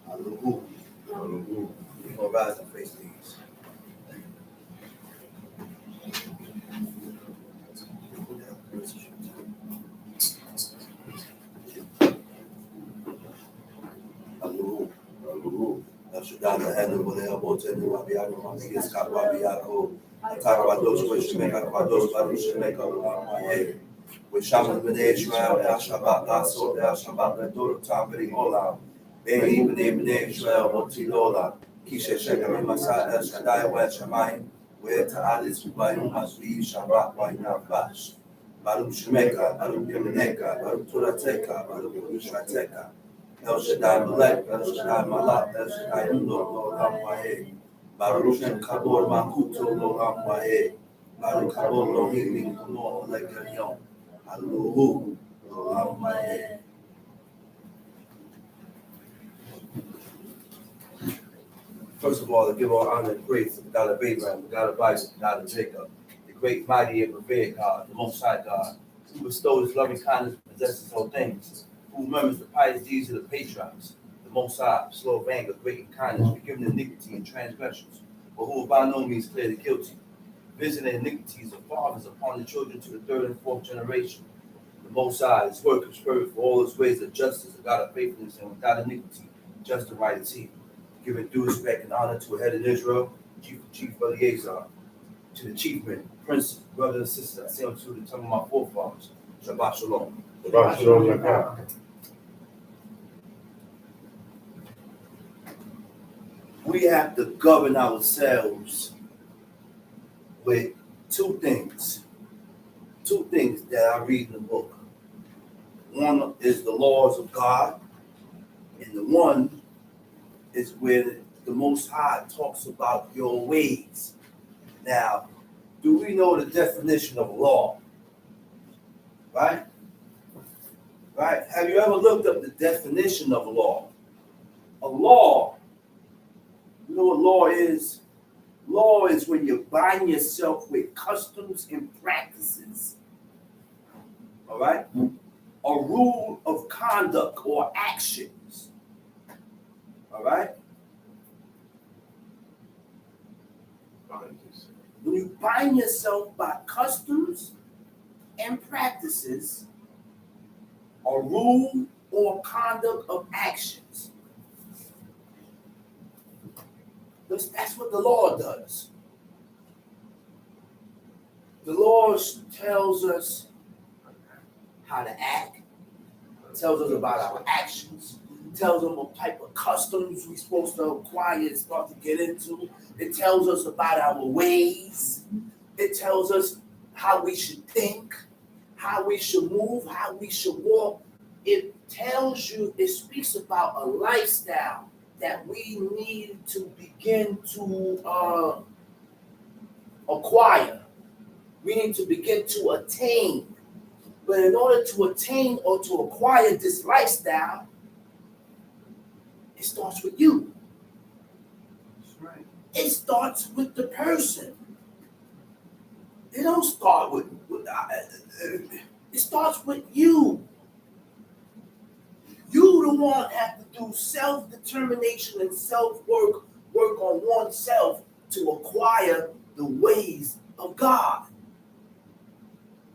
Hallelujah. Hallelujah. We're going to rise and face these. Hallelujah. Hallelujah. Shadana Helen will elbow to the Rabiaco, Miguel Scott Rabiaco. Talk about those which make up about those which make up my head. With Shaman Ben Israel, El Shabbat, Lasso, El Shabbat, the Dura Tambari Ola, Ben Ibn Israel, Motilola, Kisha Shekami Masa, El Shaddai, Wel Shamayim, where Ta'alis, Bayum Masri, Shabbat, Waina Bash, Barum Shemeka, Barum Yemeneka, Barum Turateka, Barum Yushateka. El Shaddai Malek, El Shaddai Malak, El Shaddai Ulo, Lolam Wahe, Baruch Shem Kabor Makuto, Lolam Wahe, Baruch Kabor Lohim, Kumo, Lekarion, Hallelujah, Lolam Wahe. First of all, to give all honor and praise to the God of Abraham, the God of Isaac, the God of Jacob, the great, mighty, and revered God, the Most High God, who bestowed his loving kindness and possesses all things, who remembers the pious deeds of the patriarchs, the Most High, slow of anger, great in kindness, forgiving iniquity and transgressions, but who will by no means clearly guilty, visiting iniquities of fathers upon the children to the third and fourth generation. The Most High, his work of spirit for all his ways of justice, a God of faithfulness and without iniquity, just and right is he, giving due respect and honor to a head in Israel, Chief Eleazar, to the chiefmen, princes, brothers and sisters. I say unto the tongue of my forefathers, Shabbat Shalom. Shabbat Shalom, God. We have to govern ourselves with two things that I read in the book. One is the laws of God, and the one is where the Most High talks about your ways. Now, do we know the definition of law? Right? Right? Have you ever looked up the definition of law? A law, you know what law is? Law is when you bind yourself with customs and practices. All right? A rule of conduct or actions. All right? When you bind yourself by customs and practices, a rule or conduct of actions. That's what the law does. The law tells us how to act, tells us about our actions, tells us what type of customs we're supposed to acquire and start to get into. It tells us about our ways. It tells us how we should think, how we should move, how we should walk. It tells you, it speaks about a lifestyle that we need to begin to acquire. We need to begin to attain. But in order to attain or to acquire this lifestyle, it starts with you. That's right. It starts with the person. It don't start with it starts with you. You the one have to do self-determination and self-work, work on oneself to acquire the ways of God.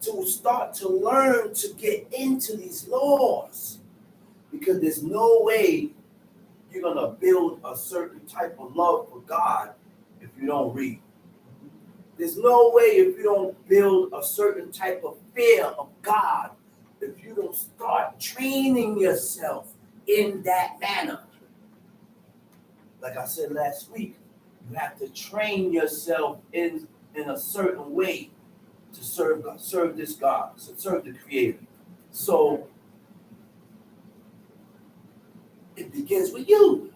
To start to learn to get into these laws. Because there's no way you're going to build a certain type of love for God if you don't read. There's no way if you don't build a certain type of fear of God if you don't start training yourself in that manner. Like I said last week, you have to train yourself in a certain way to serve God, serve this God, to serve the Creator. So it begins with you.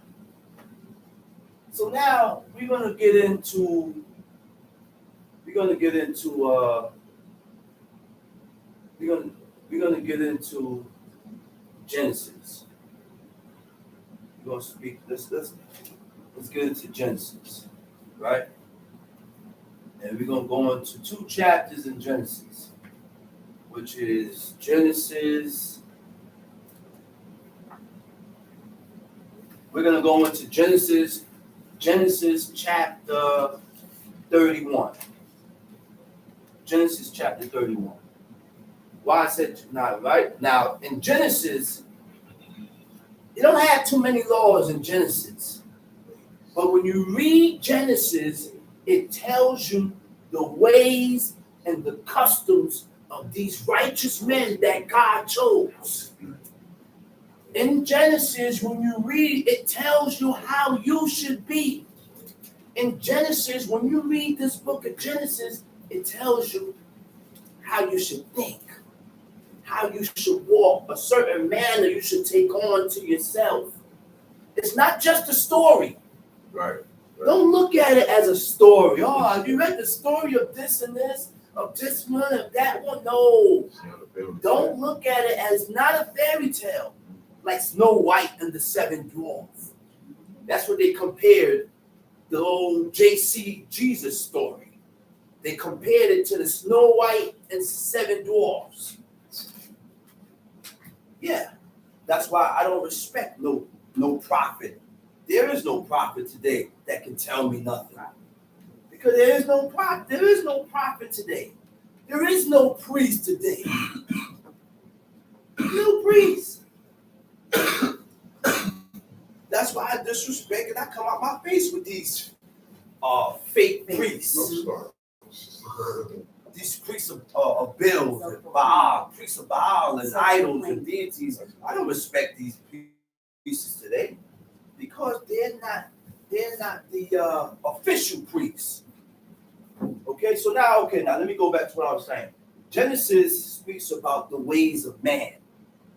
So now we're gonna get into Genesis. We're gonna speak. Let's get into Genesis, right? And we're gonna go into 2 chapters in Genesis, which is Genesis We're going to go into Genesis chapter 31. Genesis chapter 31. Why I said not right? Now, in Genesis, you don't have too many laws in Genesis. But when you read Genesis, it tells you the ways and the customs of these righteous men that God chose. In Genesis, when you read, it tells you how you should be. In Genesis, when you read this book of Genesis, it tells you how you should think, how you should walk, a certain manner you should take on to yourself. It's not just a story. Right. Don't look at it as a story. Oh, have you read the story of this and this, of this one, of that one? No. Don't look at it as not a fairy tale, like Snow White and the Seven Dwarfs. That's what they compared the old J.C. Jesus story. They compared it to the Snow White and Seven Dwarfs. Yeah, that's why I don't respect no prophet. There is no prophet today that can tell me nothing. Because there is no prophet. There is no prophet today. There is no priest today. No priest. That's why I disrespect and I come out my face with these fake priests. These priests of Baal, Baal, priests of Baal and idols and deities. I don't respect these priests today because they're not the official priests. Okay, so now let me go back to what I was saying. Genesis speaks about the ways of man,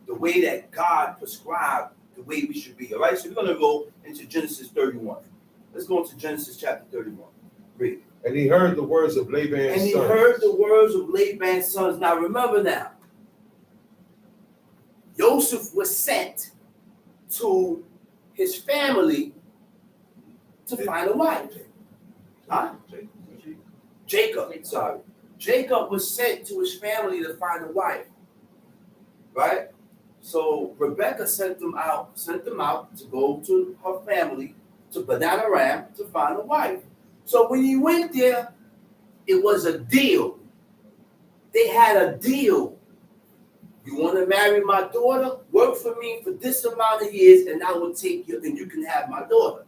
the way that God prescribed the way we should be. All right, so we're going to go into Genesis 31. Let's go into Genesis chapter 31. Read. And he heard the words of Laban's sons. And he heard the words of Laban's sons. Now remember now, Joseph was sent to his family to find a wife. Huh? Jacob was sent to his family to find a wife. Right? So Rebecca sent them out to go to her family to Padanaram to find a wife. So when he went there, it was a deal. They had a deal. You want to marry my daughter? Work for me for this amount of years, and I will take you, and you can have my daughter.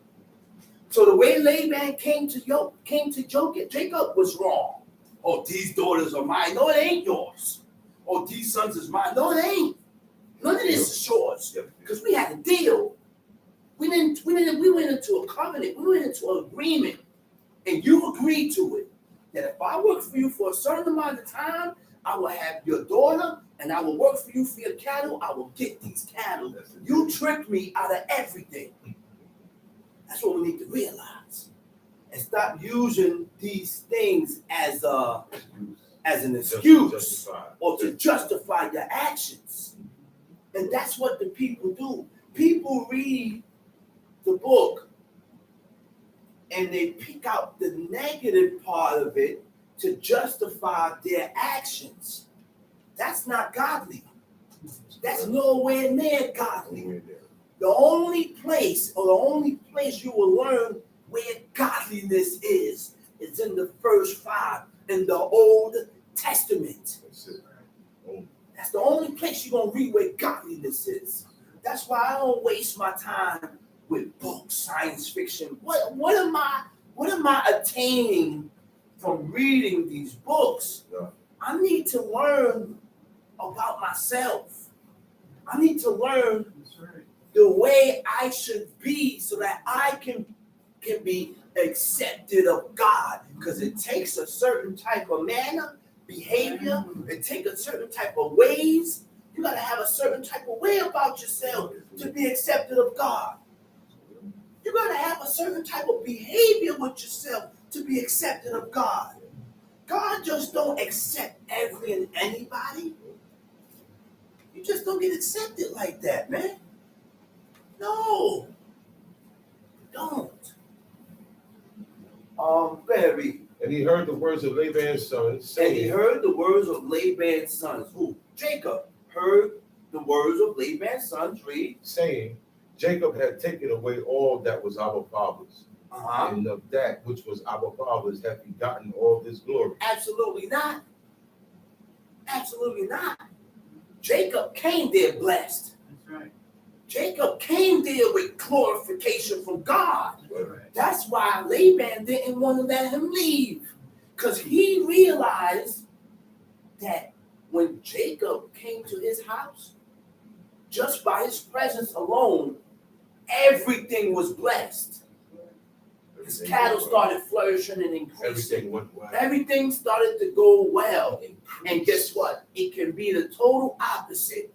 So the way Laban came to Jacob was wrong. Oh, these daughters are mine. No, they ain't yours. Oh, these sons is mine. No, they ain't. None of this is yours. Because we had a deal. We went into a covenant. We went into an agreement. And you agreed to it. That if I work for you for a certain amount of time, I will have your daughter, and I will work for you for your cattle. I will get these cattle. You tricked me out of everything. That's what we need to realize. And stop using these things as an excuse or to justify your actions. And that's what the people do. People read the book and they pick out the negative part of it to justify their actions. That's not godly. That's nowhere near godly. The only place you will learn where godliness is in the first 5 in the Old Testament. That's the only place you're going to read where godliness is. That's why I don't waste my time with books, science fiction. What am I attaining from reading these books? I need to learn about myself. I need to learn the way I should be so that I can be accepted of God. Because it takes a certain type of manner, behavior. It takes a certain type of ways. You got to have a certain type of way about yourself to be accepted of God. You got to have a certain type of behavior with yourself to be accepted of God. God just don't accept every and anybody. You just don't get accepted like that, man. No. Don't. Go ahead, read. And he heard the words of Laban's sons, saying. And he heard the words of Laban's sons. Who? Jacob heard the words of Laban's sons, read. Saying, Jacob had taken away all that was our father's, Uh-huh. and of that which was our father's hath he gotten all his glory. Absolutely not. Absolutely not. Jacob came there blessed. That's right. Jacob came there with glorification from God. That's right. That's why Laban didn't want to let him leave. Because he realized that when Jacob came to his house, just by his presence alone, everything was blessed. His cattle started flourishing and increasing. Everything went well. Everything started to go well. And guess what? It can be the total opposite.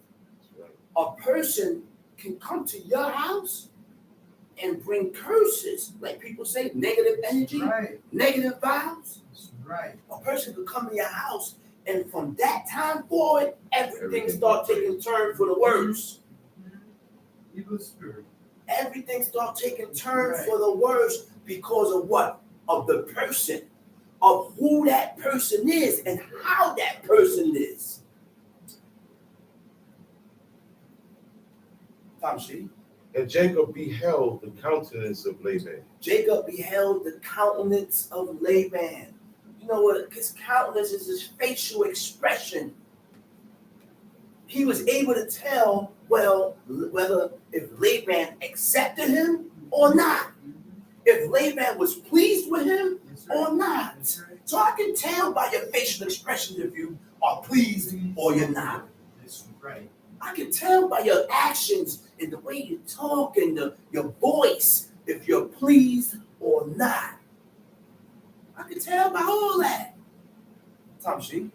A person can come to your house and bring curses, like people say, negative energy, Right. negative vibes. That's right. A person could come to your house, and from that time forward, everything start taking turn for the worse. Evil spirit. Everything start taking turn for the worse because of what? Of the person, of who that person is and how that person is. Tamshi. And Jacob beheld the countenance of Laban. Jacob beheld the countenance of Laban. You know what? His countenance is his facial expression. He was able to tell, well, whether if Laban accepted him or not. If Laban was pleased with him or not. So I can tell by your facial expression if you are pleased or you're not. That's right. I can tell by your actions and the way you talk and your voice if you're pleased or not. I can tell by all that. Tamshi.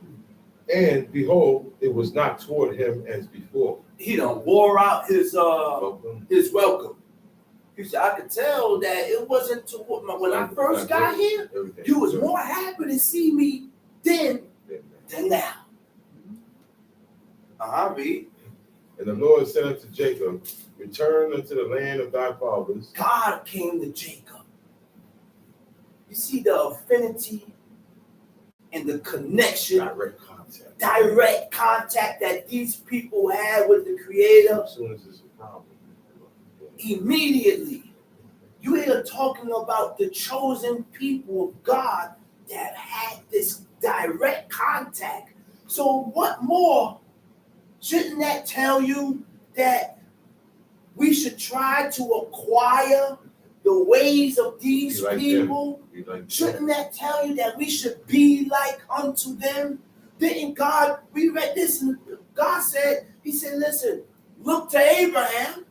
And behold, it was not toward him as before. He done wore out his Welcome. welcome. He said, I could tell that it wasn't to when I first got here, you was more happy to see me then than now. Read. And the Lord said unto Jacob, return unto the land of thy fathers. God came to Jacob. You see the affinity and the connection, direct contact that these people had with the Creator. As soon as it's a problem. Immediately, you hear talking about the chosen people of God that had this direct contact. So what more? Shouldn't that tell you that we should try to acquire the ways of these people? Shouldn't that tell you that we should be like unto them? Didn't God, we read this, and God said, he said, listen, look to Abraham.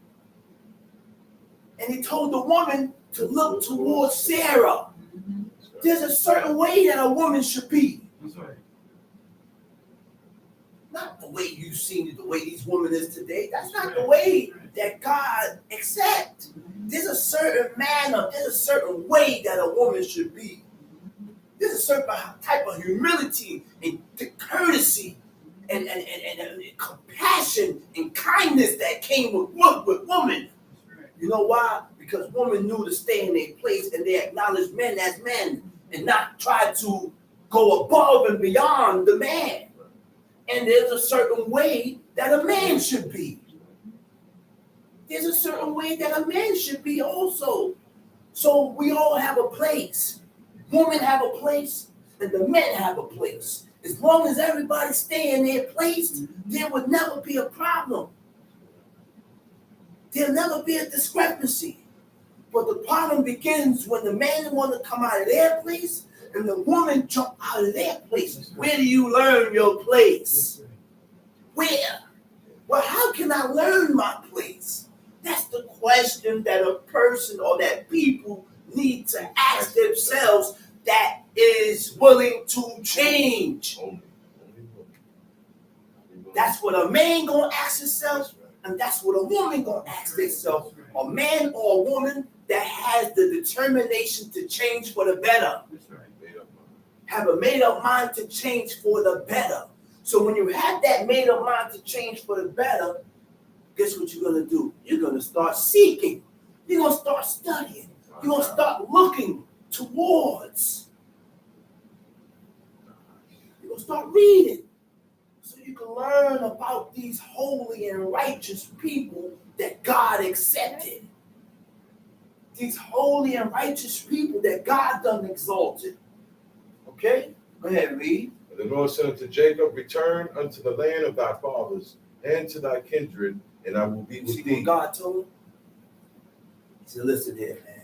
And he told the woman to look towards Sarah. There's a certain way that a woman should be. Not the way you've seen it, the way these women is today. That's not the way that God accepts. There's a certain manner, there's a certain way that a woman should be. There's a certain type of humility and courtesy and compassion and kindness that came with women. You know why? Because women knew to stay in their place and they acknowledged men as men and not try to go above and beyond the man. And there's a certain way that a man should be. There's a certain way that a man should be also. So we all have a place. Women have a place and the men have a place. As long as everybody stay in their place, there would never be a problem. There'll never be a discrepancy. But the problem begins when the man want to come out of their place and the woman jump out of their place. Where do you learn your place? Where? Well, how can I learn my place? That's the question that a person or that people need to ask themselves that is willing to change. That's what a man gonna ask himself, and that's what a woman gonna ask themselves. A man or a woman that has the determination to change for the better. Have a made-up mind to change for the better. So when you have that made-up mind to change for the better, guess what you're going to do? You're going to start seeking. You're going to start studying. You're going to start looking towards. You're going to start reading so you can learn about these holy and righteous people that God accepted. These holy and righteous people that God done exalted. Okay? Go ahead, read. And the Lord said unto Jacob, return unto the land of thy fathers and to thy kindred, and I will be You with see thee. what God told him? He said, listen here, man.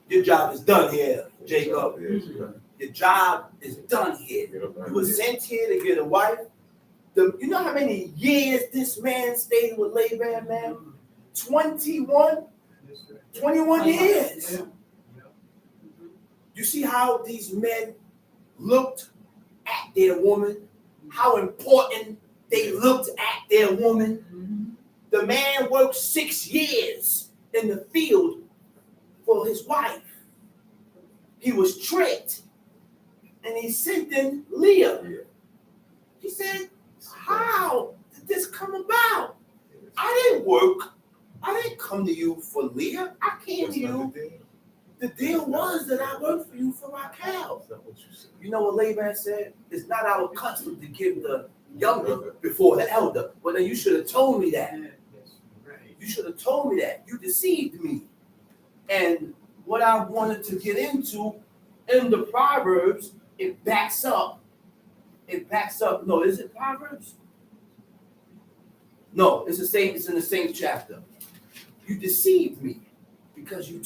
Your job is done here, Jacob. Your job is done here. You were sent here to get a wife. You know how many years this man stayed with Laban, man? 21? 21 years. You see how these men looked at their woman? How important they looked at their woman? The man worked 6 years in the field for his wife. He was tricked. And he sent in Leah. He said, how did this come about? I didn't work. I didn't come to you for Leah. I came to you. The deal was that I worked for you for my cow. You know what Laban said? It's not our custom to give the younger before the elder. Well, then you should have told me that. You should have told me that. You deceived me. And what I wanted to get into in the Proverbs, it backs up. No, is it Proverbs? No, it's in the same chapter. You deceived me because you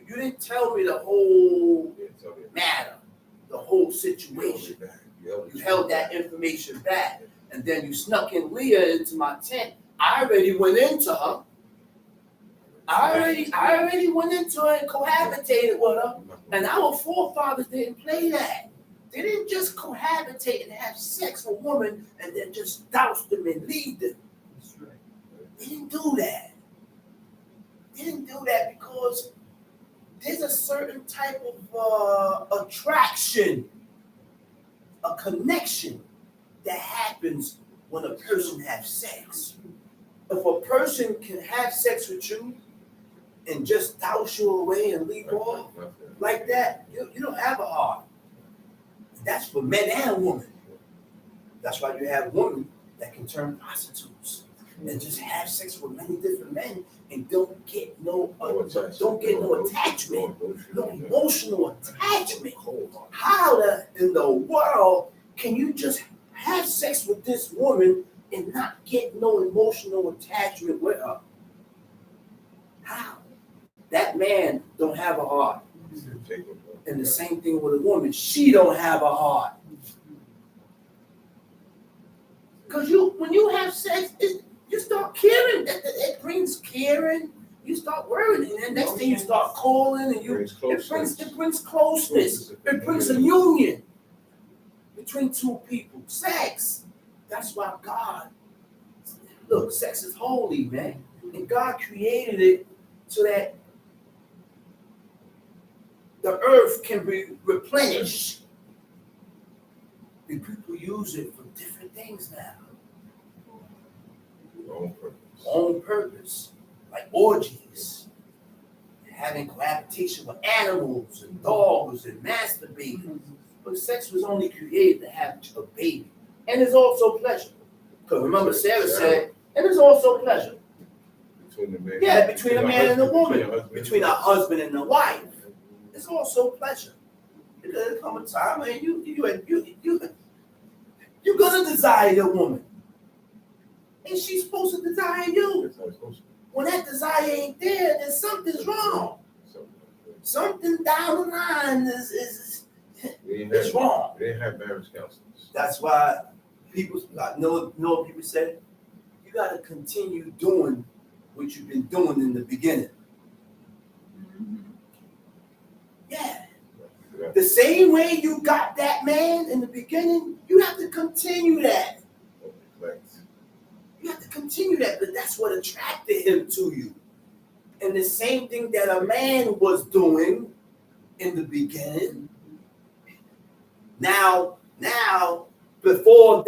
didn't tell me the whole matter, the whole situation. You held that information back, and then you snuck in Leah into my tent. I already went into her. I already went into her and cohabitated with her. And our forefathers didn't play that. They didn't just cohabitate and have sex with a woman and then just douse them and leave them. They didn't do that. They didn't do that because there's a certain type of attraction, a connection that happens when a person has sex. If a person can have sex with you and just douse you away and leave off like that, you don't have a heart. That's for men and women. That's why you have women that can turn prostitutes and just have sex with many different men and don't get no attachment, no emotional attachment. How in the world can you just have sex with this woman and not get no emotional attachment with her? How? That man don't have a heart. And the same thing with a woman. She don't have a heart. Because when you have sex, you start caring. It brings caring. You start worrying. And then next thing you start calling. And it brings closeness. It brings a union between two people. Sex. That's why God, look, sex is holy, man. And God created it so that the earth can be replenished. And people use it for different things now. Own purpose. Like orgies. Having cohabitation with animals and dogs and masturbating. But sex was only created to have a baby. And it's also pleasure. Because remember Sarah said, and it's also pleasure. Between a man and a woman. Between a husband and a wife. It's also pleasure. Because there comes a time when you're gonna desire your woman. And she's supposed to desire you. When that desire ain't there, then something's wrong. Something down the line is wrong. They didn't have marriage counselors. That's why people know what people say? You gotta continue doing what you've been doing in the beginning. Yeah. The same way you got that man in the beginning, you have to continue that. You have to continue that, but that's what attracted him to you. And the same thing that a man was doing in the beginning. Now, before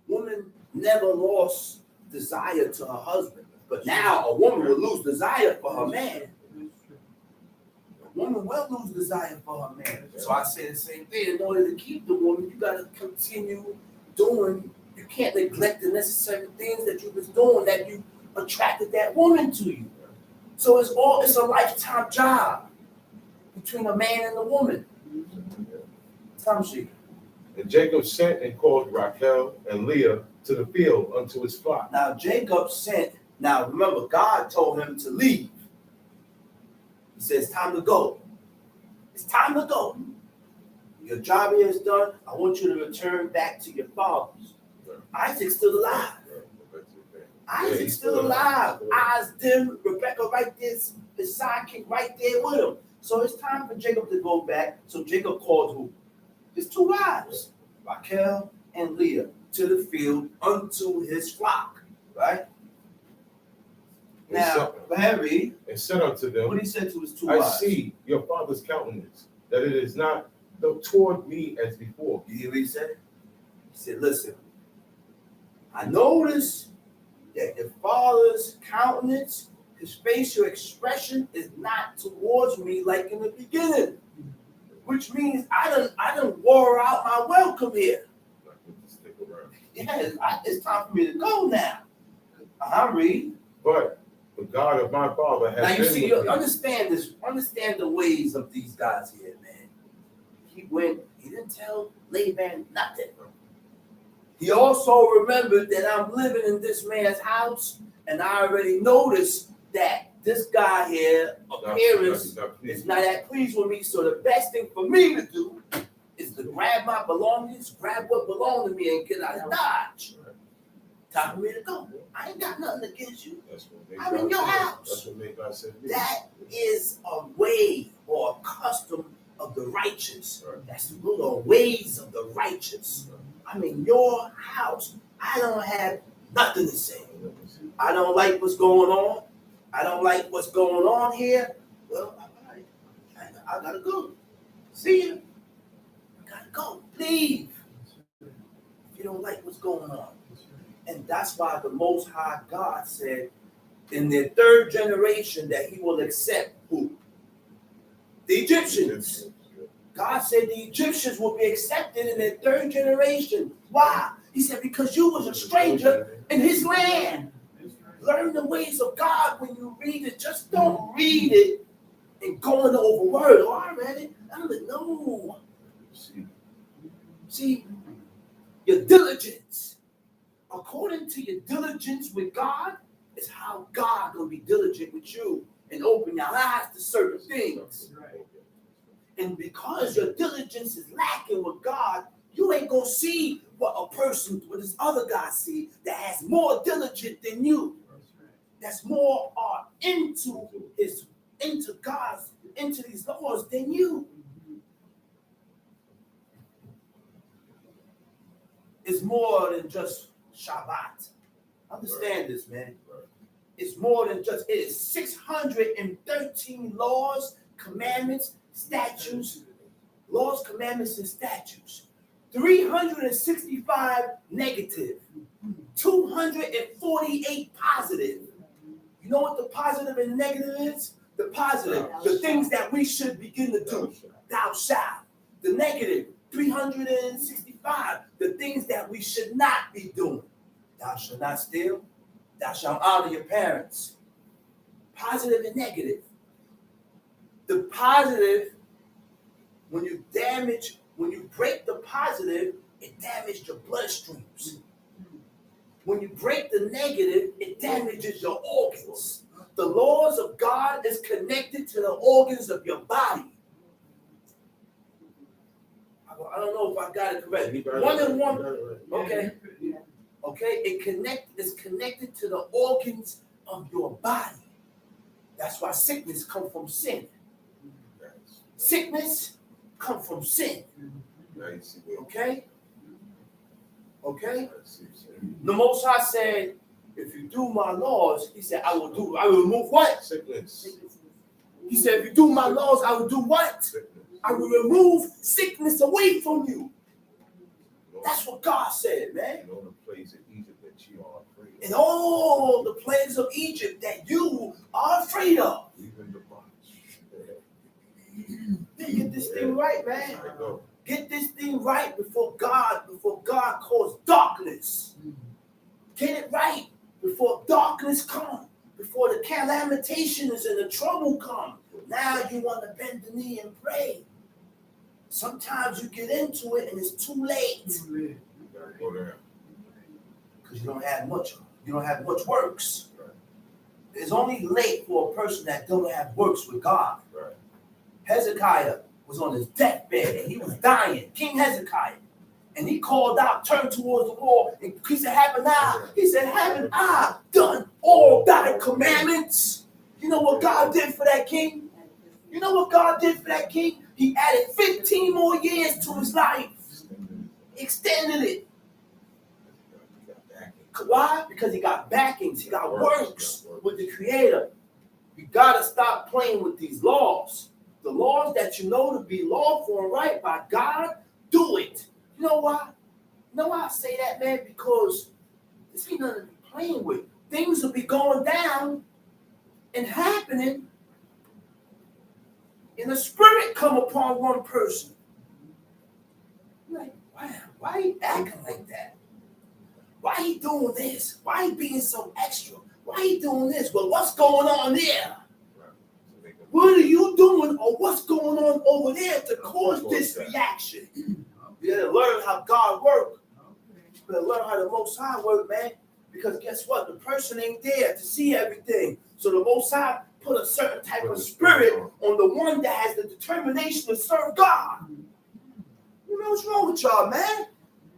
woman never lost desire to her husband. But now a woman will lose desire for her man. A woman will lose desire for her man. So I say the same thing. In order to keep the woman, you got to continue doing. You can't neglect the necessary things that you was doing that you attracted that woman to you. So it's a lifetime job between a man and a woman. And Jacob sent and called Rachel and Leah to the field unto his flock. Now Jacob sent. Now remember, God told him to leave. He says, "Time to go. It's time to go. Your job here is done. I want you to return back to your fathers." Isaac's still alive. Isaac's still alive. Isaac, Rebecca right there, his sidekick right there with him. So it's time for Jacob to go back. So Jacob called who? His two wives, Rachel and Leah, to the field unto his flock. Right? Now, Harry, and said unto them, what he said to his two I wives. see your father's countenance, that it is not toward me as before. You hear what he said? He said, listen, I notice that your father's countenance, his facial expression is not towards me like in the beginning. Which means I done wore out my welcome here. Yes, it's time for me to go now. Read. But the God of my father has now you been see, with me. understand the ways of these guys here, man. He didn't tell Laban nothing. He also remembered that I'm living in this man's house, and I already noticed that this guy here, appearance, is not that pleased with me. So the best thing for me to do is to grab my belongings, grab what belongs to me, and get out of Dodge. Time for me to go. I ain't got nothing against you. I'm in your house. That's what made God said. That is a way or a custom of the righteous. That's the ways of the righteous. I'm in your house. I don't have nothing to say. I don't like what's going on. I don't like what's going on here. Well, I gotta go. See you. I gotta go. Leave. If you don't like what's going on. And that's why the Most High God said in their third generation that he will accept who? The Egyptians. God said the Egyptians will be accepted in their third generation. Why? He said, because you was a stranger in his land. Learn the ways of God when you read it. Just don't read it and going over word. Oh, I read it. I'm like, no. See, your diligence. According to your diligence with God, is how God will be diligent with you and open your eyes to certain things. And because your diligence is lacking with God, you ain't gonna see what this other guy see that has more diligence than you. That's more into these laws than you. It's more than just Shabbat. Understand this, man. It's more than just, it is 613 laws, commandments, statutes, laws, commandments, and statutes. 365 negative, 248 positive. You know what the positive and negative is? The positive, the things that we should begin to do. Thou shalt. The negative, 365, the things that we should not be doing. Thou shalt not steal. Thou shalt honor your parents. Positive and negative. The positive, when you break the positive, it damages your bloodstreams. When you break the negative, it damages your organs. The laws of God is connected to the organs of your body. I don't know if I got it correct. One and one. Okay. Okay. It's connected to the organs of your body. That's why sickness comes from sin. Sickness comes from sin. Okay? Okay? The Most High said, if you do my laws, he said, I will remove what? Sickness. He said, if you do my laws, I will do what? Sickness. I will remove sickness away from you. That's what God said, man. And all the plagues of Egypt that you are afraid of. And all the plagues of Egypt that you are afraid of. Even the botch. Get this thing right, man. Get this thing right before God calls darkness. Get it right. before darkness comes, before the calamitations and the trouble come. Now you want to bend the knee and pray. Sometimes you get into it and it's too late You gotta go there. because you don't have much works. It's only late for a person that don't have works with God. Right. Hezekiah was on his deathbed and he was dying. King Hezekiah. And he called out, turned towards the wall, and he said, haven't I done all thy commandments? You know what God did for that king? You know what God did for that king? He added 15 more years to his life. Extended it. Why? Because he got backings. He got works with the Creator. You got to stop playing with these laws. The laws that you know to be lawful and right by God, do it. You know why? You know why I say that, man? Because this ain't nothing to be playing with. Things will be going down and happening, and the Spirit come upon one person. You're like, wow, why are you acting like that? Why are you doing this? Why are you being so extra? Why are you doing this? Well, what's going on there? What are you doing or what's going on over there to cause this reaction? You gotta learn how God works. You gotta learn how the Most High work, man. Because guess what? The person ain't there to see everything. So the Most High put a certain type of spirit on the one that has the determination to serve God. You know what's wrong with y'all, man?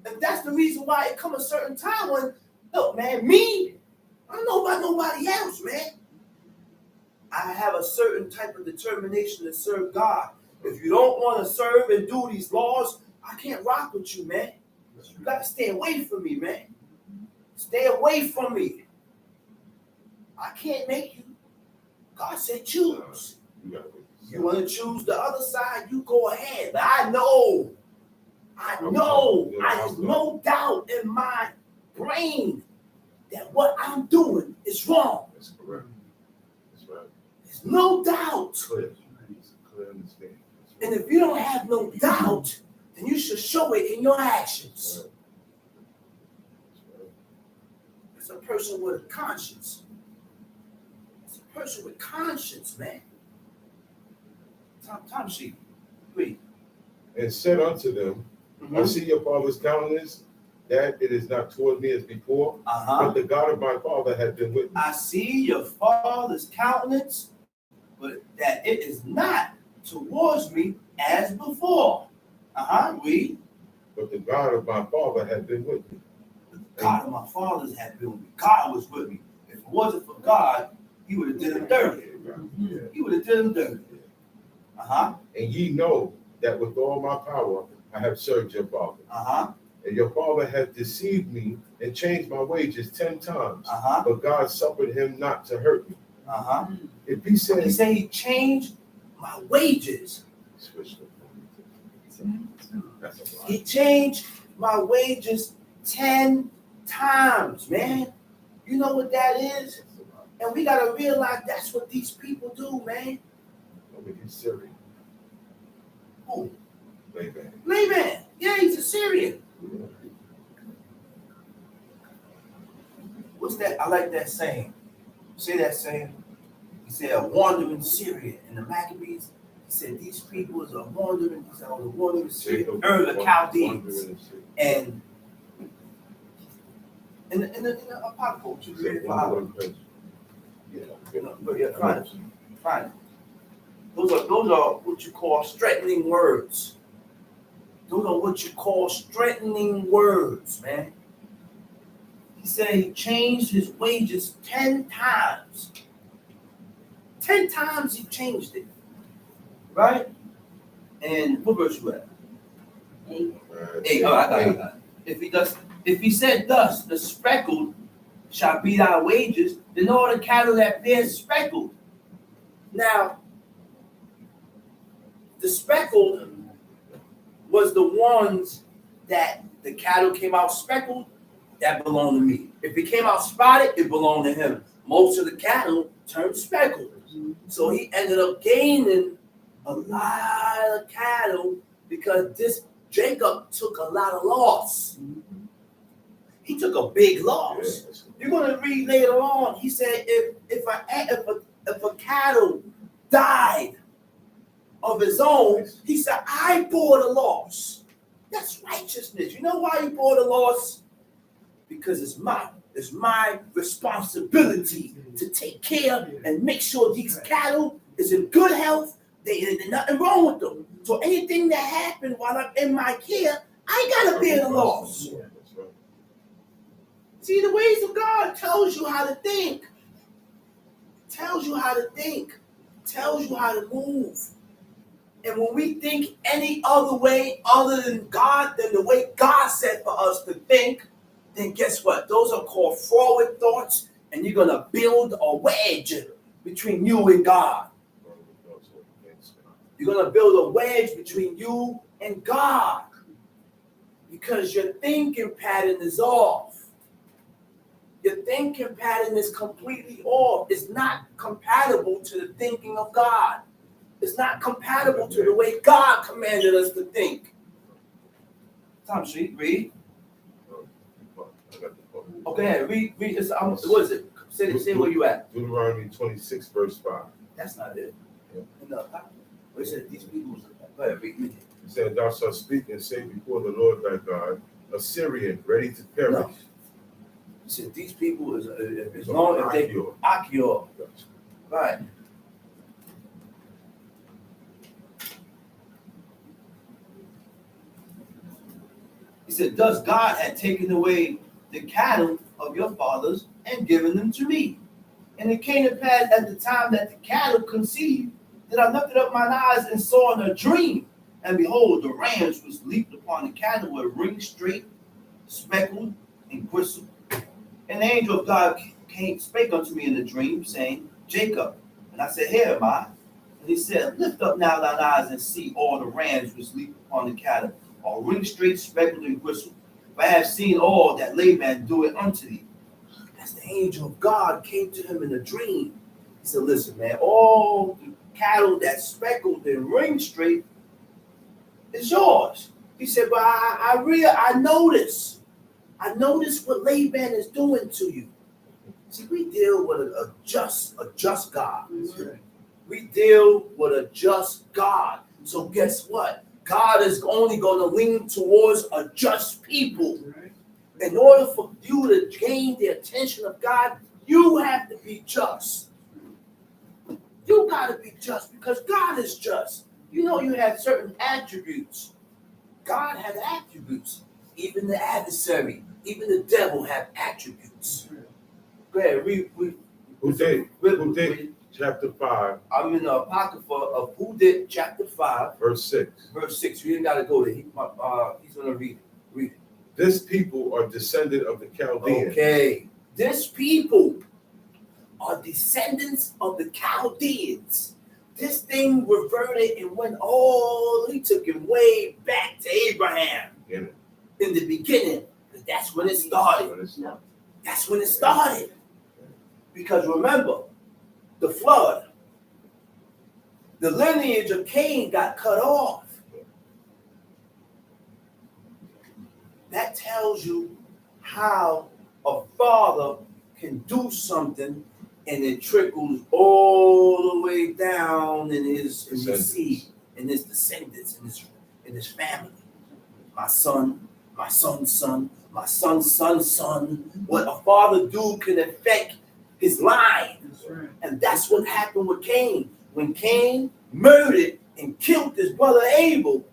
And that's the reason why it come a certain time when, look, man, me, I don't know about nobody else, man. I have a certain type of determination to serve God. If you don't want to serve and do these laws, I can't rock with you, man. You got to stay away from me, man. Stay away from me. I can't make you. God said choose. You want to choose the other side, you go ahead. But I know. There's no doubt in my brain that what I'm doing is wrong. That's correct. That's right. There's no doubt. Clear understanding. And if you don't have no doubt, then you should show it in your actions. It's a person with a conscience. It's a person with conscience, man. Time sheet. Read. And said unto them, I see your father's countenance, that it is not toward me as before, but the God of my father has been with me. I see your father's countenance, but that it is not towards me as before. Read. But the God of my father has been with me. The God of my fathers had been with me. God was with me. If it wasn't for God, he would have did him dirty. He would have did him dirty. And ye know that with all my power I have served your father. And your father has deceived me and changed my wages 10 times. But God suffered him not to hurt me. If he said he changed my wages. He changed my wages 10 times, man. You know what that is? And we got to realize that's what these people do, man. He's Syrian. Who? Laban. Yeah, he's a Syrian. What's that? I like that saying. Say that saying. He said, a wandering Syrian. In the Maccabees, he said, these people is a wandering Syrian. The Chaldeans. And in the Apocrypha, you read it Fine. Those are what you call strengthening words. Those are what you call strengthening words, man. He said he changed his wages 10 times. 10 times he changed it. Right? And what verse you at? 8. Oh, I got it. If he said thus, the speckled shall be thy wages, then all the cattle that bear speckled. Now, the speckled was the ones that the cattle came out speckled, that belonged to me. If it came out spotted, it belonged to him. Most of the cattle turned speckled. So he ended up gaining a lot of cattle because this Jacob took a lot of loss. He took a big loss. You're going to read later on. He said, if a cattle died of his own, he said, I bore the loss. That's righteousness. You know why he bore the loss? Because it's my responsibility to take care and make sure these cattle is in good health. There's nothing wrong with them. So anything that happened while I'm in my care, I gotta bear the loss. See, the ways of God tells you how to think. Tells you how to think. Tells you how to move. And when we think any other way other than God, than the way God said for us to think, then guess what? Those are called forward thoughts, and you're going to build a wedge between you and God. You're going to build a wedge between you and God because your thinking pattern is off. Your thinking pattern is completely off. It's not compatible to the thinking of God. It's not compatible to the way God commanded us to think. Tom Street, read. Okay, read. What is it? Say where you at. Deuteronomy 26, verse 5. That's not it. No, it said these people. Go ahead, read. It said, thou shalt speak and say before the Lord thy God, a Syrian ready to perish. No. He said these people is as long as they Achior. Right. He said, thus God had taken away the cattle of your fathers and given them to me. And it came to pass at the time that the cattle conceived, that I lifted up mine eyes and saw in a dream. And behold, the rams which leaped upon the cattle were ring straight, speckled, and bristled. And the angel of God spake unto me in a dream, saying, Jacob. And I said, here am I. And he said, lift up now thine eyes and see all the rams which leap upon the cattle, all ring straight, speckled, and bristled. For I have seen all that Laban doeth unto thee. As the angel of God came to him in a dream, he said, listen, man, all the cattle that's speckled and ring straight is yours. He said, but I notice what Laban is doing to you. See, we deal with a just God. We deal with a just God. So guess what? God is only going to lean towards a just people. In order for you to gain the attention of God, you have to be just. You got to be just because God is just. You know you have certain attributes. God has attributes. Even the adversary, even the devil have attributes. Go ahead, read. Hudith, chapter 5. I'm in the Apocrypha of Hudith, chapter 5. Verse 6. Verse 6. You ain't got to go there. He's going to read it. Read it. This people are descended of the Chaldeans. Okay. This people are descendants of the Chaldeans. This thing reverted and went he took him way back to Abraham. In the beginning. That's when it started. That's when it started. Because remember, the flood, the lineage of Cain got cut off. That tells you how a father can do something and it trickles all the way down in his seed, in his descendants, in his family. My son, my son's son, my son's son's son. What a father do can affect his line. Right. And that's what happened with Cain. When Cain murdered and killed his brother Abel,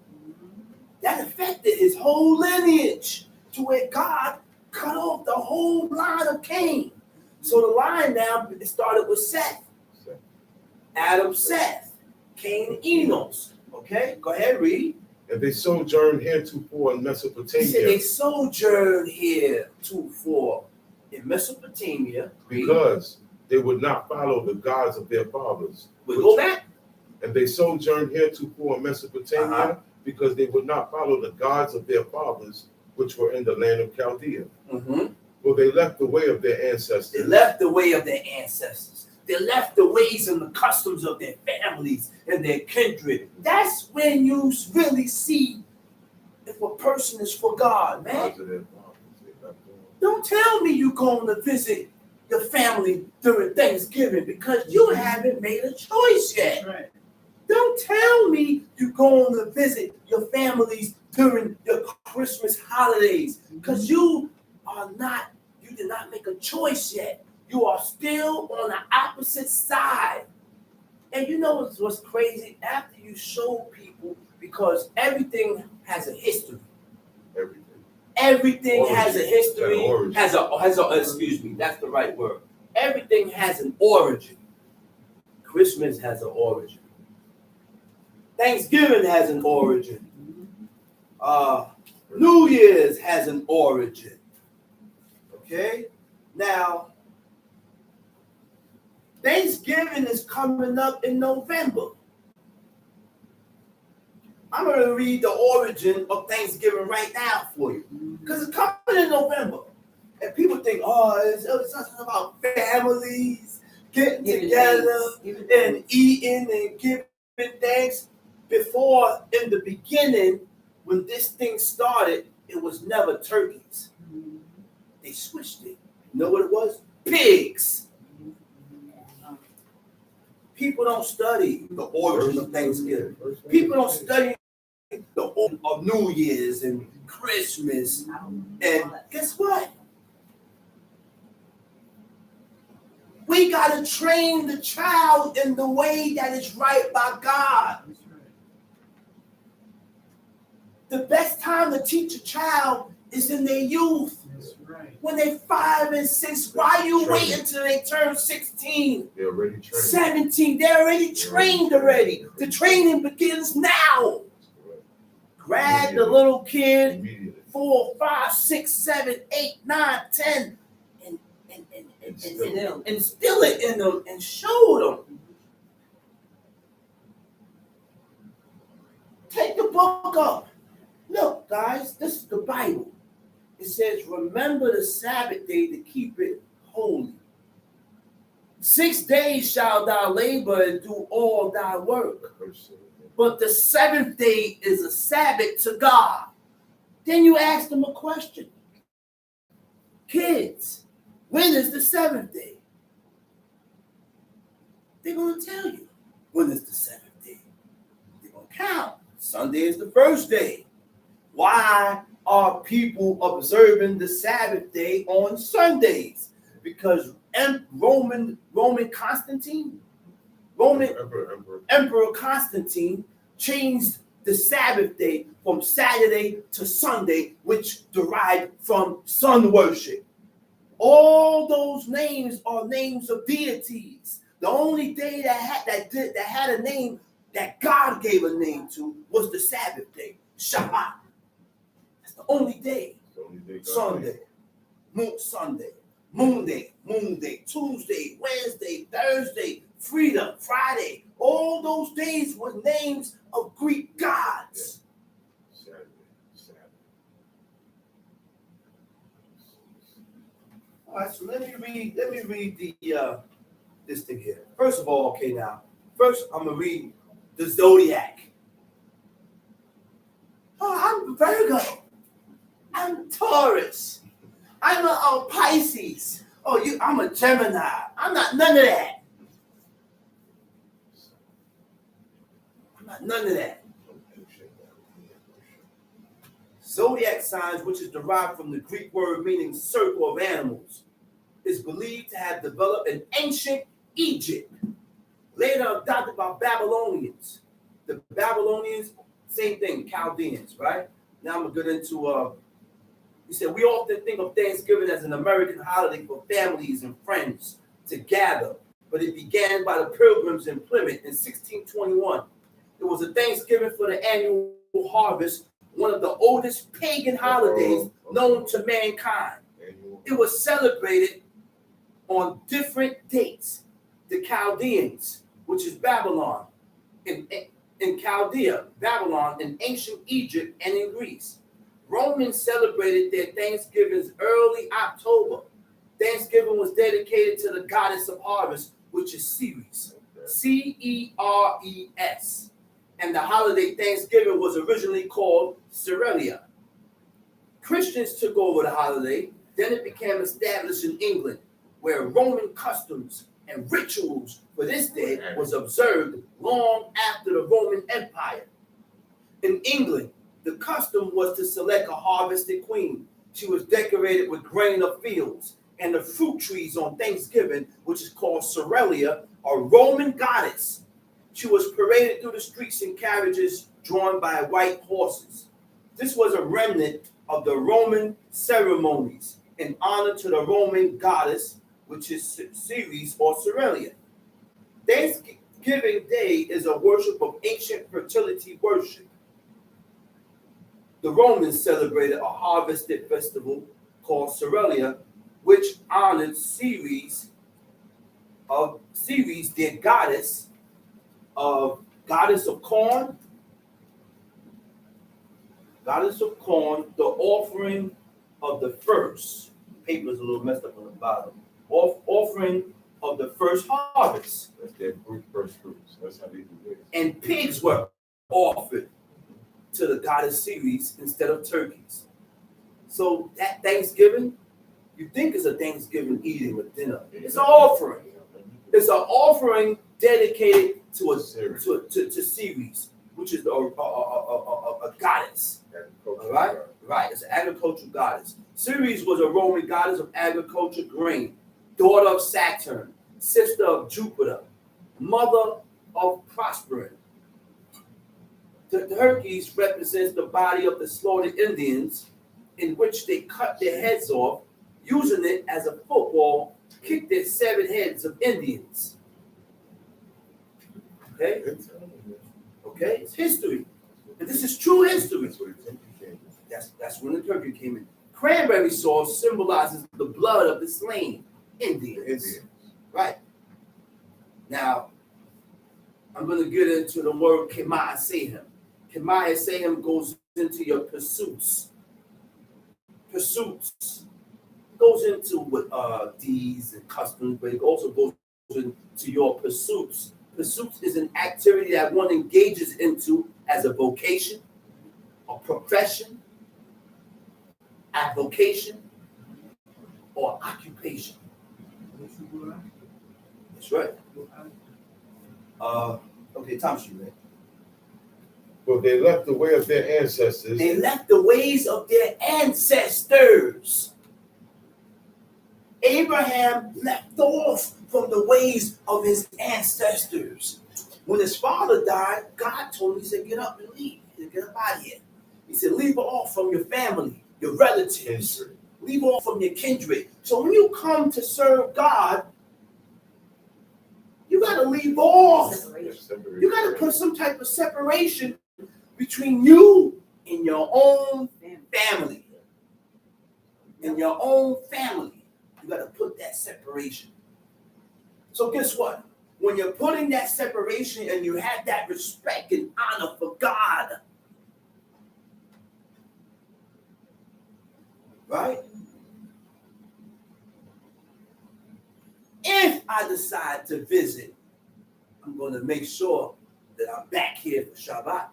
that affected his whole lineage to where God cut off the whole line of Cain. So the line now, it started with Seth. Adam, Seth. Cain, Enos. Okay, go ahead, read. And they sojourned heretofore in Mesopotamia. He said they sojourned heretofore in Mesopotamia. Because they would not follow the gods of their fathers. Go back. And they sojourned heretofore in Mesopotamia because they would not follow the gods of their fathers, which were in the land of Chaldea. For they left the way of their ancestors. They left the way of their ancestors. They left the ways and the customs of their families and their kindred. That's when you really see if a person is for God, man. Don't tell me you're going to visit your family during Thanksgiving because you haven't made a choice yet. That's right. Don't tell me you're going to visit your families during your Christmas holidays because you did not make a choice yet. You are still on the opposite side. And you know what's crazy? After you show people, because everything has a history. Everything has a history, excuse me, that's the right word. Everything has an origin. Christmas has an origin. Thanksgiving has an origin. New Year's has an origin. Okay? Now, Thanksgiving is coming up in November. I'm going to read the origin of Thanksgiving right now for you. Because it's coming in November. And people think, it's something about families getting together and eating and giving thanks. Before, in the beginning, when this thing started, it was never turkeys. They switched it. You know what it was? Pigs. People don't study the origin of Thanksgiving. People don't study the origin of New Year's and Christmas. And guess what? We got to train the child in the way that is right by God. The best time to teach a child is in their youth. When they're 5 and 6, why you wait until they turn 16? They're already trained. 17, they're already trained already. The training begins now. Grab the little kid, 4, 5, 6, 7, 8, 9, 10, and instill it in them and show them. Take the book up. Look, guys, this is the Bible. It says, remember the Sabbath day to keep it holy. 6 days shall thou labor and do all thy work. But the 7th day is a Sabbath to God. Then you ask them a question. Kids, when is the 7th day? They're going to tell you when is the 7th day. They're going to count. Sunday is the first day. Why are people observing the Sabbath day on Sundays? Because Emperor Constantine changed the Sabbath day from Saturday to Sunday, which derived from sun worship. All those names are names of deities. The only day that had a name that God gave a name to was the Sabbath day, Shabbat. That's the only day. Sunday, Moon Day, Tuesday, Wednesday, Thursday, Freedom, Friday. All those days were names of Greek gods. Saturday. All right, so let me read the this thing here. First of all, okay, now, first I'm gonna read the zodiac. Oh, I'm Virgo. I'm Taurus. I'm a Pisces. I'm a Gemini. I'm not none of that. None of that. Zodiac signs, which is derived from the Greek word meaning circle of animals, is believed to have developed in ancient Egypt, later adopted by Babylonians. The Babylonians, same thing, Chaldeans, right? Now I'm going to get into, he said, we often think of Thanksgiving as an American holiday for families and friends to gather, but it began by the Pilgrims in Plymouth in 1621. It was a Thanksgiving for the annual harvest, one of the oldest pagan holidays known to mankind. It was celebrated on different dates. The Chaldeans, which is Babylon, in Chaldea, Babylon, in ancient Egypt, and in Greece. Romans celebrated their Thanksgivings early October. Thanksgiving was dedicated to the goddess of harvest, which is Ceres, Ceres. And the holiday Thanksgiving was originally called Cerealia. Christians took over the holiday. Then it became established in England, where Roman customs and rituals for this day was observed long after the Roman Empire. In England, the custom was to select a harvested queen. She was decorated with grain of fields and the fruit trees on Thanksgiving, which is called Cerealia, a Roman goddess. She was paraded through the streets in carriages drawn by white horses. This was a remnant of the Roman ceremonies in honor to the Roman goddess, which is Ceres or Cerealia. Thanksgiving Day is a worship of ancient fertility worship. The Romans celebrated a harvested festival called Cerealia, which honored Ceres, their goddess of corn, the offering of the first. Paper's a little messed up on the bottom. Offering of the first harvest. That's their first fruits. That's how they do it. And pigs were offered to the goddess Ceres instead of turkeys. So that Thanksgiving, you think it's a Thanksgiving eating with dinner. It's an offering. It's an offering dedicated to Ceres, which is a goddess. All right? Right. It's an agricultural goddess. Ceres was a Roman goddess of agriculture, grain, daughter of Saturn, sister of Jupiter, mother of Prospering. The turkeys represents the body of the slaughtered Indians, in which they cut their heads off, using it as a football, kick their severed heads of Indians. Okay? Okay? It's history. And this is true history. That's when the turkey came in. Cranberry sauce symbolizes the blood of the slain Indians. Right. Now, I'm going to get into the word Kemah Sehem. Kemah Sehem goes into your pursuits. Pursuits. Goes into with deeds and customs, but it also goes into your pursuits. Pursuits is an activity that one engages into as a vocation, a profession, avocation, or occupation. That's right. Okay, Tom, you read. Well, they left the way of their ancestors. They left the ways of their ancestors. Abraham left off from the ways of his ancestors. When his father died, God told him, he said, get up and leave. He said, get up out of here. He said, leave off from your family, your relatives. Leave off from your kindred. So when you come to serve God, you got to leave off. You got to put some type of separation between you and your own family. In your own family, you got to put that separation. So guess what? When you're putting that separation and you have that respect and honor for God, right? If I decide to visit, I'm going to make sure that I'm back here for Shabbat.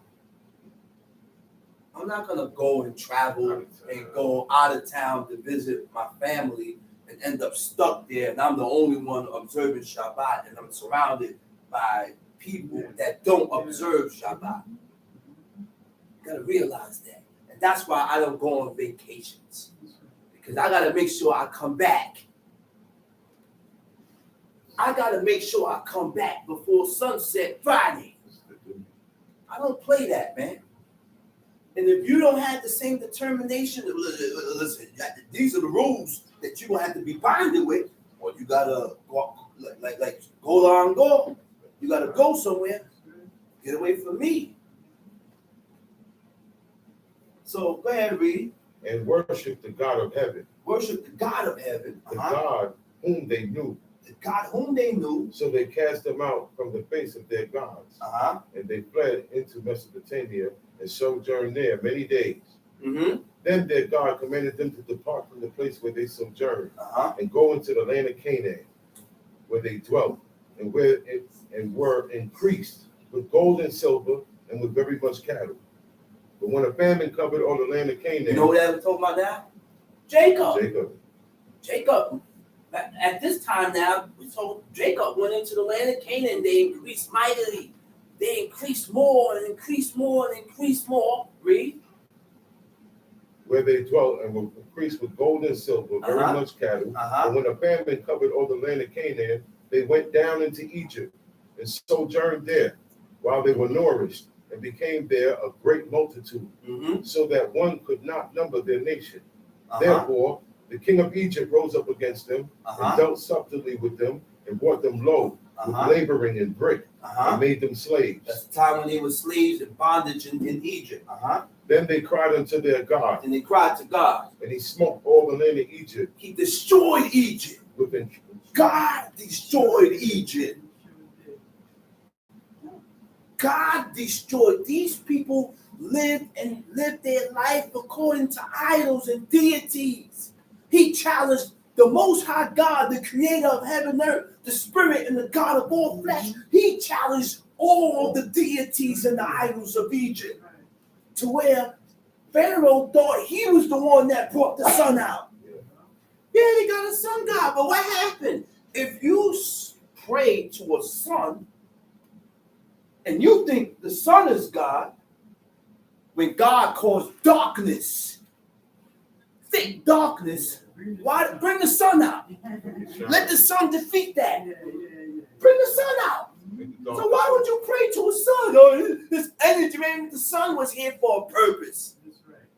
I'm not going to go and travel and go out of town to visit my family and end up stuck there, and I'm the only one observing Shabbat, and I'm surrounded by people that don't observe Shabbat. You got to realize that. And that's why I don't go on vacations, because I got to make sure I come back. I got to make sure I come back before sunset Friday. I don't play that, man. And if you don't have the same determination, listen, these are the rules that you're going to have to be binded with, or you got to go, like go long, go. You got to go somewhere. Get away from me. So go ahead and read. And worship the God of heaven. Worship the God of heaven. The God whom they knew. The God whom they knew. So they cast them out from the face of their gods. And they fled into Mesopotamia and sojourned there many days. Then their God commanded them to depart from the place where they sojourned and go into the land of Canaan, where they dwelt, and were increased with gold and silver and with very much cattle. But when a famine covered all the land of Canaan, you know what I was talking about now? Jacob. Jacob, at this time now, so Jacob went into the land of Canaan. They increased mightily. They increased more and increased more and increased more. Read. Where they dwelt and were increased with gold and silver, very much cattle. And when a famine covered all the land of Canaan, they went down into Egypt and sojourned there while they were nourished, and became there a great multitude, so that one could not number their nation. Therefore, the king of Egypt rose up against them and dealt subtly with them and brought them low with laboring and brick and made them slaves. That's the time when they were slaves and bondage in Egypt. Then they cried unto their God. And they cried to God. And he smote all the land of Egypt. He destroyed Egypt. God destroyed Egypt. God destroyed. These people lived their life according to idols and deities. He challenged the Most High God, the creator of heaven and earth, the spirit and the God of all flesh. He challenged all the deities and the idols of Egypt, to where Pharaoh thought he was the one that brought the sun out. Yeah, they got a sun god, but what happened? If you pray to a sun and you think the sun is God, when God caused darkness, thick darkness, why bring the sun out? Let the sun defeat that. Bring the sun out. So why would you pray to a sun? Oh, this energy, man, the sun was here for a purpose.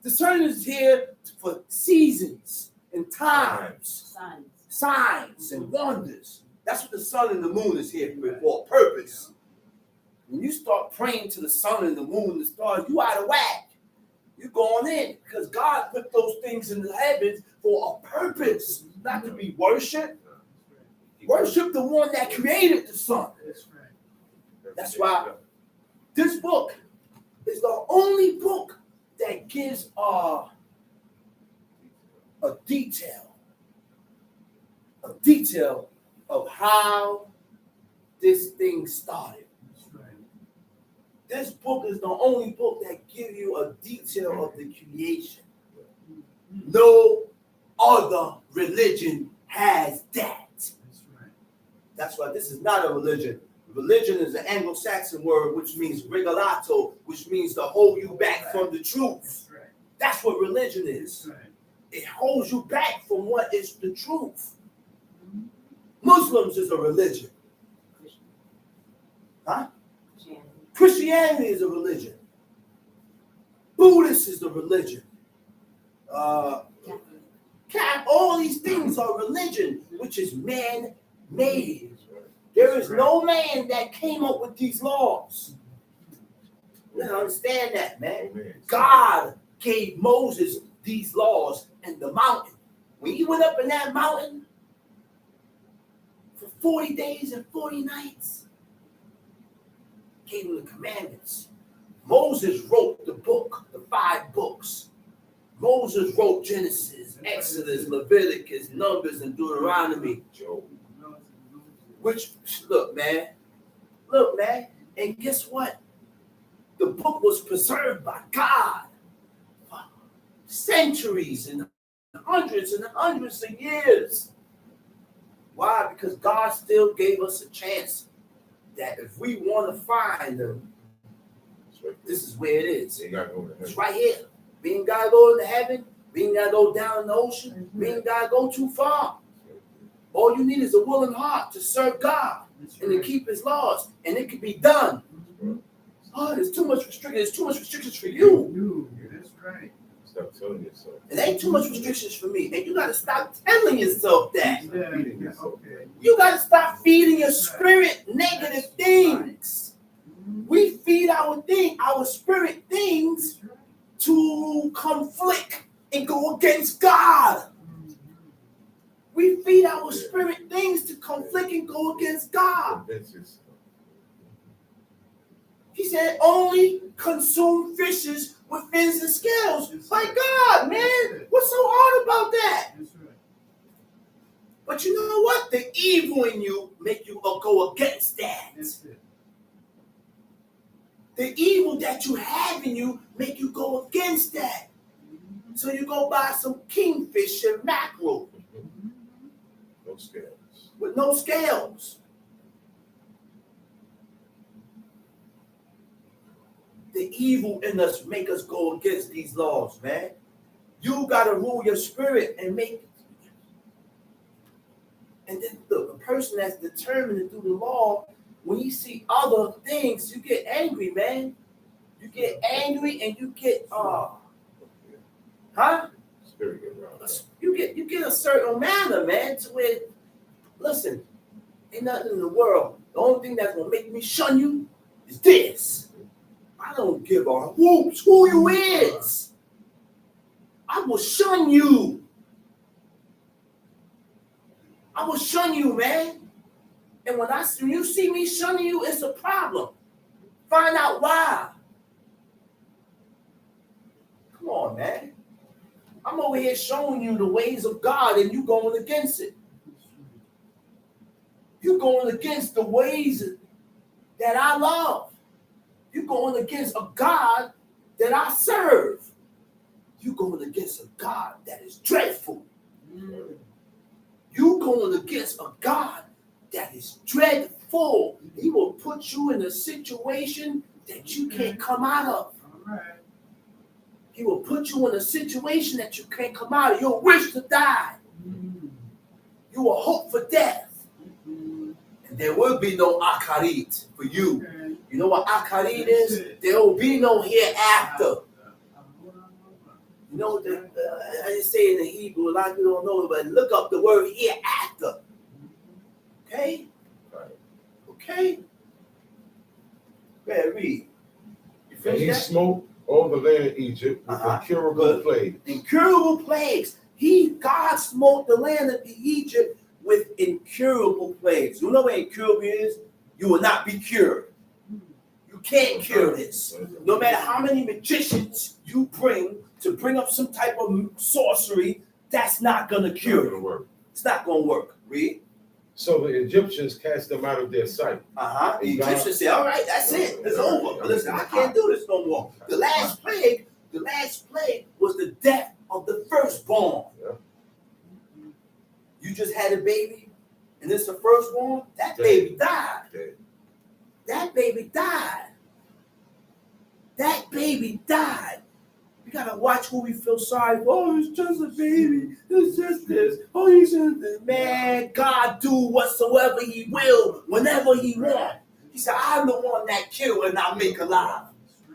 The sun is here for seasons and times, signs and wonders. That's what the sun and the moon is here for, a purpose. When you start praying to the sun and the moon and the stars, you out of whack. You're going in, because God put those things in the heavens for a purpose, not to be worshipped. Worship the one that created the sun. That's why this book is the only book that gives a detail of how this thing started. This book is the only book that gives you a detail of the creation. No other religion has that. That's why this is not a religion. Religion is an Anglo-Saxon word which means regulato, which means to hold you back from the truth. That's what religion is. It holds you back from what is the truth. Muslims is a religion. Huh? Christianity is a religion. Buddhist is a religion. All these things are religion, which is man-made. There is no man that came up with these laws. You don't understand that, man. God gave Moses these laws in the mountain. When he went up in that mountain for 40 days and 40 nights, gave him the commandments. Moses wrote the book, the 5 books. Moses wrote Genesis, Exodus, Leviticus, Numbers, and Deuteronomy. Which, look, man, and guess what? The book was preserved by God for centuries and hundreds of years. Why? Because God still gave us a chance that if we want to find them, this is where it is. It's right here. We ain't got to go into heaven. We ain't got to go down in the ocean. We ain't got to go too far. All you need is a willing heart to serve God and to keep his laws, and it can be done. Oh, there's too much restrictions. There's too much restrictions for you. That's right. Stop telling yourself. It ain't too much restrictions for me. And you got to stop telling yourself that. Yeah, okay. You got to stop feeding your spirit negative things. We feed our spirit things to conflict and go against God. We feed our spirit things to conflict and go against God. He said, only consume fishes with fins and scales. My God, man, what's so hard about that? But you know what? The evil in you make you go against that. The evil that you have in you make you go against that. So you go buy some kingfish and mackerel. scales. With no scales. The evil in us make us go against these laws, man. You gotta rule your spirit and make. And then the person that's determined to do the law, when you see other things, you get angry, man. You get angry and you get Spirit get around. You get a certain manner, man, to where, listen, ain't nothing in the world. The only thing that's gonna make me shun you is this. I don't give a whoops who you is. I will shun you. I will shun you, man. And when you see me shunning you, it's a problem. Find out why. Come on, man. I'm over here showing you the ways of God and you going against it. You going against the ways that I love. You going against a God that I serve. You going against a God that is dreadful. You going against a God that is dreadful. He will put you in a situation that you can't come out of. He will put you in a situation that you can't come out of. You'll wish to die. You will hope for death. And there will be no akarit for you. You know what akarit is? There will be no hereafter. You know, I just say in the Hebrew, a lot of people don't know it, but look up the word hereafter. Okay? Okay? Go ahead, read. And he smote all the land of Egypt with incurable plagues. Incurable plagues. God smote the land of Egypt with incurable plagues. You know what incurable is? You will not be cured. You can't cure this. No matter how many magicians you bring to bring up some type of sorcery, that's not going to cure it. It's not going to work. Read. So the Egyptians cast them out of their sight. The Egyptians said, all right, that's it. It's over. Listen, I can't do this no more. The last plague was the death of the firstborn. Yeah. You just had a baby, and it's the firstborn. That baby died. That baby died. That baby died. We gotta watch who we feel sorry for. Oh, it's just a baby. It's just this. Oh, he's just this. Man, God do whatsoever he will, whenever he wants. He said, I'm the one that kill and I make alive.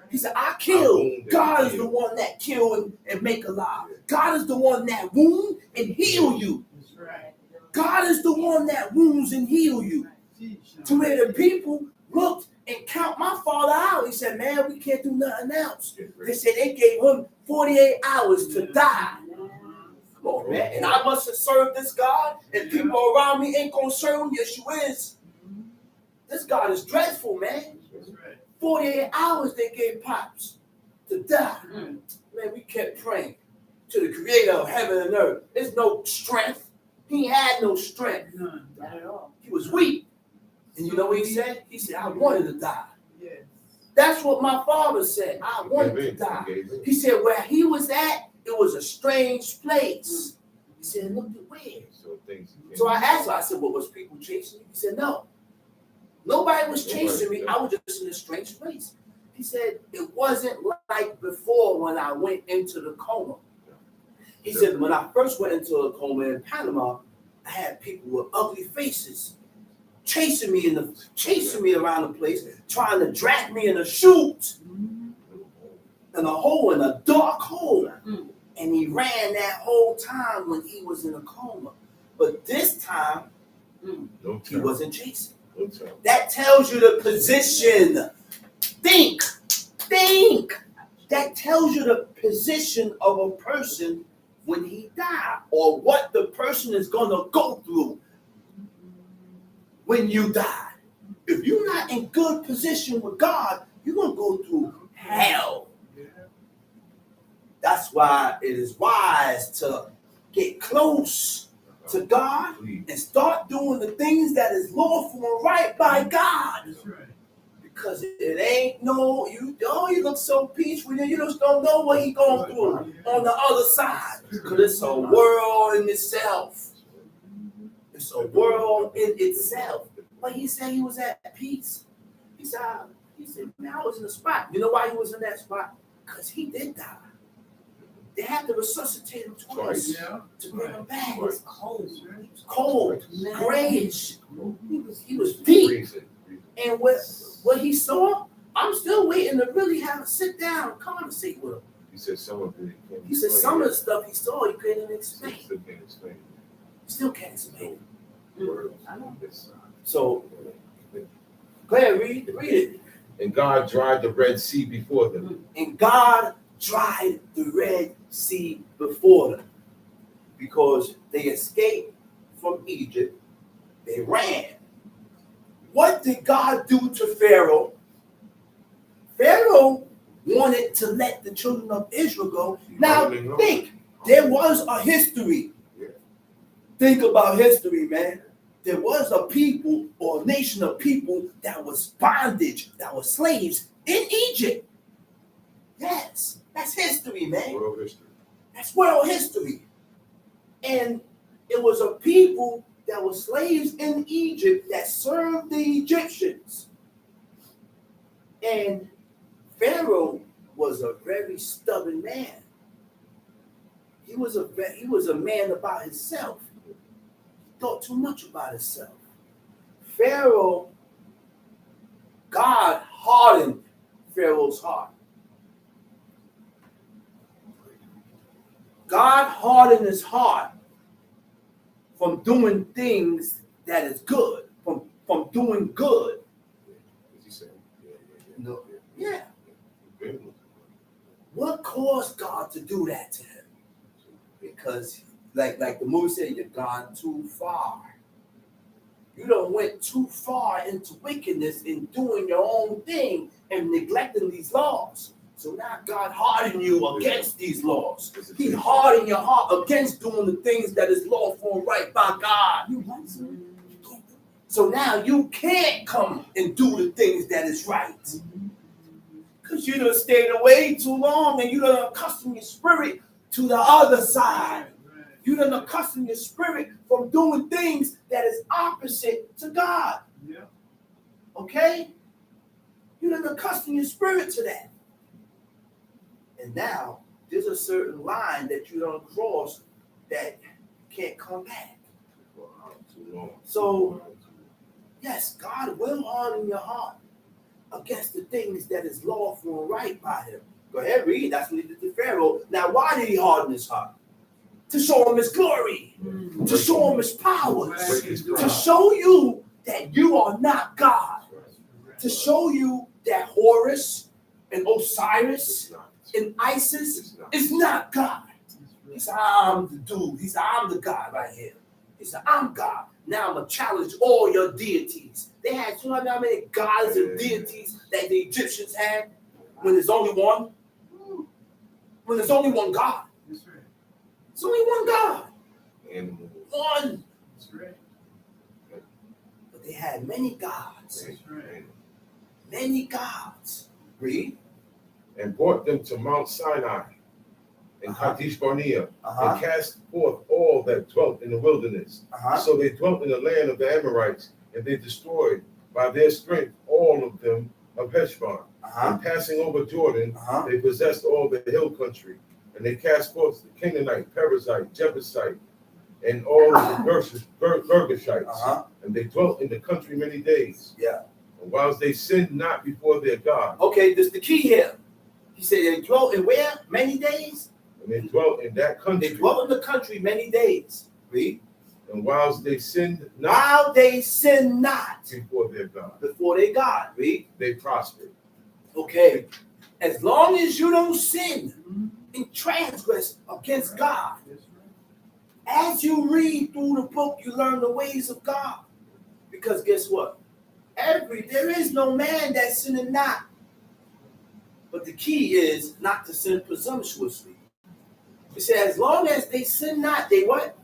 He said, I kill. God is the one that kill and make alive. God is the one that wound and heal you. God is the one that wounds and heal you. To where the people looked and count my father out. He said, man, we can't do nothing else. They said they gave him 48 hours to die. Come on, man. And I must have served this God, and people around me ain't going to serve him. Yes, you is. This God is dreadful, man. 48 hours they gave Pops to die. Man, we kept praying to the creator of heaven and earth. There's no strength. He had no strength. None at all. He was weak. And you know what he said? He said, I wanted to die. Yes. That's what my father said. I wanted to die. He said, where he was at, it was a strange place. He said, look at where. So I asked him, I said, well, was people chasing you? He said, no. Nobody was chasing me. I was just in a strange place. He said, it wasn't like before when I went into the coma. He said, when I first went into a coma in Panama, I had people with ugly faces chasing me around the place, trying to drag me in a chute, in a hole, in a dark hole. And he ran that whole time when he was in a coma. But this time, he wasn't chasing. That tells you the position. Think. That tells you the position of a person when he died, or what the person is going to go through when you die. If you're not in good position with God, you're going to go through hell. That's why it is wise to get close to God and start doing the things that is lawful and right by God. Because it ain't you look so peaceful, you just don't know what he's going through on the other side. Because it's a world in itself. It's a world in itself. But he said he was at peace. He said, man, I was in a spot. You know why he was in that spot? Because he did die. They had to resuscitate him twice to bring him back. It was cold, grayish. He was deep. And what he saw, I'm still waiting to really have a sit down and conversate with him. He said some of it. He said some of the stuff he saw he couldn't even explain. Still can't explain it. So go ahead, read it. And God dried the Red Sea before them. And God dried the Red Sea before them because they escaped from Egypt. They ran. What did God do to Pharaoh? Pharaoh wanted to let the children of Israel go. Now think, there was a history. Think about history, man. There was a people or a nation of people that was bondage, that was slaves in Egypt. Yes, that's history, man. World history. That's world history. And it was a people that were slaves in Egypt that served the Egyptians. And Pharaoh was a very stubborn man. He was a man about himself. He thought too much about himself. Pharaoh, God hardened Pharaoh's heart. God hardened his heart from doing things that is good, from doing good. No. Yeah. What caused God to do that to him? Because, like the movie said, you've gone too far. You done went too far into wickedness in doing your own thing and neglecting these laws. So now God hardened you against these laws. He hardened your heart against doing the things that is lawful and right by God. So now you can't come and do the things that is right. Because you done stayed away too long and you done accustomed your spirit to the other side. You done accustomed your spirit from doing things that is opposite to God. Okay? You done accustomed your spirit to that. And now there's a certain line that you don't cross that can't come back. So, yes, God will harden your heart against the things that is lawful and right by him. Go ahead, read. That's what he did to Pharaoh. Now, why did he harden his heart? To show him his glory, to show him his power, to show you that you are not God, to show you that Horus and Osiris and Isis is not God. He said, I'm the dude. He said, I'm the God right here. He said, I'm God. Now I'm going to challenge all your deities. They had, you know how many gods and deities that the Egyptians had when there's only one? When there's only one God. There's only one God. One. But they had many gods. Many gods. Read. And brought them to Mount Sinai and Kadesh Barnea, and cast forth all that dwelt in the wilderness. So they dwelt in the land of the Amorites, and they destroyed by their strength all of them of Heshbon. And passing over Jordan, they possessed all the hill country, and they cast forth the Canaanite, Perizzite, Jebusite, and all of the Girgashites, and they dwelt in the country many days. Yeah. And whilst they sinned not before their God. Okay, this is the key here. He said they dwelt in where? Many days? And they dwelt in that country. They dwelt in the country many days. Read. And whilst they sinned not. While they sinned not. Before their God. Before their God. Read. They prospered. Okay. As long as you don't sin and transgress against God, as you read through the book, you learn the ways of God. Because guess what? There is no man that sinneth not. But the key is not to sin presumptuously. He said, as long as they sin not, they what?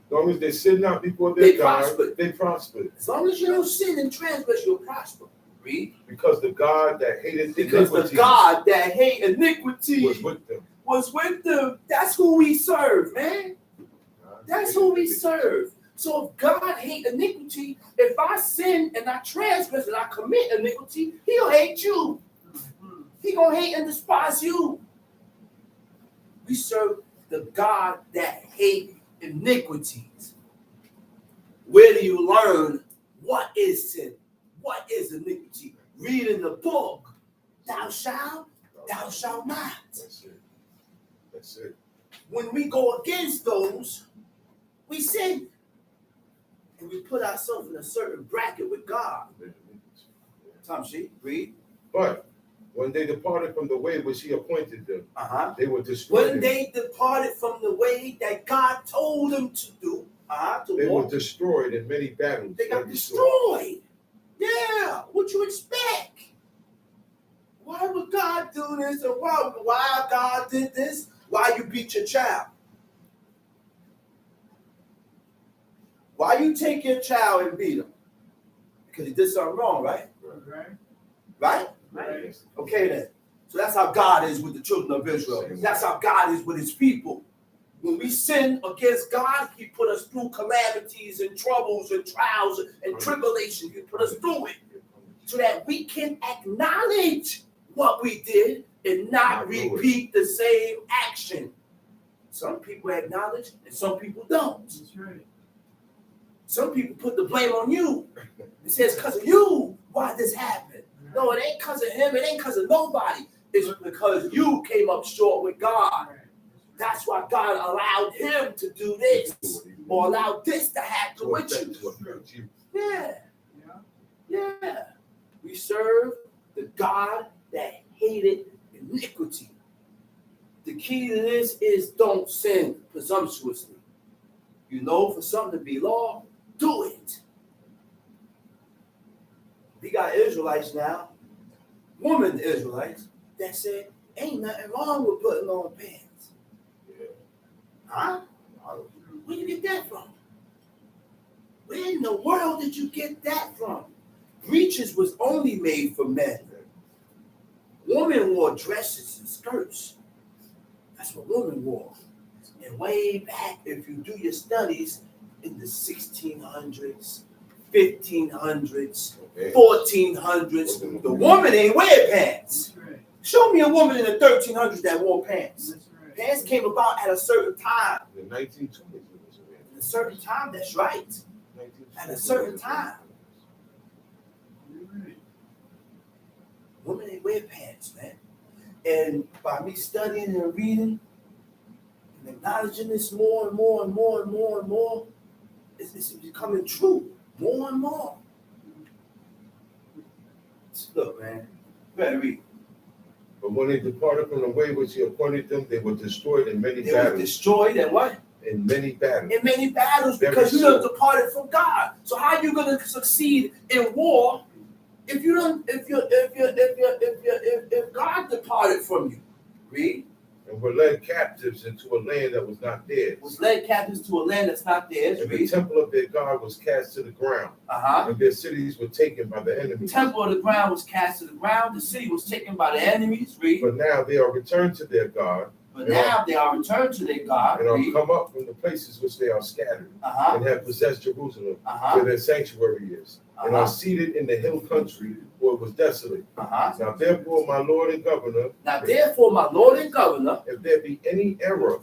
As long as they sin not before their God, prosper. They prosper. As long as you don't sin and transgress, you'll prosper. Read. Because the God that hated because iniquity, the God that hate iniquity was with them. Was with them. That's who we serve, man. That's who we serve. So if God hate iniquity, if I sin and I transgress and I commit iniquity, he'll hate you. He gonna hate and despise you. We serve the God that hates iniquities. Where do you learn what is sin? What is iniquity? Read in the book. Thou shalt not. That's it. That's it. When we go against those, we sin. And we put ourselves in a certain bracket with God. Tom Sheep, read. But when they departed from the way which he appointed them, they were destroyed. When they departed from the way that God told them to do, they were destroyed in many battles. They got destroyed. Yeah, what you expect? Why would God do this? And why God did this? Why you beat your child? Why you take your child and beat him? Because he did something wrong, right? Right? Right. Okay then. So that's how God is with the children of Israel. That's how God is with his people. When we sin against God, he put us through calamities and troubles and trials and tribulations. He put us through it so that we can acknowledge what we did and not repeat the same action. Some people acknowledge and some people don't. That's right. Some people put the blame on you. It says, because of you, why this happened. No, it ain't because of him. It ain't because of nobody. It's because you came up short with God. That's why God allowed him to do this or allowed this to happen with you. Yeah. We serve the God that hated iniquity. The key to this is don't sin presumptuously. You know, for something to be law, do it. We got Israelites now, women Israelites, that said, ain't nothing wrong with putting on pants. Huh? Where you get that from? Where in the world did you get that from? Breeches was only made for men. Women wore dresses and skirts. That's what women wore. And way back, if you do your studies in the 1600s, 1500s, 1400s, the woman ain't wear pants. Show me a woman in the 1300s that wore pants. Pants came about at a certain time. The 1920s. At a certain time, that's right. At a certain time. Women ain't wear pants, man. And by me studying and reading and acknowledging this more and more and more and more and more, it's becoming true more and more. Look, man, you better read. But when they departed from the way which he appointed them, they were destroyed in many They battles. were destroyed and what? In many battles. In many battles, because you done departed from God. So how are you gonna succeed in war if you don't? If God departed from you? Read. And were led captives into a land that was not theirs. Was led captives to a land that's not theirs. And the temple of their God was cast to the ground. And their cities were taken by the enemies. The temple of the ground was cast to the ground. The city was taken by the enemies. Read. But now they are returned to their God. But now they are returned to their God. And are come up from the places which they are scattered. And have possessed Jerusalem, where their sanctuary is. And are seated in the hill country, where it was desolate. Now therefore, my Lord and Governor. If there be any error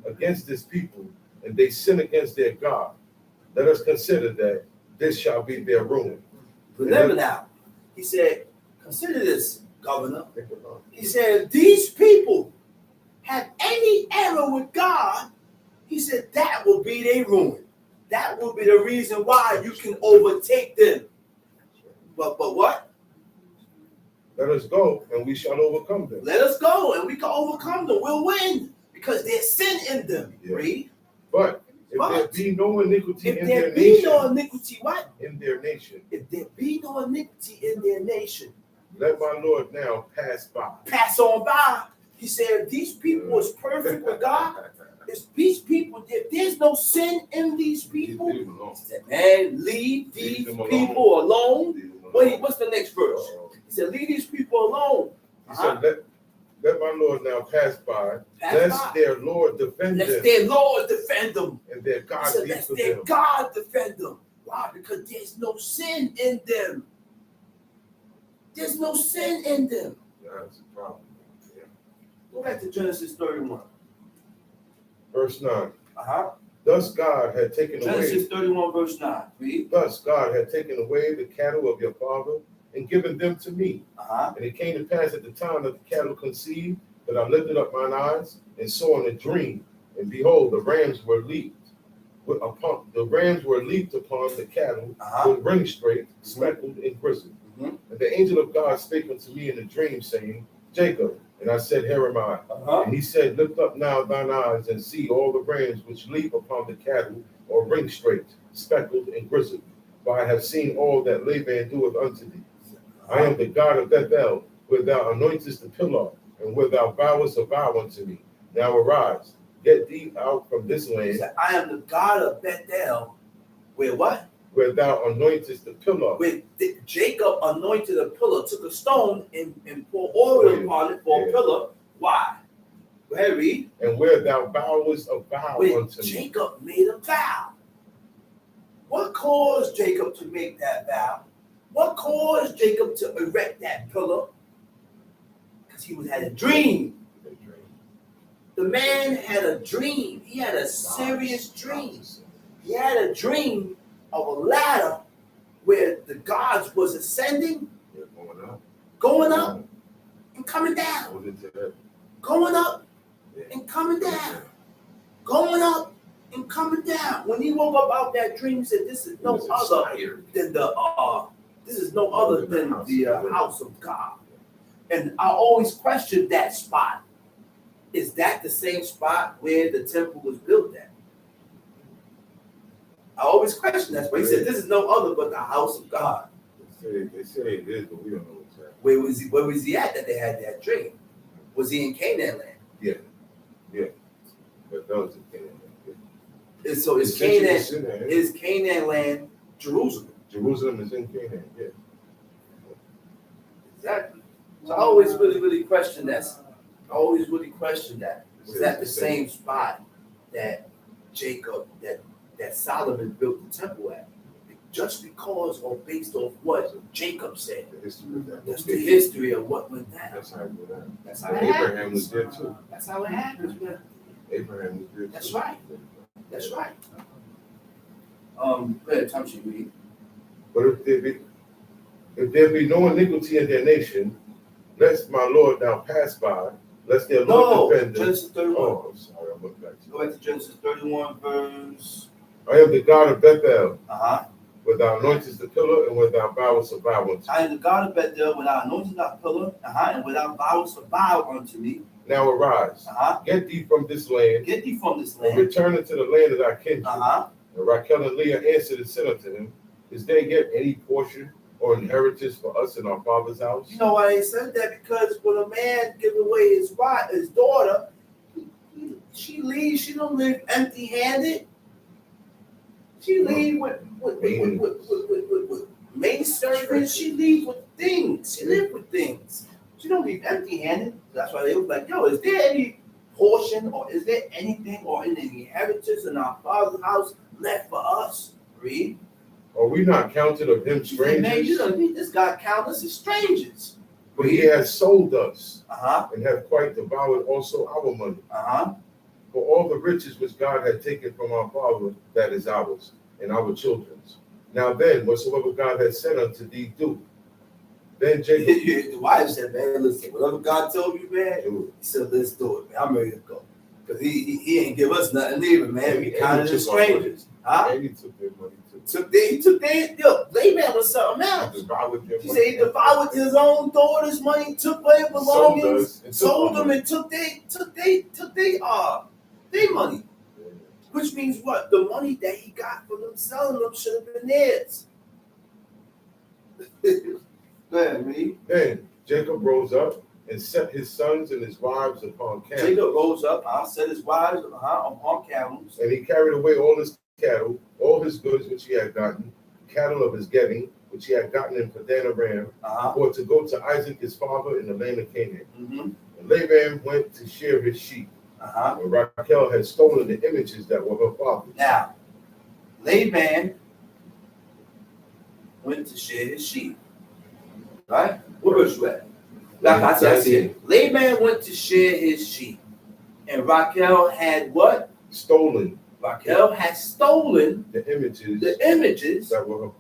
against this people, and they sin against their God, let us consider that this shall be their ruin. Remember now, he said, consider this, Governor. He said, these people have any error with God, he said, that will be their ruin. That will be the reason why you can overtake them. But what? Let us go, and we shall overcome them. Let us go, and we can overcome them. We'll win, because there's sin in them. Yeah. Read. But if there be no iniquity in their nation. If there be no iniquity, what? In their nation. If there be no iniquity in their nation. Let my Lord now pass by. Pass on by. He said, if these people is perfect with God, if these people, if there's no sin in these people, he said, man, leave these people alone. What's the next verse? He said, leave these people alone. He said, let my Lord now pass by. Lest their Lord defend them. Let their Lord defend them. And their God be let for their them. God defend them. Why? Because there's no sin in them. There's no sin in them. Yeah, that's a problem. Yeah. Go back to Genesis 31. Verse 9. Uh-huh. Thus God had taken Genesis away. 31, verse 9. Read. Thus God had taken away the cattle of your father and given them to me. Uh-huh. And it came to pass at the time that the cattle conceived that I lifted up mine eyes and saw in a dream, and behold, the rams were leaped upon the cattle with ring straight, speckled and grizzled. Mm-hmm. And the angel of God spake unto me in a dream, saying, Jacob. And I said, Here am I. And he said, Lift up now thine eyes and see all the rams which leap upon the cattle, or ring straight, speckled and grizzled. For I have seen all that Laban doeth unto thee. I am the God of Bethel, where thou anointest the pillar, and where thou vowest a vow unto me. Now arise, get thee out from this land. I am the God of Bethel. Where what? Where thou anointest the pillar. Where Jacob anointed a pillar, took a stone and poured oil upon it for a pillar. Why? Go ahead, read. And where thou vowest a vow unto me. Jacob made a vow. What caused Jacob to make that vow? What caused Jacob to erect that pillar? Because he had a dream. The man had a dream. He had a serious dream. He had a dream of a ladder where the gods was ascending, going up and coming down, going up and coming down, going up and coming down. When he woke up out that dream, he said, "This is no other than the house of God." And I always questioned that spot. Is that the same spot where the temple was built at? I always question that. But he said, "This is no other but the house of God." They say it is, but we don't know exactly. Where was he at that they had that dream? Was he in Canaan land? Yeah. But that was in Canaan land. And so is Canaan land Jerusalem? Jerusalem is in Canaan, yeah. Exactly. So I always really question that. I always really question that. Was that the same spot that Jacob, that Solomon built the temple at? Just because or based off what Jacob said. That's the history of what went down. That's how it went down. That's how it Abraham happens. was there too. That's how it happens, man. Abraham was there too. That's right. That's right. Go ahead, Tom, you read. But if there be no iniquity in their nation, lest my Lord now pass by, lest their Lord defend them. Genesis 31. Oh, I'm sorry, I'm looking back to Go back to Genesis 31, verse. I am the God of Bethel, Uh-huh. where thou anointest the pillar, and where thou vowest a vow unto me. I am the God of Bethel, when thou anointest thy pillar, and when thou vowest a vow unto me. Now arise, get thee from this land, Get thee from this and land. return unto the land of thy kindred. Uh-huh. And Rachel and Leah answered and said unto him, Is there yet any portion or inheritance for us in our father's house? You know why they said that? Because when a man gives away his wife, his daughter, she leaves. She don't live empty-handed. She leaves with maid servants. She leaves with things. She lives with things. She don't leave empty-handed. That's why they was like, "Yo, is there any portion or is there anything or any inheritance in our father's house left for us?" Read. Are we not counted of him strangers? Man, you don't need this God count us as strangers. But he has sold us, Uh-huh. and hath quite devoured also our money. Uh-huh. For all the riches which God had taken from our father, that is ours, and our children's. Now then, whatsoever God had said unto thee, do. Then Jacob. The wife said, "Man, listen, whatever God told you, man," he said, "Let's do it, man. I'm ready to go." Because he ain't give us nothing either, man. We counted as strangers. Huh? And he took their money too. He took their, Laban was something else. He said he devoured his own daughter's money, took their belongings, sold them, and took their money. Which means what? The money that he got from them selling them should have been theirs. Go ahead, read. Then Jacob rose up and set his sons and his wives upon camels. Jacob rose up, set his wives upon camels. And he carried away all his cattle, all his goods which he had gotten, cattle of his getting, which he had gotten in Padan Aram, for to go to Isaac his father in the land of Canaan. Mm-hmm. And Laban went to shear his sheep. And Raquel had stolen the images that were her father's. Now, Laban went to shear his sheep. Right? What verse you at? Like I said, Laban went to shear his sheep. And Raquel had what? Stolen. Raquel had stolen the images that were her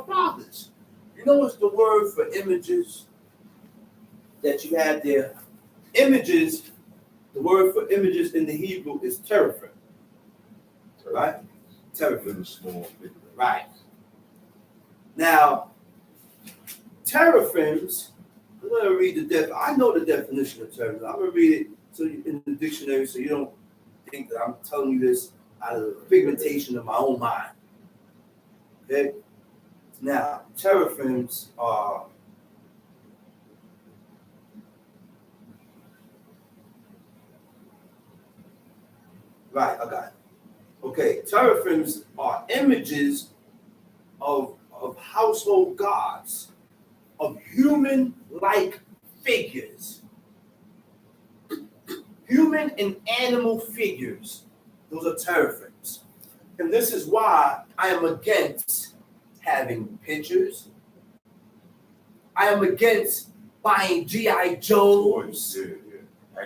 father's. You know what's the word for images that you had there? Images, the word for images in the Hebrew is teraphim. Right? Teraphim. Small. Right. Now, teraphims, I'm going to read I know the definition of teraphim. I'm going to read it in the dictionary so you don't think that I'm telling you this out of the pigmentation of my own mind. Okay? Now, teraphims are right, I got it. Okay, teraphims are images of household gods, of human-like figures. Human and animal figures. Those are teraphims. And this is why I am against having pictures. I am against buying G.I. Joes,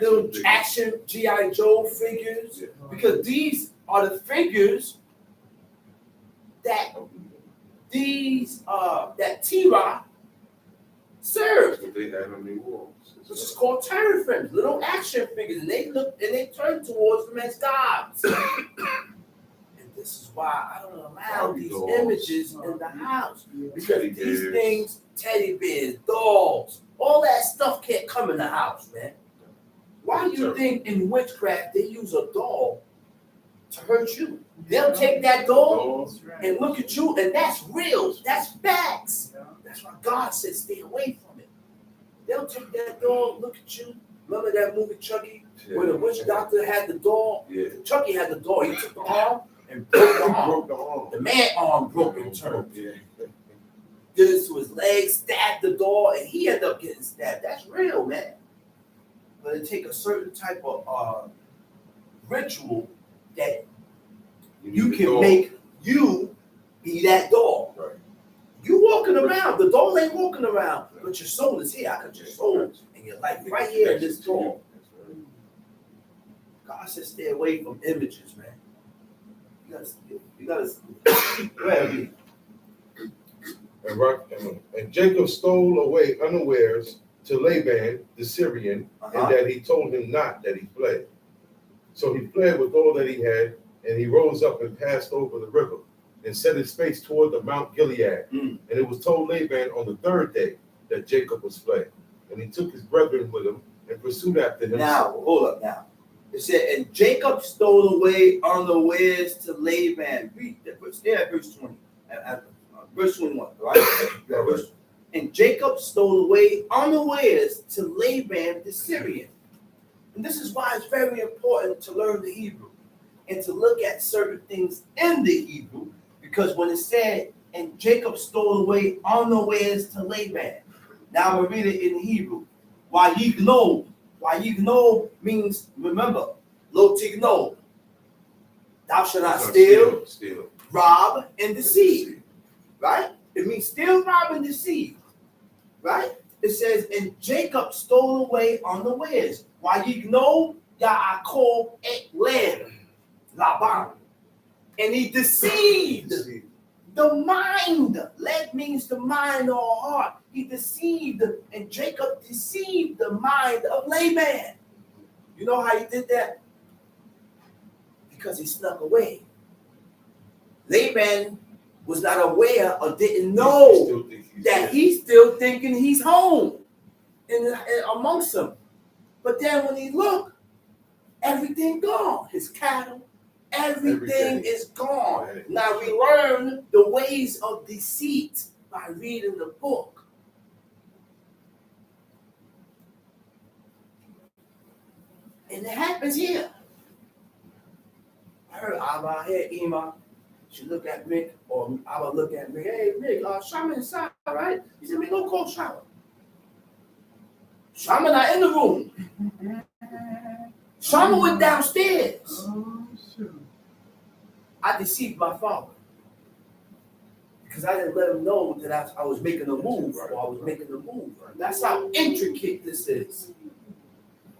little action G.I. Joe figures, because these are the figures that that T-Rock served. What they had on their walls. Which is called teraphims, little action figures, and they look and they turn towards them as gods. And this is why I don't allow these images in the house. Because these things, teddy bears, dolls, all that stuff can't come in the house, man. Why do you think in witchcraft they use a doll to hurt you? They'll take that doll and look at you, and that's real. That's facts. That's why God said stay away from it. They'll take that doll, look at you. Remember that movie Chucky, where the witch doctor had the doll? Yeah. Chucky had the doll. He took the arm and broke the arm. The man arm broke in turn. Yeah. Did it to his leg, stabbed the doll, and he ended up getting stabbed. That's real, man. But it take a certain type of ritual that you can make you be that doll. Right. You walking around, the doll ain't walking around, but your soul is here. I got your soul and your life right here in this doll. God said stay away from images, man. You gotta go ahead. And Jacob stole away unawares to Laban the Syrian, and that he told him not that he fled. So he fled with all that he had, and he rose up and passed over the river, and set his face toward the Mount Gilead. And it was told Laban on the third day that Jacob was fled. And he took his brethren with him and pursued after him. Now, hold up now. It said, and Jacob stole away unawares to Laban. Read that verse. Stay at verse 20. Verse 21, right? And Jacob stole away unawares to Laban the Syrian. And this is why it's very important to learn the Hebrew and to look at certain things in the Hebrew, because when it said, and Jacob stole away unawares to Laban. Now I'm going to read it in Hebrew. Wayigno. Wayigno means, remember, lo tigno. Thou shalt not steal, rob, and deceive. Right? It means steal, rob, and deceive. Right? It says, and Jacob stole away unawares. Wayigno Yaakov et Lev. Laban. And he deceived the mind. Lev means the mind or heart. He deceived, and Jacob deceived the mind of Laban. You know how he did that? Because he snuck away. Laban was not aware or didn't know that he's still thinking he's home in amongst them. But then when he looked, everything gone. His cattle, everything is gone. Now we learn the ways of deceit by reading the book. And it happens here. I heard Abba, hey, Ema. She look at Mick, or Abba look at me. Hey, Mick, Shama inside, right? He said, Mick, go call Shama. Shama not in the room. Shama went downstairs. Oh, shoot. I deceived my father because I didn't let him know that I was making a move or I was making a move. That's how intricate this is.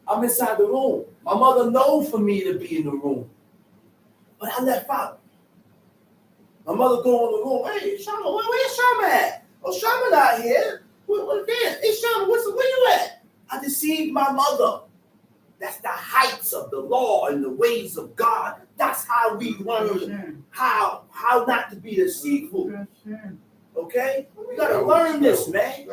I'm inside the room. My mother knows for me to be in the room, but I left out. My mother go in the room. Hey, Shama, where's Shama at? Oh, Shama not here. What there? Hey, Shama, where you at? I deceived my mother. That's the heights of the law and the ways of God. That's how we learn how not to be deceitful. Okay? We gotta learn this, man.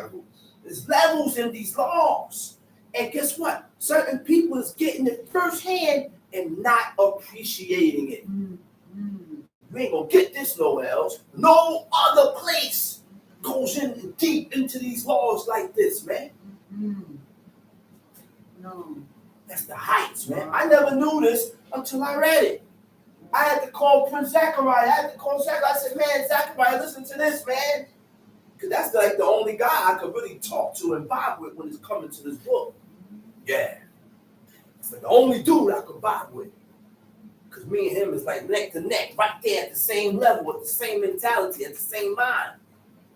There's levels in these laws. And guess what? Certain people is getting it firsthand and not appreciating it. You ain't gonna get this nowhere else. No other place goes in deep into these laws like this, man. No. That's the heights, man. I never knew this until I read it. I had to call Prince Zachariah. I said, man, Zachariah, listen to this, man. Because that's like the only guy I could really talk to and vibe with when it's coming to this book. Yeah. It's like the only dude I could vibe with. Because me and him is like neck to neck, right there at the same level, with the same mentality, at the same mind.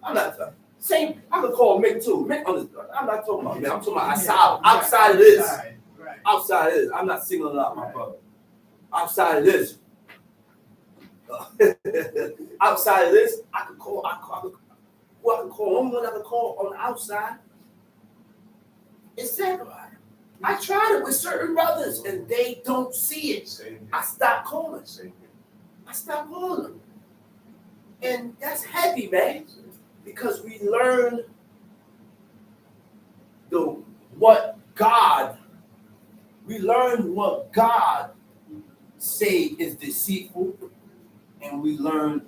I'm not the same. I could call Mick too. Mick, I'm not talking about Mick. I'm talking about outside of this. Outside of this. I'm not singling out my brother. Outside of this. Outside of this, I could call. Only one I could call on the outside is Zachariah. I tried it with certain brothers and they don't see it. I stopped calling. Them. And that's heavy, man. Because we learn what God say is deceitful, and we learn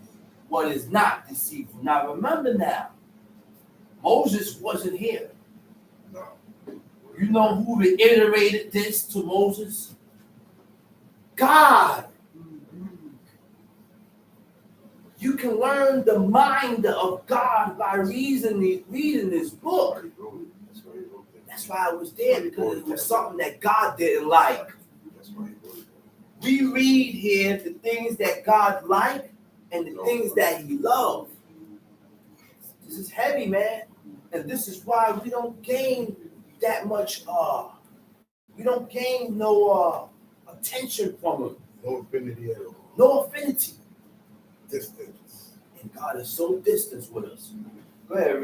what is not deceitful. Now remember now, Moses wasn't here. No. You know who reiterated this to Moses? God. You can learn the mind of God by reading this book. That's why I was there, because it was something that God didn't like. We read here the things that God liked and the things that he loved. This is heavy, man. And this is why we don't gain that much, we don't gain no attention from him. No affinity at all. No affinity. Distance. And God is so distant with us. Go ahead,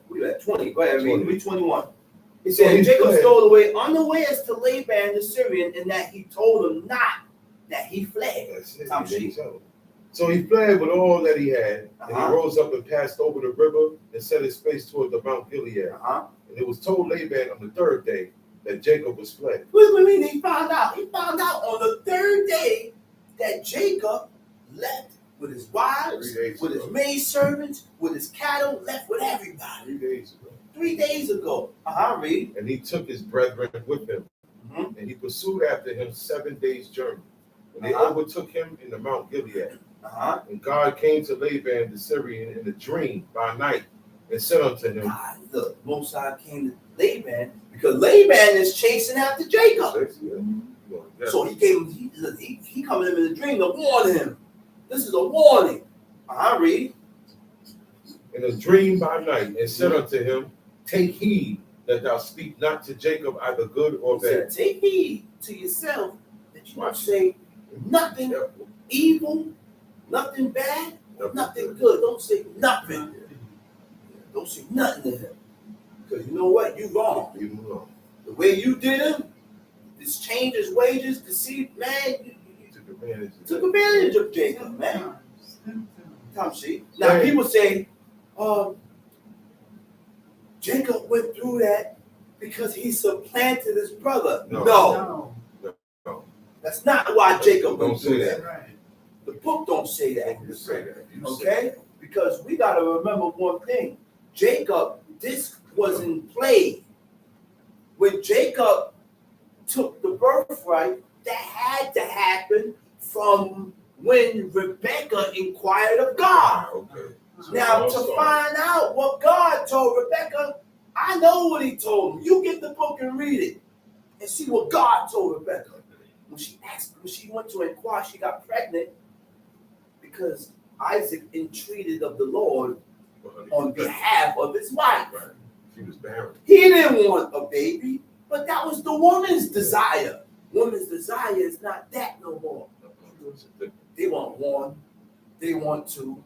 we at 20. Go ahead, read 21. He said, Jacob stole away unawares to Laban the Syrian, and that he told him not that he fled. So he fled with all that he had, and he rose up and passed over the river and set his face toward the Mount Gilead. And it was told Laban on the third day that Jacob was fled. What do you mean he found out? He found out on the third day that Jacob left with his wives, with his maidservants, with his cattle, left with everybody. 3 days ago. 3 days ago. Read. And he took his brethren with him, and he pursued after him 7 days' journey. And they overtook him in the Mount Gilead. And God came to Laban the Syrian in a dream by night and said unto him, look, Most High came to Laban because Laban is chasing after Jacob. So he gave him, he coming to him in a dream to warn him. This is a warning. Read. In a dream by night and said unto him, take heed that thou speak not to Jacob either good or bad. Take heed to yourself that you don't say nothing evil, nothing bad, nothing good. Don't say nothing. Don't say nothing to him. Because you know what? You're wrong. The way you did him, this change his wages, deceive, man, you took advantage of Jacob, man. Now people say, Jacob went through that because he supplanted his brother. No. That's not why Jacob went through that. Right. The book don't say that. Okay? Because we got to remember one thing. Jacob, this was in play. When Jacob took the birthright, that had to happen from when Rebekah inquired of God. Now, to find out what God told Rebekah, I know what he told him. You get the book and read it. and see what God told Rebecca. When she went to inquire, she got pregnant because Isaac entreated of the Lord on behalf of his wife. Right. She was barren. He didn't want a baby, but that was the woman's desire. Woman's desire is not that no more. They want one, they want two,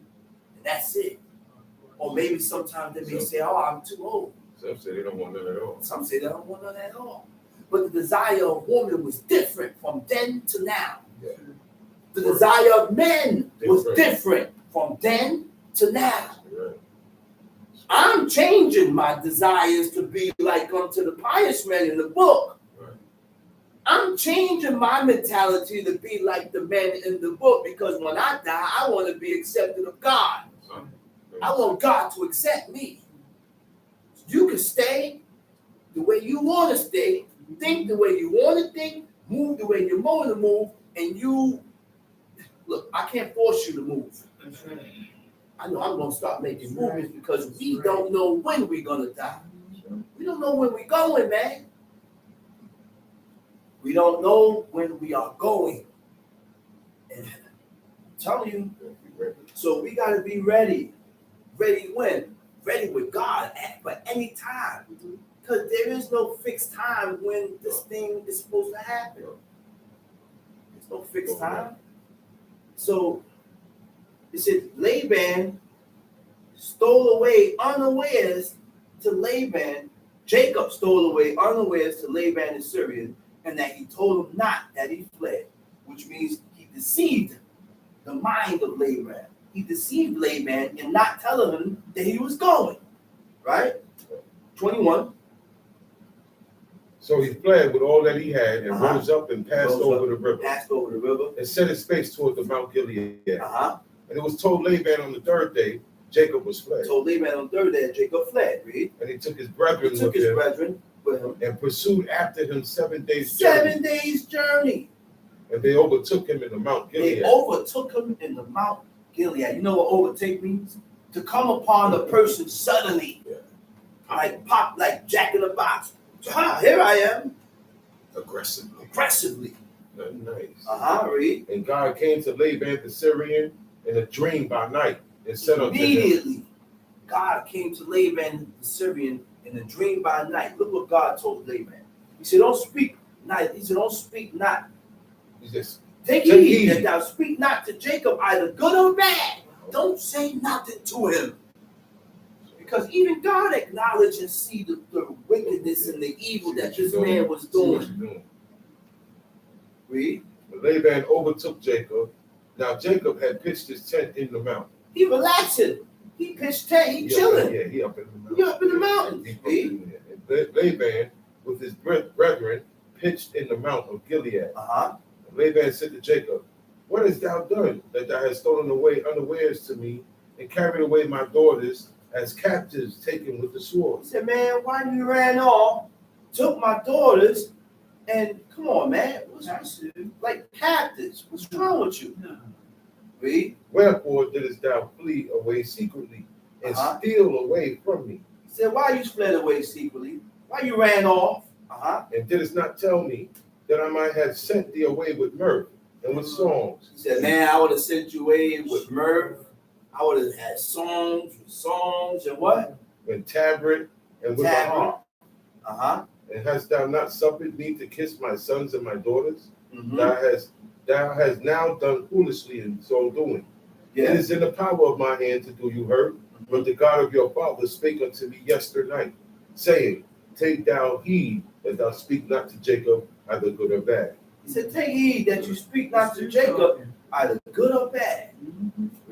and that's it. Or maybe sometimes they may say, oh, I'm too old. Some say they don't want none at all. Some say they don't want none at all. But the desire of woman was different from then to now. Yeah. The desire of men was different from then to now. Right. I'm changing my desires to be like unto the pious man in the book. Right. I'm changing my mentality to be like the men in the book, because when I die, I want to be accepted of God. I want God to accept me. You can stay the way you want to stay, think the way you want to think, move the way you want to move, and you, look, I can't force you to move. I know I'm going to start making movements because we don't know when we're going to die. We don't know when we're going, man. We don't know when we are going. And I'm telling you, so we got to be ready. Ready when? Ready with God for any time. Because there is no fixed time when this thing is supposed to happen. There's no fixed time. So it said Laban stole away unawares to Laban. Jacob stole away unawares to Laban the Syrian, and that he told him not that he fled, which means he deceived the mind of Laban. He deceived Laban in not telling him that he was going. Right? 21. So he fled with all that he had and rose up and passed over the river. Passed over the river. And set his face toward the Mount Gilead. Uh-huh. And it was told Laban on the third day, Jacob was fled. Told Laban on the third day, Jacob fled. Read. And he took his brethren with him and pursued after him 7 days' journey. 7 days journey. And they overtook him in the Mount Gilead. They overtook him in the Mount Gilead. You know what overtake means? To come upon a person suddenly. Yeah. Like pop, like Jack in the Box. Here I am. Aggressively. Nice. Read. And God came to Laban the Syrian in a dream by night and said unto him. Immediately, God came to Laban the Syrian in a dream by night. Look what God told Laban. He said, don't speak not. He said, don't speak not. He says, Take heed that thou speak not to Jacob either good or bad. Don't say nothing to him. Because even God acknowledged and see the wickedness and the evil that this man was doing. Read. But Laban overtook Jacob. Now Jacob had pitched his tent in the mountain. He relaxing. He pitched tent. He chilling. Yeah, he up in the mountain. He up in the mountain. Laban, with his brethren, pitched in the mount of Gilead. Laban said to Jacob, what hast thou done, that thou hast stolen away unawares to me, and carried away my daughters as captives taken with the sword? He said, man, why you ran off, took my daughters, and come on, man, what's like captives? What's wrong with you? Read. Wherefore didst thou flee away secretly and steal away from me? He said, why you fled away secretly? Why you ran off? And didst not tell me that I might have sent thee away with mirth and with songs? He said, man, I would have sent you away with mirth. I would have had songs and what? And tabret and with a harp. And hast thou not suffered me to kiss my sons and my daughters? Thou hast now done foolishly in so doing. It is in the power of my hand to do you hurt, but the God of your father spake unto me yesternight, saying, take thou heed that thou speak not to Jacob either good or bad. He said, take heed that you speak not to Jacob either good or bad.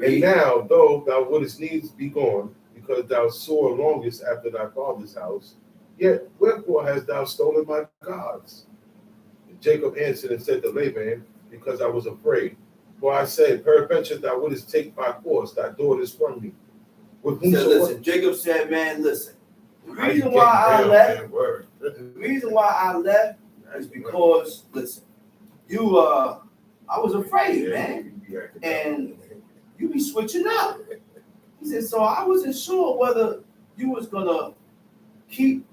And now, though thou wouldest needs be gone, because thou sore longest after thy father's house, yet wherefore hast thou stolen my gods? And Jacob answered and said to Laban, because I was afraid. For I said, peradventure thou wouldest take by force thy daughters from me. With whom listen, Jacob said, man, listen. The reason why I left is because, listen, I was afraid, man. And you be switching up. He said, so I wasn't sure whether you was gonna keep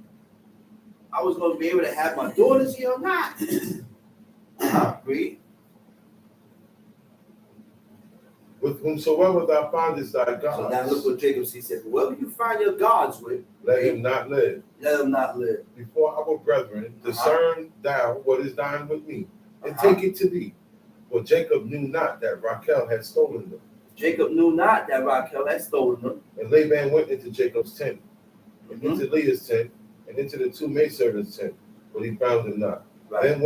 I was going to be able to have my daughters here or not. Read. With whomsoever thou findest thy gods. So now look what Jacob he said. Whoever you find your gods with, let him not live. Let him not live. Before our brethren, discern thou what is thine with me, and take it to thee. For Jacob knew not that Rachel had stolen them. Jacob knew not that Rachel had stolen them. And Laban went into Jacob's tent, and into Leah's tent, and into the two maidservants' tent, but he found them not. Right.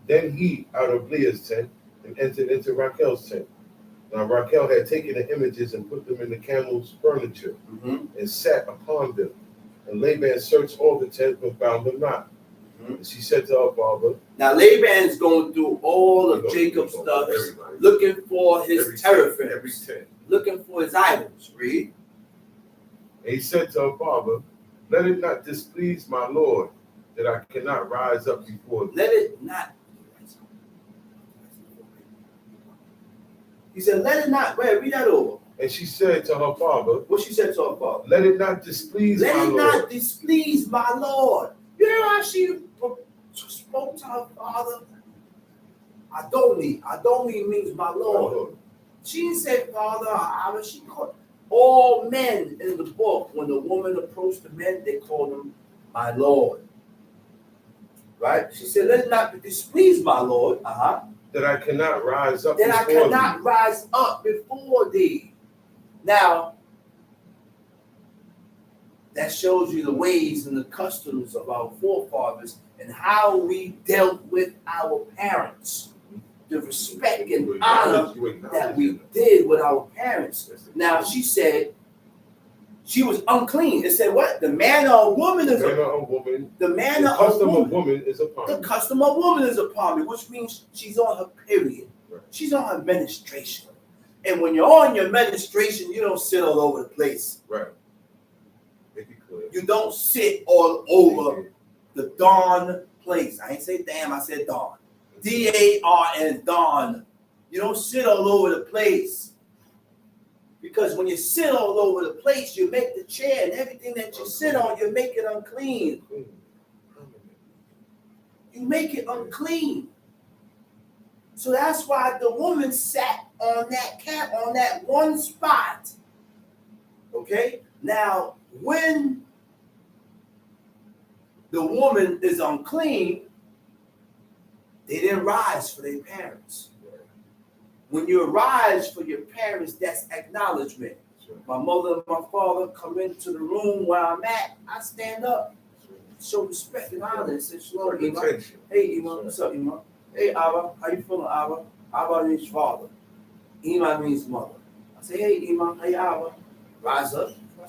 Then he out of Leah's tent and entered into Rachel's tent. Now Rachel had taken the images and put them in the camel's furniture, and sat upon them. And Laban searched all the tents but found them not. And she said to her father. Now Laban's going through all of Jacob's stuff, looking for his teraphims, looking for his idols. Read. And he said to her father, let it not displease my Lord that I cannot rise up before thee. Let it not. He said, let it not. Wait, read that over. And she said to her father. What she said to her father? Let it not displease my Lord. Let it not displease my Lord. You know how she spoke to her father? Adoni means my Lord. She didn't say father. She called all men in the book. When the woman approached the men, they called them my Lord. Right? She said, let it not displease my Lord. That I cannot rise up that before I cannot thee. Rise up before thee. Now, that shows you the ways and the customs of our forefathers and how we dealt with our parents. The respect and honor that we did with our parents. Now, she said she was unclean. It said what? The manner of woman is upon me. The custom of woman is upon me, which means she's on her period. Right. She's on her menstruation. And when you're on your menstruation, you don't sit all over the place. Right. You don't sit all over the darn place. I ain't say damn, I said darn. D-A-R-N, darn. You don't sit all over the place. Because when you sit all over the place, you make the chair and everything that you sit on, you make it unclean. You make it unclean. So that's why the woman sat on that one spot. Okay? Now, when the woman is unclean, they didn't rise for their parents. When you rise for your parents, that's acknowledgement. My mother and my father come into the room where I'm at, I stand up, show respect and honor, and say, Shalom, Ima. Hey, Ima, what's up, Ima? Hey, Abba, how you feeling, Abba? Abba means father. Ima means mother. I say, hey, Ima, hey, Abba. Rise up. I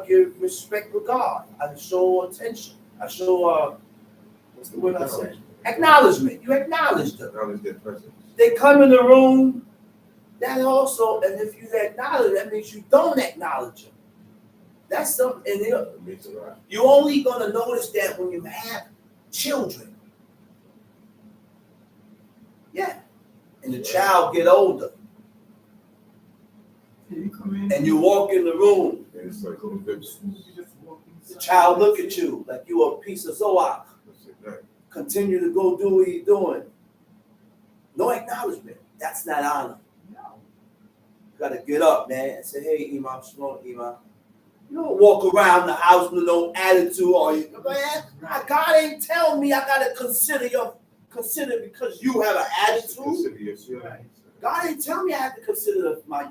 give respect to God. I show attention. I show, what's the word I say? Acknowledgement. You acknowledge them. Acknowledge their presence. They come in the room, that also, and if you acknowledge, that means you don't acknowledge them. That's something, and you're only going to notice that when you have children. Yeah. And the child get older. And you walk in the room. The child look at you like you a piece of Zoak. Continue to go do what you're doing. No acknowledgement. That's not honor. No. You got to get up, man, and say, hey, Imam, Shalom, Imam. You don't walk around the house with no attitude. Or man, God ain't tell me I got to consider because you have an attitude. God ain't tell me I have to consider my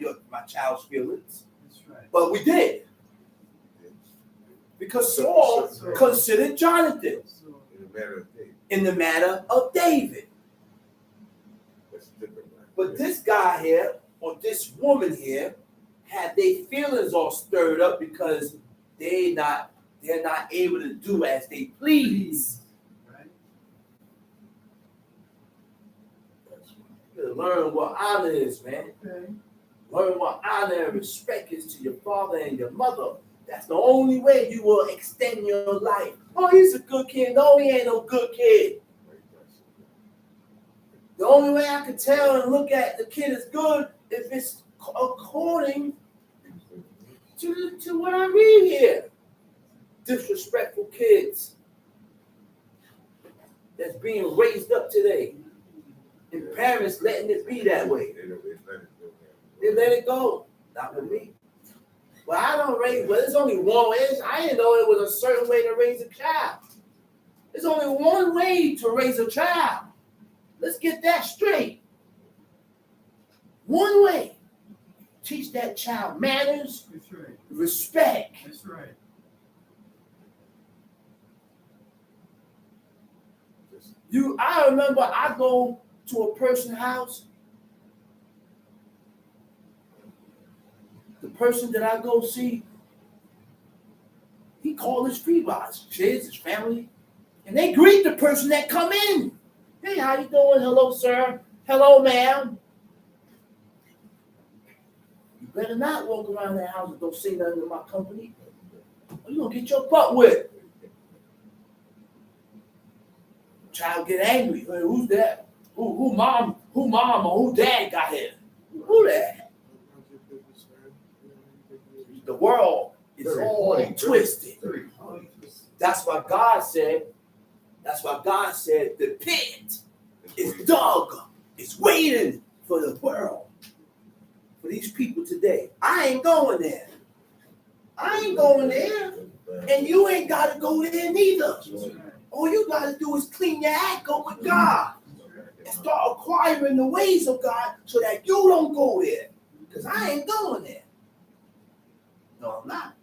child's feelings. That's right. But we did. Because Saul considered Jonathan in the matter of David. But this guy here, or this woman here, had their feelings all stirred up because they're not able to do as they please. Right? You gotta learn what honor is, man. Okay. Learn what honor and respect is to your father and your mother. That's the only way you will extend your life. Oh, he's a good kid. No, he ain't no good kid. The only way I can tell and look at the kid is good if it's according to what I read here. disrespectful kids that's being raised up today. And parents letting it be that way. They let it go. Not with me. Well, I don't raise, well, there's only one way. I didn't know it was a certain way to raise a child. There's only one way to raise a child. Let's get that straight. One way. Teach that child manners, That's right. respect. That's right. I remember I go to a person's house. The person that I go see, he called his people, his kids, his family, and they greet the person that come in. Hey, how you doing? Hello, sir. Hello, ma'am. You better not walk around that house and don't say nothing to my company, or you're gonna get your butt whipped. Child get angry. Hey, who's that? Who mom, or who dad got here? Who that? The world is all twisted. That's why God said the pit is dug. It's waiting for the world. For these people today. I ain't going there. And you ain't got to go there neither. All you got to do is clean your act up with God. And start acquiring the ways of God so that you don't go there. Because I ain't going there. No, I'm not.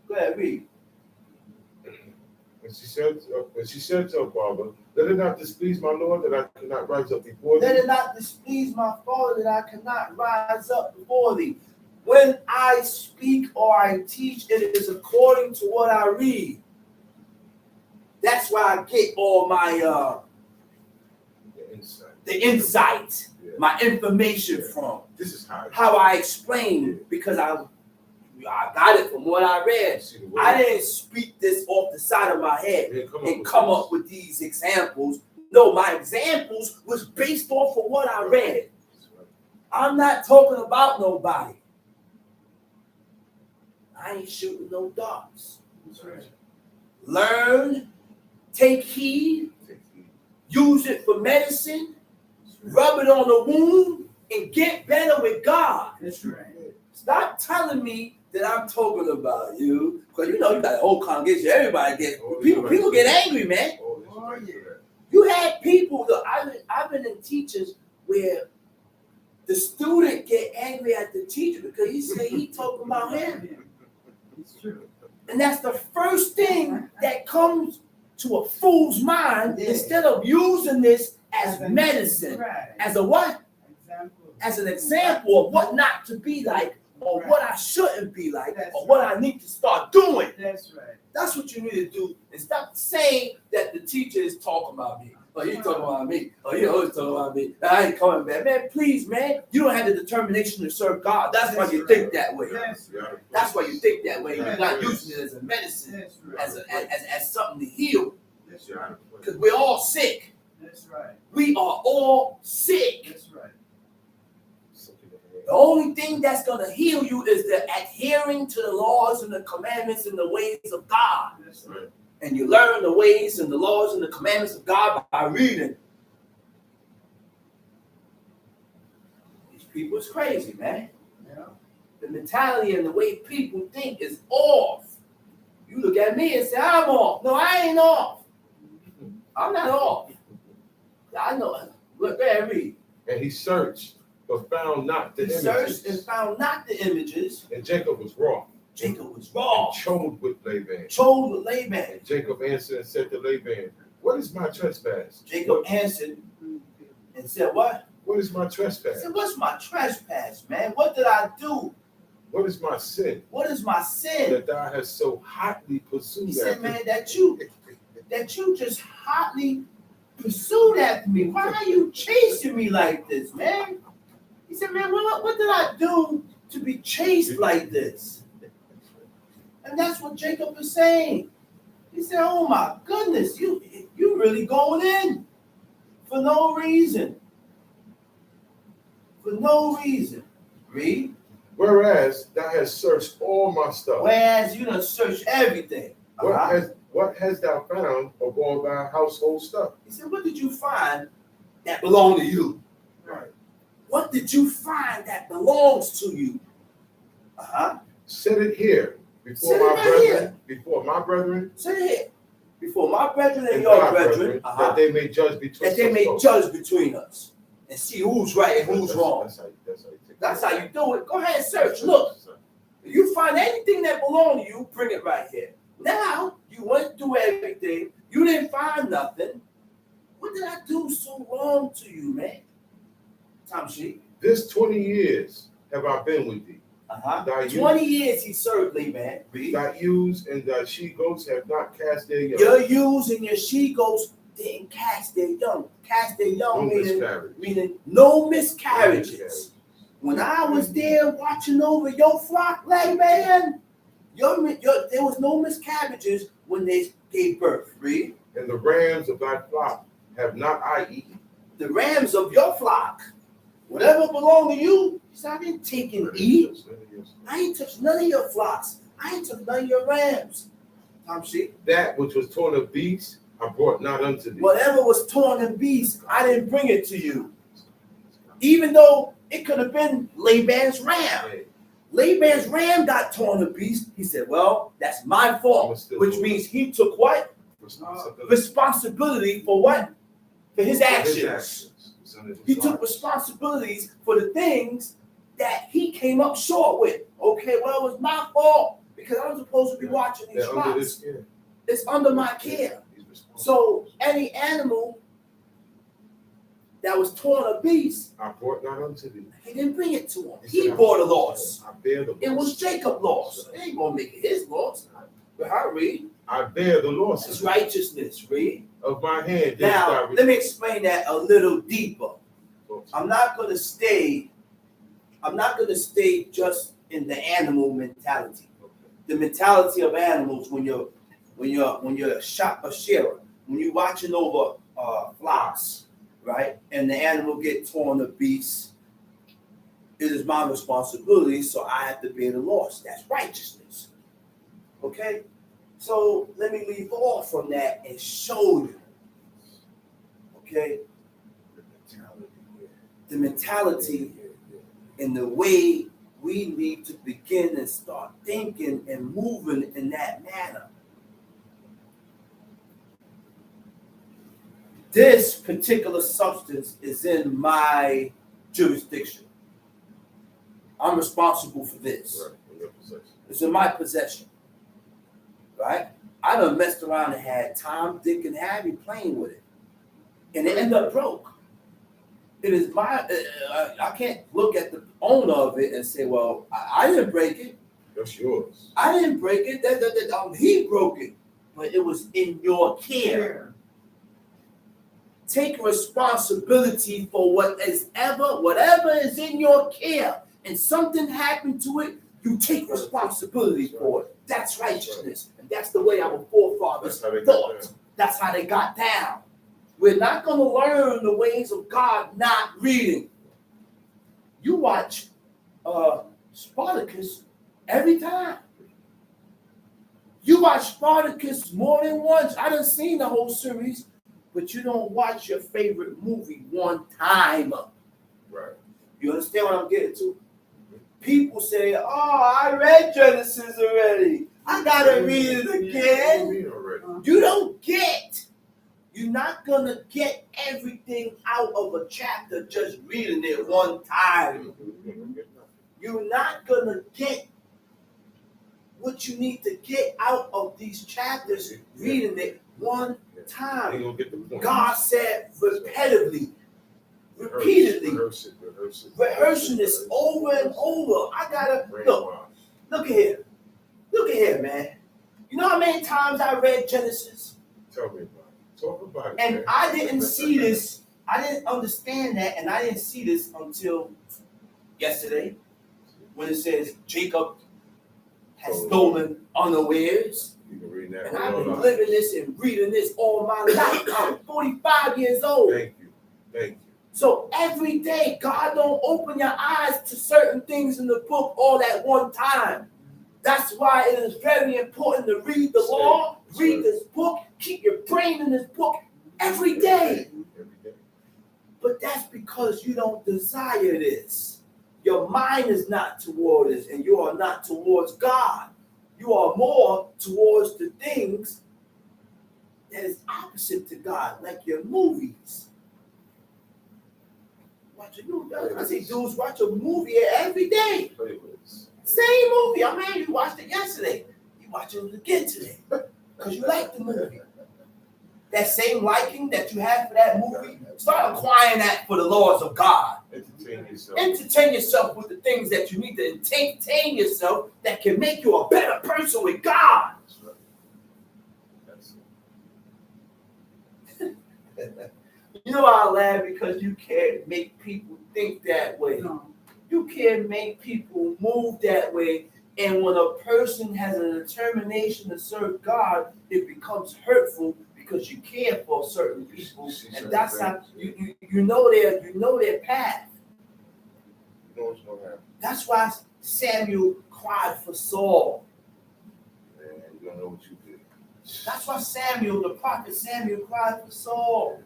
Go ahead, read. And she said to her father, let it not displease my Lord that I cannot rise up before thee. Let it not displease my Father that I cannot rise up before thee. When I speak or I teach, it is according to what I read. That's where I get all my the insight, my information from. This is how I explain, because I got it from what I read. I didn't speak this off the side of my head and come up with these examples. No, my examples was based off of what I read. I'm not talking about nobody. I ain't shooting no darts. Learn, take heed, use it for medicine, rub it on the wound, and get better with God. That's right. Stop telling me that I'm talking about you, because you got a whole congregation. Everybody gets people get angry, man. Oh, yeah. You had people. I've been in teachers where the student get angry at the teacher because he say he talking about him, It's true. and that's the first thing that comes to a fool's mind. Yeah. Instead of using this as medicine, Right. as a what? Example. As an example of what not to be like, or what I shouldn't be like, or what I need to start doing. That's right. That's what you need to do. And stop saying that the teacher is talking about me. Oh, you talking about me. Oh, you always talking about me. I ain't coming back. Man, please, man. You don't have the determination to serve God. That's why you think that way. That's why you think that way. You're not using it as a medicine, as something to heal. Because we're all sick. That's right. We are all sick. That's right. The only thing that's going to heal you is the adhering to the laws and the commandments and the ways of God. That's right. And you learn the ways and the laws and the commandments of God by reading. These people is crazy, man. Yeah. The mentality and the way people think is off. You look at me and say, I'm off. No, I ain't off. I'm not off. I know. Look, there, read. And he searched, but found not the images. Searched and found not the images. And Jacob was wroth. Jacob was wrong. And chose with Laban. Chose with Laban. And Jacob answered and said to Laban, what is my trespass? Jacob answered and said, what? What is my He trespass? said, what's my trespass, man? What did I do? What is my sin? What is my sin? That thou hast so hotly pursued He said, after man, that you just hotly pursued after me. Why are you chasing me like this, man? He said, man, what did I do to be chased like this? And that's what Jacob is saying. He said, oh my goodness, you really going in for no reason. For no reason. Read. Whereas thou hast searched all my stuff. Whereas you done searched everything. What has thou found of all thy household stuff? He said, what did you find that belonged to you? Right. What did you find that belongs to you? Set it here before my brethren. Set it here before my brethren and And your thy brethren, that they may judge between us. that they may judge between us and see who's right and who's wrong. That's how you do it. Go ahead and search. Look, if you find anything that belongs to you, bring it right here. Now, you went through everything. You didn't find nothing. What did I do so wrong to you, man? Tom Sheep. This 20 years have I been with thee. 20 years he served Laban. Thy ewes and thy she-goats have not cast their young. Your ewes and your she-goats didn't cast their young. Cast their young meaning no miscarriages. When I was there watching over your flock, Laban, there was no miscarriages when they gave birth. Read. And the rams of thy flock have not I eaten. The rams of your flock, whatever belonged to you, he said, I didn't take and eat. I ain't touched none of your flocks. I ain't touched none of your rams. Tom Sheep. That which was torn of beasts, I brought not unto thee. Whatever was torn in beasts, I didn't bring it to you. Even though it could have been Laban's ram. Laban's ram got torn to beast. He said, well, that's my fault. Which means he took what? Responsibility for what? For his actions. He took responsibilities for the things that he came up short with. Okay, well, it was my fault because I was supposed to be watching these flocks. It's under my care. So any animal that was torn a beast, I brought not unto thee. He didn't bring it to him. He bore the loss. I bear the loss. It was Jacob's loss. It ain't gonna make it his loss. But I read. I bear the loss. It's righteousness. Read. Of my hand. Now let me explain that a little deeper. I'm not gonna stay just in the animal mentality. The mentality of animals when you're a shearer, when you're watching over flocks. Right? And the animal get torn to beasts. It is my responsibility, so I have to bear the loss. That's righteousness. Okay? So let me leave off from that and show you. Okay? The mentality and the way we need to begin and start thinking and moving in that manner. This particular substance is in my jurisdiction. I'm responsible for this. It's in my possession. Right? I done messed around and had Tom, Dick, and Harry playing with it. And it ended up broke. It is my, I can't look at the owner of it and say, well, I didn't break it. That's yours. I didn't break it. He broke it. But it was in your care. Take responsibility for whatever is in your care, and something happened to it, you take responsibility for it. That's righteousness. And that's the way our forefathers thought. That's how they got down. We're not going to learn the ways of God not reading. You watch Spartacus every time. You watch Spartacus more than once. I done seen the whole series. But you don't watch your favorite movie one time. Right. You understand what I'm getting to? People say, oh, I read Genesis already. I gotta read it again. You don't get. You're not gonna get everything out of a chapter just reading it one time. You're not gonna get what you need to get out of these chapters reading it one time. God said repeatedly, rehearsing this over and over. I gotta look at here, man. You know how many times I read Genesis? Tell me about it. Talk about it. And I didn't see this. I didn't understand that, and I didn't see this until yesterday, when it says Jacob has stolen unawares. And I've been living this and reading this all my life. I'm 45 years old. Thank you. So every day, God don't open your eyes to certain things in the book all at one time. That's why it is very important to read the law, read this book, keep your brain in this book every day. But that's because you don't desire this. Your mind is not toward this, and you are not towards God. You are more towards the things that is opposite to God, like your movies. Watch a movie. I see dudes watch a movie every day. Same movie. I mean, you watched it yesterday. You watch it again today because you like the movie. That same liking that you have for that movie, start acquiring that for the laws of God. Entertain yourself with the things that you need to entertain yourself that can make you a better person with God. You know I laugh because you can't make people think that way. No. You can't make people move that way. And when a person has a determination to serve God, it becomes hurtful because you care for certain people, and that's how you know their path. That's why Samuel cried for Saul. Man, you don't know what you did. That's why the prophet Samuel cried for Saul.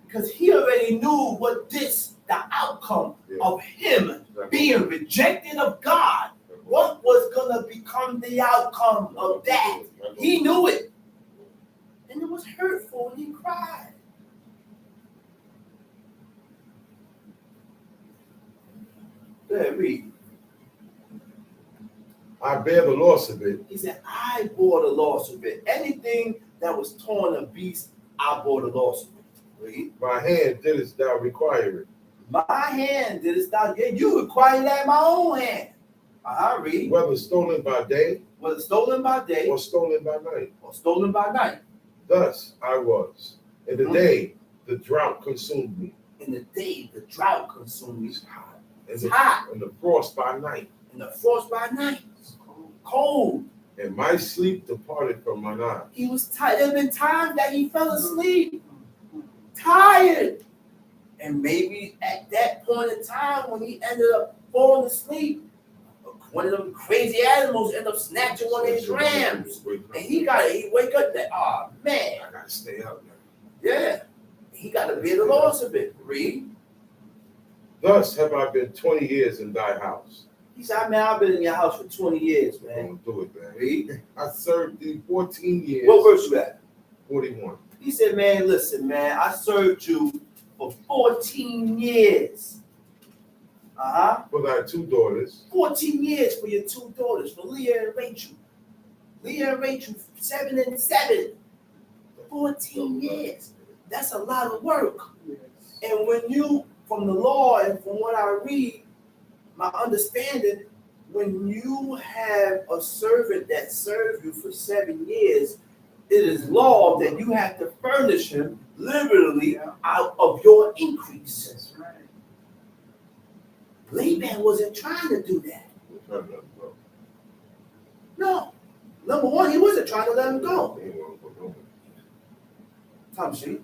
Because he already knew the outcome of him being rejected of God. What was going to become the outcome of that? He knew it. And it was hurtful and he cried. Go ahead, read. I bear the loss of it. He said, I bore the loss of it. Anything that was torn of beast, I bore the loss of it. Read. My hand didst thou require it. My hand didst thou, yeah, you required that in my own hand. Read. Whether stolen by day, or stolen by day, or stolen by night. Thus I was. In the day, the drought consumed me. In the day, the drought consumed me. It's hot. It's hot. And the frost by night. And the frost by night. Cold. And my sleep departed from my eyes. He was tired. There have been times that he fell asleep. Tired. And maybe at that point in time when he ended up falling asleep, one of them crazy animals ended up snatching one of his rams. And he wake up there. Oh man. I gotta stay up now. Yeah. He got to bear the loss of it. Read. Thus have I been 20 years in thy house. He said, man, I've been in your house for 20 years, man. Don't do it, man. Read. I served thee 14 years. What verse you at? 41. He said, man, listen, man, I served you for 14 years. For thy two daughters. 14 years for your two daughters, for Leah and Rachel. Leah and Rachel, 7 and 7. 14 years. That's a lot of work. And when you, from the law and from what I read, my understanding, when you have a servant that served you for 7 years, it is law that you have to furnish him liberally out of your increase. That's right. Laban wasn't trying to do that. No. Number one, he wasn't trying to let him go. Tom, see?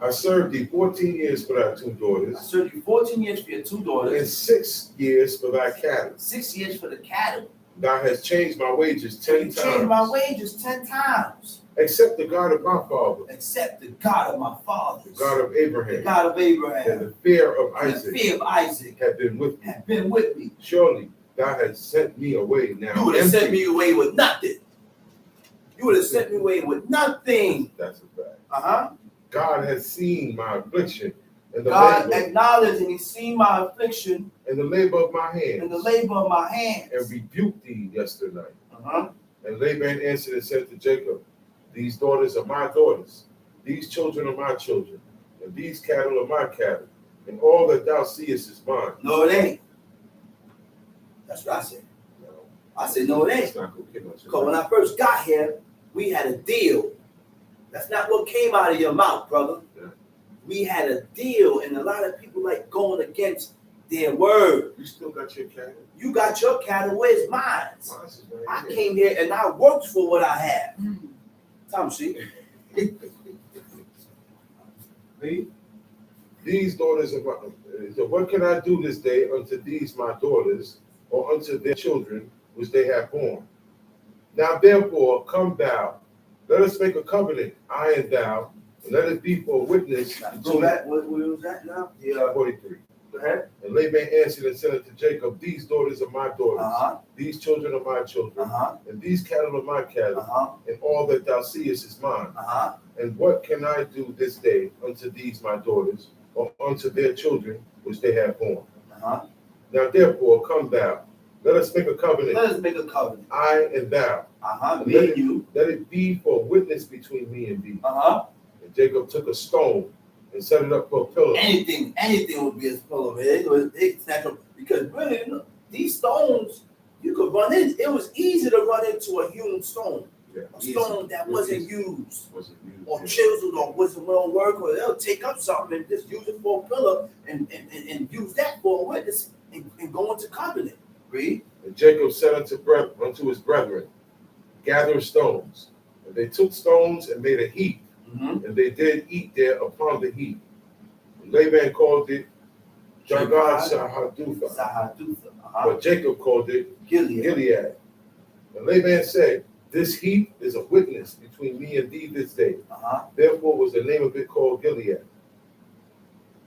I served thee 14 years for thy two daughters. I served you 14 years for your two daughters. And 6 years for thy cattle. 6 years for the cattle. Thou hast changed my wages 10 times. Changed my wages 10 times. Except the God of my father. Except the God of my fathers. The God of Abraham. The God of Abraham. And the fear of Isaac. The fear of Isaac. Have been with me. Surely thou hast sent me away now. You would have sent me away with nothing. You would have sent me away with nothing. That's a fact. God has seen my affliction and the God labor, acknowledged and he's seen my affliction and the labor of my hands. And the labor of my hands. And rebuked thee yesterday. And Laban answered and said to Jacob, these daughters are my daughters, these children are my children, and these cattle are my cattle, and all that thou seest is mine. No, it ain't. That's what I said. No. I said, no, it ain't. Because when I first got here, we had a deal. That's not what came out of your mouth, brother. Yeah. We had a deal, and a lot of people like going against their word. You still got your cattle? You got your cattle, where's mine? Right. I came here and I worked for what I have. Tom, see? these daughters of my, so what can I do this day unto these my daughters, or unto their children which they have born? Now therefore come thou, let us make a covenant, I and thou, and let it be for a witness. Go back, what was that now? Yeah. 43. Go ahead. And Laban answered and said unto Jacob, these daughters are my daughters, these children are my children, and these cattle are my cattle, and all that thou seest is mine. And what can I do this day unto these my daughters, or unto their children which they have born? Now therefore come thou, let us make a covenant. Let us make a covenant. I and thou. Me and you. Let it be for a witness between me and thee. And Jacob took a stone and set it up for a pillar. Anything would be a pillar, man. It's natural. Because really, look, these stones, you could run in. It was easy to run into a hewn stone. Yeah, a stone that wasn't used. Or yeah. chiseled or wasn't well worked, or they'll take up something and just use it for a pillar and use that for a witness and go into covenant. Read. And Jacob said unto his brethren, gather stones. And they took stones and made a heap, and they did eat there upon the heap. And Laban called it Sahadutha, but Jacob called it Gilead. And Laban said, this heap is a witness between me and thee this day. Therefore was the name of it called Gilead.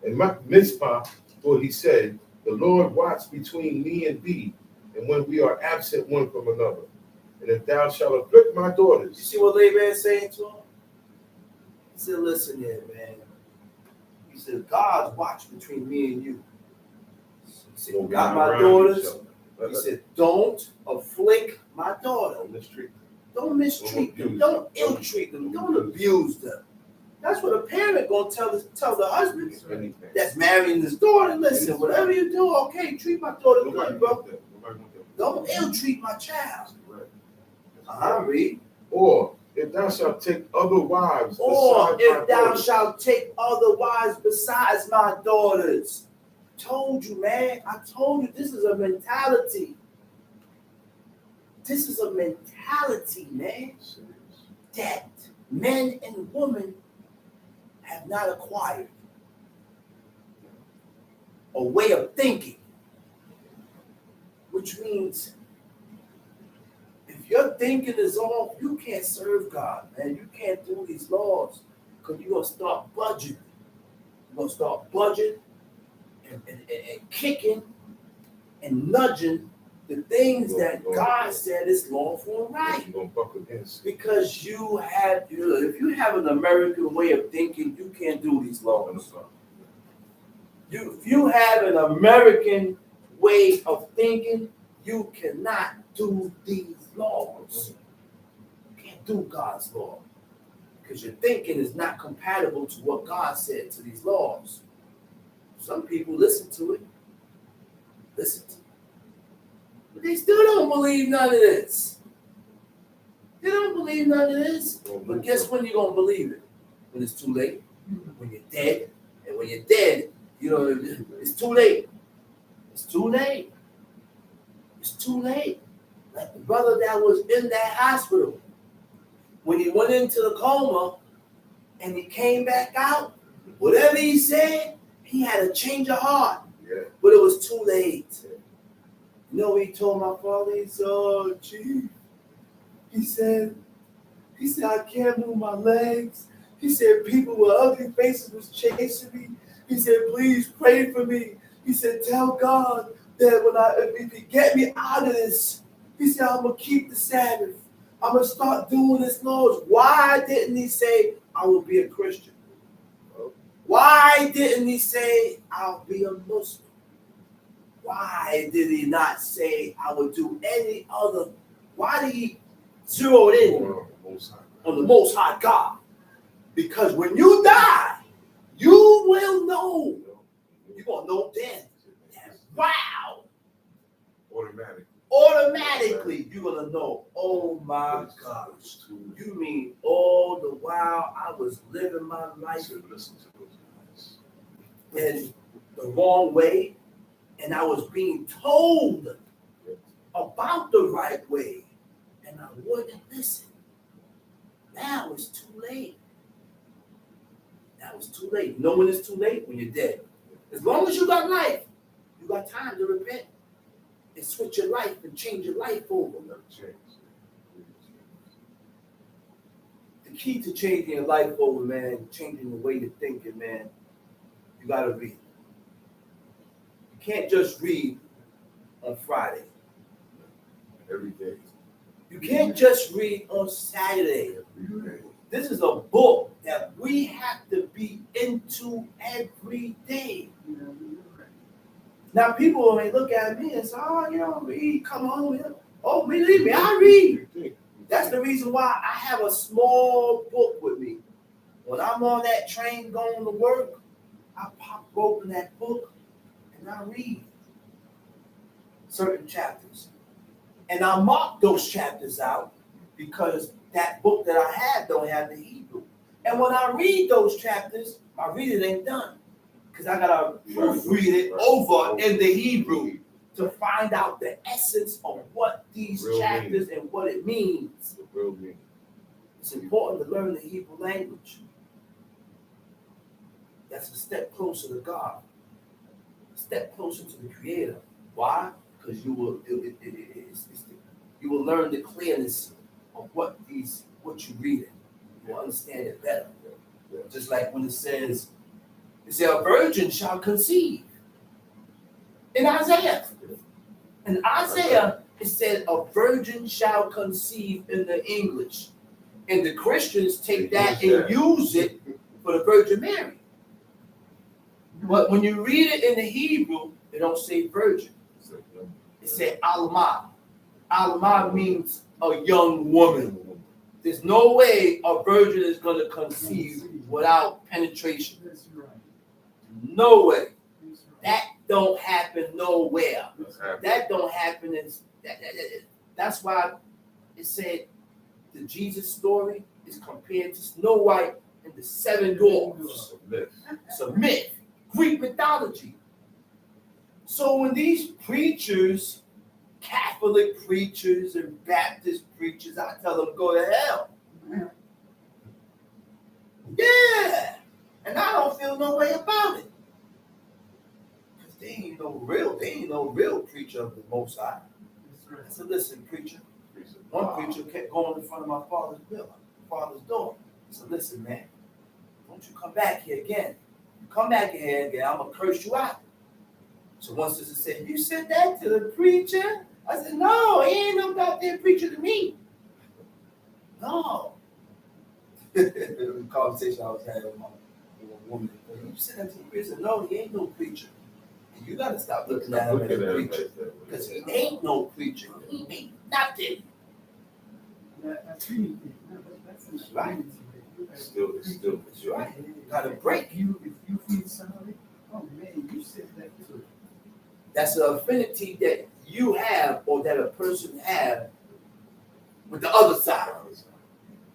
And Mizpah, for he said, the Lord watch between me and thee, and when we are absent one from another. And if thou shalt afflict my daughters. You see what Laban's saying to him? He said, listen here, man. He said, God's watch between me and you. He said, you got my daughters. He said, don't afflict my daughter. Don't mistreat them. Don't ill-treat them. Don't abuse them. That's what a parent gonna tell the husband that's marrying his daughter. Listen, whatever you do, okay, treat my daughter good, bro. Don't ill-treat my child. Read. Or if thou shalt take other wives, besides my daughters. Told you, man. I told you this is a mentality. This is a mentality, man, that men and women have not acquired. A way of thinking, which means if your thinking is off, you can't serve God, man. You can't do these laws because you're going to start budging. You're going to start budging and kicking and nudging the things that God said is lawful and right. Because if you have an American way of thinking, you can't do these laws. If you have an American way of thinking, you cannot do these laws. You can't do God's law. Because your thinking is not compatible to what God said to these laws. Some people listen to it. But they still don't believe none of this. They don't believe none of this. But guess when you're going to believe it? When it's too late. When you're dead. And when you're dead, it's too late. It's too late. It's too late. Like the brother that was in that hospital. When he went into the coma and he came back out, whatever he said, he had a change of heart. Yeah. But it was too late. You know what he told my father? He said, oh, Chief. He said, I can't move my legs. He said, people with ugly faces was chasing me. He said, please pray for me. He said, tell God that if he get me out of this, he said, I'm going to keep the Sabbath. I'm going to start doing his laws. Why didn't he say, I will be a Christian? Why didn't he say, I'll be a Muslim? Why did he not say, I would do any other? Why did he zero it in on the Most High God? Because when you die, you will know. You're going to know then. Wow. Automatically, you're going to know, oh my gosh. You mean all the while I was living my life in the wrong way, and I was being told about the right way, and I wouldn't listen. Now it's too late. Now was too late. You know when it's too late? When you're dead. As long as you got life, you got time to repent and switch your life and change your life over. The key to changing your life over, man, changing the way you're thinking, man, you gotta read. You can't just read on Friday. Every day. You can't just read on Saturday. This is a book that we have to be into every day. Now, people may look at me and say, oh, you don't read, come on. Oh, believe me, I read. That's the reason why I have a small book with me. When I'm on that train going to work, I pop open that book and I read certain chapters. And I mark those chapters out because that book that I have don't have the Hebrew. And when I read those chapters, my reading ain't done. Because I gotta read it over in the Hebrew to find out the essence of what these chapters and what it means. It's important to learn the Hebrew language. That's a step closer to God, a step closer to the Creator. Why? Because you will learn the clearness of what you reading. You will understand it better. Just like when it says a virgin shall conceive. In Isaiah, it said a virgin shall conceive in the English. And the Christians take that and use it for the Virgin Mary. But when you read it in the Hebrew, it don't say virgin. It said alma. Alma means a young woman. There's no way a virgin is going to conceive without penetration. No way. That don't happen nowhere. That don't happen. That's why it said the Jesus story is compared to Snow White and the Seven Dwarfs. It's a myth. Greek mythology. So when these preachers, Catholic preachers and Baptist preachers, I tell them go to hell. Yeah. And I don't feel no way about it. Because they ain't no real preacher of the Most High. I said, listen, preacher. One preacher kept going in front of my father's door. I said, listen, man, don't you come back here again. You come back here again, I'm going to curse you out. So one sister said, you said that to the preacher? I said, no, he ain't no goddamn preacher to me. No. The conversation I was having with a woman. You said that to the preacher? No, he ain't no preacher. And you got to stop looking at him as a preacher. Because he ain't no preacher. He ain't nothing. That's right. Still, That's right. Got to break. If you feel sorry, oh man, you said that too. That's an affinity that you have or that a person have with the other side,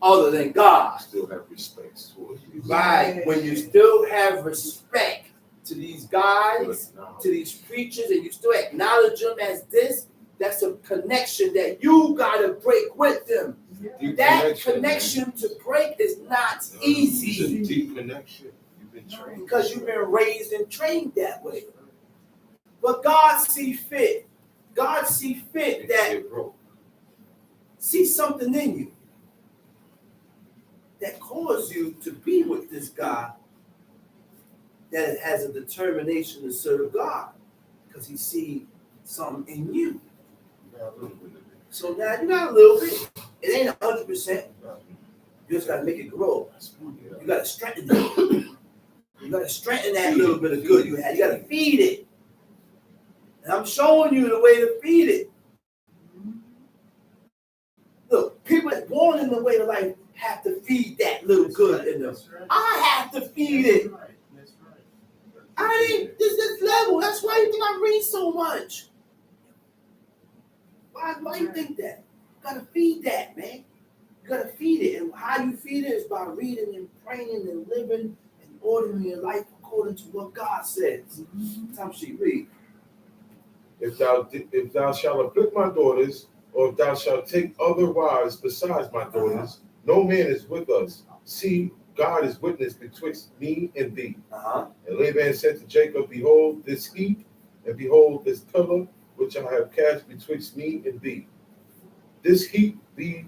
other than God. Still have respect towards you. Right. When you still have respect to these guys, to these preachers, and you still acknowledge them as this, that's a connection that you got to break with them. That connection to break is not easy. It's a deep connection. You've been trained. Because you've been raised and trained that way. But God see fit. God see fit that see something in you that caused you to be with this guy that has a determination to serve God because he see something in you. So now you got a little bit. It ain't 100%. You just got to make it grow. You got to strengthen it. You got to strengthen that little bit of good you had. You got to feed it. And I'm showing you the way to feed it. Look, people that born in the way of life have to feed that little good in them. I have to feed it. I ain't this level. That's why you think I read so much. Why you think that? You gotta feed that, man. You gotta feed it. And how you feed it is by reading and praying and living and ordering your life according to what God says. Time she read. If thou shalt afflict my daughters, or if thou shalt take other wives besides my daughters, no man is with us. See, God is witness betwixt me and thee. And Laban said to Jacob, behold this heap, and behold this pillar, which I have cast betwixt me and thee. This heap be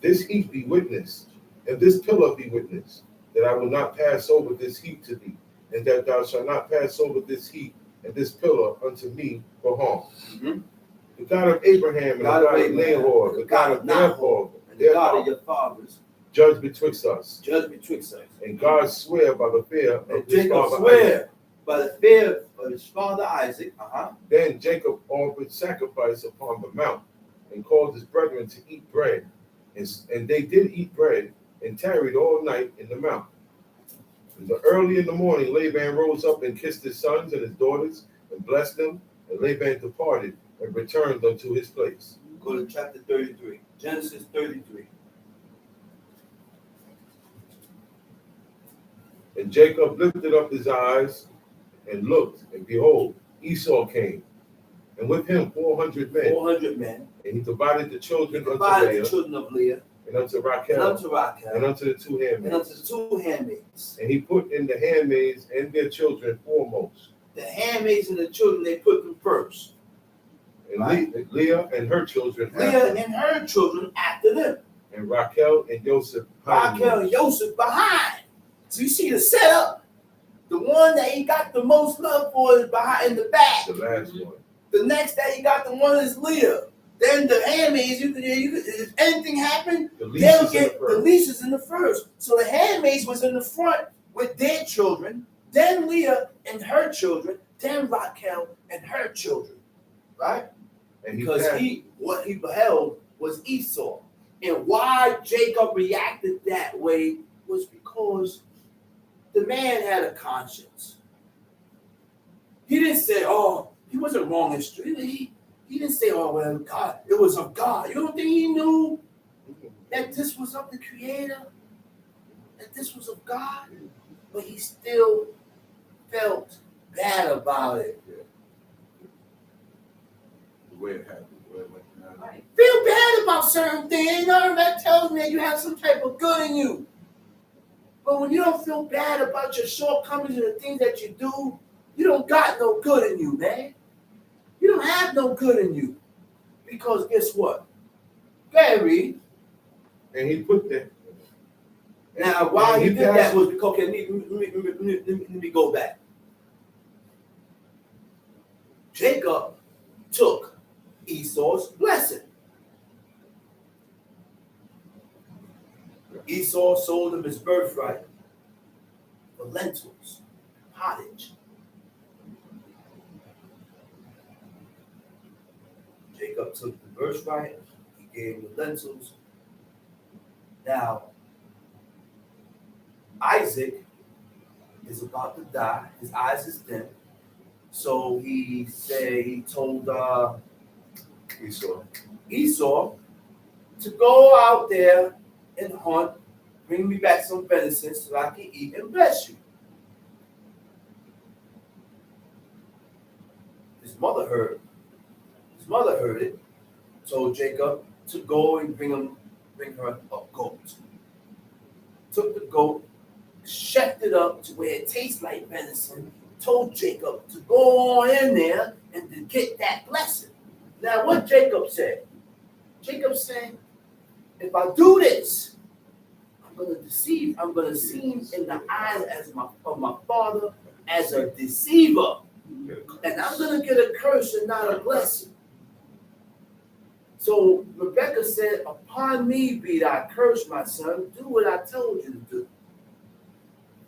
witness, and this pillar be witness, that I will not pass over this heap to thee, and that thou shalt not pass over this heap and this pillar unto me for harm. The God of Abraham and the God of Nahor, the God of Nahor, and the God of your fathers, judge betwixt us. Judge betwixt us. And God swear by the fear of his father Isaac. By the fear of his father Isaac. Then Jacob offered sacrifice upon the mount, and called his brethren to eat bread. And they did eat bread, and tarried all night in the mount. And early in the morning Laban rose up and kissed his sons and his daughters, and blessed them. And Laban departed and returned unto his place. Go to chapter 33. Genesis 33. And Jacob lifted up his eyes and looked, and behold, Esau came, and with him 400 men. 400 men. And he divided the children of Leah, and unto Raquel, and unto the two handmaids. And he put in the handmaids and their children foremost. The handmaids and the children, they put them first. And Leah and her children after them. And Raquel and Joseph behind. So you see the setup. The one that he got the most love for is behind in the back. The last one. The next that he got the one is Leah. Then the handmaids, you could if anything happened, they'll get the least in the first. So the handmaids was in the front with their children, then Leah and her children, then Raquel and her children. Right? And because what he beheld was Esau. And why Jacob reacted that way was because the man had a conscience. He didn't say, oh, he wasn't wrong in street. He didn't say, oh, well, God, it was of God. You don't think he knew that this was of the Creator? That this was of God? But he still felt bad about it. The way it happened. Right. Feel bad about certain things. That tells me that you have some type of good in you. But when you don't feel bad about your shortcomings and the things that you do, you don't got no good in you, man. You don't have no good in you. Because guess what? Go ahead, read. And he put that. Now, why he did that was because, okay, let me go back. Jacob took Esau's blessing. Esau sold him his birthright for lentils, pottage. Jacob took the birthright, he gave him the lentils. Now, Isaac is about to die. His eyes is dim. So he told Esau to go out there and hunt, bring me back some venison so I can eat and bless you. His mother heard it, told Jacob to go and bring her a goat. Took the goat, chefed it up to where it tastes like venison, told Jacob to go on in there and to get that blessing. Now, what Jacob said? Jacob said, if I do this, I'm going to seem in the eyes of my father as a deceiver. And I'm going to get a curse and not a blessing. So Rebekah said, upon me be thy curse, my son. Do what I told you to do.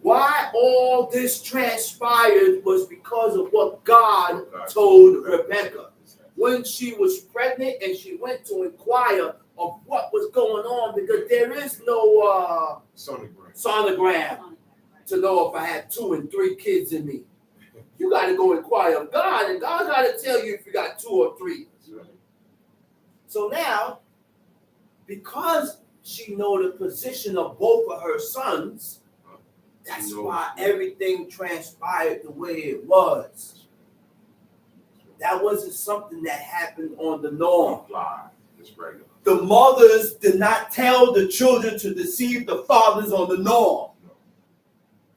Why all this transpired was because of what God told Rebekah. When she was pregnant and she went to inquire of what was going on, because there is no sonogram to know if I have 2 and 3 kids in me. You got to go inquire of God, and God got to tell you if you got 2 or 3. So now, because she know the position of both of her sons, that's why everything transpired the way it was. That wasn't something that happened on the norm. The mothers did not tell the children to deceive the fathers on the norm.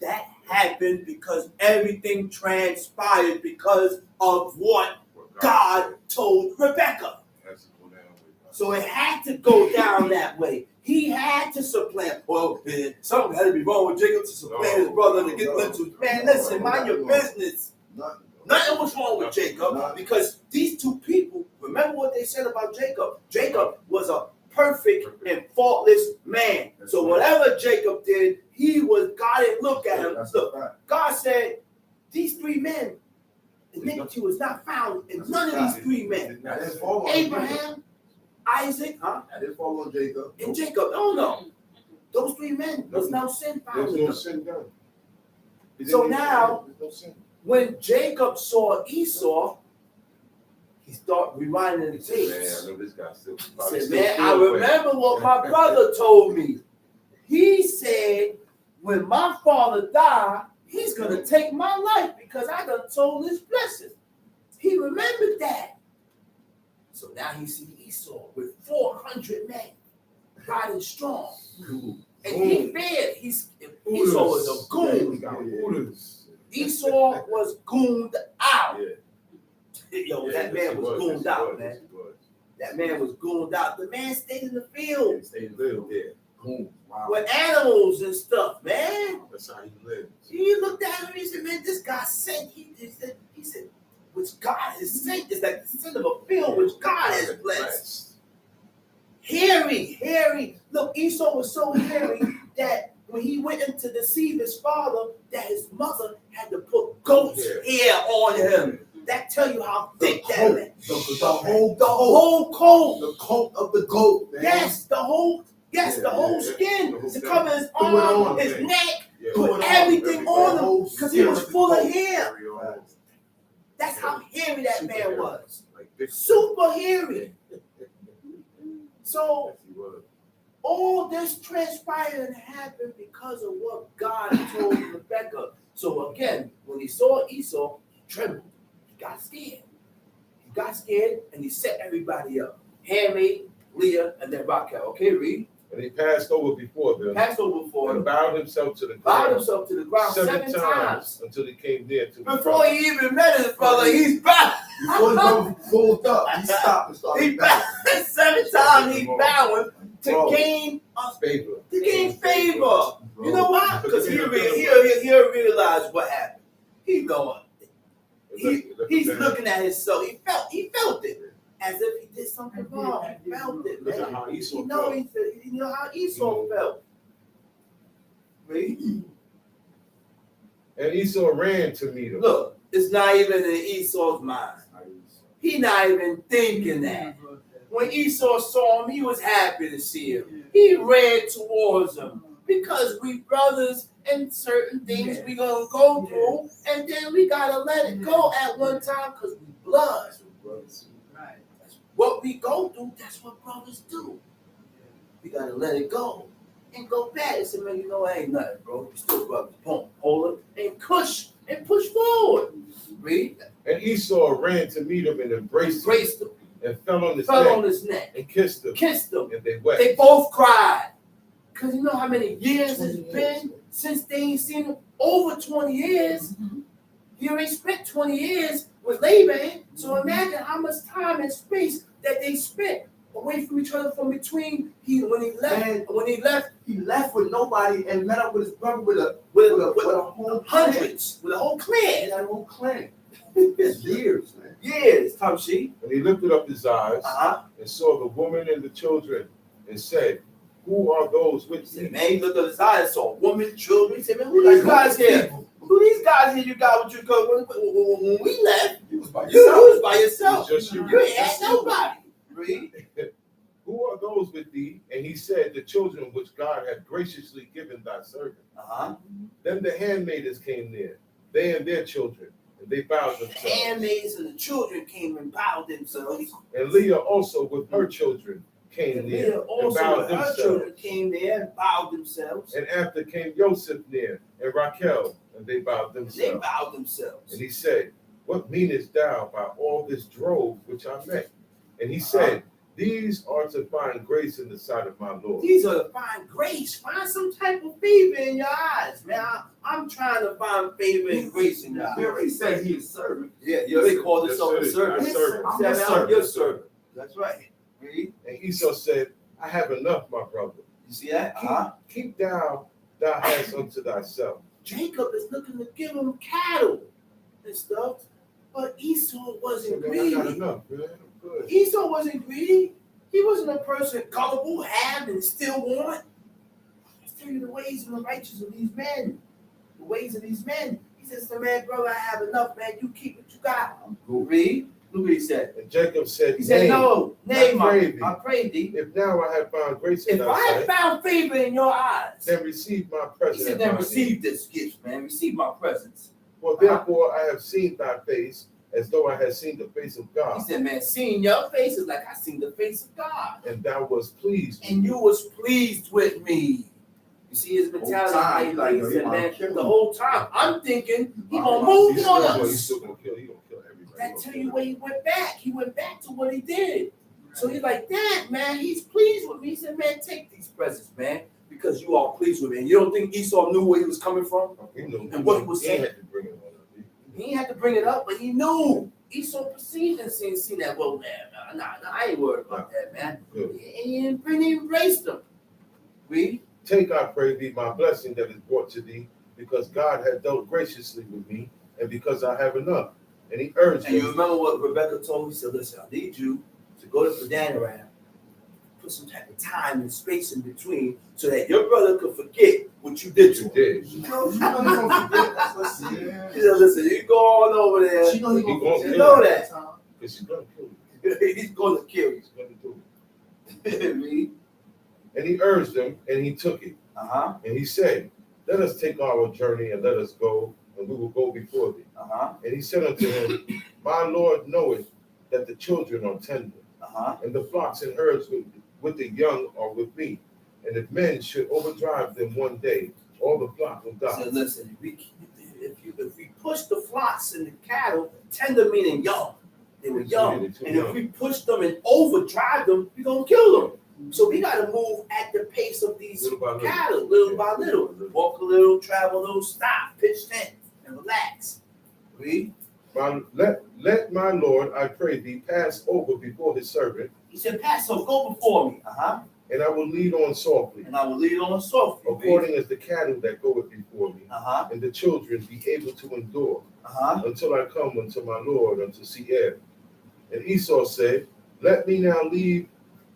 That happened because everything transpired because of what God told Rebecca. So it had to go down that way. He had to supplant. Well, something had to be wrong with Jacob to supplant his brother to get into. Man, listen, mind your business. Nothing was wrong with Jacob because these two people, remember what they said about Jacob? Jacob was a perfect and faultless man. So whatever Jacob did, God didn't look at him. Look, God said, these three men, iniquity was not found in none of these three men. Abraham, Isaac, I didn't fall on Jacob. and Jacob. No. Those three men, there's no sin found in There's no them. sin done. So now, There's no sin. when Jacob saw Esau, he started rewinding the tapes. Man, I know this guy still. He said, man, I remember what my brother told me. He said, when my father died, he's going to take my life because I done told his blessing. He remembered that. So now he see Esau with 400 men, riding strong. And he feared. Esau was a goon. Esau was gooned out. Yo, that man was gooned out, man. That man was gooned out. The man stayed in the field. He lived there. Wow. With animals and stuff, man. That's how he lived. He looked at him and he said, man, this guy sent. He said, which God has sent. It's like the sin of a field which God has blessed. Hairy. Look, Esau was so hairy that when he went in to deceive his father, that his mother had to put goat's hair on him. That tell you how thick that man. The whole coat. The coat of the goat, man. Yes, the whole skin to cover his arm, his neck, put everything on him because he was full of hair. That's how hairy that man was. Super hairy. So all this transpired and happened because of what God told Rebecca. So again, when he saw Esau, he trembled. He got scared and he set everybody up. Handmaid, Leah, and then Raquel. Okay, read. And he passed over before them. And bowed himself to the ground. Seven times. Until he came near to the Before he even met his brother, he's bowed. Before he pulled up, he stopped and started. He bowed 7 times. He bowing to gain favor. You know why? Because he'll realize what happened. He's looking at himself. He felt it. As if he did something wrong. He felt it, man. How Esau You know how Esau felt. Read. And Esau ran to meet him. Look, it's not even in Esau's mind. He not even thinking that. When Esau saw him, he was happy to see him. He ran towards him. Because we brothers and certain things we gonna go through, and then we gotta let it go at one time because we blood. What we go through, that's what brothers do. We gotta let it go and go back and say, man, you know, ain't nothing, bro. We still brothers. Boom, hold it and push forward. Read. And Esau ran to meet him and embraced him. And fell on his neck. And kissed him. And they wept. They both cried. Because you know how many years it's been since they ain't seen him? Over 20 years. He already spent 20 years with Laban. So imagine how much time and space that they spent away from each other from between when he left, he left with nobody and met up with his brother with a whole hundreds, with a whole clan. That whole clan. It's years, man. Years, Tamshi. And he lifted up his eyes and saw the woman and the children and said, who are those with you? Man, he looked at his eyes, saw women, children. He said, man, who these guys here? Who these guys here you got with you? When we left, you was by yourself. You ain't had nobody. Read. Who are those with thee? And he said, the children which God had graciously given thy servant. Then the handmaidens came near, they and their children, and they bowed themselves. The handmaids and the children came and bowed themselves. And Leah also with her children came near and bowed themselves. And after came Joseph near and Raquel, and they bowed themselves. And he said, what meanest thou by all this drove which I met? And he said, these are to find grace in the sight of my Lord. These are to find grace. Find some type of favor in your eyes, man. I'm trying to find favor and grace in y'all. He already said he is servant. Yeah, you already called Yes, yourself a sir. servant. Yes, sir. I'm He your said, I'm servant. your servant. That's right. Read. And Esau said, I have enough, my brother. You see that? Keep thou hast unto thyself. Jacob is looking to give him cattle and stuff, but Esau wasn't I greedy. got enough, man. I'm good. Esau wasn't greedy. He wasn't a person gullible, have and still want. Let's tell you the ways and the righteous of these men. The ways of these men. He says to the man, brother, I have enough, man. You keep what you got. Read. Look what he said. And Jacob said, He said, no, nay, I pray thee. If now I have found grace in If thy I have sight, found favor in your eyes, then receive my he present. said, then receive this gift, man. Receive my presence. For therefore I have seen thy face as though I had seen the face of God. He said, man, seeing your face is like I seen the face of God. And thou wast pleased. And you was pleased with me. You see his mentality, like he said, man, the whole time I'm thinking he gonna move on He's us. still gonna kill. He gonna kill everybody. That tell you where he went back. He went back to what he did. So he's like, Dad, man, he's pleased with me. He said, man, take these presents, man, because you are pleased with me. And you don't think Esau knew where he was coming from? He knew. And what he was saying? Had to bring it on. He ain't had to bring it up, but he knew. Esau perceived and seen that. Well, man, nah, I ain't worried about that, man. Good. He embraced him. Read. Take, I pray thee, my blessing that is brought to thee, because God hath dealt graciously with me, and because I have enough. And he urged And you him. remember what Rebecca told me? He said, listen, I need you to go to Padanaram, put some type of time and space in between so that your brother could forget what you did to him. Did. You know he gonna forget. That's what she He said, listen, you go on over there. She know he He gonna gonna forget. You know that. Because he's gonna kill you. He's going to kill you. He's gonna do it. Read. And he urged him, and he took it. Uh-huh. And he said, let us take our journey, and let us go, and we will go before thee. Uh-huh. And he said unto him, my Lord knoweth that the children are tender, Uh-huh. and the flocks and herds with the young are with me. And if men should overdrive them one day, all the flock will die. So listen, if we push the flocks and the cattle, tender meaning young, they were young. And if we push them and overdrive them, we're going to kill them. So we got to move at the pace of these cattle, little by little. Walk a little, travel a little, stop, pitch tent, and relax. Read. Let my Lord, I pray thee, pass over before his servant. He said, Pastor, go before me. Uh-huh. And I will lead on softly, And I will lead on softly. according as the cattle that goeth before me. Uh-huh. And the children be able to endure Uh-huh. until I come unto my Lord, unto Seir. And Esau said, let me now leave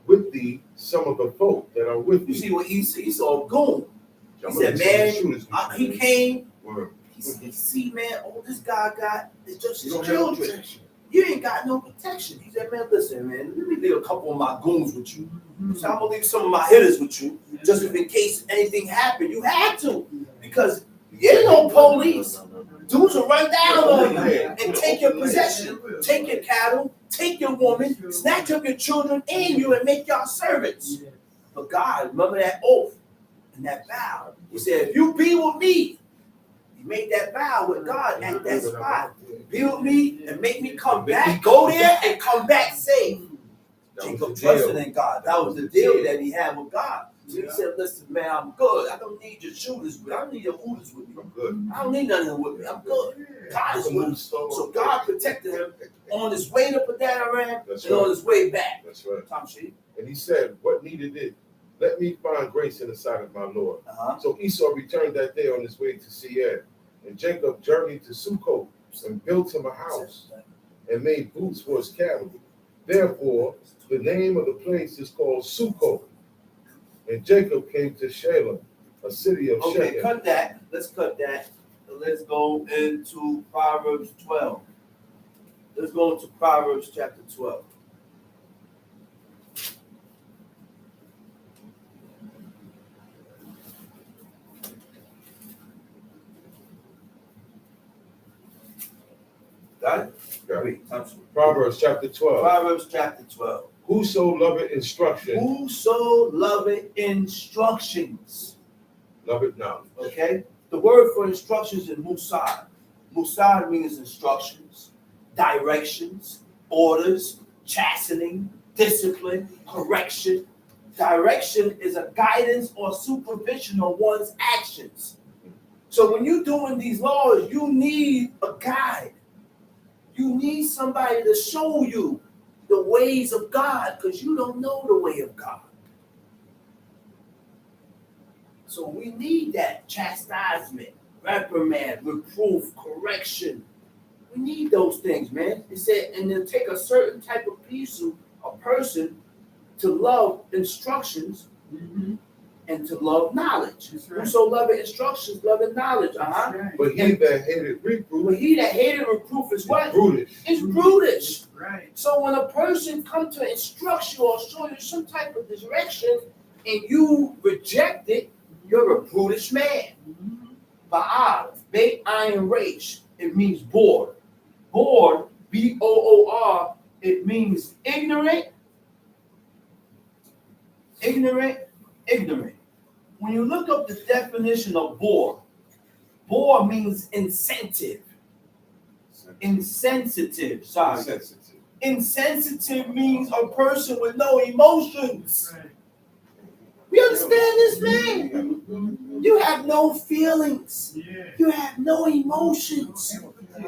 with thee some of the folk that are with You me. see what Esau goon. He said, man, he came. He said, see, man, all this guy got is just his children. You ain't got no protection. He said, man, listen, man, let me leave a couple of my goons with you. So I'm gonna leave some of my hitters with you, just in case anything happened. You had to, because you ain't no police. Dudes will run down on you and take your possession, take your cattle, take your woman, snatch up your children and you, and make y'all servants. But God, remember that oath and that vow. He said, if you be with me, he made that vow with God at that spot. Be with me and make me come back. Go there and come back safe. Jacob trusted in God. That was the deal that he had with God. So he said, listen, man, I'm good. I don't need your shooters with me. I don't need your hooters with me. I'm good. I don't need none of them with me. I'm good. God is with him. So God protected him on his way to Padanaram and on his way back. That's right. Tom Sheep. And he said, what needed it? Let me find grace in the sight of my Lord. Uh-huh. So Esau returned that day on his way to Seir. And Jacob journeyed to Sukkot and built him a house and made booths for his cattle. Therefore, the name of the place is called Sukkot. And Jacob came to Shalem, a city of Shechem. Okay, cut that. Let's cut that. Let's go into Proverbs 12. Let's go into Proverbs chapter 12. Got it? Got it. Wait, Proverbs chapter 12. Proverbs chapter 12. Whoso loveth instruction, Whoso loveth instructions. love it now. Okay? The word for instructions is musad. Musad means instructions, directions, orders, chastening, discipline, correction. Direction is a guidance or supervision of one's actions. So when you're doing these laws, you need a guide. You need somebody to show you the ways of God, because you don't know the way of God. So we need that chastisement, reprimand, reproof, correction. We need those things, man. It said, and it'll take a certain type of person to love instructions and to love knowledge. Right. Whoso loveth instructions, loveth knowledge. Right. But he that hated reproof, But he that hated reproof is what? brutish. It's brutish. Right. So when a person comes to instruct you or show you some type of direction and you reject it, you're a brutish man. Ba'al, Beit Ayin Resh, it means bored. Bored, B-O-O-R, it means ignorant. Ignorant. When you look up the definition of bore means insensitive. Insensitive. Insensitive means a person with no emotions. Right. We understand this, man? You have no feelings. Yeah. You have no emotions.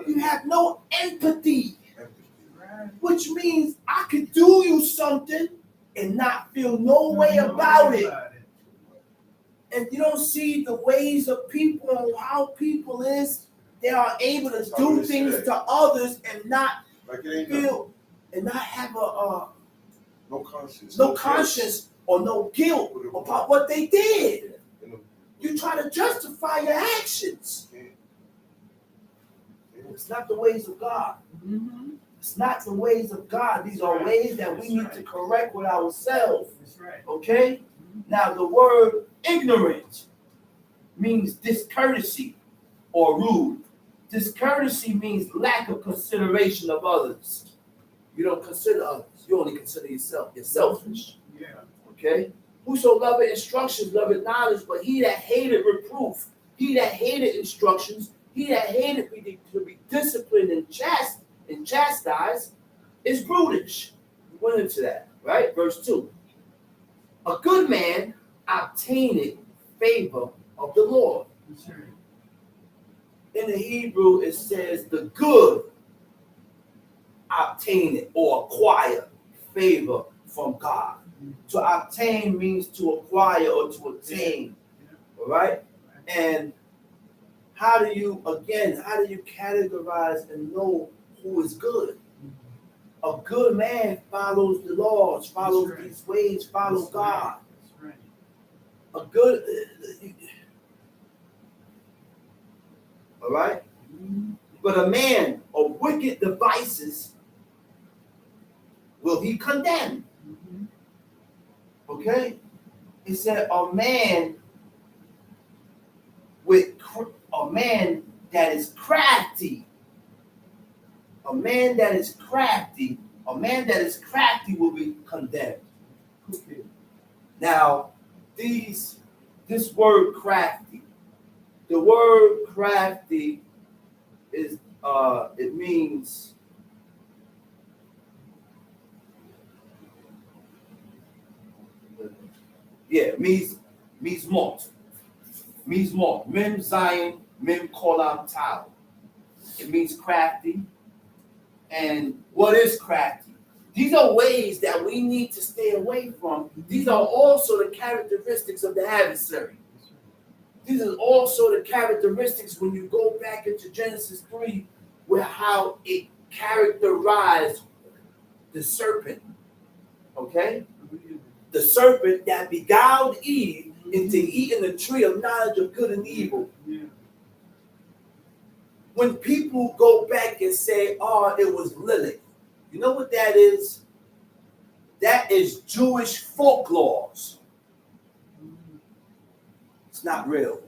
You have no empathy. Right. Which means I could do you something and not feel no way about it. And you don't see the ways of people and how people is. They are able to do things to others and not Like it ain't feel and not have no conscience. no conscience or no guilt about what they did. You try to justify your actions. It's not the ways of God. It's not the ways of God. These are ways that we need to correct with ourselves. That's right. Okay? Now, the word ignorant means discourtesy or rude. Discourtesy means lack of consideration of others. You don't consider others. You only consider yourself. You're selfish. Yeah. Okay? Whoso loveth instructions, loveth knowledge, but he that hated reproof, he that hated instructions, he that hated to be disciplined and chastised is brutish. We went into that, right? Verse 2. A good man obtaineth favor of the Lord. That's right. In the Hebrew, it says the good obtain it or acquire favor from God. To obtain means to acquire or to obtain. All right? And how do you categorize and know who is good? A good man follows the laws, follows these ways, follows God. That's right. A good, all right? But a man of wicked devices will he condemn. Okay? He said a man that is crafty. A man that is crafty will be condemned. Now, this word crafty, the word crafty is it means mort. Means mort. Mem Zion, mem kolam tau. It means crafty. And what is crafty? These are ways that we need to stay away from. These are also the characteristics of the adversary. These are also the characteristics when you go back into Genesis 3, where how it characterized the serpent. Okay? The serpent that beguiled Eve into eating the tree of knowledge of good and evil. Yeah. When people go back and say, oh, it was Lilith, you know what that is? That is Jewish folklore. It's not real.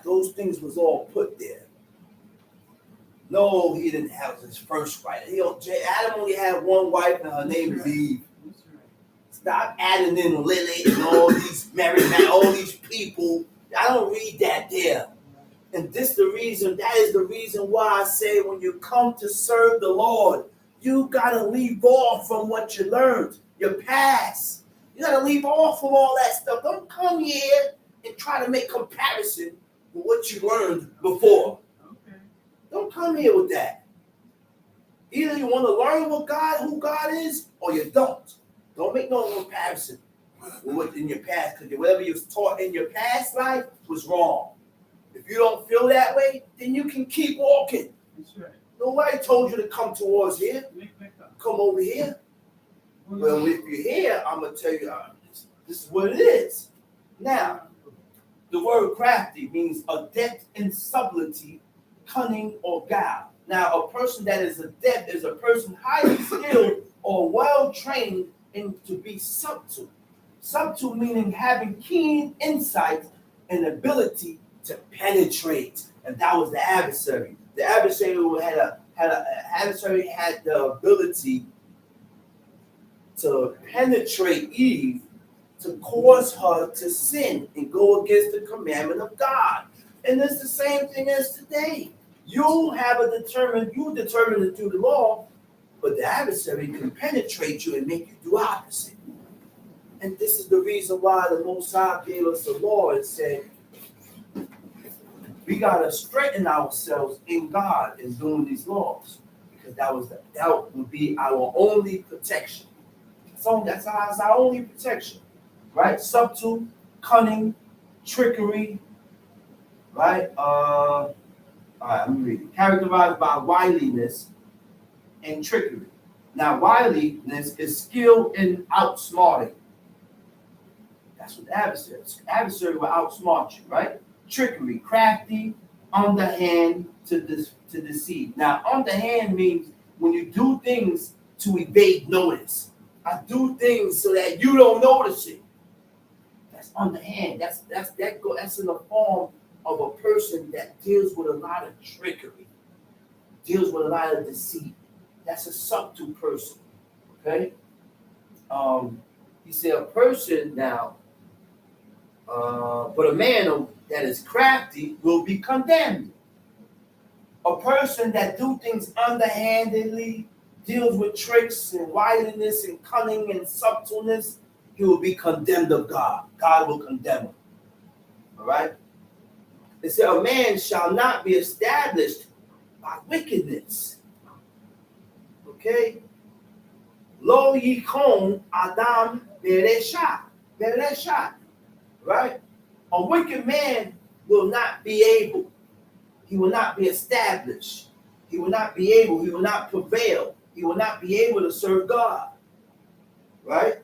Those things was all put there. No, he didn't have his first wife. Adam only had one wife, and her name is Eve. Stop adding in Lilith and all these married men, all these people. I don't read that there. And that is the reason why I say when you come to serve the Lord, you gotta leave off from what you learned, your past. You gotta leave off from all that stuff. Don't come here and try to make comparison with what you learned before. Okay. Don't come here with that. Either you want to learn who God is, or you don't. Don't make no comparison with what's in your past, because whatever you was taught in your past life was wrong. If you don't feel that way, then you can keep walking. That's right. Nobody told you to come towards here. Make back up. Come over here. Well, if you're here, I'm going to tell you, this is what it is. Now, the word crafty means adept in subtlety, cunning, or guile. Now, a person that is adept is a person highly skilled or well-trained in to be subtle. Subtle meaning having keen insight and ability to penetrate. And that was the adversary. The adversary had the ability to penetrate Eve, to cause her to sin and go against the commandment of God. And it's the same thing as today. You determined to do the law, but the adversary can penetrate you and make you do opposite. And this is the reason why the Most High gave us the law and said, we got to strengthen ourselves in God in doing these laws, because that would be our only protection. So that's our only protection, right? Subtle, cunning, trickery, right? All right, let me read it. Characterized by wiliness and trickery. Now, wiliness is skill in outsmarting. That's what the adversary is. The adversary will outsmart you, right? Trickery, crafty, underhand, to deceive. Now, underhand means when you do things to evade notice. I do things so that you don't notice it. That's underhand. That's in the form of a person that deals with a lot of trickery, deals with a lot of deceit. That's a subtle person. Okay. He said a person now, but a man that is crafty will be condemned. A person that do things underhandedly, deals with tricks and wiliness and cunning and subtleness, he will be condemned of God. God will condemn him. All right? It said, a man shall not be established by wickedness. Okay? Lo yichon adam bereshat. Right? A wicked man will not be able. He will not be established. He will not be able. He will not prevail. He will not be able to serve God. Right?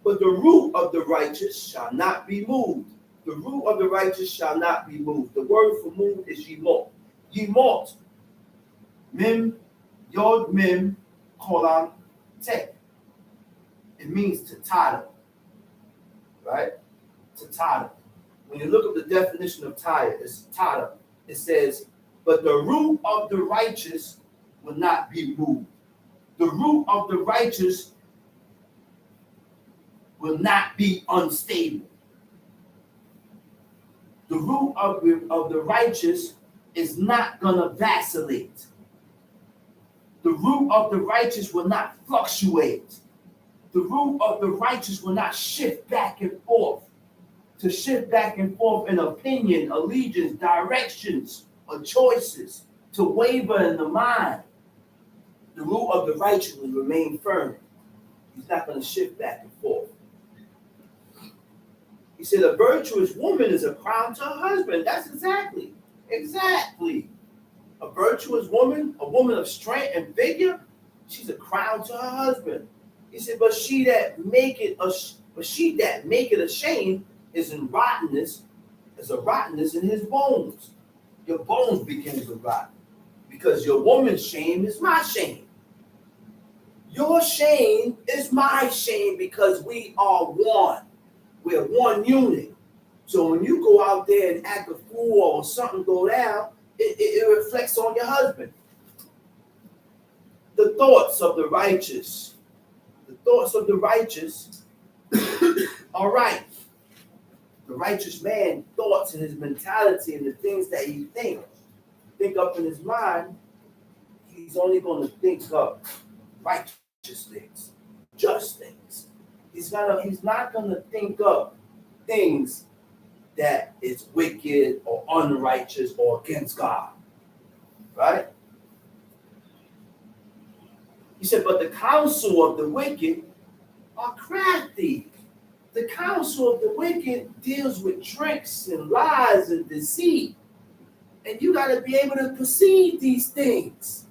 But the root of the righteous shall not be moved. The root of the righteous shall not be moved. The word for move is yimot. Yimot. Mim, yod mim, kolam, tek. It means to title. Right? To title. When you look up the definition of title, it says, but the root of the righteous will not be moved. The root of the righteous will not be unstable. The root of the righteous is not going to vacillate. The root of the righteous will not fluctuate. The root of the righteous will not shift back and forth. To shift back and forth in opinion, allegiance, directions, or choices. To waver in the mind. The root of the righteous will remain firm. He's not going to shift back and forth. He said a virtuous woman is a crown to her husband. That's exactly. A virtuous woman, a woman of strength and vigor, she's a crown to her husband. He said, but she that make it ashamed is a rottenness in his bones. Your bones begin to rot. Because your woman's shame is my shame. Your shame is my shame, because we are one. We're one unit. So when you go out there and act a fool or something go down, it reflects on your husband. The thoughts of the righteous are right. The righteous man thoughts and his mentality and the things that he think up in his mind, he's only going to think of righteous things, just things. He's not going to think of things that is wicked or unrighteous or against God. Right? He said, but the counsel of the wicked are crafty. The counsel of the wicked deals with tricks and lies and deceit. And you got to be able to perceive these things.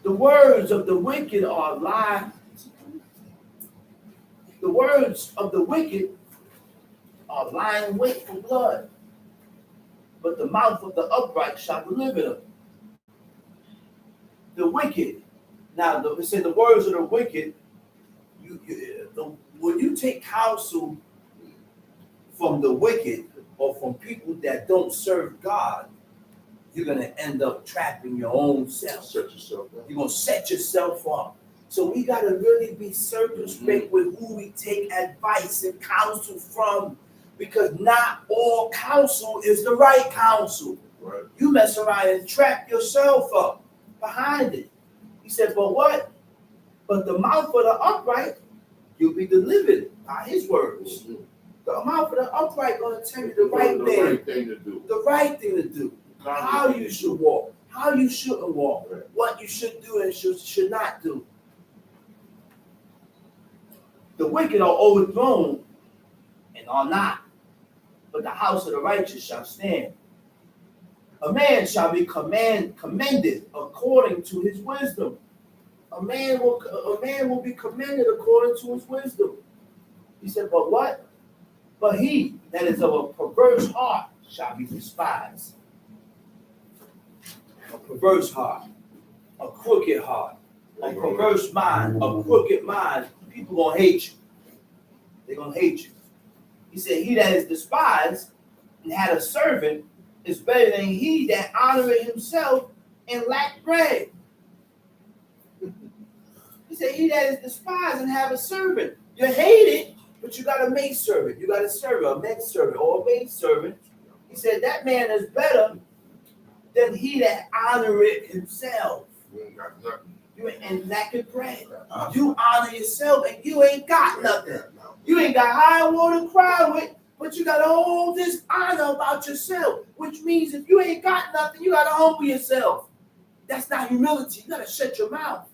The words of the wicked are lies. The words of the wicked are lying wait for blood. But the mouth of the upright shall deliver them. The wicked. Now, it said the words of the wicked, when you take counsel from the wicked or from people that don't serve God, you're going to end up trapping your own self. Set yourself up. You're going to set yourself up. So we got to really be circumspect with who we take advice and counsel from, because not all counsel is the right counsel. Right. You mess around and trap yourself up behind it. He said, but what? But the mouth of the upright, you'll be delivered by his words. Mm-hmm. The mouth of the upright going to tell you the right thing. The right thing to do. The right thing to do. How you should walk. How you shouldn't walk. Right. What you should do and should not do. The wicked are overthrown and are not, but the house of the righteous shall stand. A man shall be commended according to his wisdom. A man will be commended according to his wisdom. He said, but what? But he that is of a perverse heart shall be despised. A perverse heart, a crooked heart, a perverse mind, a crooked mind. People gonna hate you. They're gonna hate you. He said, he that is despised and had a servant is better than he that honoreth himself and lack bread. He said, he that is despised and have a servant. You hate it, but you got a maidservant. You got a servant, a manservant or a maidservant. He said, that man is better than he that honoreth himself. And lacketh bread. You honor yourself and you ain't got nothing. You ain't got high water to cry with, but you got all this honor about yourself, which means if you ain't got nothing, you got to humble yourself. That's not humility. You got to shut your mouth.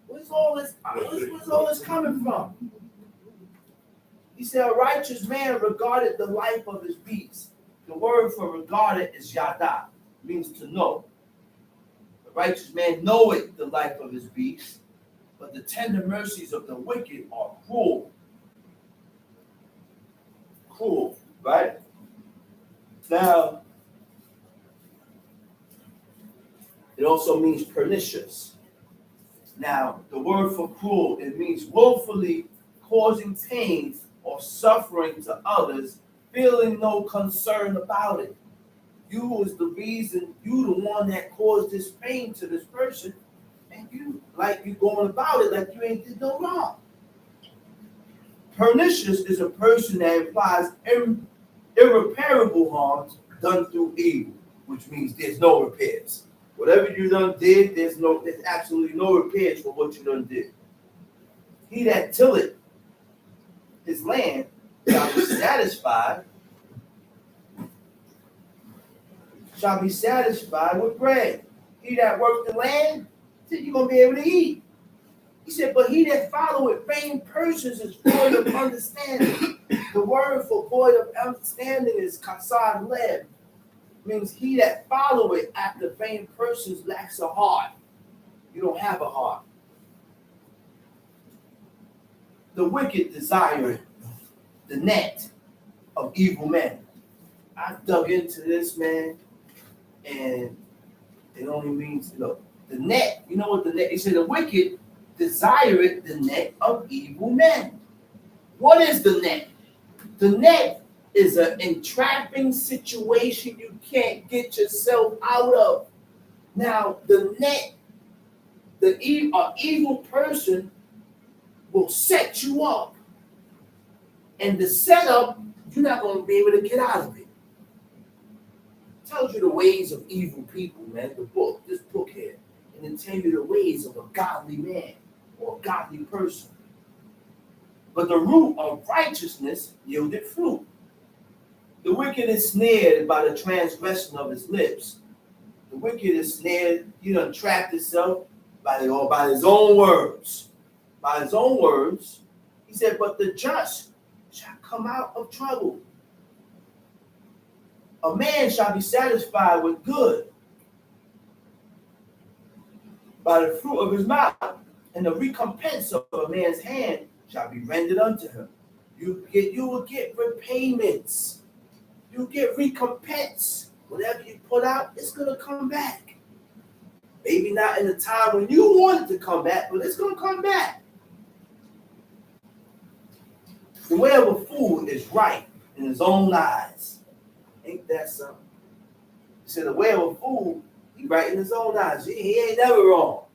Where's all this coming from? He said, a righteous man regarded the life of his beast. The word for regarded is yada, means to know. The righteous man knoweth the life of his beast, but the tender mercies of the wicked are cruel. Cruel, right? Now, it also means pernicious. Now, the word for cruel, it means willfully causing pain or suffering to others, feeling no concern about it. You was the reason, you the one that caused this pain to this person, and you going about it like you ain't did no wrong. Pernicious is a person that implies irreparable harms done through evil, which means there's no repairs. Whatever you done did, there's absolutely no repairs for what you done did. He that tilleth his land shall be satisfied with bread. He that worked the land, you're going to be able to eat. He said, but he that followeth vain persons is void of understanding. The word for void of understanding is kasad lev. Means he that followeth after vain persons lacks a heart. You don't have a heart. The wicked desire the net of evil men. I dug into this, man, and it only means, look, the net, you know what the net, it said the wicked desireth the net of evil men. What is the net? The net is an entrapping situation you can't get yourself out of. Now, the net, an evil person will set you up. And the setup, you're not going to be able to get out of it. It tells you the ways of evil people, man, this book here. And it tells you the ways of a godly man or a godly person. but the root of righteousness yielded fruit. The wicked is snared by the transgression of his lips. The wicked is snared, he done trapped himself by his own words. By his own words, he said, but the just shall come out of trouble. A man shall be satisfied with good by the fruit of his mouth, and the recompense of a man's hand shall be rendered unto him. You will get repayments. You get recompense. Whatever you put out, it's going to come back. Maybe not in the time when you want it to come back, but it's going to come back. The way of a fool is right in his own eyes. Ain't that something? He said the way of a fool, he right in his own eyes. He ain't never wrong.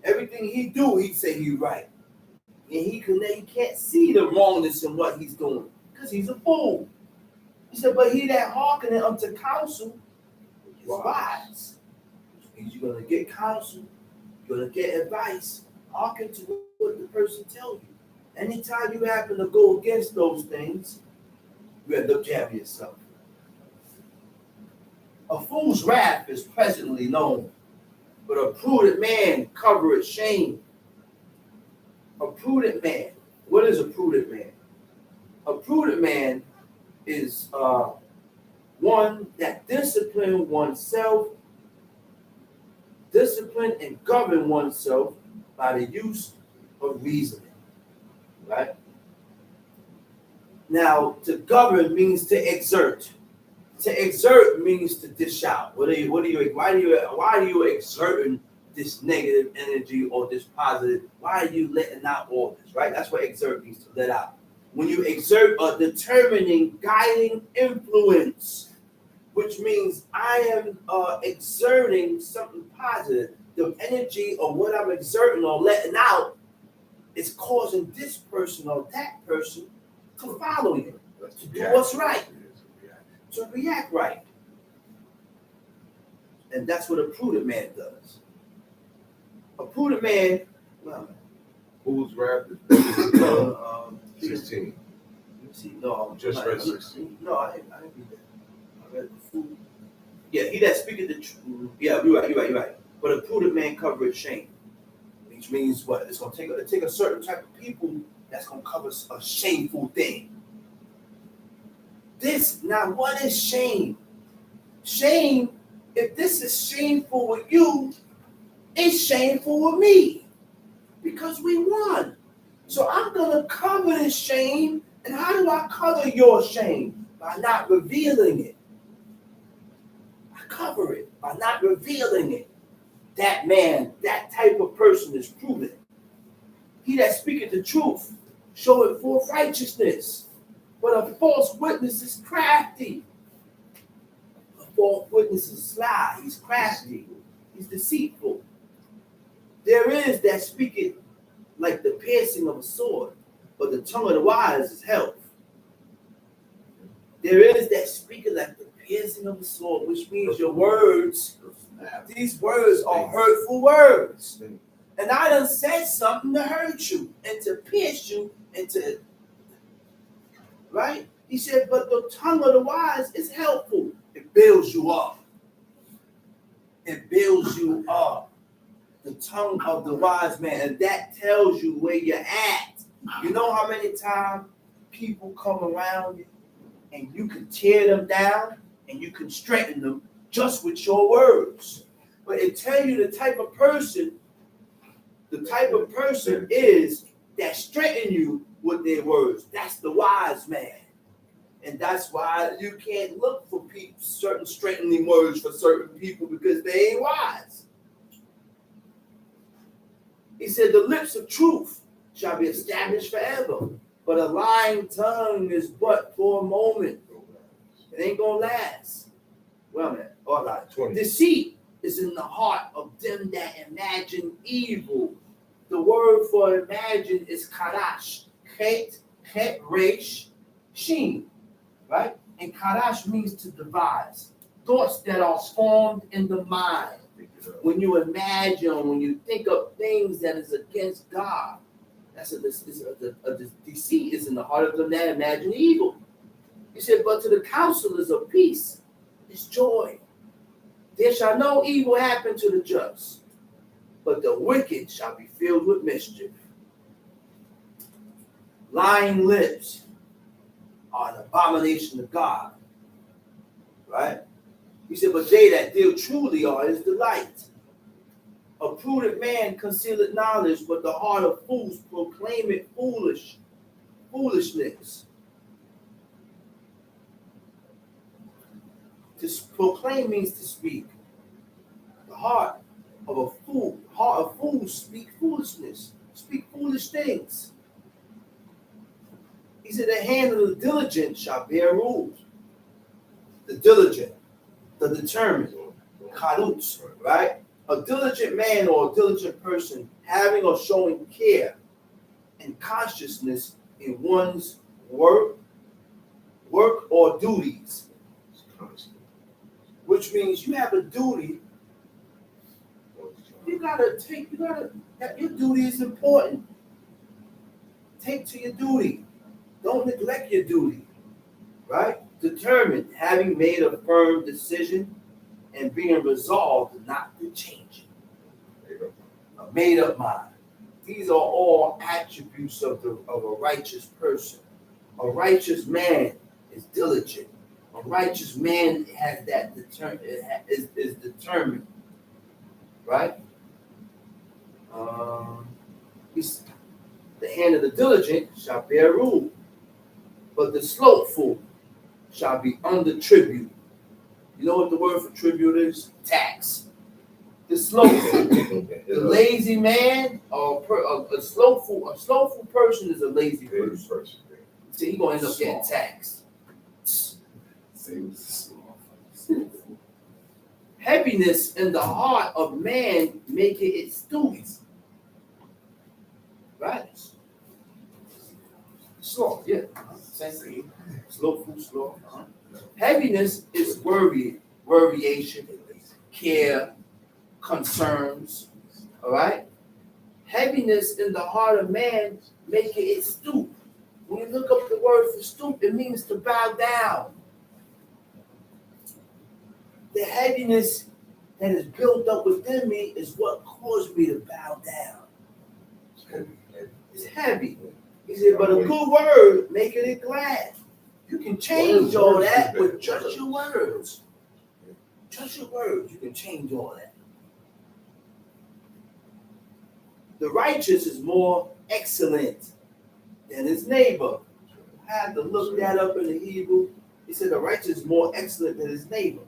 Everything he do, he say he right. And he can't see the wrongness in what he's doing because he's a fool. He said, but he that hearkeneth unto counsel is wise. Which means you're going to get counsel. You're going to get advice. Hearken to what the person tells you. Anytime you happen to go against those things, you end up jamming yourself. A fool's wrath is presently known, but a prudent man covereth shame. A prudent man. What is a prudent man? A prudent man is one that discipline and govern oneself by the use of reasoning. Right? Now, to govern means to exert. To exert means to dish out. Why are you exerting this negative energy or this positive? Why are you letting out all this? Right? That's what exert means, to let out. When you exert a determining, guiding influence, which means I am exerting something positive. The energy of what I'm exerting or letting out is causing this person or that person to follow you, to do what's right, to react right. And that's what a prudent man does. A prudent man, Whose wrath is 16. Let me see. No, Just read 16. No, I didn't read that. I read the fool. Yeah, he that speaketh the truth. Yeah, you're right. But a prudent man covereth shame. Which means what? It's going to take a certain type of people that's going to cover a shameful thing. Now what is shame? Shame, if this is shameful with you, it's shameful with me. Because we won. So I'm going to cover this shame. And how do I cover your shame? By not revealing it. I cover it by not revealing it. That man, that type of person is proven. He that speaketh the truth, showeth forth righteousness. But a false witness is crafty. A false witness is sly. He's crafty. He's deceitful. There is that speaketh like the piercing of a sword, but the tongue of the wise is health. There is that speaketh like the piercing of a sword, which means your words, these words are hurtful words. And I done said something to hurt you and to pierce you and to, right? He said, but the tongue of the wise is helpful. It builds you up. It builds you up. The tongue of the wise man, and that tells you where you're at. You know how many times people come around you and you can tear them down and you can strengthen them just with your words. But it tells you the type of person is that strengthen you with their words. That's the wise man. And that's why you can't look for certain strengthening words for certain people, because they ain't wise. He said, the lips of truth shall be established forever, but a lying tongue is but for a moment. It ain't gonna last. Well, man, all right. Deceit is in the heart of them that imagine evil. The word for imagine is karash, chet, resh, shin, right? And karash means to devise. Thoughts that are formed in the mind. When you imagine, when you think of things that is against God, Deceit is in the heart of them that imagine evil. He said, but to the counselors of peace is joy. There shall no evil happen to the just, but the wicked shall be filled with mischief. Lying lips are an abomination to God. Right? He said, but they that deal truly are his delight. A prudent man concealeth knowledge, but the heart of fools proclaimeth foolishness. To proclaim means to speak. The heart of fools speak foolishness, speak foolish things. He said, the hand of the diligent shall bear rule. The diligent, the determined, kaluts, right? A diligent man or a diligent person having or showing care and consciousness in one's work or duties. Which means you have a duty. Your duty is important. Take to your duty. Don't neglect your duty. Right? Determined, having made a firm decision and being resolved not to change it. A made up mind. These are all attributes of a righteous person. A righteous man is diligent. A righteous man has that is determined. Right? The hand of the diligent shall bear rule, but the slothful shall be under tribute. You know what the word for tribute is? Tax. The slothful, the lazy man, or a slowful person is a lazy person. So he's gonna end up getting taxed. Heaviness in the heart of man maketh it stupid. Right? Slow, yeah. Same thing. Slow. Heaviness is worryation, care, concerns. All right? Heaviness in the heart of man maketh it stoop. When you look up the word for stoop, it means to bow down. The heaviness that is built up within me is what caused me to bow down. It's heavy. He said, but a good word maketh it glad. You can change all that with just your words. Just your words, you can change all that. The righteous is more excellent than his neighbor. I had to look that up in the Hebrew. He said the righteous is more excellent than his neighbor.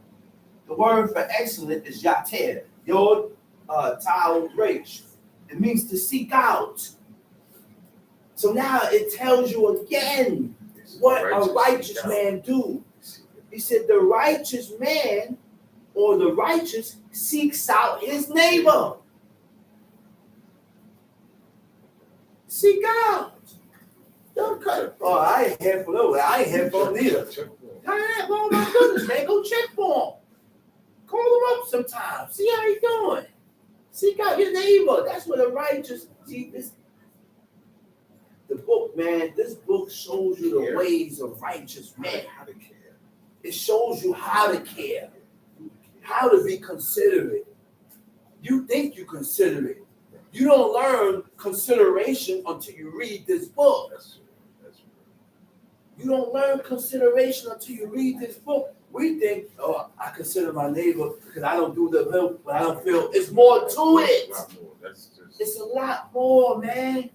The word for excellent is yater, yod, tal, resh. It means to seek out. So now it tells you again what a righteous man do. He said the righteous man or the righteous seeks out his neighbor. Seek out. Don't cut it. Oh, I ain't here for those. I ain't here for them either. Oh my goodness, man, go check for him. Call him up sometime. See how he's doing. Seek out your neighbor. That's what a righteous. See this. The book, man. This book shows you the ways of righteous men. How to care. It shows you how to care, how to be considerate. You think you considerate. You don't learn consideration until you read this book. You don't learn consideration until you read this book. We think, oh, I consider my neighbor because I don't do the help, but I don't feel. It's more to it. It's a lot more, man.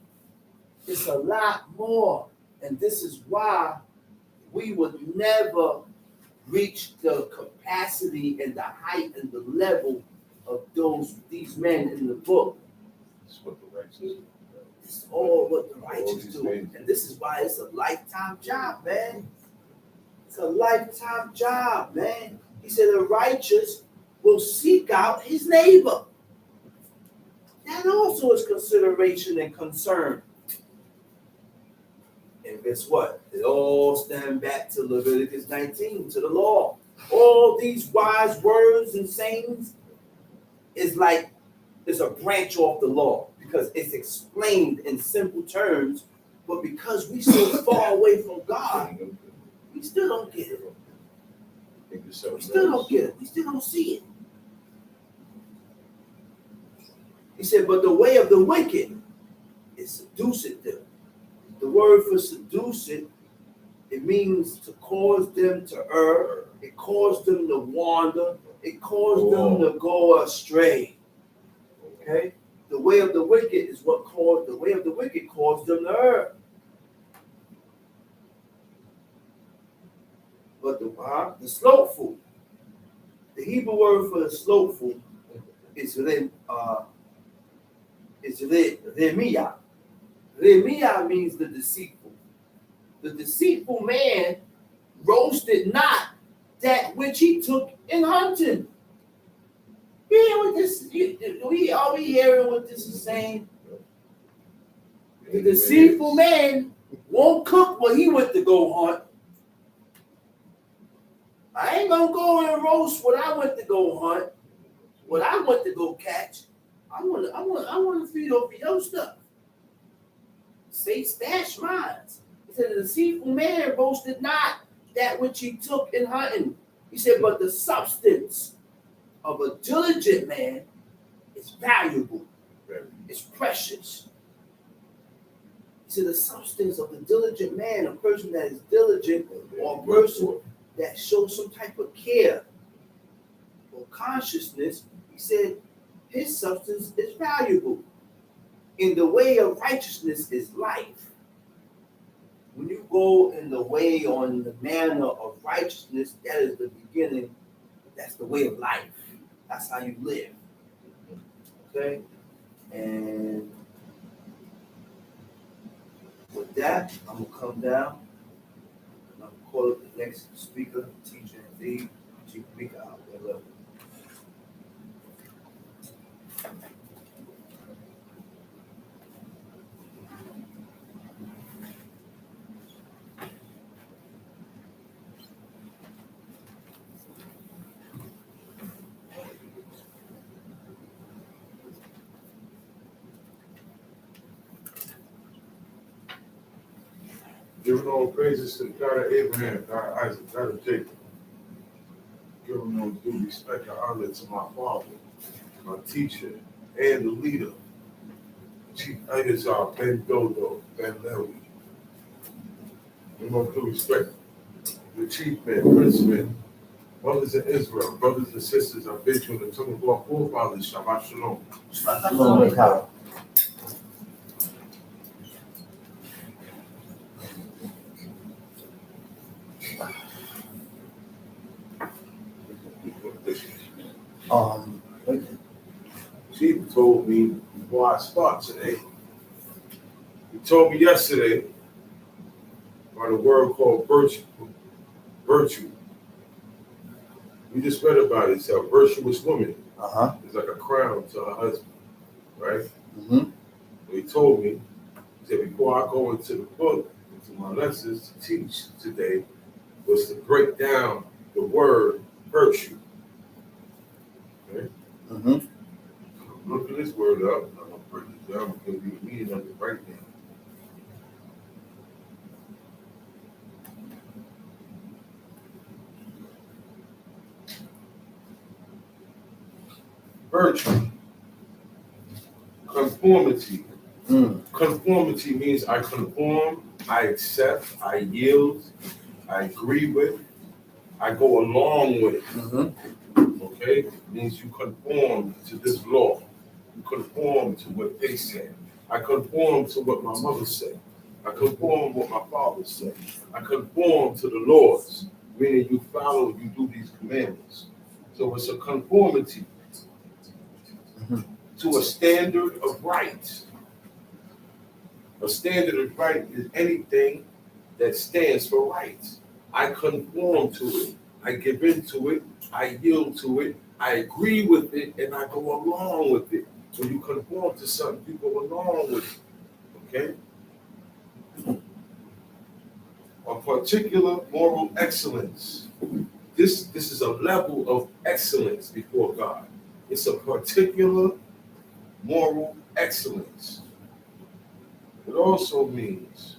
It's a lot more. And this is why we would never reach the capacity and the height and the level of these men in the book. It's all what the righteous do. And this is why it's a lifetime job, man. It's a lifetime job, man. He said the righteous will seek out his neighbor. That also is consideration and concern. And guess what? It all stems back to Leviticus 19, to the law. All these wise words and sayings is like is a branch off the law because it's explained in simple terms, but because we so far away from God, we still don't get it. We still don't get it. We still don't see it. He said, but the way of the wicked is seducing them. The word for seduce it means to cause them to err. It caused them to wander. It caused them to go astray. Okay? The way of the wicked is what caused the way of the wicked caused them to err. But the slothful, the Hebrew word for the slothful is remiyah. Remiyah means the deceitful. The deceitful man roasted not that which he took in hunting. You hear what this? Are we hearing what this is saying? The deceitful man won't cook what he went to go hunt. I ain't gonna go and roast what I went to go hunt, what I went to go catch. I want to feed over your stuff. Say stash mine. He said the deceitful man roasted not that which he took in hunting. He said, but the substance of a diligent man is valuable. It's precious. He said the substance of the diligent man, a person that is diligent, or a person that shows some type of care or consciousness, he said his substance is valuable. In the way of righteousness is life. When you go in the way on the manner of righteousness, that is the beginning. That's the way of life. That's how you live. Okay? And with that, I'm going to come down. And I'm going to call up the next speaker, teacher, indeed. Chief Mika out there. Giving all praises to the God of Abraham, God of Isaac, God of Jacob. Giving all due respect and honor to my father, my teacher, and the leader, Chief Eleazar Ben Dodo Ben Lewy. Giving all due respect to the chief men, princemen, brothers in Israel, brothers and sisters, I bid you in the tongue of our forefathers, Shabbat Shalom. Chief told me before I start today, he told me yesterday about a word called virtue. We just read about it. It's a virtuous woman. It's like a crown to her husband, right? Mm-hmm. He told me, he said, before I go into the book, into my lessons to teach today, was to break down the word virtue. Okay? Mm-hmm. I'm looking this word up, and I'm going to break it down. I'm going to give you the meaning of it right now. Virtue. Conformity. Conformity means I conform, I accept, I yield, I agree with, I go along with. Okay? It means you conform to this law. You conform to what they said. I conform to what my mother said. I conform to what my father said. I conform to the laws, meaning you follow, you do these commandments. So it's a conformity to a standard of right. A standard of right is anything that stands for right. I conform to it. I give in to it. I yield to it. I agree with it, and I go along with it. When you conform to something, you go along with it. Okay? A particular moral excellence. This is a level of excellence before God. It's a particular moral excellence. It also means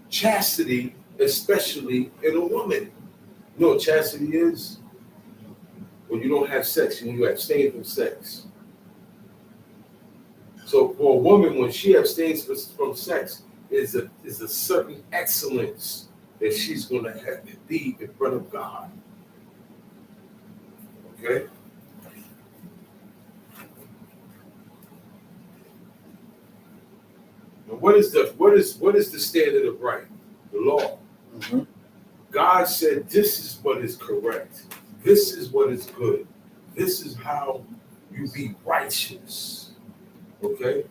chastity, especially in a woman. You know what chastity is? When you don't have sex, when you abstain from sex. So for a woman, when she abstains from sex, is a certain excellence that she's going to have to be in front of God. Okay? Now what is the standard of right? The law. Mm-hmm. God said this is what is correct. This is what is good. This is how you be righteous. Okay?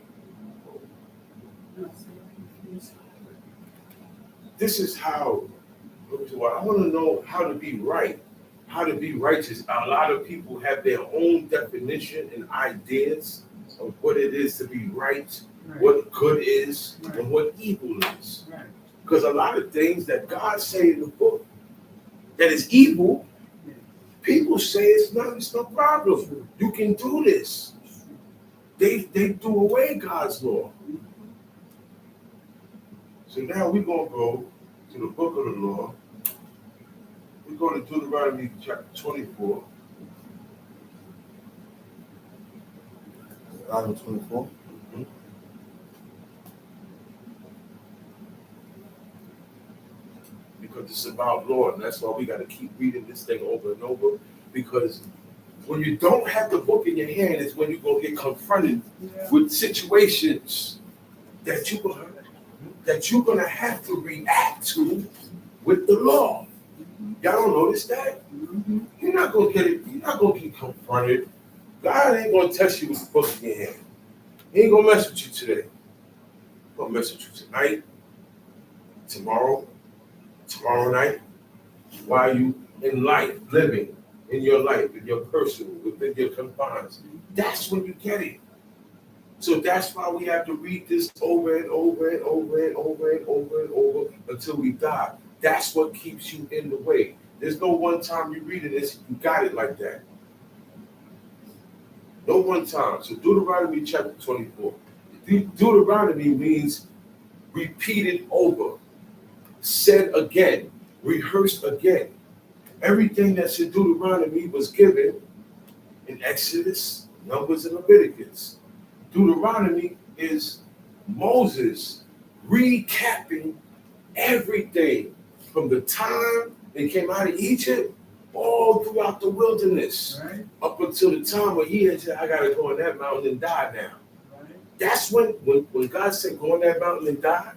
This is how, I want to know how to be right, how to be righteous. A lot of people have their own definition and ideas of what it is to be right, what good is, and what evil is. Because a lot of things that God say in the book that is evil, people say it's no problem. You can do this. They threw away God's law. So now we're going to go to the book of the law. We go to Deuteronomy Chapter 24. Deuteronomy 24. Mm-hmm. Because it's about law, and that's why we got to keep reading this thing over and over. Because when you don't have the book in your hand is when you're going to get confronted with situations that you're going to have to react to with the law. Y'all don't notice that? You're not going to get it. You're not going to get confronted. God ain't going to test you with the book in your hand. He ain't going to mess with you today. He's going to mess with you tonight, tomorrow night, while you in life, living in your life, in your personal, within your confines. That's when you get it. So that's why we have to read this over and over and over and over and over and over until we die. That's what keeps you in the way. There's no one time you read this, you got it like that. No one time. So Deuteronomy chapter 24. Deuteronomy means repeated over, said again, rehearsed again. Everything that's in Deuteronomy was given in Exodus, Numbers, and Leviticus. Deuteronomy is Moses recapping everything from the time they came out of Egypt all throughout the wilderness, up until the time when he had said, I got to go on that mountain and die now. That's when God said, go on that mountain and die,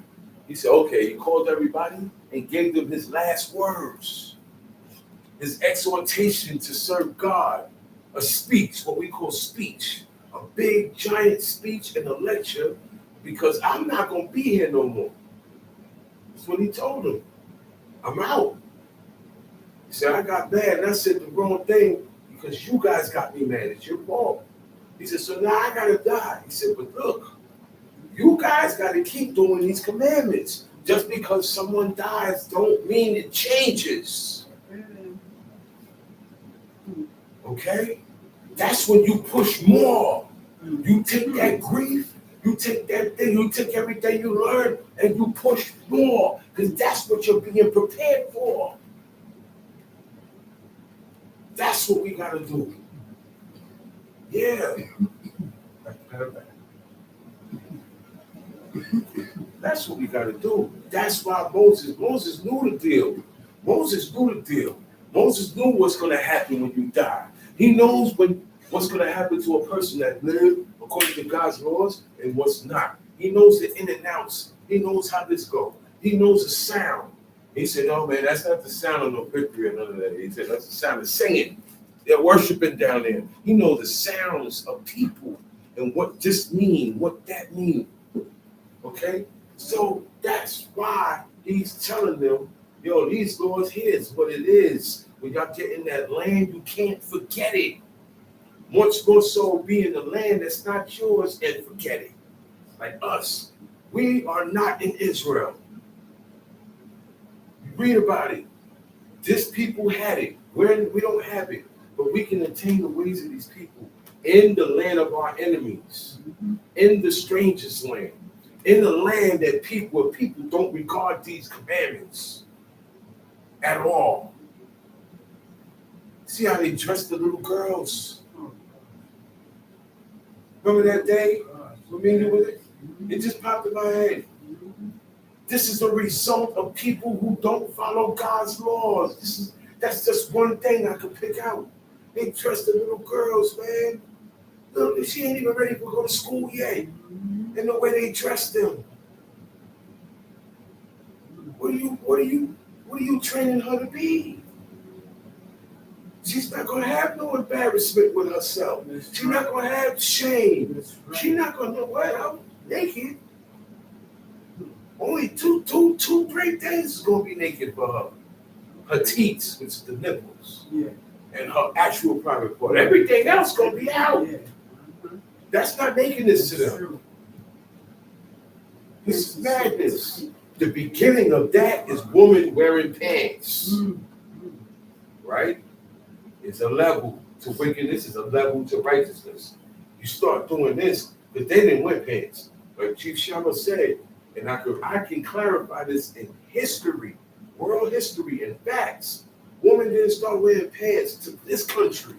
he said, okay, he called everybody and gave them his last words, his exhortation to serve God, a speech, what we call speech, a big giant speech and a lecture, because I'm not going to be here no more. That's what he told them. I'm out. He said, I got mad and I said the wrong thing because you guys got me mad. It's your fault. He said, so now I got to die. He said, but look, you guys got to keep doing these commandments. Just because someone dies don't mean it changes. Okay? That's when you push more. You take that grief, you take that thing, you take everything you learn, and you push more, because that's what you're being prepared for. That's what we got to do. Yeah. That's what we got to do. That's why Moses knew the deal. Moses knew the deal. Moses knew what's going to happen when you die. He knows what's going to happen to a person that lived according to God's laws and what's not. He knows the in and outs. He knows how this goes. He knows the sound. He said, no, man, that's not the sound of no victory or none of that. He said, that's the sound of singing. They're worshiping down there. He knows the sounds of people and what this mean, what that mean. Okay? So that's why he's telling them, yo, these laws, here's what it is. When y'all get in that land, you can't forget it. Much more so be in the land that's not yours and forget it. Like us. We are not in Israel. You read about it. This people had it. We don't have it. But we can attain the ways of these people in the land of our enemies, in the strangest land, in the land that people don't regard these commandments at all. See how they dress the little girls. Remember that day? Familiar with it? It just popped in my head. This is a result of people who don't follow God's laws. That's just one thing I could pick out. They dress the little girls, man. Look, she ain't even ready to go to school yet. And the way they dress them. What are you training her to be? She's not gonna have no embarrassment with herself. She's not gonna have shame. She's not gonna know what I'm naked. Only two great things is gonna be naked for her. Her teats, which is the nipples, and her actual private part. Everything else gonna be out. That's not nakedness to them. This is madness. The beginning of that is woman wearing pants. Right? It's a level to wickedness, it's a level to righteousness. You start doing this, but they didn't wear pants. Like Chief Shama said, and I can clarify this in history, world history, and facts. Women didn't start wearing pants to this country.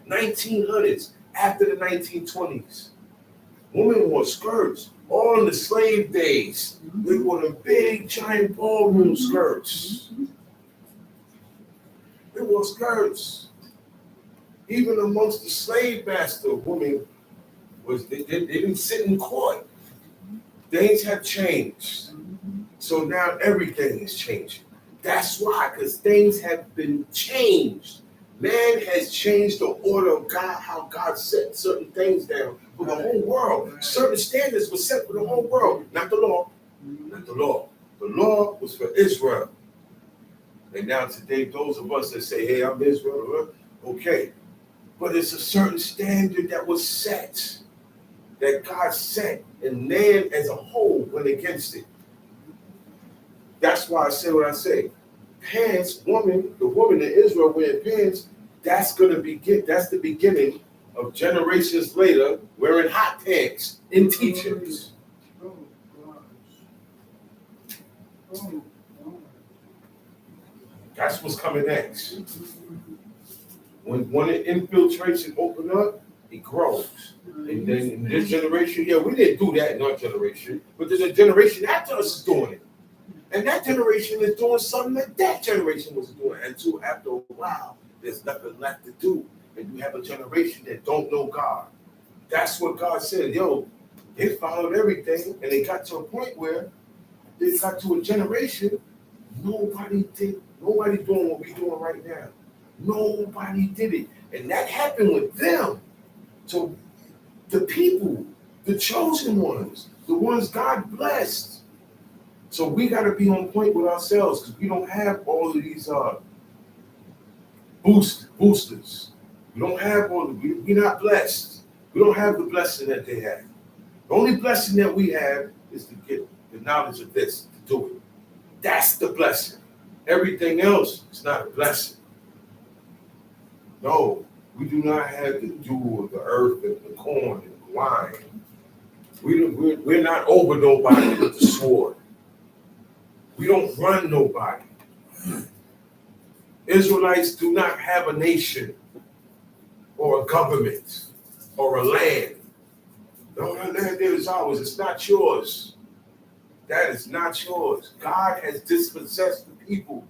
1900s, after the 1920s. Women wore skirts. All in the slave days. They wore the big, giant ballroom skirts. They wore skirts. Even amongst the slave master, women they didn't sit in court. Things have changed. So now everything is changing. That's why, because things have been changed. Man has changed the order of God, how God set certain things down for the whole world. Certain standards were set for the whole world, not the law. Not the law. The law was for Israel. And now today, those of us that say, hey, I'm Israel, okay. But it's a certain standard that was set, that God set, and man as a whole went against it. That's why I say what I say. Pants, the woman in Israel wearing pants, that's the beginning of generations later wearing hot pants in teachings. That's what's coming next. When it infiltrates and opens up, it grows. And then in this generation, we didn't do that in our generation, but there's a generation after us is doing it. And that generation is doing something that generation was doing. And so after a while, there's nothing left to do. And you have a generation that don't know God. That's what God said. They followed everything, and they got to a point where they got to a generation, nobody doing what we're doing right now. Nobody did it. And that happened with them. So the people, the chosen ones, the ones God blessed. So we got to be on point with ourselves, because we don't have all of these boosters. We don't have we're not blessed. We don't have the blessing that they have. The only blessing that we have is to get the knowledge of this, to do it. That's the blessing. Everything else is not a blessing. No, we do not have the dew of the earth and the corn and the wine. We're not over nobody with the sword. We don't run nobody. Israelites do not have a nation or a government or a land. No, that land there is ours. It's not yours. That is not yours. God has dispossessed the people.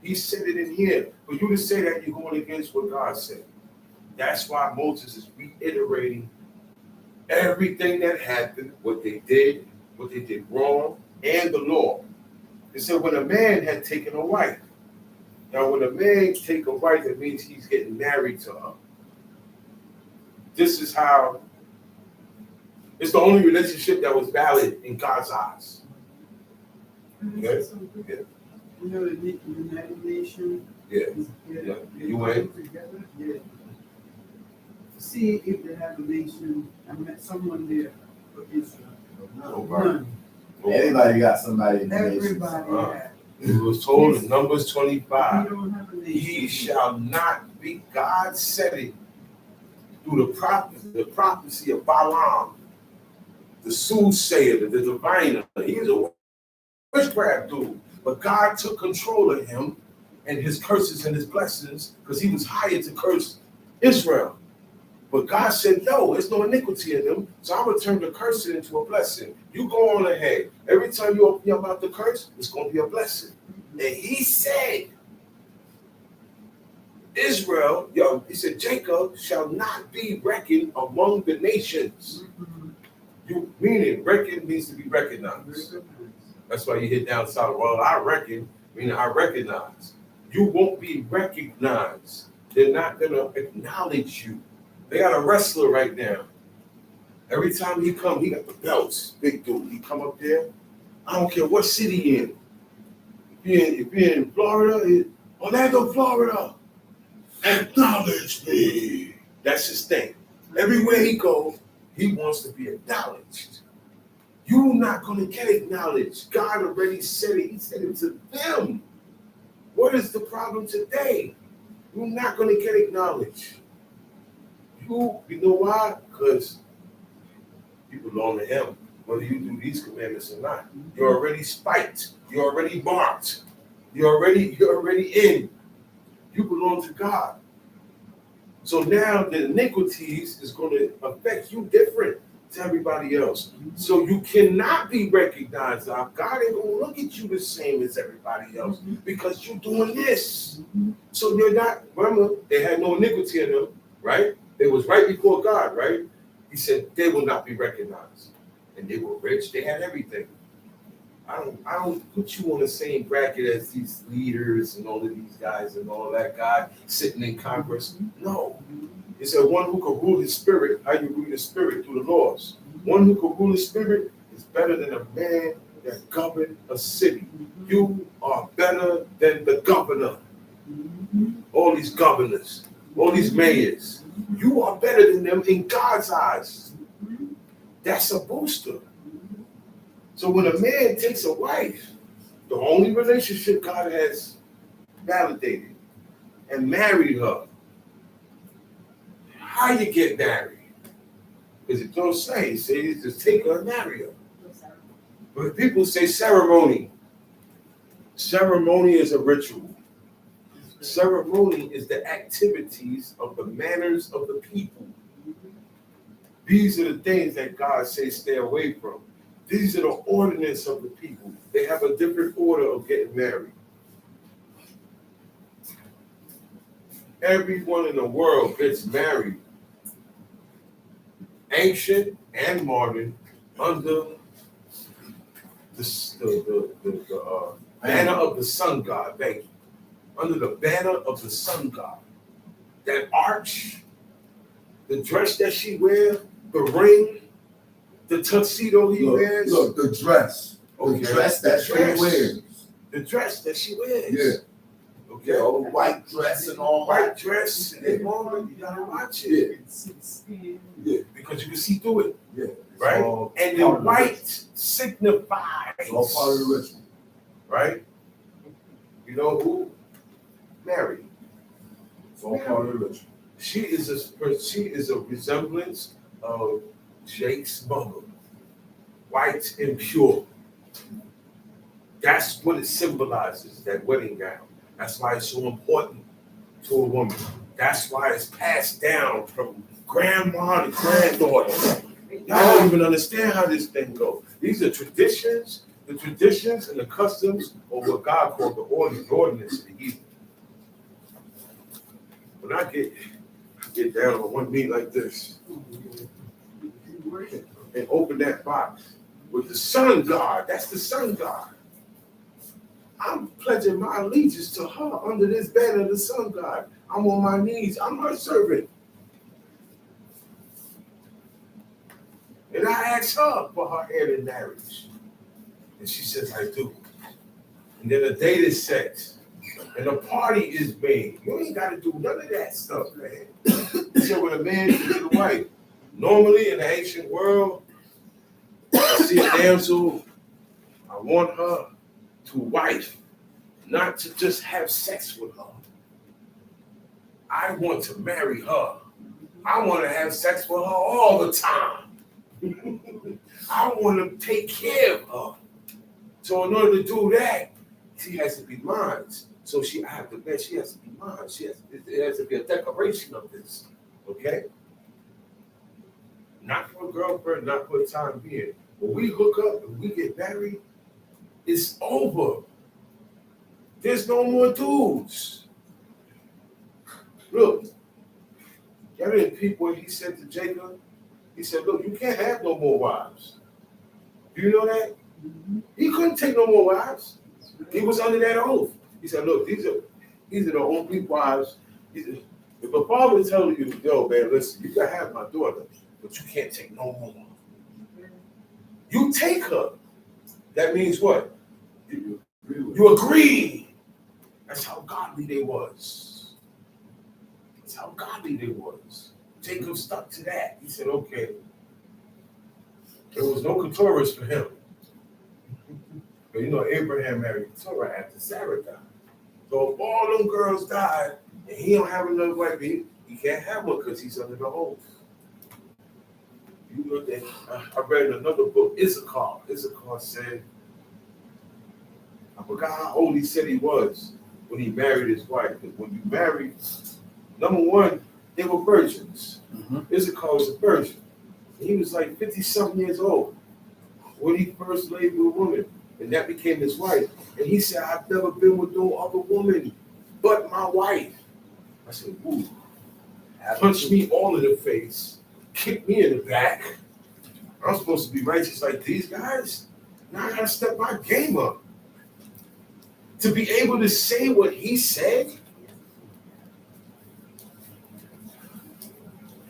He said it in here. For you to say that, you're going against what God said. That's why Moses is reiterating everything that happened, what they did wrong, and the law. It said when a man had taken a wife. Now, when a man take a wife, that means he's getting married to her. This is how, it's the only relationship that was valid in God's eyes. Okay? Yeah. You know, the United Nations. Yeah. UN. Together. Yeah. See if they have a nation. I met someone there for Israel. Nobody. Everybody got somebody in the nation. Everybody had. It was told in Numbers We 25, don't have a he nation. shall not be, God said it through the prophecy of Balaam, the soothsayer, the diviner. He was a witchcraft dude, but God took control of him and his curses and his blessings because he was hired to curse Israel. But God said, no, there's no iniquity in them, so I'm going to turn the curse into a blessing. You go on ahead. Every time you open your mouth to curse, it's going to be a blessing. And he said, Israel, he said, Jacob shall not be reckoned among the nations. You meaning reckon means to be recognized. That's why you hit down south. Well, I reckon, meaning I recognize. You won't be recognized. They're not going to acknowledge you. They got a wrestler right now. Every time he come, he got the belts. Big dude. He come up there. I don't care what city he in. If you're in Florida, Orlando, Florida, acknowledge me. That's his thing. Everywhere he goes, he wants to be acknowledged. You're not going to get acknowledged. God already said it. He said it to them. What is the problem today? You're not going to get acknowledged. You know why? Because you belong to him, whether you do these commandments or not. You're already spiked. You're already marked. You're already in. You belong to God. So now the iniquities is going to affect you different to everybody else. So you cannot be recognized. God ain't going to look at you the same as everybody else because you're doing this. So you're not, remember, they had no iniquity in them, right? They was right before God, right? He said they will not be recognized. And they were rich. They had everything. I don't put you on the same bracket as these leaders and all of these guys and all that guy sitting in Congress. No. It said one who can rule his spirit, how you rule the spirit through the laws. One who can rule his spirit is better than a man that governed a city. You are better than the governor. All these governors, all these mayors. You are better than them in God's eyes. That's a booster. So when a man takes a wife, the only relationship God has validated and married her, how you get married? Because it don't say, it says just take her and marry her. But people say ceremony. Ceremony is a ritual. Ceremony is the activities of the manners of the people. These are the things that God says stay away from. These are the ordinances of the people. They have a different order of getting married. Everyone in the world gets married, ancient and modern, under the banner of the sun god. Thank you. Under the banner of the sun god. That arch, the dress that she wears, the ring, the tuxedo he wears. Look, the dress. Okay. The dress that she wears. The dress that she wears. Yeah. Okay. Yeah, all the white dress and all White dress and they moment, you gotta watch it. Yeah. Because you can see through it. Yeah. Right? And the white signifies. It's all part of the ritual. Right? You know who? Mary. It's all part of the ritual. She is a resemblance of Jake's mother, white and pure. That's what it symbolizes, that wedding gown. That's why it's so important to a woman. That's why it's passed down from grandma to granddaughter. Y'all don't even understand how this thing goes. These are traditions, the traditions and the customs of what God called the ordinance of the heathen. When I get down on one knee like this and open that box with the sun god, that's the sun god. I'm pledging my allegiance to her under this banner of the sun god. I'm on my knees. I'm her servant. And I asked her for her hand in marriage. And she says, I do. And then a date is set. And a party is made. You ain't got to do none of that stuff, man. So when a man is a wife, normally in the ancient world, I see a damsel, I want her to wife. not to just have sex with her. I want to marry her. I want to have sex with her all the time. I want to take care of her. So in order to do that, she has to be mine. So she has to be mine. It has to be a declaration of this. Okay? Not for a girlfriend, not for a time being. When we hook up and we get married, it's over. There's no more dudes. Look, y'all didn't peep what he said to Jacob? He said, look, you can't have no more wives. Do you know that? He couldn't take no more wives. He was under that oath. He said, look, these are the only wives. If a father tells you, yo, man, listen, you can have my daughter, but you can't take no more. You take her. That means what? You agree. That's how godly they was. That's how godly they was. Jacob stuck to that. He said, okay. There was no Keturahs for him. But you know, Abraham married Keturah after Sarah died. So if all them girls died and he don't have another wife, he can't have one because he's under the oath. You look at, I read another book, Issachar. Issachar said, I forgot how old he said he was when he married his wife. Because when you marry, number one, they were virgins. Issachar was a virgin. He was like 50-something years old when he first laid with a woman. And that became his wife. And he said, I've never been with no other woman but my wife. I said, ooh. Punched me all in the face, kicked me in the back. I'm supposed to be righteous like these guys. Now I gotta step my game up. To be able to say what he said,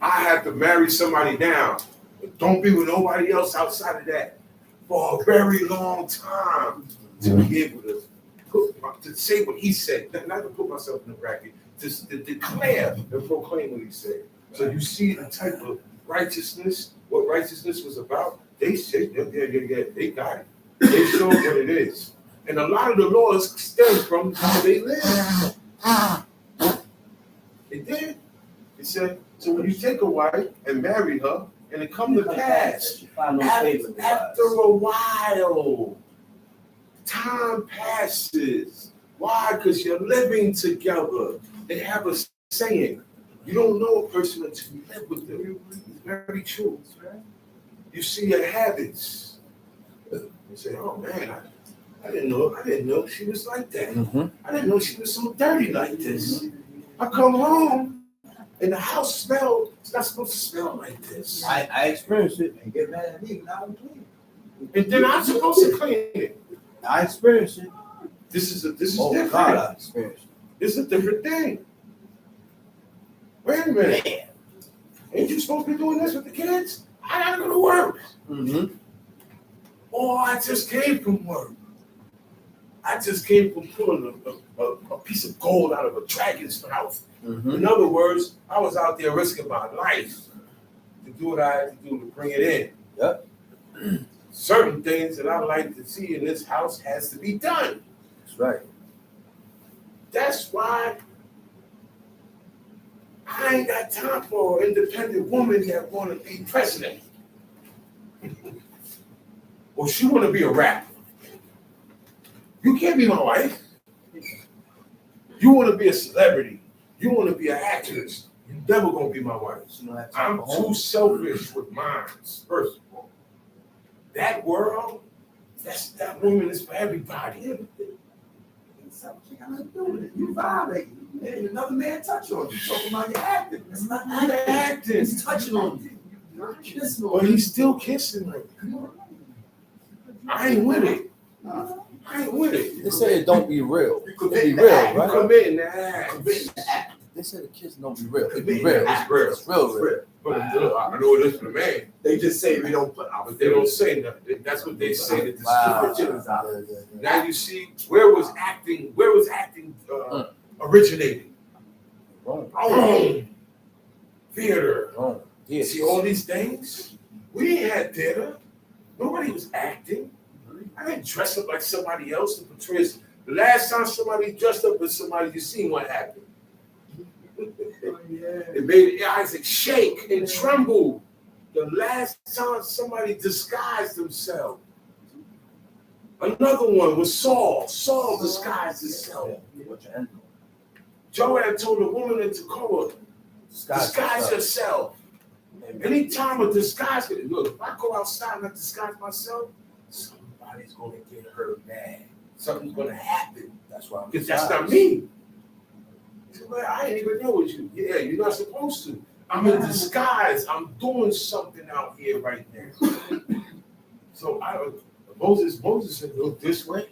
I have to marry somebody now. But don't be with nobody else outside of that for a very long time to be able to say what he said. Not to put myself in the bracket, to declare and proclaim what he said. So you see the type of righteousness, what righteousness was about. They said, yeah, they got it. They showed what it is. And a lot of the laws stem from how they live. It did. It said, so when you take a wife and marry her, and it come to pass, after a while, time passes. Why? Because you're living together. They have a saying, you don't know a person until you live with them. It's very true. You see your habits. You say, oh man, I didn't know she was like that. I didn't know she was so dirty like this. I come home and the house smelled. It's not supposed to smell like this. I experienced it and get mad at me when I don't clean it. And then I'm supposed to clean it. I experienced it. This is different. God, I experienced it. It's a different thing. Wait a minute. Man. Ain't you supposed to be doing this with the kids? I gotta go to work. Oh, I just came from work. I just came from pulling a piece of gold out of a dragon's mouth. In other words, I was out there risking my life to do what I had to do to bring it in. Yep. Certain things that I like to see in this house has to be done. That's right. That's why I ain't got time for an independent woman that want to be president. Well, she want to be a rapper. You can't be my wife. You want to be a celebrity. You want to be an actress. You're never going to be my wife. I'm too selfish with mine, first of all. That world, that woman is for everybody. You violating. And another man touch on you. Talking about your acting. It's not acting. He's touching on you. But he's still kissing her. I ain't with it. I ain't with it. They say it don't be real. It be real, right? Committing the act. They say the kids don't be real. It be real. It's real. It's real. But I know it is for the man. They just say we don't put out. But they don't say nothing. That's what they say. That the Wow. scripture is out. Now you see where was acting originating? Rome. Theater. Rome. Yes. See all these things? We ain't had theater. Nobody was acting. I didn't dress up like somebody else to portray The last time somebody dressed up as somebody, you seen what happened. It made Isaac shake and tremble. The last time somebody disguised himself. Another one was Saul. Saul disguised himself. Joab told the woman in Tekoa, disguise yourself. Anytime a disguise, look, if I go outside and I disguise myself, somebody's going to get hurt bad. Something's going to happen. That's why. Because that's not me. So, well, I ain't even know what you. Yeah, you're not supposed to. I'm in disguise. I'm doing something out here right now. So Moses said, look this way.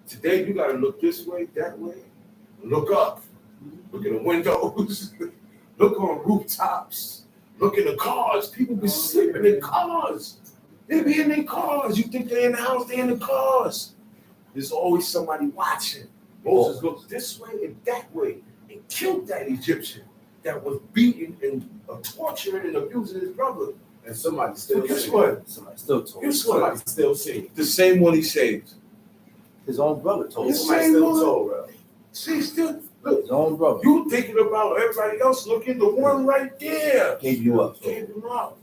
Today you got to look this way, that way. Look up. Look in the windows. Look on rooftops. Look in the cars. People be sleeping in cars. They be in their cars. You think they're in the house, they're in the cars. There's always somebody watching. Moses looked this way and that way and killed that Egyptian that was beating and torturing and abusing his brother. And somebody still Guess what? Somebody still told him. Guess what? Somebody still saved. The same one he saved. His own brother told him. Yes. Somebody still told, bro. See, still, look, His own brother you thinking about everybody else looking, the one right there. gave you up. Gave him up.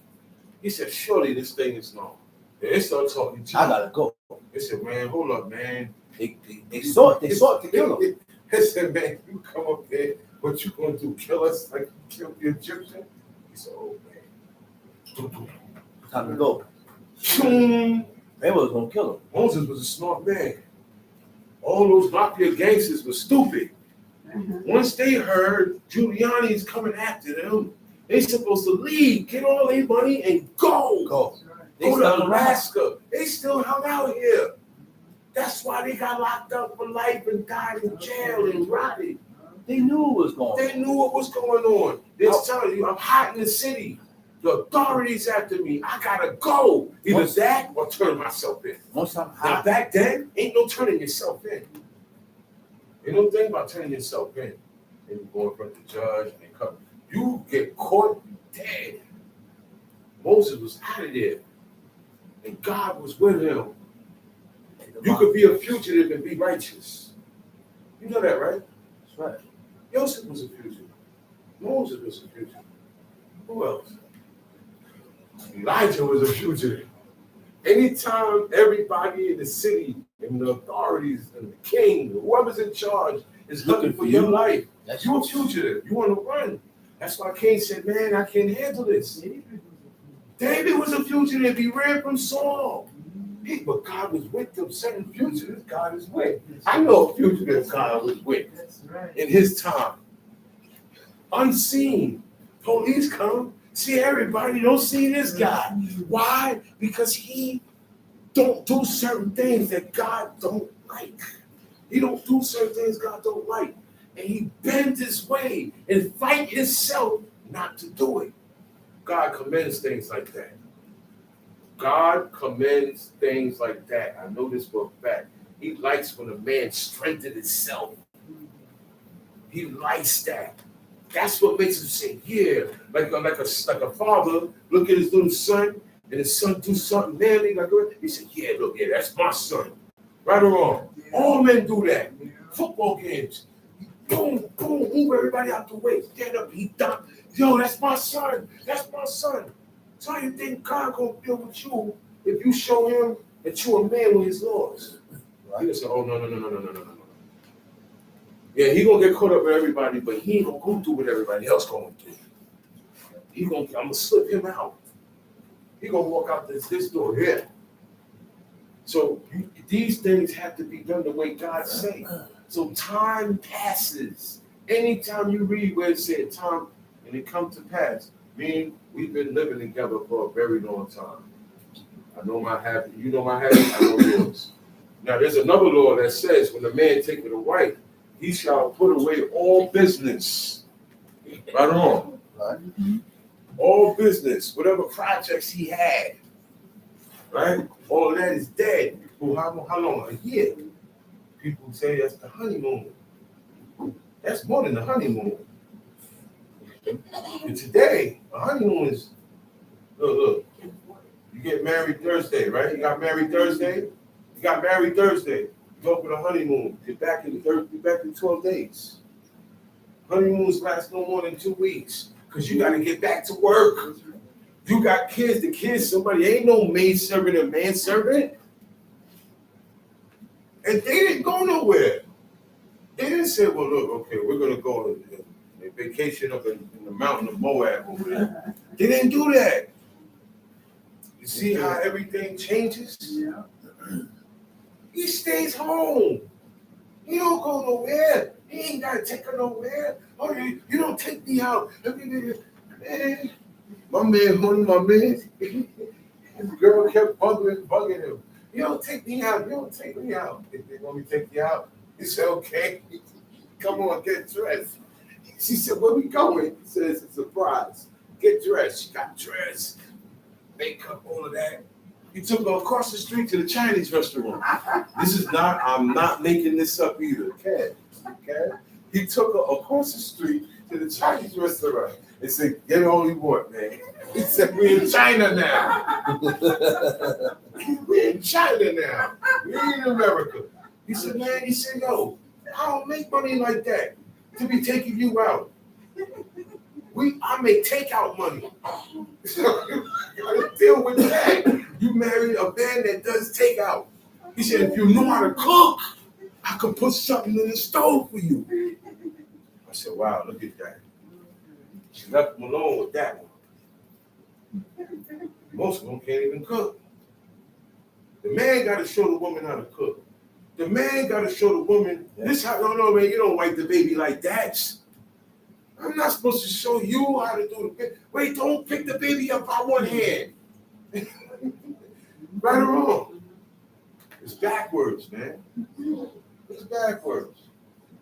He said, surely this thing is long. And they started talking to I him. gotta go. They said, man, hold up, man. They sought to kill him. They said, man, you come up there, what you gonna do? Kill us like you killed the Egyptian? He said, oh man. Time to go. Shoom. They was gonna kill him. Moses was a smart man. All those mafia gangsters were stupid. Once they heard Giuliani's coming after them, they supposed to leave, get all their money, and go. Go. Go to Alaska. They still hung out here. That's why they got locked up for life and died in jail and rotted. They knew what was going on. They knew what was going on. They're telling you, I'm hot in the city. The authorities after me. I gotta go. Either that or turn myself in. Once I'm Now hot, back then, ain't no turning yourself in. Ain't no thing about turning yourself in. And you go in front of the judge and they come. You get caught dead. Moses was out of there. And God was with him. You could be a fugitive and be righteous. You know that, right? that's right. Joseph was a fugitive. Moses was a fugitive. Who else? Elijah was a fugitive. Anytime everybody in the city and the authorities and the king, whoever's in charge, is looking for your life, That's you're a fugitive. You want to run. That's why Cain said, man, I can't handle this. David was a fugitive. He ran from Saul. But God was with them. Certain fugitives God is with. I know a fugitive God was with in his time. Unseen. Police come, see everybody, don't see this guy. Why? Because he don't do certain things that God don't like. He don't do certain things God don't like. And he bends his way and fight himself not to do it. God commends things like that. God commends things like that. I know this for a fact. He likes when a man strengthens himself. He likes that. That's what makes him say, yeah. Like a father look at his little son, and his son do something manly. He said, yeah, look, yeah, that's my son. Right or wrong? All men do that. Football games. Boom, boom, move everybody out the way. Stand up, he done. Yo, that's my son. That's my son. So how you think God gonna deal with you if you show him that you're a man with his laws? Right. He gonna say, oh, no. Yeah, he gonna get caught up with everybody, but he ain't gonna go through what everybody else going through. I'm gonna slip him out. He gonna walk out this door here. So these things have to be done the way God said. So time passes. Anytime you read where it said time and it comes to pass, meaning we've been living together for a very long time. I know my habit, you know my habit, I know yours. Now there's another law that says when a man taketh a wife, he shall put away all business. Right or wrong? Right. All business, whatever projects he had. Right? All of that is dead. For how long? A year. People say that's the honeymoon. That's more than the honeymoon. And today, a honeymoon is, look, you get married Thursday, right? You got married Thursday, You got married Thursday. Go for the honeymoon. You're back in 12 days. Honeymoons last no more than 2 weeks because you got to get back to work. You got kids. The kids, somebody ain't no maid servant or man servant. And they didn't go nowhere. They didn't say, well, look, okay, we're going to go on a vacation up in the mountain of Moab over there. They didn't do that. You see how everything changes? Yeah. He stays home. He don't go nowhere. He ain't got to take her nowhere. Oh, you don't take me out. Man, my man. His girl kept bugging him. You don't take me out. You don't take me out. If they want me to take you out, he said, okay. Come on, get dressed. She said, where we going? He says, it's a surprise. Get dressed. She got dressed. Makeup, all of that. He took her across the street to the Chinese restaurant. I'm not making this up either. Okay. He took her across the street to the Chinese restaurant and said, get all you want, man. He said, we're in China now. We're in China now. We ain't in America. He said, man, yo, I don't make money like that to be taking you out. I make takeout money. So you gotta deal with that. You married a man that does takeout. He said, if you know how to cook, I could put something in the stove for you. I said, wow, look at that. She left him alone with that one. Most of them can't even cook. The man got to show the woman how to cook. The man got to show the woman, this how, no, man, you don't wipe the baby like that. I'm not supposed to show you how to do the baby. Wait, don't pick the baby up by one hand. Right or wrong? It's backwards, man. It's backwards.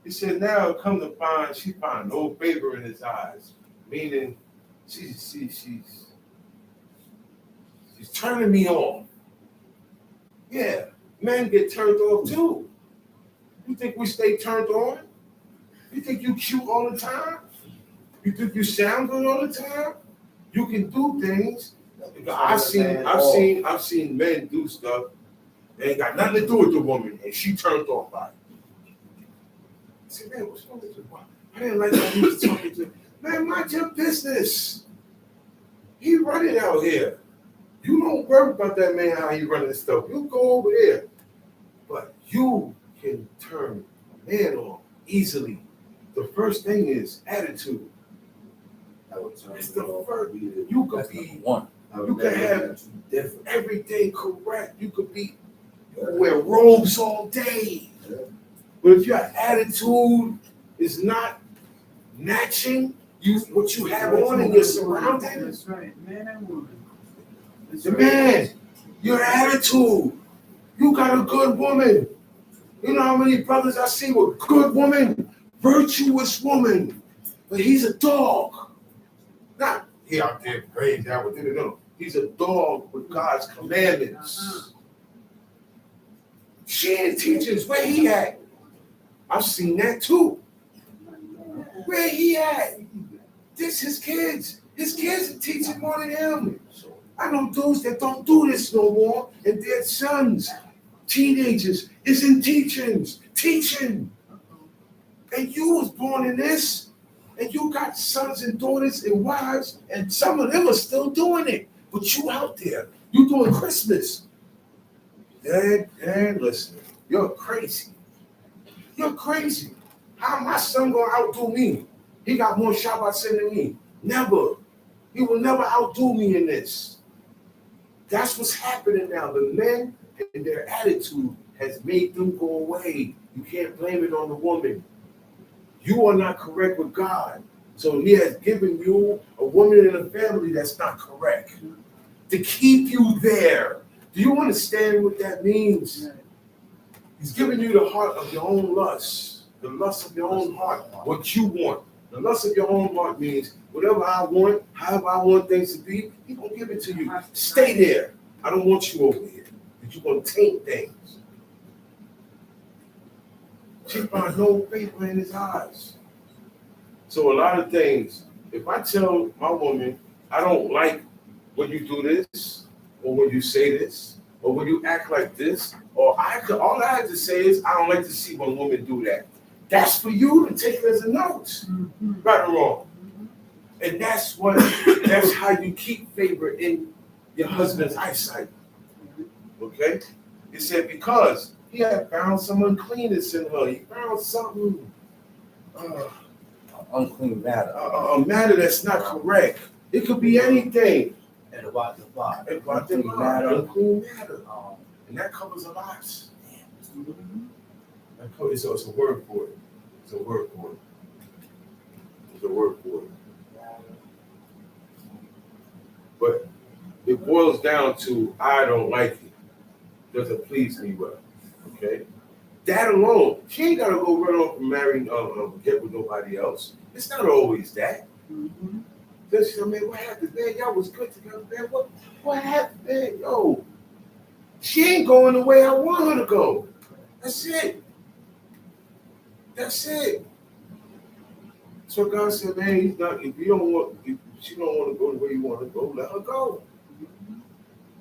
He said, now come to find, she found no favor in his eyes. Meaning, she's turning me on. Yeah, men get turned off too. You think we stay turned on? You think you cute all the time? You think you sound good all the time? You can do things. I've seen men do stuff that ain't got nothing to do with the woman, and she turned off by it. I said, man, what's wrong with you? I didn't like how he was talking to. Man, mind your business. He running out here. You don't worry about that man, how he running this stuff. You go over there. But you can turn a man on easily. The first thing is attitude. It's the first. You could be one. You could have everything correct. You could wear robes all day. But if your attitude is not matching what you have on in your surroundings, That's right, man and woman. The man, your attitude. You got a good woman. You know how many brothers I see with good woman, virtuous woman, but he's a dog. Not he out there crazy. No. He's a dog with God's commandments. She ain't teachings. Where he at? I've seen that too. Where he at? This his kids. His kids are teaching more than him. I know dudes that don't do this no more, and their sons, teenagers, is in teaching. And you was born in this, and you got sons and daughters and wives, and some of them are still doing it. But you out there, you doing Christmas. Dad, listen, you're crazy. You're crazy. How my son gonna outdo me? He got more Shabbats than me. Never. He will never outdo me in this. That's what's happening now. The men and their attitude has made them go away. You can't blame it on the woman. You are not correct with God. So he has given you a woman in a family that's not correct. To keep you there. Do you understand what that means? He's giving you the heart of your own lust. The lust of your own heart. What you want. The lust of your own heart means whatever I want, however I want things to be, he's going to give it to you. Stay there. I don't want you over here. But you're going to taint things. She found no favor in his eyes. So a lot of things, if I tell my woman, I don't like when you do this or when you say this, or when you act like this, or all I have to say is, I don't like to see when women do that. That's for you to take it as a note, right or wrong. And that's how you keep favor in your husband's eyesight. Okay? It said because he had found some uncleanness in her. He found something, Unclean matter. a matter that's not correct. It could be anything. And about the body. Unclean matter. And that covers a lot. So it's a word for it. It's a word for it. It's a word for it. But it boils down to I don't like it. Doesn't please me well. Okay? That alone, she ain't gotta go run off and marry, get with nobody else. It's not always that. Then she said, man, what happened, man? Y'all was good together, man. What happened, man? Yo, she ain't going the way I want her to go. That's it. That's it. So God said, man, if she don't want to go the way you want to go, let her go.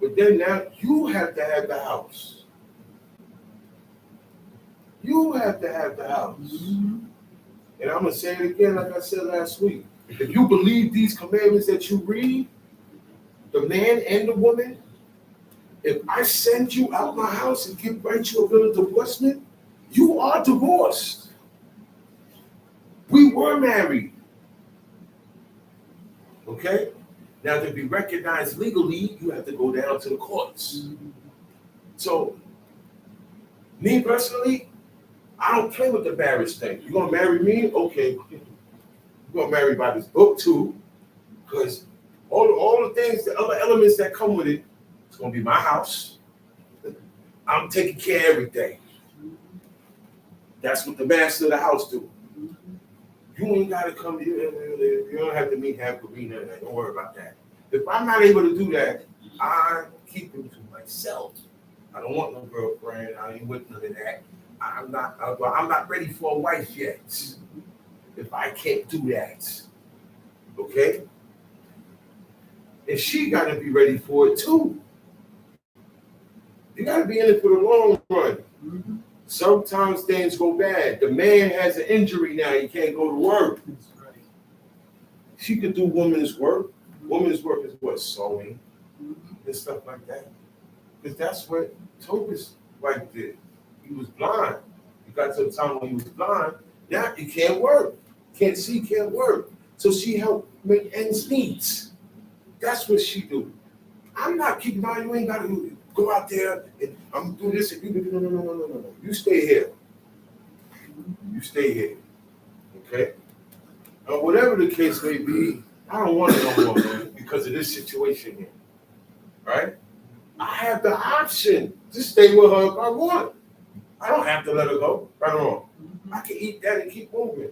But then now you have to have the house. You have to have the house. And I'm going to say it again, like I said last week. If you believe these commandments that you read, the man and the woman, if I send you out my house and write you a bill of divorcement, you are divorced. We were married. Okay? Now, to be recognized legally, you have to go down to the courts. So, me personally, I don't play with the marriage thing. You gonna marry me? Okay. You're gonna marry by this book too, because all the things, the other elements that come with it, it's gonna be my house. I'm taking care of everything. That's what the master of the house do. You ain't gotta come here. You don't have to meet half arena. Don't worry about that. If I'm not able to do that, I keep it to myself. I don't want no girlfriend. I ain't with none of that. I'm not ready for a wife yet. If I can't do that, okay? And she got to be ready for it too. You got to be in it for the long run. Sometimes things go bad. The man has an injury now. He can't go to work. She could do woman's work. Woman's work is what? Sewing and stuff like that. Because that's what Tobit's wife did. He was blind. He got to the time when he was blind. Now he can't work. Can't see, can't work. So she helped make ends meet. That's what she do. I'm not keeping on. You ain't got to go out there and I'm doing this. And no. You stay here. You stay here. Okay? Whatever the case may be, I don't want it no more, man, because of this situation here. Right? I have the option to stay with her if I want. I don't have to let her go. Right or wrong? I can eat that and keep moving.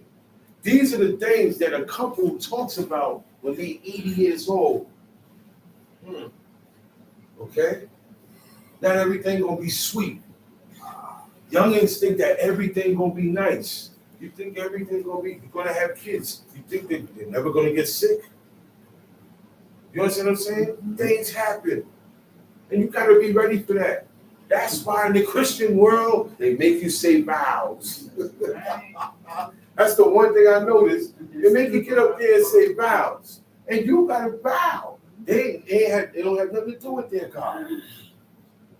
These are the things that a couple talks about when they're 80 years old. Okay? Not everything gonna be sweet. Youngins think that everything gonna be nice. You think everything you're gonna have kids. You think that they're never gonna get sick. You understand what I'm saying? Things happen. And you gotta be ready for that. That's why in the Christian world, they make you say vows. That's the one thing I noticed. They make you get up there and say vows. And you gotta vow. They don't have nothing to do with their God.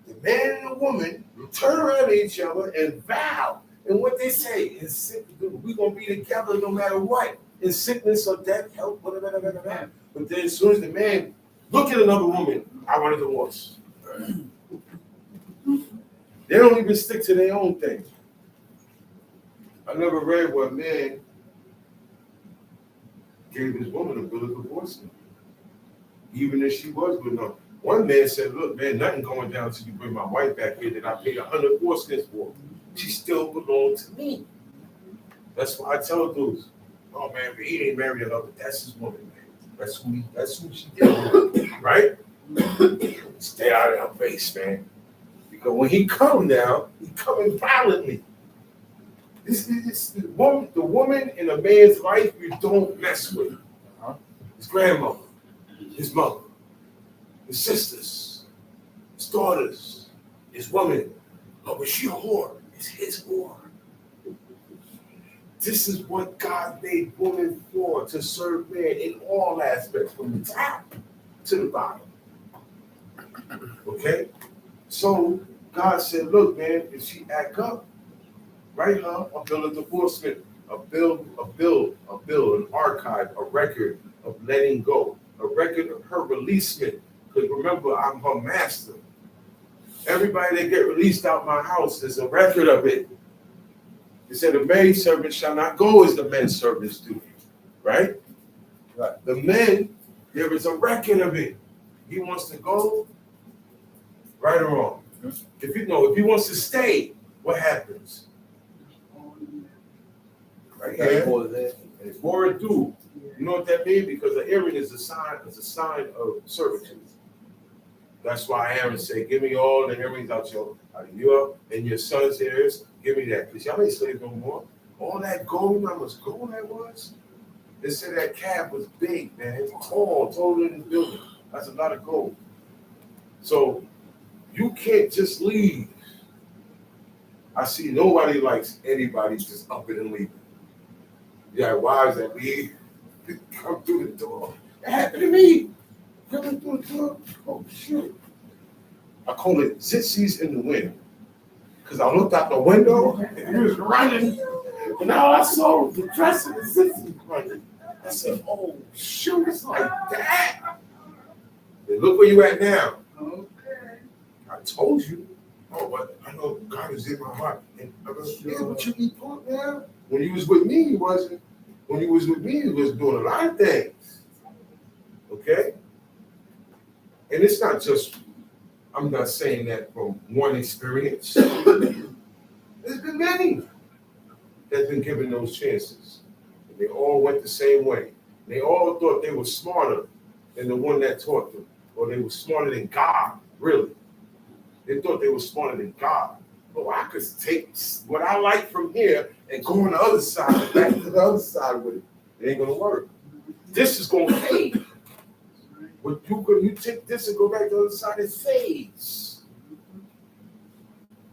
The man and the woman turn around to each other and vow. And what they say is, we're going to be together no matter what. In sickness or death, health, whatever. But then as soon as the man look at another woman, I want a divorce. They don't even stick to their own thing. I never read where a man gave his woman a bill of divorcement, even if she was with him. One man said, look, man, nothing going down till you bring my wife back here that I paid 100 foreskins for. She still belongs to me. That's why I tell dudes, oh man, he ain't married her, but that's his woman, man. That's who she did, right? Stay out of her face, man. Because when he come down, he coming violently. This is the woman in a man's life you don't mess with. His grandmother, his mother, his sisters, his daughters, His woman, oh, but she a whore. It's his whore. This is what God made woman for, to serve man in all aspects, from the top to the bottom. Okay? So God said, look, man, if she act up, write her a bill of divorcement, an archive, a record of letting go, a record of her releasement. Because remember, I'm her master. Everybody that get released out my house, there's a record of it. It said the maid servant shall not go as the men servants do. Right? Right. The men, there is a record of it. He wants to go, right or wrong. If he wants to stay, what happens? Right here. And it's more ado. You know what that means? Because the earring is a sign of servitude. That's why Aaron said, give me all the earrings out of you and your son's ears. Give me that. Because y'all ain't slaves no more. All that gold, how much gold that was? They said that calf was big, man. It's tall, taller than this building. That's a lot of gold. So you can't just leave. I see nobody likes anybody just up and leaving. Yeah, wives that leave, come through the door. It happened to me. Coming through the door. Oh, shit. I call it zitsies in the wind. Because I looked out the window and he was running. And now I saw the dress of the zitsies running. I said, oh, shoot, it's like that. And look where you at now. Okay. I told you. Oh, but I know God is in my heart. And I go, yeah, but you be punk now. When you was with me, you wasn't. When you was with me, you was doing a lot of things. Okay? And it's not just, I'm not saying that from one experience. There's been many that's been given those chances. And they all went the same way. They all thought they were smarter than the one that taught them. Or they were smarter than God, really. They thought they were smarter than God. Oh, I could take what I like from here and go on the other side, back to the other side with it. It ain't gonna work. This is gonna fade. But you take this and go back to the other side, it fades.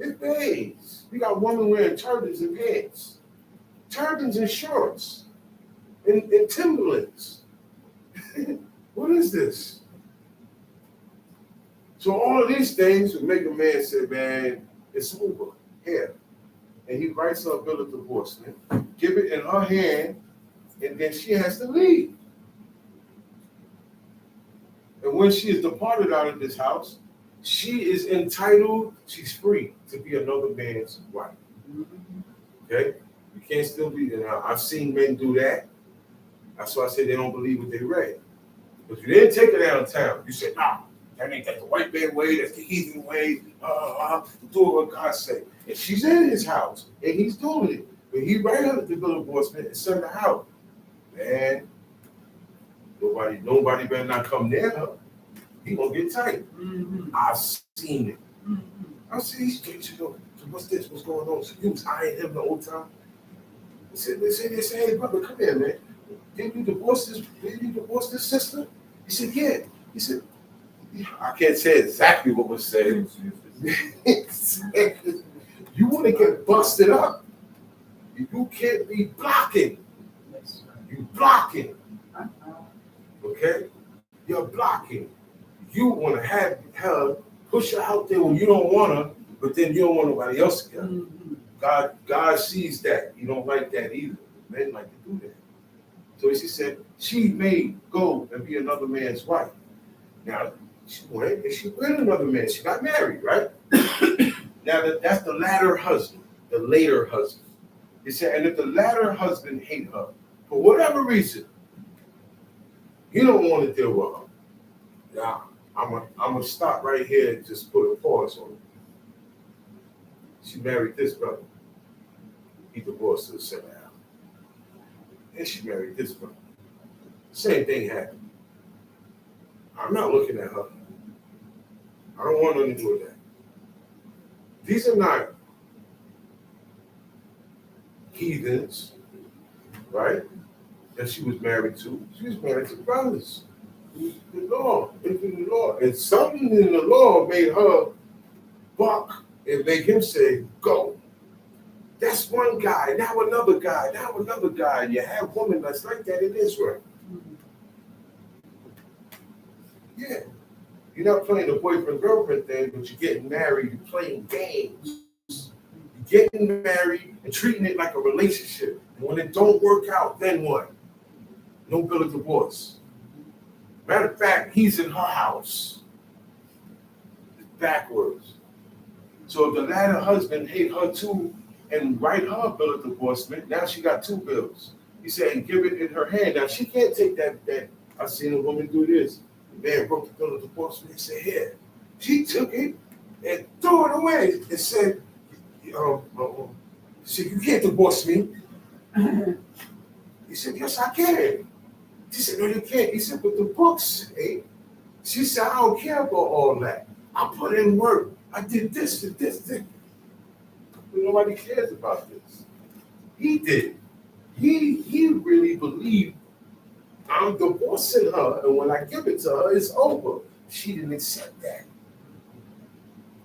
It fades. We got women wearing turbans and pants, turbans and shorts, and Timberlands. What is this? So all of these things would make a man say, man, it's over here. And he writes her a bill of divorcement, give it in her hand, and then she has to leave. And when she is departed out of this house, she is entitled, she's free to be another man's wife. Okay? You can't still be there. Now, I've seen men do that. That's why I say they don't believe what they read. But you didn't take her downtown. You said, nah, that ain't the white man way, that's the heathen way. Do what God said. And she's in his house, and he's doing it. But he ran out of the bill of divorcement and sent her out. Man, nobody better not come near her. He gonna get tight. I've seen it. I see these kids, you know, so what's this? What's going on? So you was eyeing him the whole time. They said, hey brother, come here, man. Didn't you divorce this sister? He said, yeah. He said, I can't say exactly what was said. You want to get busted up. You can't be blocking. You blocking. Okay? You're blocking. You want to have her push her out there when you don't want her, but then you don't want nobody else to get. God sees that. You don't like that either. Men like to do that. So he said, she may go and be another man's wife. Now, she went and she with another man. She got married, right? Now, that's the latter husband, the later husband. He said, and if the latter husband hate her, for whatever reason, he don't want to deal with her. Now, I'm gonna stop right here and just put a pause on it. She married this brother. He divorced her, sent her out. And she married this brother. Same thing happened. I'm not looking at her. I don't want nothing to do with that. These are not heathens, right? That she was married to. She was married to brothers. The law, in the law. And something in the law made her buck and make him say, go. That's one guy, now another guy, now another guy. You have women that's like that in Israel. Yeah. You're not playing the boyfriend-girlfriend thing, but you're getting married, you're playing games. You're getting married and treating it like a relationship. And when it don't work out, then what? No bill of divorce. Matter of fact, he's in her house. It's backwards. So if the latter husband hate her too and write her a bill of divorcement, now she got two bills. He said, and give it in her hand. Now she can't take that. I've seen a woman do this. The man broke the bill of divorcement. He said, here. She took it and threw it away and said, you can't divorce me. He said, yes, I can. She said, no, you can't. He said, but the books say. She said, I don't care about all that. I put in work. I did this and this. But nobody cares about this. He did. He really believed I'm divorcing her, and when I give it to her, it's over. She didn't accept that.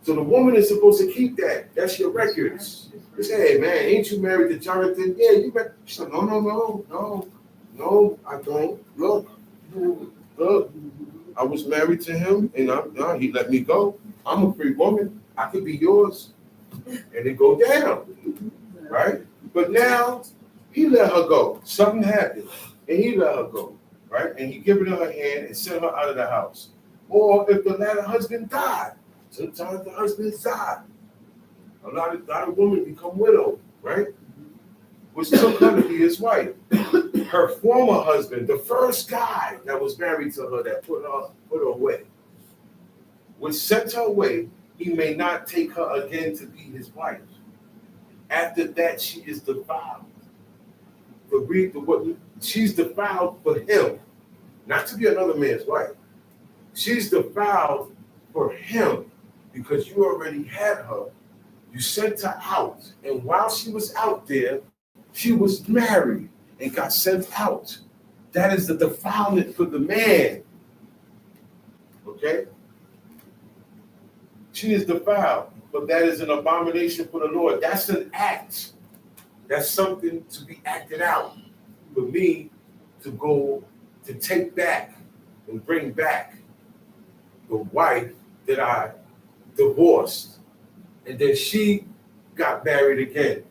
So the woman is supposed to keep that. That's your records. They say, hey, man, ain't you married to Jonathan? Yeah, you married. She said, no, I don't. Look, I was married to him, and he let me go. I'm a free woman. I could be yours. And it go down, right? But now, he let her go. Something happened, and he let her go, right? And he give it in her hand and sent her out of the house. Or if the latter husband died, sometimes the husbands die. A lot of women become widowed, right? Which took her to be his wife. Her former husband, the first guy that was married to her that put her away, which sent her away, he may not take her again to be his wife. After that, she is defiled. She's defiled for him, not to be another man's wife. She's defiled for him because you already had her. You sent her out, and while she was out there, she was married and got sent out. That is the defilement for the man. Okay? She is defiled, but that is an abomination for the Lord. That's an act. That's something to be acted out for me to go to take back and bring back the wife that I divorced. And then she got married again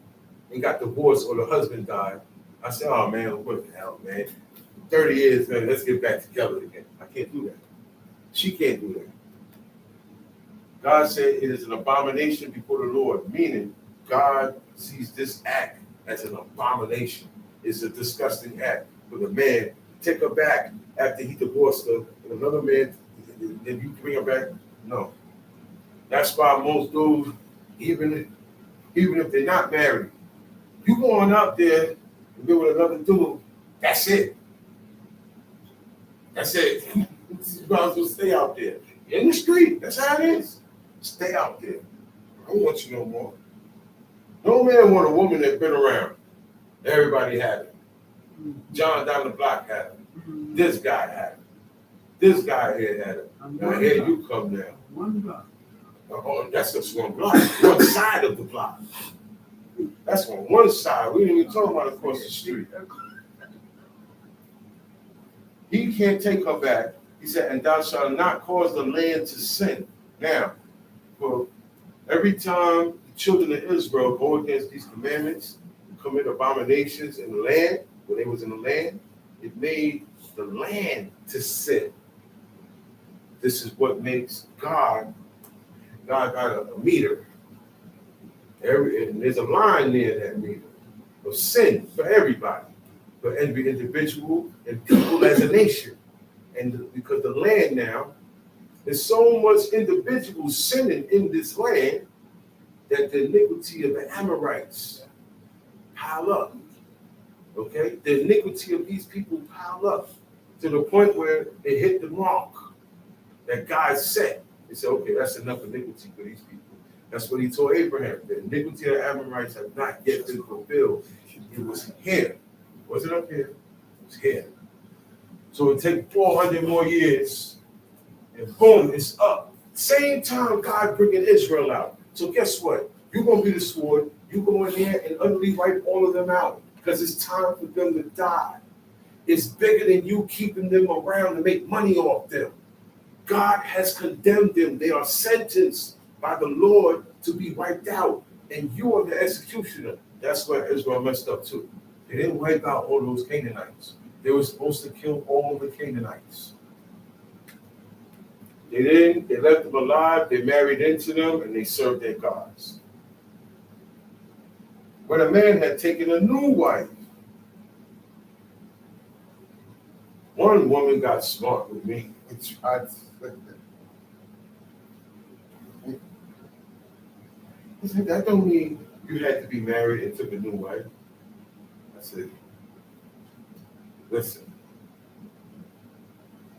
and got divorced, or the husband died. I said, oh man, what the hell, man? 30 years, man, let's get back together again. I can't do that. She can't do that. God said it is an abomination before the Lord, meaning God sees this act as an abomination. It's a disgusting act for the man. Take her back after he divorced her, and another man, then you bring her back? No. That's why most dudes, even if they're not married, you going out there and be with another dude, that's it. That's it. You might as well stay out there. In the street, that's how it is. Stay out there. I don't want you no more. No man want a woman that's been around. Everybody had it. John down the block had it. This guy had it. This guy here had it. Now here you come now. One block. Oh, that's just one block. One side of the block. That's on one side. We didn't even talk about across the street. He can't take her back. He said, and thou shalt not cause the land to sin. Now, for every time the children of Israel go against these commandments, commit abominations in the land, when they was in the land, it made the land to sin. This is what makes God got a meter. And there's a line near that meter of sin for everybody, for every individual and people as a nation. And because the land now, there's so much individual sinning in this land that the iniquity of the Amorites pile up. Okay? The iniquity of these people pile up to the point where they hit the mark that God set. He said, okay, that's enough iniquity for these people. That's what he told Abraham. The iniquity of the Amorites have not yet been fulfilled. It was here. It wasn't up here. It was here. So it takes 400 more years, and boom, it's up Same time God bringing Israel out. So guess what? You're going to be the sword. You go in there and utterly wipe all of them out because it's time for them to die. It's bigger than you keeping them around to make money off them. God has condemned them. They are sentenced by the Lord to be wiped out. And you are the executioner. That's where Israel messed up too. They didn't wipe out all those Canaanites. They were supposed to kill all the Canaanites. They didn't. They left them alive. They married into them and they served their gods. When a man had taken a new wife, one woman got smart with me and tried to flip it. He said, that don't mean you had to be married and took a new wife. I said, listen,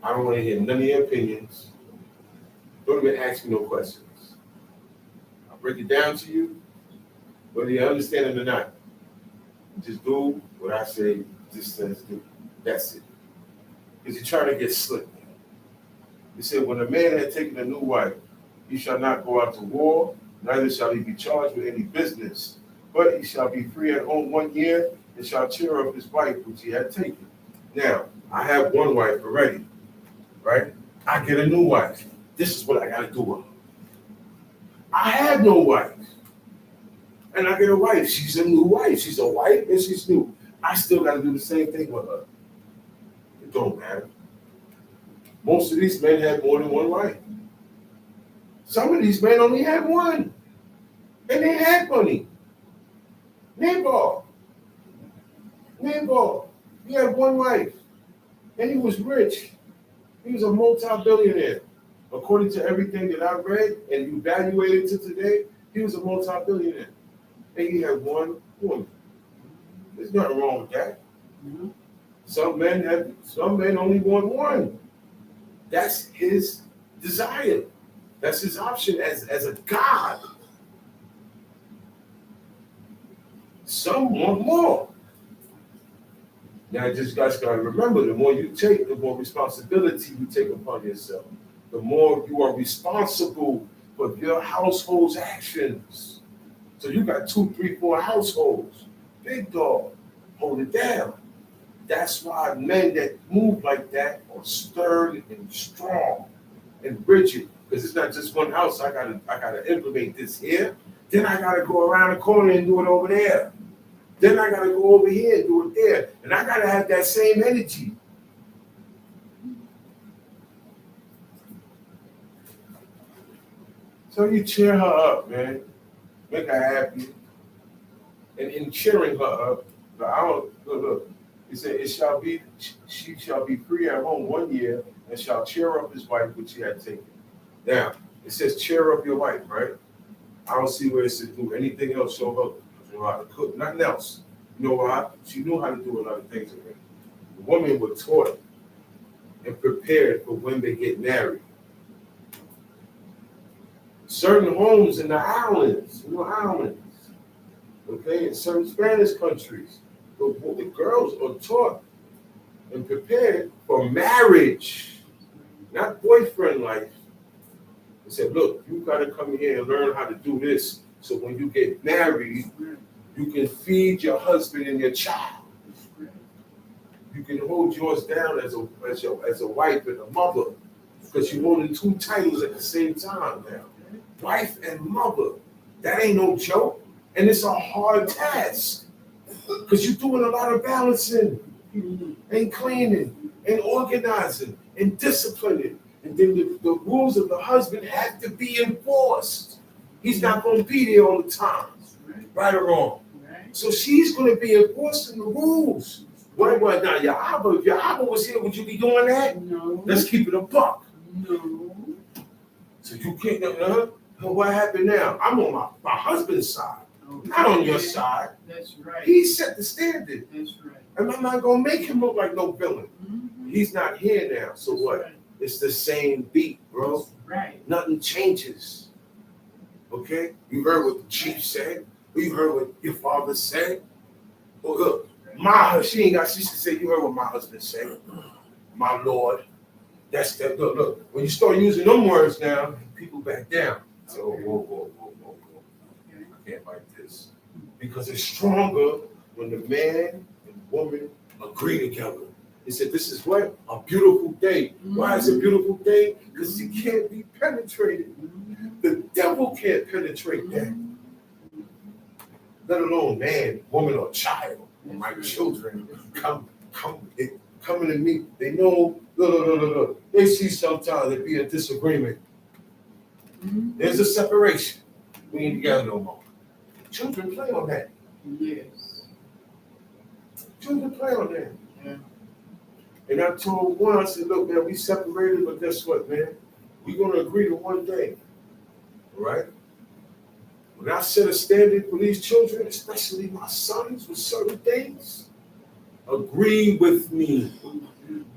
I don't want to hear none of your opinions. Don't even ask me no questions. I'll break it down to you, whether you understand it or not. Just do what I say, just says do. That's it. Because you're trying to get slick. He said, when a man had taken a new wife, he shall not go out to war, neither shall he be charged with any business, but he shall be free at home 1 year and shall cheer up his wife which he had taken. Now, I have one wife already, right? I get a new wife. This is what I got to do with her. I have no wife. And I get a wife. She's a new wife. She's a wife and she's new. I still got to do the same thing with her. It don't matter. Most of these men have more than one wife. Some of these men only had one. And they had money. Nabal, he had one wife. And he was rich. He was a multi-billionaire. According to everything that I read and evaluated to today, he was a multi-billionaire. And he had one woman. There's nothing wrong with that. Mm-hmm. Some men only want one. That's his desire. That's his option as a God. Some want more. Now, you just guys got to remember, the more you take, the more responsibility you take upon yourself. The more you are responsible for your household's actions. So you got 2, 3, 4 households. Big dog. Hold it down. That's why men that move like that are stern and strong and rigid. Because it's not just one house. I gotta implement this here. Then I gotta go around the corner and do it over there. Then I gotta go over here and do it there. And I gotta have that same energy. So you cheer her up, man. Make her happy. And in cheering her up, look. He said, she shall be free at home 1 year and shall cheer up his wife which he had taken. Now, it says cheer up your wife, right? I don't see where it says do anything else. Show her you know how to cook, nothing else. You know why? She knew how to do a lot of things already. The women were taught and prepared for when they get married. Certain homes in the islands, okay, in certain Spanish countries, the girls are taught and prepared for marriage, not boyfriend life. They said, look, you got to come here and learn how to do this so when you get married, you can feed your husband and your child. You can hold yours down as a wife and a mother because you're holding 2 titles at the same time now. Wife and mother. That ain't no joke. And it's a hard task because you're doing a lot of balancing and cleaning and organizing and disciplining. And then the rules of the husband have to be enforced. He's not going to be there all the time, right or wrong. So she's going to be enforcing the rules. What now, if your Abba was here, would you be doing that? No. Let's keep it a buck. No. So you can't, what happened now? I'm on my husband's side, not on your side. That's right. He set the standard. That's right. And I'm not going to make him look like no villain. Mm-hmm. He's not here now. So That's what? Right. It's the same beat, bro. That's right. Nothing changes. Okay? You heard what the chief said. You heard what your father said. Well, look, she should say, you heard what my husband said. My Lord. That's that. Look. When you start using them words now, people back down. So whoa. I can't like this because it's stronger when the man and woman agree together. He said, "This is what a beautiful day." Why is it a beautiful day? Because it can't be penetrated. The devil can't penetrate that. Let alone man, woman, or child. My children coming to me. They know. Look. They see sometimes there be a disagreement. There's a separation. We ain't together no more. Children play on that. Yes. Children play on that. Yeah. And I told one, I said, look, man, we separated, but guess what, man? We're going to agree to one thing. All right? When I set a standard for these children, especially my sons with certain things, agree with me.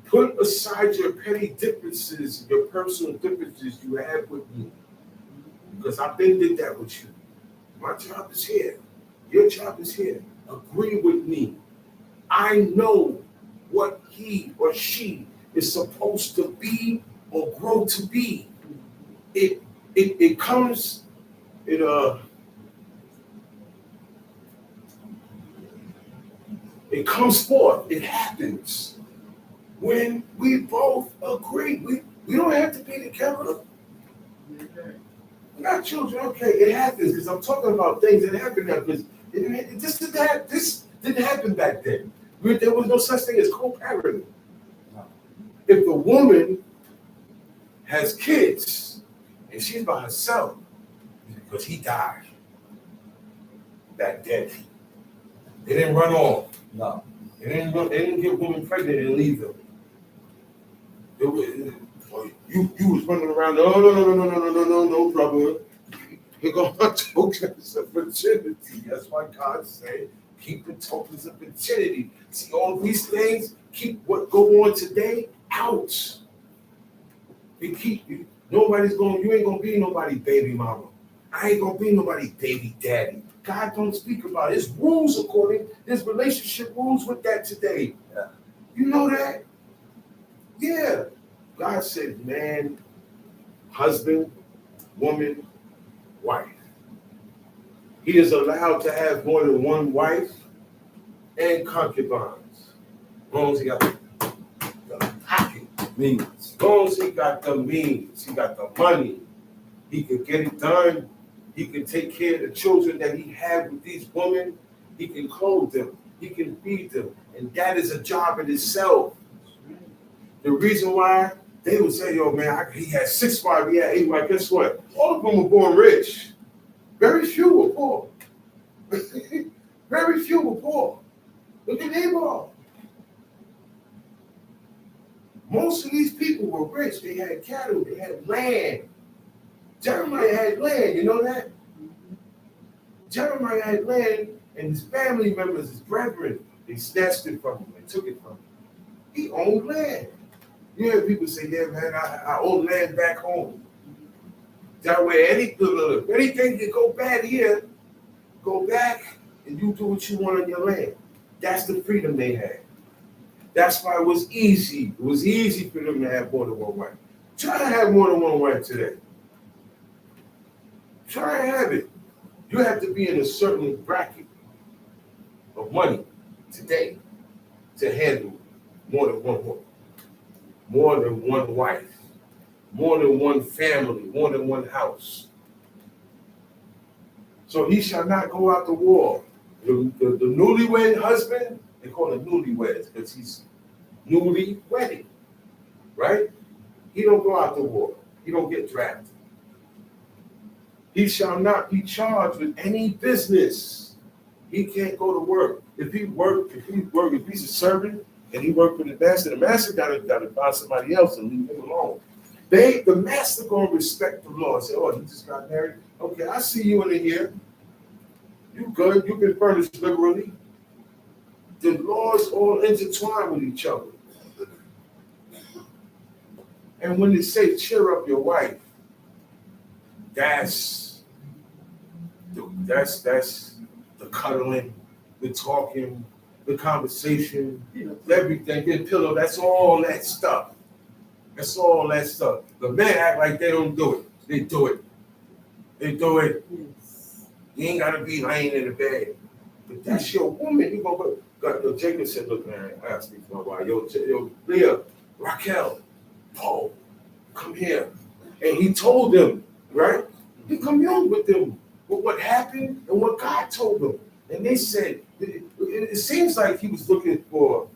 Put aside your petty differences, your personal differences you have with me. Because I've been did that with you. My job is here. Your job is here. Agree with me. I know what he or she is supposed to be or grow to be. It comes forth. It happens when we both agree. We don't have to be together. We're not children, okay, it happens because I'm talking about things that happen now because this didn't happen back then. There was no such thing as co-parenting. If the woman has kids and she's by herself because he died back then, they didn't run off. No. They didn't get women pregnant and leave them. You was running around. No, brother. You're going to tokens of virginity. That's why God said, keep the tokens of virginity. See, all these things, keep what go on today out. You ain't gonna be nobody baby mama. I ain't gonna be nobody baby daddy. God don't speak about it. His rules his relationship rules with that today. Yeah. You know that? Yeah. God said, man, husband, woman, wife. He is allowed to have more than one wife and concubines. As long as he got the pocket means. As long as he got the means, he got the money, he can get it done. He can take care of the children that he had with these women. He can clothe them. He can feed them. And that is a job in itself. The reason why they would say, yo, man, he had 6 wives, he had 8 wives. Guess what? All of them were born rich. Very few were poor. Very few were poor. Look at Abraham. Most of these people were rich. They had cattle. They had land. Jeremiah had land. You know that? Jeremiah had land, and his family members, his brethren, they snatched it from him. They took it from him. He owned land. You hear people say, yeah, man, I own land back home. That way, anything can go bad here, go back, and you do what you want on your land. That's the freedom they had. That's why it was easy. It was easy for them to have more than one wife. Try to have more than one wife today. Try to have it. You have to be in a certain bracket of money today to handle more than one woman, more than one wife, more than one family, more than one house. So he shall not go out to war. The newlywed husband, they call him newlyweds because he's newly wedded, right? He don't go out to war. He don't get drafted. He shall not be charged with any business. He can't go to work. If he's a servant and he worked for the master got to find somebody else and leave him alone. The master gonna respect the law and say, oh, you just got married? Okay, I see you in here. You good, you've been furnished liberally. The laws all intertwine with each other. And when they say cheer up your wife, that's the cuddling, the talking, the conversation, everything, the pillow, that's all that stuff. That's all that stuff. The men act like they don't do it. They do it. They do it. You ain't gotta be laying in the bed. But that's your woman. You gonna go. Yo, Jacob said, look, man, I gotta speak to my wife. Yo, Leah, Raquel, Paul, come here. And he told them, right? He communed with them with what happened and what God told them. And they said, it seems like he was looking for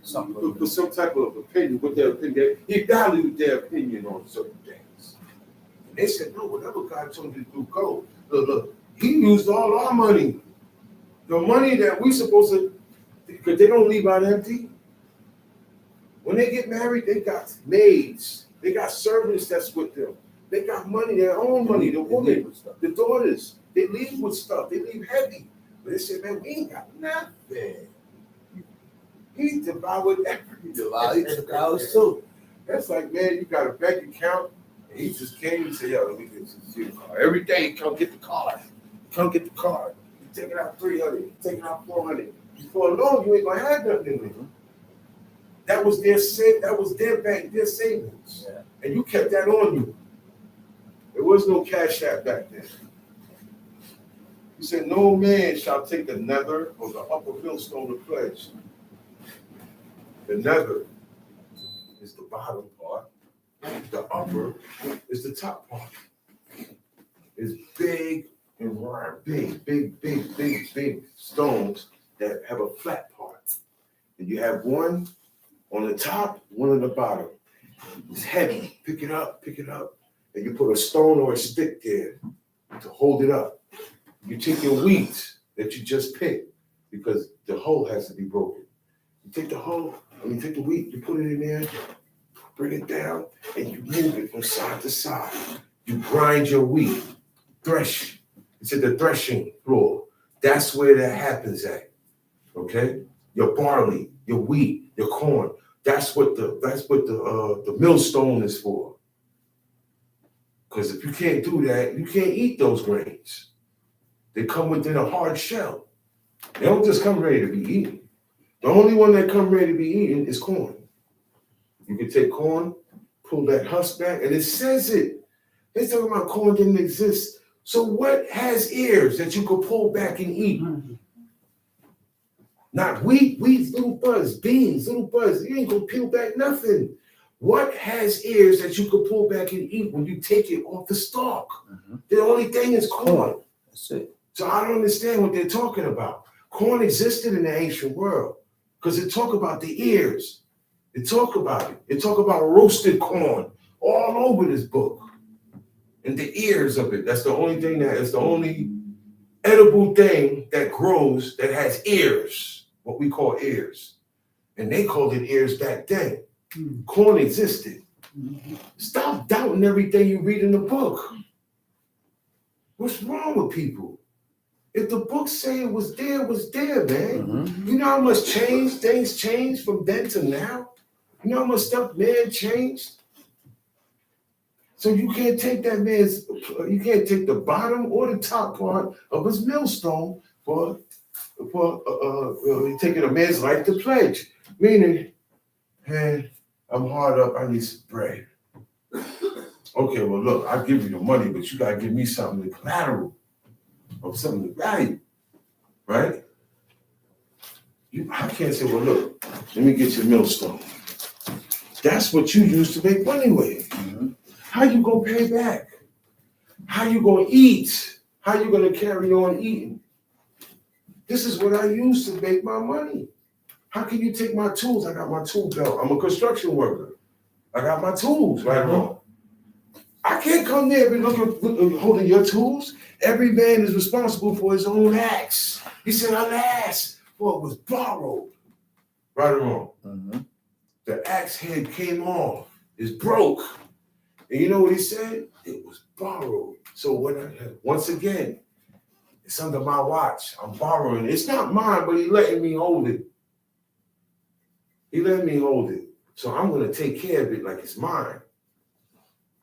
some type of opinion, with their opinion. He valued their opinion on certain things. And they said, no, whatever God told you to do, go. Look, he used all our money. The money that we supposed to, because they don't leave out empty. When they get married, they got maids. They got servants that's with them. They got money, their own money, the women, the daughters. They leave with stuff. They leave heavy. But they said, man, we ain't got nothing. He devoured everything. He took ours too. That's like, man, you got a bank account, and he just came and said, yo, let me get you a car. Every day, come get the car. Come get the car. You take it out 300, you take it out 400. Before long, you ain't gonna have nothing in there. That was their bank, their savings. Yeah. And you kept that on you. There was no cash app back then. He said, no man shall take the nether or the upper millstone of pledge. The nether is the bottom part. The upper is the top part. It's big and round, big stones that have a flat part. And you have one on the top, one on the bottom. It's heavy. Pick it up. And you put a stone or a stick there to hold it up. You take your wheat that you just picked, because the hole has to be broken. You take the hole, you take the wheat, you put it in there, bring it down, and you move it from side to side. You grind your wheat, thresh. It's at the threshing floor. That's where that happens at. Okay? Your barley, your wheat, your corn. That's what the millstone is for. Because if you can't do that, you can't eat those grains. They come within a hard shell. They don't just come ready to be eaten. The only one that come ready to be eaten is corn. You can take corn, pull that husk back, and it says it. They're talking about corn didn't exist. So what has ears that you could pull back and eat? Not wheat, little buzz, beans, little buzz. You ain't gonna peel back nothing. What has ears that you could pull back and eat when you take it off the stalk? The only thing is corn. That's it. So I don't understand what they're talking about. Corn existed in the ancient world because it talk about the ears. It talk about it. It talk about roasted corn all over this book. And the ears of it. That's the only thing is the only edible thing that grows that has ears, what we call ears. And they called it ears back then. Corn existed. Stop doubting everything you read in the book. What's wrong with people? If the book say it was there, man. You know how much things changed from then to now? You know how much stuff man changed? So you can't take you can't take the bottom or the top part of his millstone for taking a man's life to pledge. Meaning, hey, I'm hard up, I need some bread. Okay, well look, I'll give you the money, but you gotta give me something collateral of something of value, right? I can't say, well look, let me get your millstone. That's what you use to make money with. How you gonna pay back? How you gonna eat? How you gonna carry on eating? This is what I use to make my money. How can you take my tools? I got my tool belt. I'm a construction worker. I got my tools right on. I can't come there and look holding your tools. Every man is responsible for his own acts. He said, alas, for it was borrowed. Right or wrong? The axe head came off. It's broke. And you know what he said? It was borrowed. So once again, it's under my watch. I'm borrowing it. It's not mine, but he letting me hold it. He let me hold it. So I'm going to take care of it like it's mine.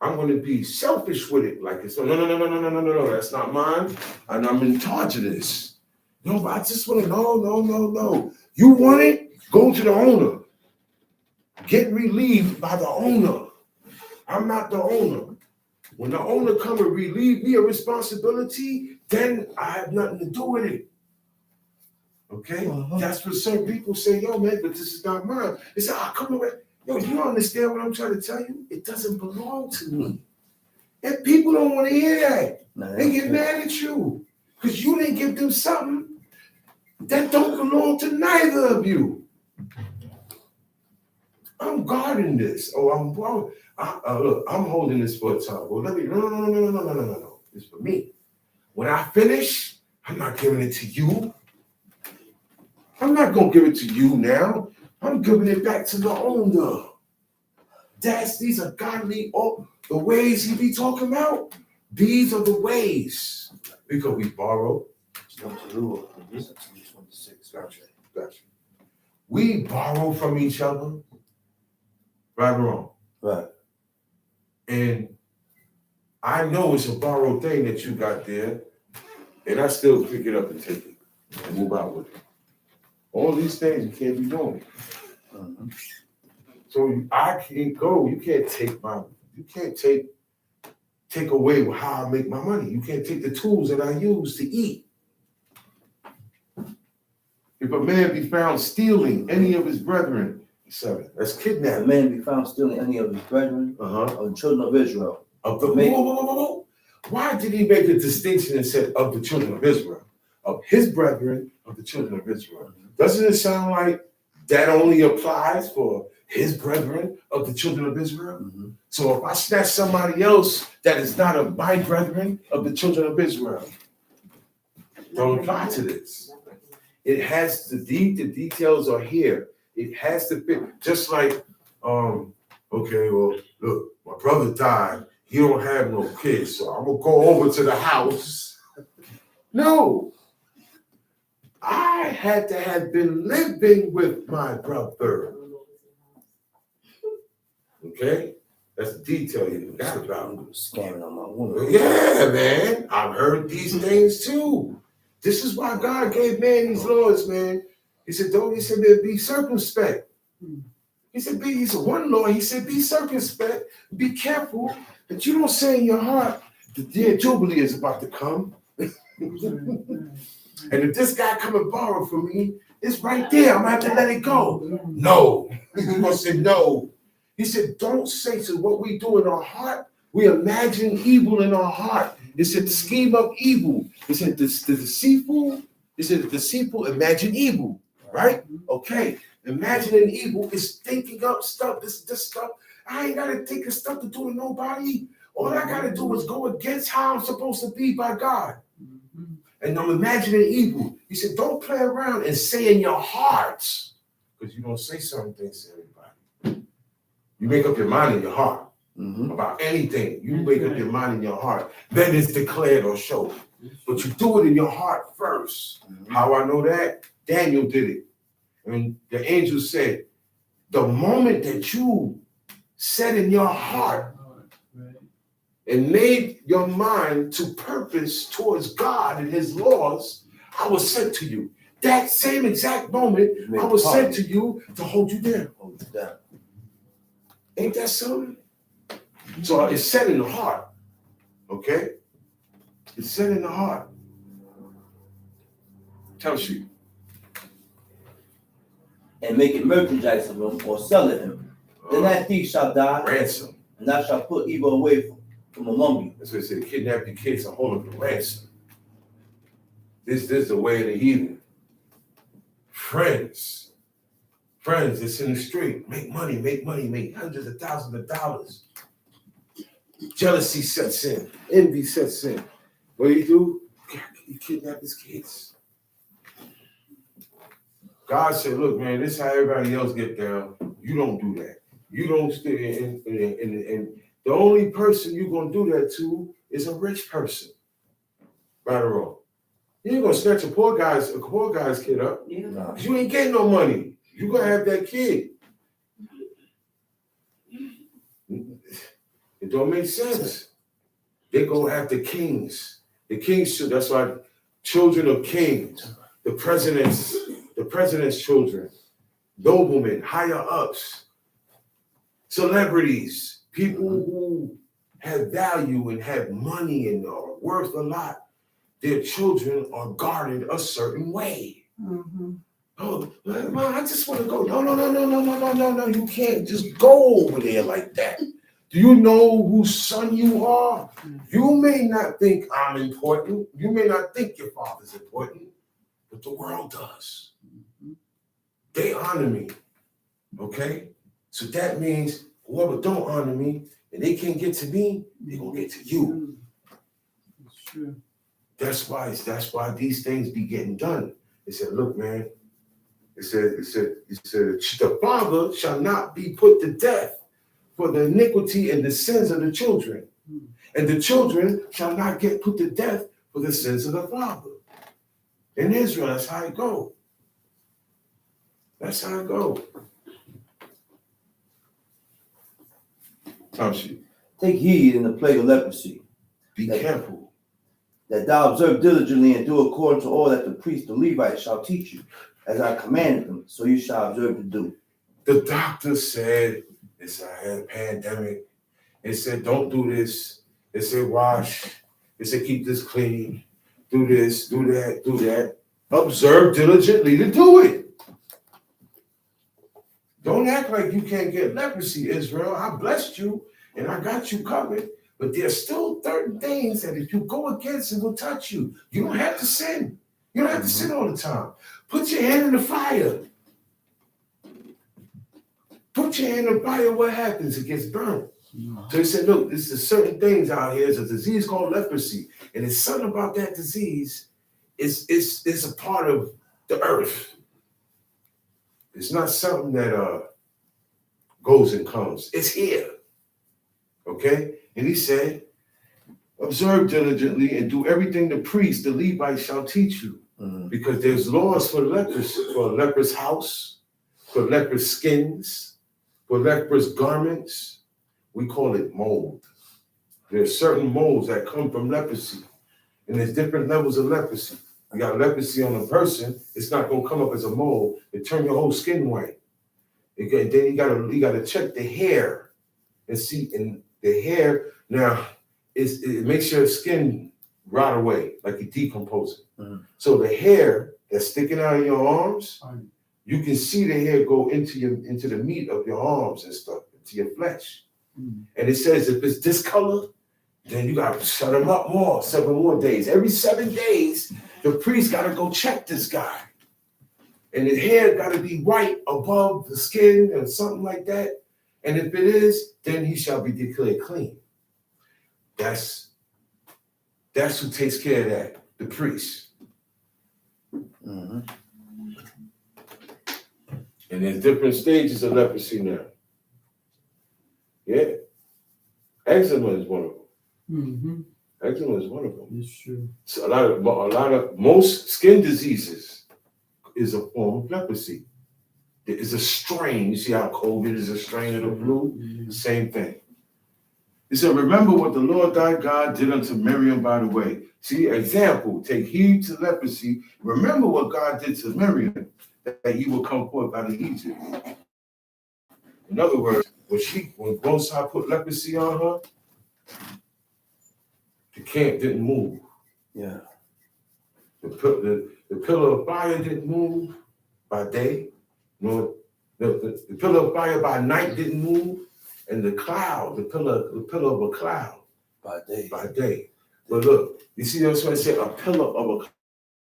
I'm going to be selfish with it like it's, no, that's not mine. And I'm in charge of this. No, but I just want to, no. You want it? Go to the owner. get relieved by the owner. I'm not the owner. When the owner come and relieve me of responsibility, then I have nothing to do with it. Okay? That's what certain people say, yo, man, but this is not mine. They say, come away. Yo, you don't understand what I'm trying to tell you? It doesn't belong to me. And people don't want to hear that. They get mad at you because you didn't give them something that don't belong to neither of you. I'm guarding this. Look, I'm holding this for a time. Well, no. It's for me. When I finish, I'm not giving it to you. I'm not going to give it to you now. I'm giving it back to the owner. These are godly, the ways he be talking about. These are the ways. Because we borrow. Gotcha. We borrow from each other. Right or wrong? Right. And I know it's a borrowed thing that you got there, and I still pick it up and take it and move out with it. All these things you can't be doing. So I can't go. You can't take away how I make my money. You can't take the tools that I use to eat. If a man be found stealing any of his brethren, 7, that's kidnapping. A man be found stealing any of his brethren of the children of Israel. Why did he make a distinction and said of the children of Israel? Of his brethren of the children of Israel. Doesn't it sound like that only applies for his brethren of the children of Israel? Mm-hmm. So if I snatch somebody else that is not of my brethren of the children of Israel, don't apply to this. It has the details are here. It has to fit. Just like, okay, well, look, my brother died. He don't have no kids, so I'm gonna go over to the house. No. I had to have been living with my brother. Okay? That's the detail you forgot about. Scamming on my woman. Yeah, man. I've heard these things too. This is why God gave man these laws, man. He said, man, be circumspect. He said, one law, he said, be circumspect, be careful that you don't say in your heart, the day of Jubilee is about to come. And if this guy come and borrow from me, it's right there. I'm gonna have to let it go. No. He's gonna say no. He said, don't say. So what we do in our heart, we imagine evil in our heart. It said the scheme of evil. It said the deceitful. It said the deceitful imagine evil. Right? Okay. Imagining evil is thinking up stuff. This stuff. I ain't gotta think of stuff to do with nobody. All I gotta do is go against how I'm supposed to be by God. And I'm imagining evil. He said, don't play around and say in your hearts, because you don't say certain things to everybody. You make up your mind in your heart about anything. You make up your mind in your heart. Then it's declared or shown. But you do it in your heart first. How I know that? Daniel did it. And the angel said, the moment that you said in your heart and made your mind to purpose towards God and his laws, I was sent to you. That same exact moment, I was sent to you to hold you down. Ain't that something? So it's set in the heart. Okay? It's set in the heart. Tells you. And make it merchandise of him or sell it him. Then that thief shall die. Ransom. And thou shalt put evil away from among you. That's what it said. Kidnap your kids and hold them for ransom. This is the way of the heathen. Friends, it's in the street. Make money, make hundreds of thousands of dollars. Jealousy sets in. Envy sets in. What do? You kidnap his kids. God said, look, man, this is how everybody else get down. You don't do that. You don't stay in. The only person you're going to do that to is a rich person. Right or wrong? You ain't going to snatch a poor guy's kid up. Yeah. You ain't getting no money. You're going to have that kid. It don't make sense. They go after kings. The kings, that's why children of kings, the president's children, noblemen, higher ups, celebrities, people who have value and have money and are worth a lot, their children are guarded a certain way. Oh, man, I just want to go. No. You can't just go over there like that. Do you know whose son you are? You may not think I'm important. You may not think your father's important, but the world does. They honor me. Okay? So that means whoever don't honor me and they can't get to me, they're gonna get to you. It's true. That's why these things be getting done. They said, look, man, it said, the father shall not be put to death for the iniquity and the sins of the children. And the children shall not get put to death for the sins of the father. In Israel, that's how it go. That's how it go. Take heed in the plague of leprosy. Be careful. That thou observe diligently and do according to all that the priest, the Levite, shall teach you, as I commanded them, so you shall observe to do. The doctor said it's a pandemic. It said don't do this. It said wash. It said keep this clean. Do this, do that, do that. Observe diligently to do it. Don't act like you can't get leprosy, Israel. I blessed you and I got you covered. But there's still certain things that if you go against, it will touch you. You don't have to sin. You don't have to sin all the time. Put your hand in the fire. Put your hand in the fire, what happens? It gets burnt. So he said, look, there's certain things out here. There's a disease called leprosy. And it's something about that disease. It's a part of the earth. It's not something that goes and comes. It's here. Okay? And he said, observe diligently and do everything the priest, the Levite, shall teach you. Because there's laws for lepers, for a leper's house, for leper's skins, for leper's garments. We call it mold. There's certain molds that come from leprosy. And there's different levels of leprosy. You got leprosy on a person, it's not going to come up as a mold. It turn your whole skin white. Then you gotta check the hair and see, and the hair now it makes your skin rot away, like you decompose it. So the hair that's sticking out of your arms, you can see the hair go into the meat of your arms and stuff, into your flesh. And it says if it's this color, then you gotta shut him up more, 7 more days. Every 7 days, the priest gotta go check this guy. And the hair gotta be white above the skin or something like that. And if it is, then he shall be declared clean. That's who takes care of that, the priest. And there's different stages of leprosy now. Yeah. Eczema is one of them. Eczema is one of them. It's true. So most skin diseases is a form of leprosy. There is a strain. You see how COVID is a strain of the flu? Same thing. He said, remember what the Lord thy God did unto Miriam by the way. See, example, take heed to leprosy. Remember what God did to Miriam, that he will come forth out of Egypt. In other words, when Most High put leprosy on her, the camp didn't move. Yeah. The pillar of fire didn't move by day, nor the pillar of fire by night didn't move, and the cloud, the pillar of a cloud By day. But look, you see that's why I said a pillar of a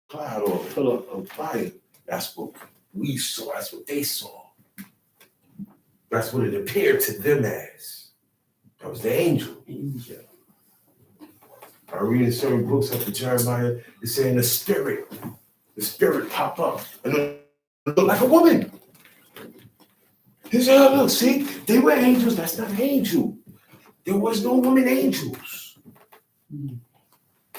cloud or a pillar of fire. That's what we saw. That's what they saw. That's what it appeared to them as. That was the angel. I read in certain books up to Jeremiah, it's saying the spirit popped up and it looked like a woman. He said, oh, look, see, they were angels. That's not an angel. There was no women angels.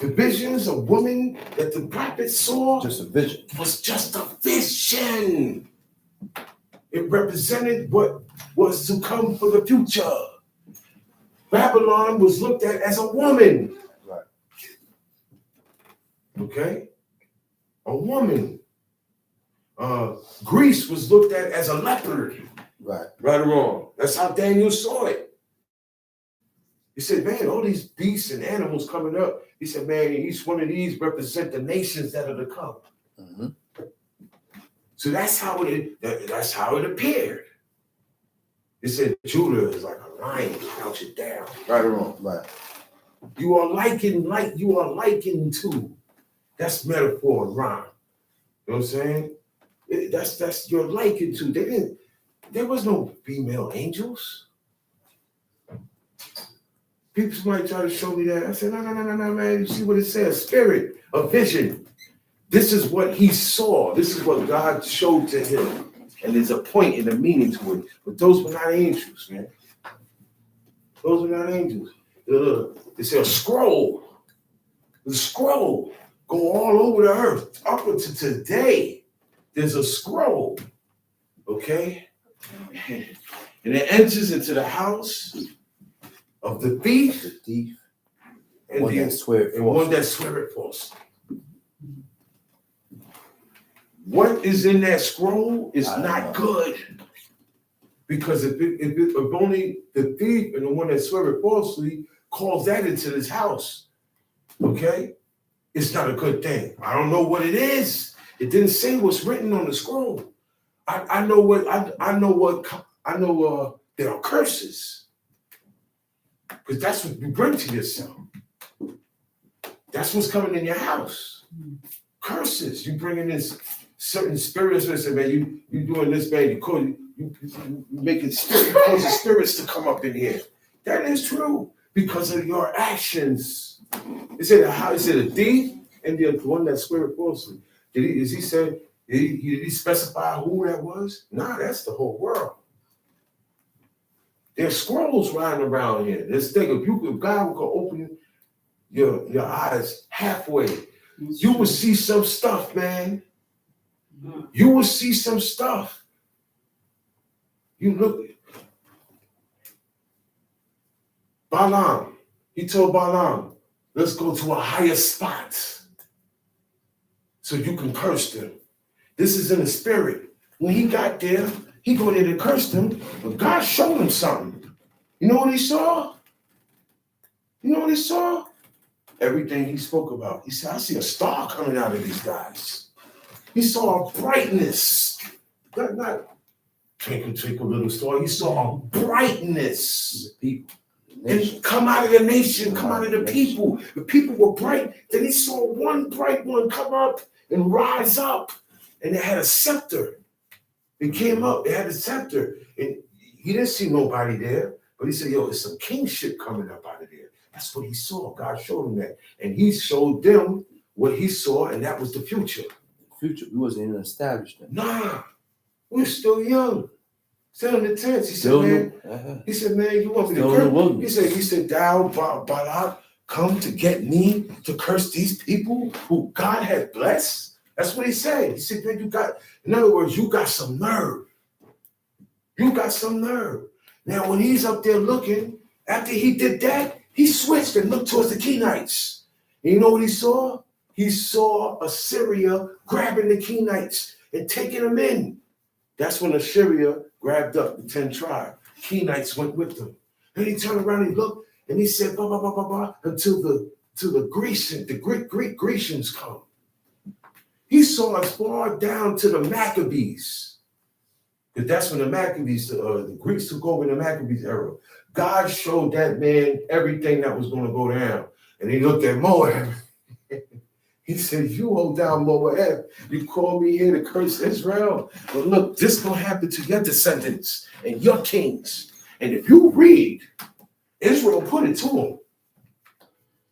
The visions of women that the prophet saw Just a vision. was just a vision. It represented what was to come for the future. Babylon was looked at as a woman. Right. Okay? A woman. Greece was looked at as a leopard. Right. Right or wrong. That's how Daniel saw it. He said, man, all these beasts and animals coming up. He said, man, each one of these represent the nations that are to come. Mm-hmm. So that's how it appeared. It said Judah is like a lion, crouching down. Right or wrong? Right. You are likened to. That's metaphor and rhyme. You know what I'm saying? That's you're likened to. There was no female angels. People might try to show me that. I said, no, man. You see what it says? Spirit, a vision. This is what he saw. This is what God showed to him. And there's a point and a meaning to it. But those were not angels, man. Those were not angels. It's a scroll. The scroll go all over the earth. Up until today, there's a scroll. Okay? And it enters into the house of the thief. The thief. And one that swear false. What is in that scroll is not good. Because if only the thief and the one that swear falsely calls that into this house, okay, it's not a good thing. I don't know what it is. It didn't say what's written on the scroll. I know there are curses. Because that's what you bring to yourself. That's what's coming in your house. Curses. You bringing in certain spirits and say, man, you doing this, man. You making causing spirits to come up in here. That is true because of your actions. It said a thief and the one that swear falsely. Did he specify who that was? Nah, that's the whole world. There's scrolls riding around here. This thing, if God could open your eyes halfway, you will see some stuff, man. You will see some stuff. You look. Balaam, he told Balaam, let's go to a higher spot so you can curse them. This is in the spirit. When he got there, he go there to curse them, but God showed him something. You know what he saw? You know what he saw? Everything he spoke about. He said, I see a star coming out of these guys. He saw a brightness. Not twinkle, twinkle, little star. He saw a brightness. The people. And come out of the nation, come out of the people. The people were bright. Then he saw one bright one come up and rise up. And it had a scepter. It came up, it had a scepter. And he didn't see nobody there. But he said, it's some kingship coming up out of there. That's what he saw. God showed him that. And he showed them what he saw, and that was the future. Future, we wasn't even established then. Nah, we're still young. Still in the tents. He said, man, you want me to curse? He said, thou, Balak, come to get me to curse these people who God had blessed? That's what he said. He said, man, in other words, you got some nerve. You got some nerve. Now, when he's up there looking, after he did that, he switched and looked towards the Kenites. And you know what he saw? He saw Assyria grabbing the Kenites and taking them in. That's when Assyria grabbed up the 10 tribes. Kenites went with them. And he turned around and looked and he said, blah, blah, blah, blah, blah, until the Greek Grecians come. He saw as far down to the Maccabees. Because that's when the Maccabees, the Greeks took over in the Maccabees era. God showed that man everything that was going to go down. And he looked at Moab. He said, you hold down Moab. You called me here to curse Israel. But look, this is going to happen to your descendants and your kings. And if you read, Israel put it to him.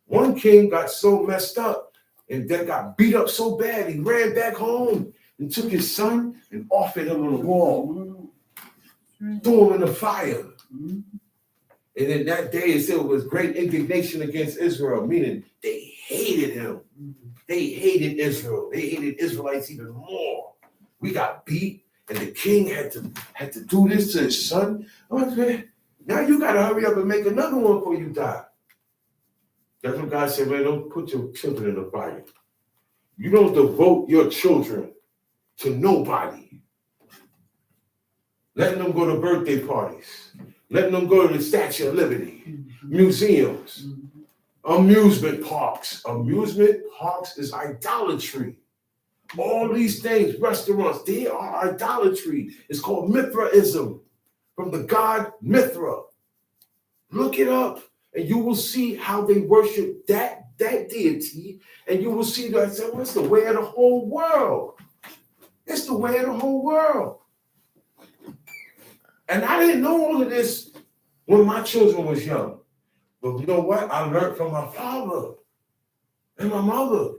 One king got so messed up and then got beat up so bad, he ran back home and took his son and offered him on the wall. Threw him in the fire. And in that day, it said it was great indignation against Israel, meaning they hated him. They hated Israel. They hated Israelites even more. We got beat, and the king had to do this to his son. Oh, man, now you got to hurry up and make another one before you die. That's what God said, man, don't put your children in the fire. You don't devote your children to nobody. letting them go to birthday parties, letting them go to the Statue of Liberty, museums, amusement parks. Amusement parks is idolatry. All these things, restaurants, they are idolatry. It's called Mithraism, from the god Mithra. Look it up, and you will see how they worship that deity, and you will see that it's the way of the whole world. It's the way of the whole world. And I didn't know all of this when my children was young. But you know what? I learned from my father and my mother.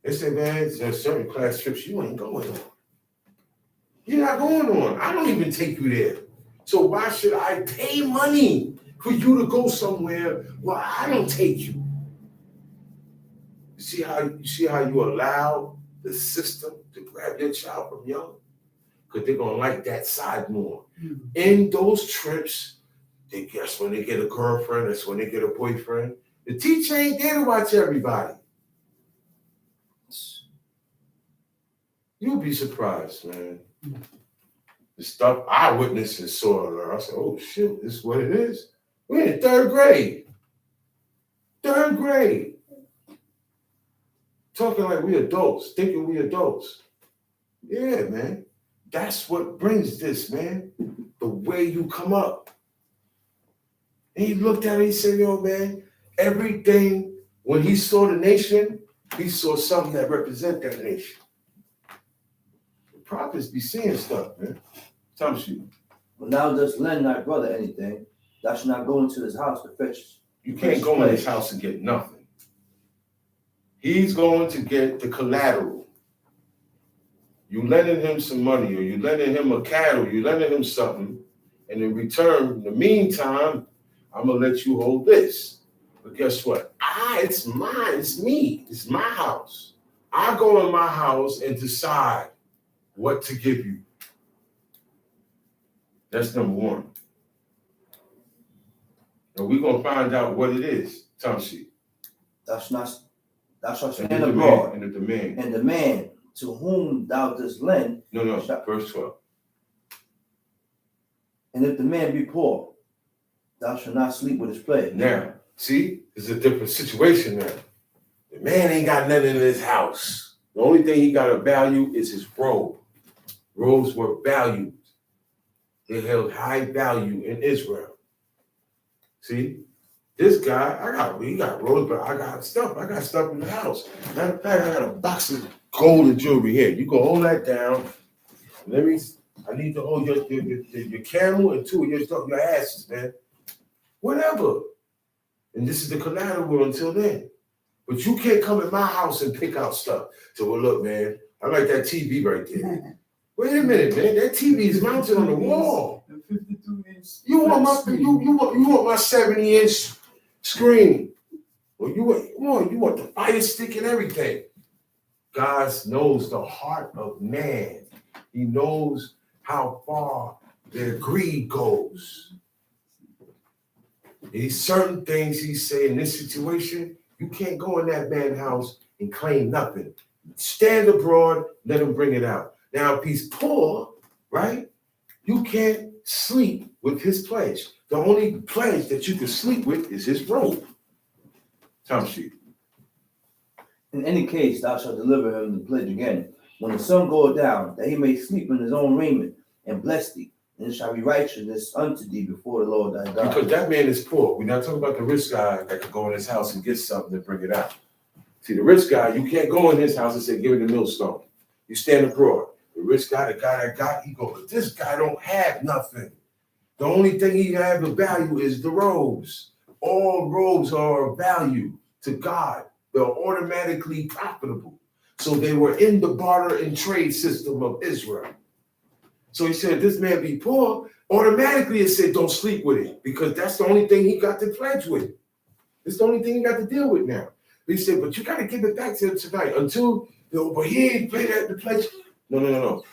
They said, man, there's certain class trips you ain't going on. You're not going on. I don't even take you there. So why should I pay money for you to go somewhere where I don't take you? You see how you allow the system to grab your child from young? Because they're going to like that side more. In those trips, that's when they get a girlfriend, that's when they get a boyfriend. The teacher ain't there to watch everybody. You'll be surprised, man. The stuff I witnessed and saw her, I said, oh, shit, this is what it is. We're in third grade. Third grade. Talking like we adults, thinking we adults. Yeah, man. That's what brings this, man. The way you come up. And he looked at it, he said, yo, man, everything, when he saw the nation, he saw something that represent that nation. The prophets be seeing stuff, man. Timesheet. Well, now does lend thy brother anything, thou shalt not go into his house to fetch. You can't go in his house and get nothing. He's going to get the collateral. You lending him some money, or you lending him a cattle, you lending him something, and in return, in the meantime, I'm gonna let you hold this. But guess what? It's mine, it's me, it's my house. I go in my house and decide what to give you. That's number one. And we're gonna find out what it is, Timesheet. Thou shalt stand abroad, and the man to whom thou dost lend. No, verse 12. And if the man be poor, thou shalt not sleep with his pledge. Now, see, it's a different situation now. The man ain't got nothing in his house. The only thing he got of value is his robe. Robes were valued. They held high value in Israel. See, this guy, he got robes, but I got stuff in the house. Matter of fact, I got a box of gold and jewelry here. You can hold that down. I need to hold your camel and two of your asses, man. Whatever. And this is the collateral until then. But you can't come in my house and pick out stuff. So, well, look, man, I like that TV right there. Wait a minute, man. That TV is mounted on the wall. The 52-inch. You want my 70-inch screen? Well, you want the fire stick and everything. God knows the heart of man. He knows how far their greed goes. These certain things he say in this situation, you can't go in that man's house and claim nothing. Stand abroad, let him bring it out. Now, if he's poor, right, you can't sleep with his pledge. The only pledge that you can sleep with is his robe. Timesheet. In any case, thou shalt deliver him the pledge again, when the sun goeth down, that he may sleep in his own raiment, and bless thee, and it shall be righteousness unto thee before the Lord thy God. Because that man is poor. We're not talking about the rich guy that could go in his house and get something and bring it out. See, the rich guy, you can't go in his house and say, give me the millstone. You stand abroad. The rich guy, the guy that got, he go, but this guy don't have nothing. The only thing he have of value is the robes. All robes are of value to God. They're automatically profitable. So they were in the barter and trade system of Israel. So he said, this man be poor. Automatically it said, don't sleep with it, because that's the only thing he got to pledge with. It's the only thing he got to deal with now. He said, but you got to give it back to him tonight until, but he ain't paid the pledge. No.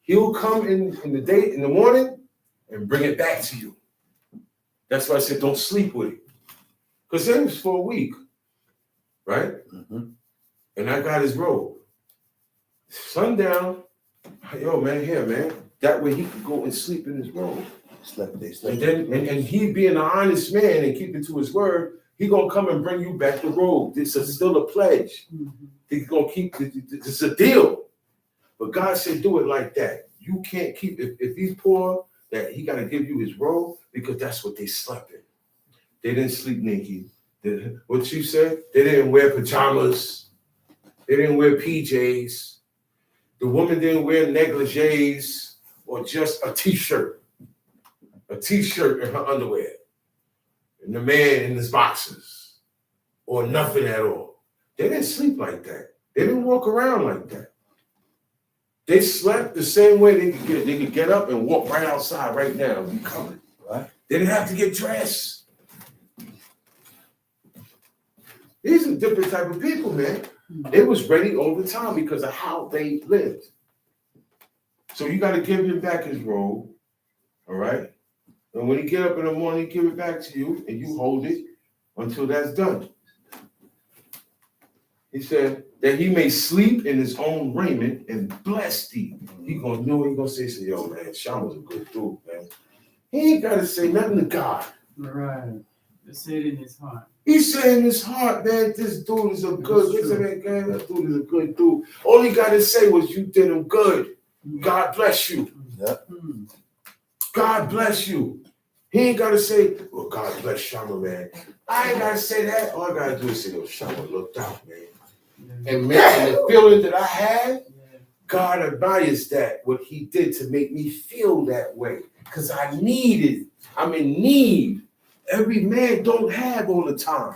He'll come in the morning and bring it back to you. That's why I said, don't sleep with it. Because it was for a week, right? Mm-hmm. And I got his robe. Sundown, yo, man, here, man. That way he could go and sleep in his robe. They slept. And then, and he being an honest man and keeping to his word, he gonna come and bring you back the robe. This is still a pledge. He's gonna keep, this is a deal. But God said, do it like that. You can't keep, if he's poor, that he gotta give you his robe, because that's what they slept in. They didn't sleep naked. What she said, they didn't wear pajamas. They didn't wear PJs. The woman didn't wear negligees or just a t-shirt and her underwear. And the man in his boxers or nothing at all. They didn't sleep like that. They didn't walk around like that. They slept the same way they could get up and walk right outside right now and be covered. Right. They didn't have to get dressed. These are different type of people, man. They was ready all the time because of how they lived. So you got to give him back his robe, all right? And when he get up in the morning, he give it back to you, and you hold it until that's done. He said that he may sleep in his own raiment and bless thee. He gonna know. He gonna say, "Yo, man, Sean was a good dude, man." He ain't gotta say nothing to God. Right. Just say it in his heart. He's saying in his heart, man, this dude is a good, that dude is a good dude. All he got to say was, you did him good. God bless you. Yep. God bless you. He ain't got to say, well, God bless Shama, man. I ain't got to say that. All I got to do is say, oh, Shama looked out, man. And man, the feeling that I had, God admires that, what he did to make me feel that way. Because I needed, I'm in need. Every man don't have all the time.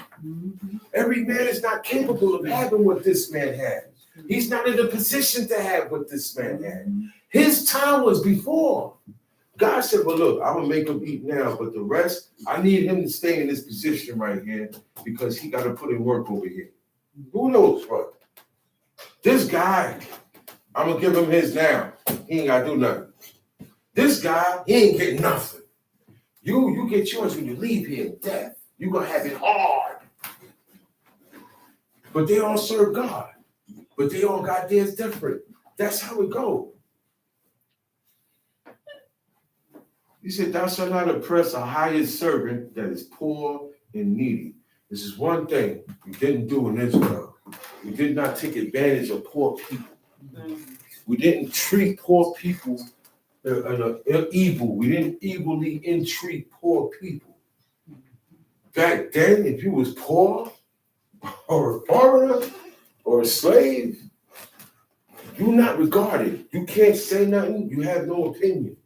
Every man is not capable of having what this man had. He's not in a position to have what this man had. His time was before. God said, well, look, I'm going to make him eat now, but the rest, I need him to stay in this position right here because he got to put in work over here. Who knows what? This guy, I'm going to give him his now. He ain't got to do nothing. This guy, he ain't getting nothing. You get yours when you leave here in death. You're going to have it hard. But they all serve God. But they all got theirs different. That's how it goes. He said, thou shalt not oppress a hired servant that is poor and needy. This is one thing we didn't do in Israel. We did not take advantage of poor people. We didn't treat poor people evil. We didn't evilly entreat poor people. Back then, if you was poor or a foreigner or a slave, you're not regarded. You can't say nothing. You have no opinion.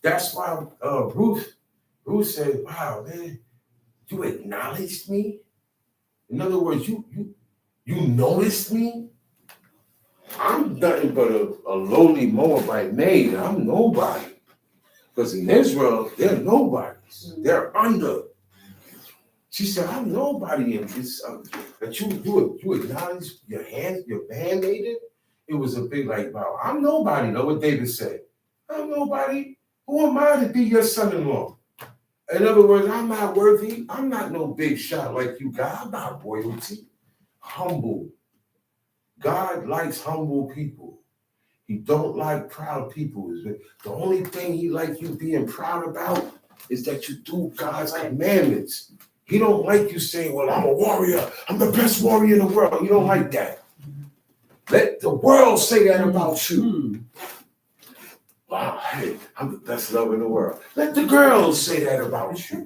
That's why Ruth said, wow, man, you acknowledged me? In other words, you noticed me? I'm nothing but a lowly Moabite maid. I'm nobody. Because in Israel, they're nobodies. They're under. She said, I'm nobody in this. That you acknowledge your handmaid it? It was a big like, wow, I'm nobody. Know what David said? I'm nobody. Who am I to be your son-in-law? In other words, I'm not worthy. I'm not no big shot like you got. I'm not royalty. Humble. God likes humble people. He don't like proud people. The only thing he like you being proud about is that you do God's commandments. He don't like you saying, well, I'm a warrior. I'm the best warrior in the world. He don't like that. Let the world say that about you. Wow, hey, I'm the best lover in the world. Let the girls say that about you.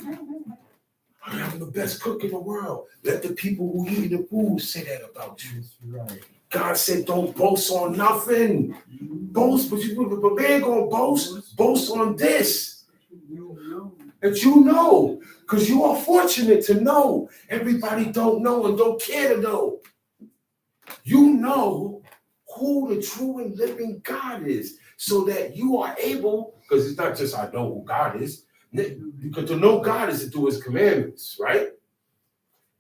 I'm the best cook in the world. Let the people who eat the food say that about you. Right. God said, don't boast on nothing. Boast, but a man gonna boast on this. That you know, because you are fortunate to know. Everybody don't know and don't care to know. You know who the true and living God is, so that you are able, because it's not just I know who God is, because to know God is to do his commandments, right?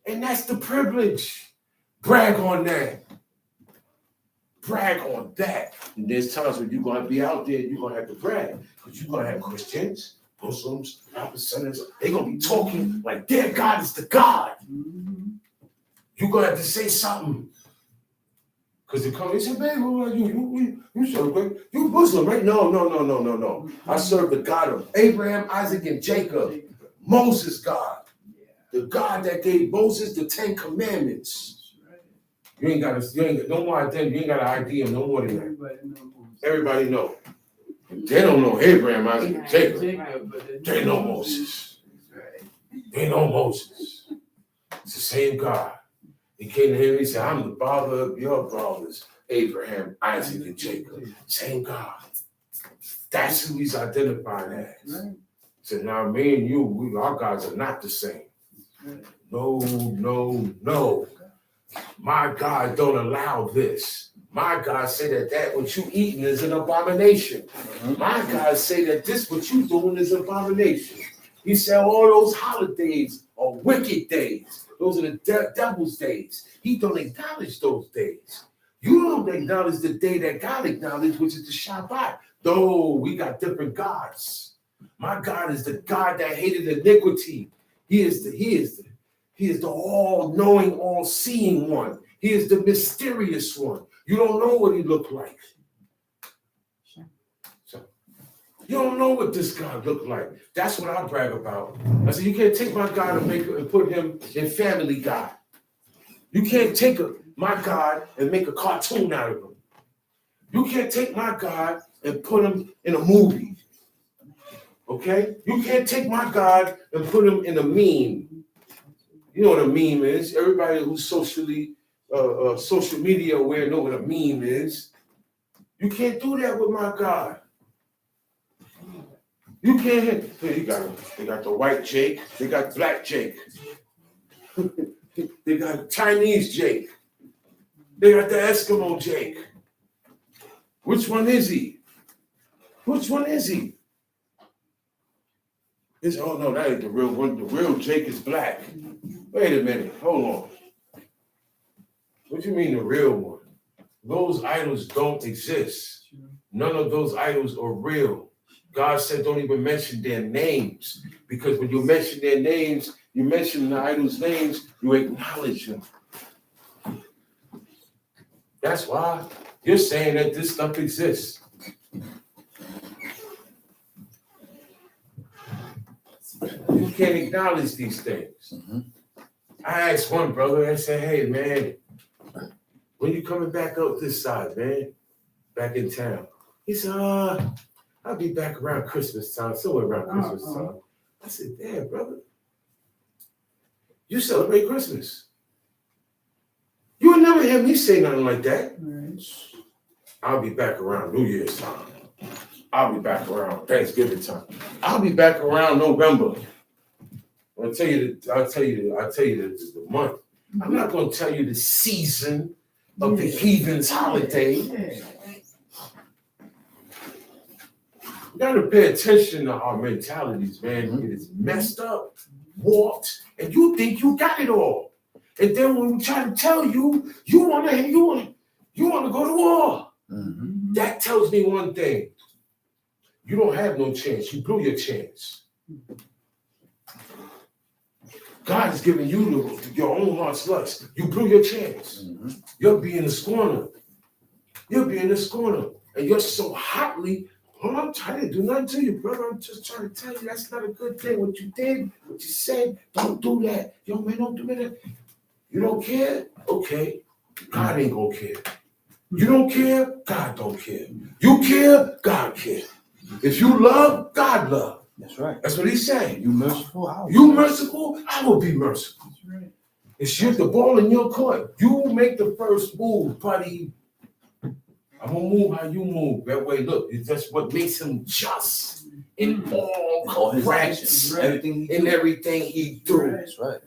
And that's the privilege. Brag on that. Brag on that. And there's times when you're going to be out there, you're going to have to brag, because you're going to have Christians, Muslims, Sinners, they're going to be talking like their God is the God. You're going to have to say something. Because they come, he said, man, who are you? You serve great. You Muslim, right? No. I serve the God of Abraham, Isaac, and Jacob. Moses' God. The God that gave Moses the 10 Commandments. You ain't got no more identity. You ain't got an ID no more than that. Everybody know. They don't know Abraham, Isaac, and Jacob. They know Moses. They know Moses. It's the same God. He came to him and he said, I'm the father of your brothers, Abraham, Isaac, and Jacob. Same God. That's who he's identifying as. So now me and you, our gods are not the same. No. My God don't allow this. My God say that what you eating is an abomination. My God say that this what you doing is an abomination. He said all those holidays are wicked days. Those are the devil's days. He don't acknowledge those days. You don't acknowledge the day that God acknowledged, which is the Shabbat. Though we got different gods. My God is the God that hated iniquity. He is the all-knowing, all-seeing one. He is the mysterious one. You don't know what he looked like. So, you don't know what this God looked like. That's what I brag about. I said, you can't take my God and put him in Family God. You can't take my God and make a cartoon out of him. You can't take my God and put him in a movie. Okay? You can't take my God and put him in a meme. You know what a meme is. Everybody who's social media aware know what a meme is. You can't do that with my God. You can't. They got the white Jake. They got black Jake. They got Chinese Jake. They got the Eskimo Jake. Which one is he? Which one is he? Oh no, that ain't the real one. The real Jake is black. Wait a minute. Hold on. What do you mean the real one? Those idols don't exist. None of those idols are real. God said don't even mention their names. Because when you mention their names, you mention the idols' names, you acknowledge them. That's why you're saying that this stuff exists. You can't acknowledge these things. I asked one brother, I said, hey, man, when you coming back up this side, man? Back in town. He said, I'll be back around Christmas time, somewhere around Christmas time. I said, damn, brother. You celebrate Christmas. You would never hear me say nothing like that. I'll be back around New Year's time. I'll be back around Thanksgiving time. I'll be back around November. I'll tell you the month. I'm not going to tell you the season of the heathen's holiday. You got to pay attention to our mentalities, man. It is messed up, warped, and you think you got it all. And then when we try to tell you, you want to go to war. That tells me one thing. You don't have no chance. You blew your chance. God is giving you your own heart's lust. You blew your chance. You're being a scorner. And you're so hotly, I'm trying to do nothing to you, brother. I'm just trying to tell you that's not a good thing. What you did, what you said, don't do that. Yo, man, don't do that. You don't care? Okay. God ain't gonna care. You don't care? God don't care. You care? God care. If you love, God love. That's right. That's what he's saying. You merciful? You merciful? I will be merciful. That's right. It's the ball in your court. You make the first move, buddy. I'm gonna move how you move. That way, look, it's just what makes him just in all his actions, everything he do. That's right.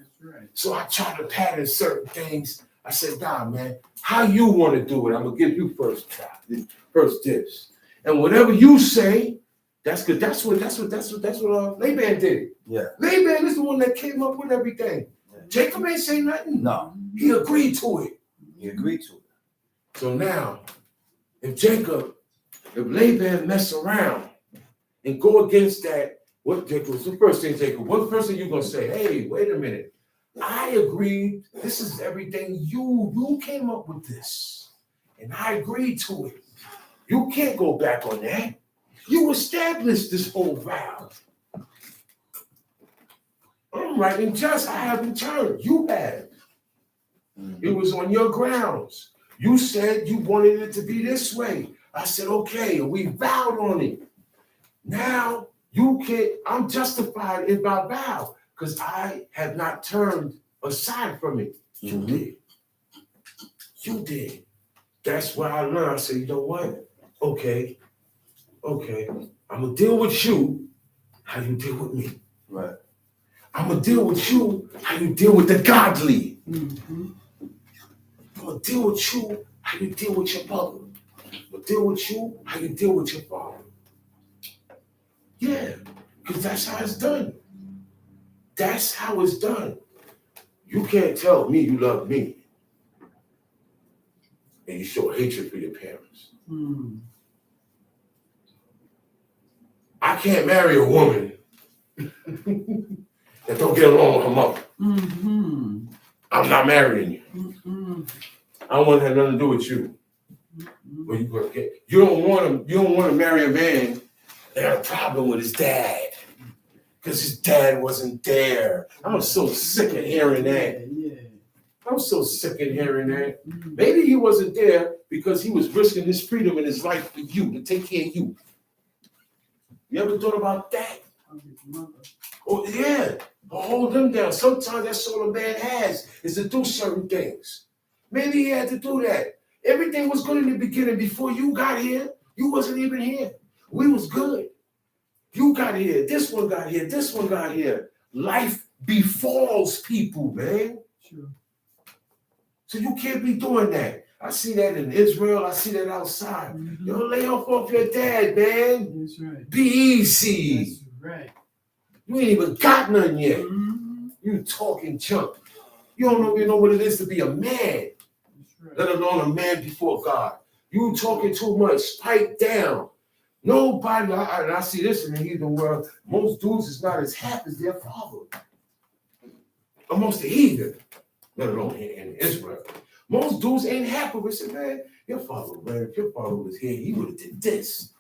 So I try to pattern certain things. I said, nah, man, how you want to do it? I'm gonna give you first dibs. And whatever you say, that's good. That's what Laban did. Yeah. Laban is the one that came up with everything. Yeah. Jacob ain't say nothing. No. He agreed to it. So now, if Laban mess around and go against that, what's the first thing, Jacob? What first thing you gonna say? Hey, wait a minute. I agreed. This is everything you came up with this. and I agreed to it. You can't go back on that. You established this whole vow. I'm right and just. I haven't turned. You have. It was on your grounds. You said you wanted it to be this way. I said, okay, and we vowed on it. Now you can't, I'm justified in my vow because I have not turned aside from it. You did. You did. That's why I learned. I said, you know what? Okay. I'm going to deal with you how you deal with me. Right. I'm going to deal with you how you deal with the godly. I'm going to deal with you how you deal with your mother. I'm going to deal with you how you deal with your father. Yeah, because that's how it's done. That's how it's done. You can't tell me you love me and you show hatred for your parents. I can't marry a woman that don't get along with her mother. I'm not marrying you. I don't want to have nothing to do with you. Where you gonna get? You don't want to marry a man that had a problem with his dad because his dad wasn't there. I'm so sick of hearing that. I'm so sick of hearing that. Maybe he wasn't there because he was risking his freedom and his life for you, to take care of you. You ever thought about that? Oh, yeah. Hold them down. Sometimes that's all a man has, is to do certain things. Maybe he had to do that. Everything was good in the beginning. Before you got here, you wasn't even here. We was good. You got here. This one got here. This one got here. Life befalls people, man. Sure. So you can't be doing that. I see that in Israel. I see that outside. Yo, lay off your dad, man. That's right. Be easy. That's right. You ain't even got none yet. You talking junk. You don't even know what it is to be a man, let alone a man before God. You talking too much. Pipe down. Nobody, and I see this in the heathen world, most dudes is not as happy as their father. Amongst the heathen, let alone in Israel. Most dudes ain't happy with it. Man, your father, man, if your father was here, he would have did this.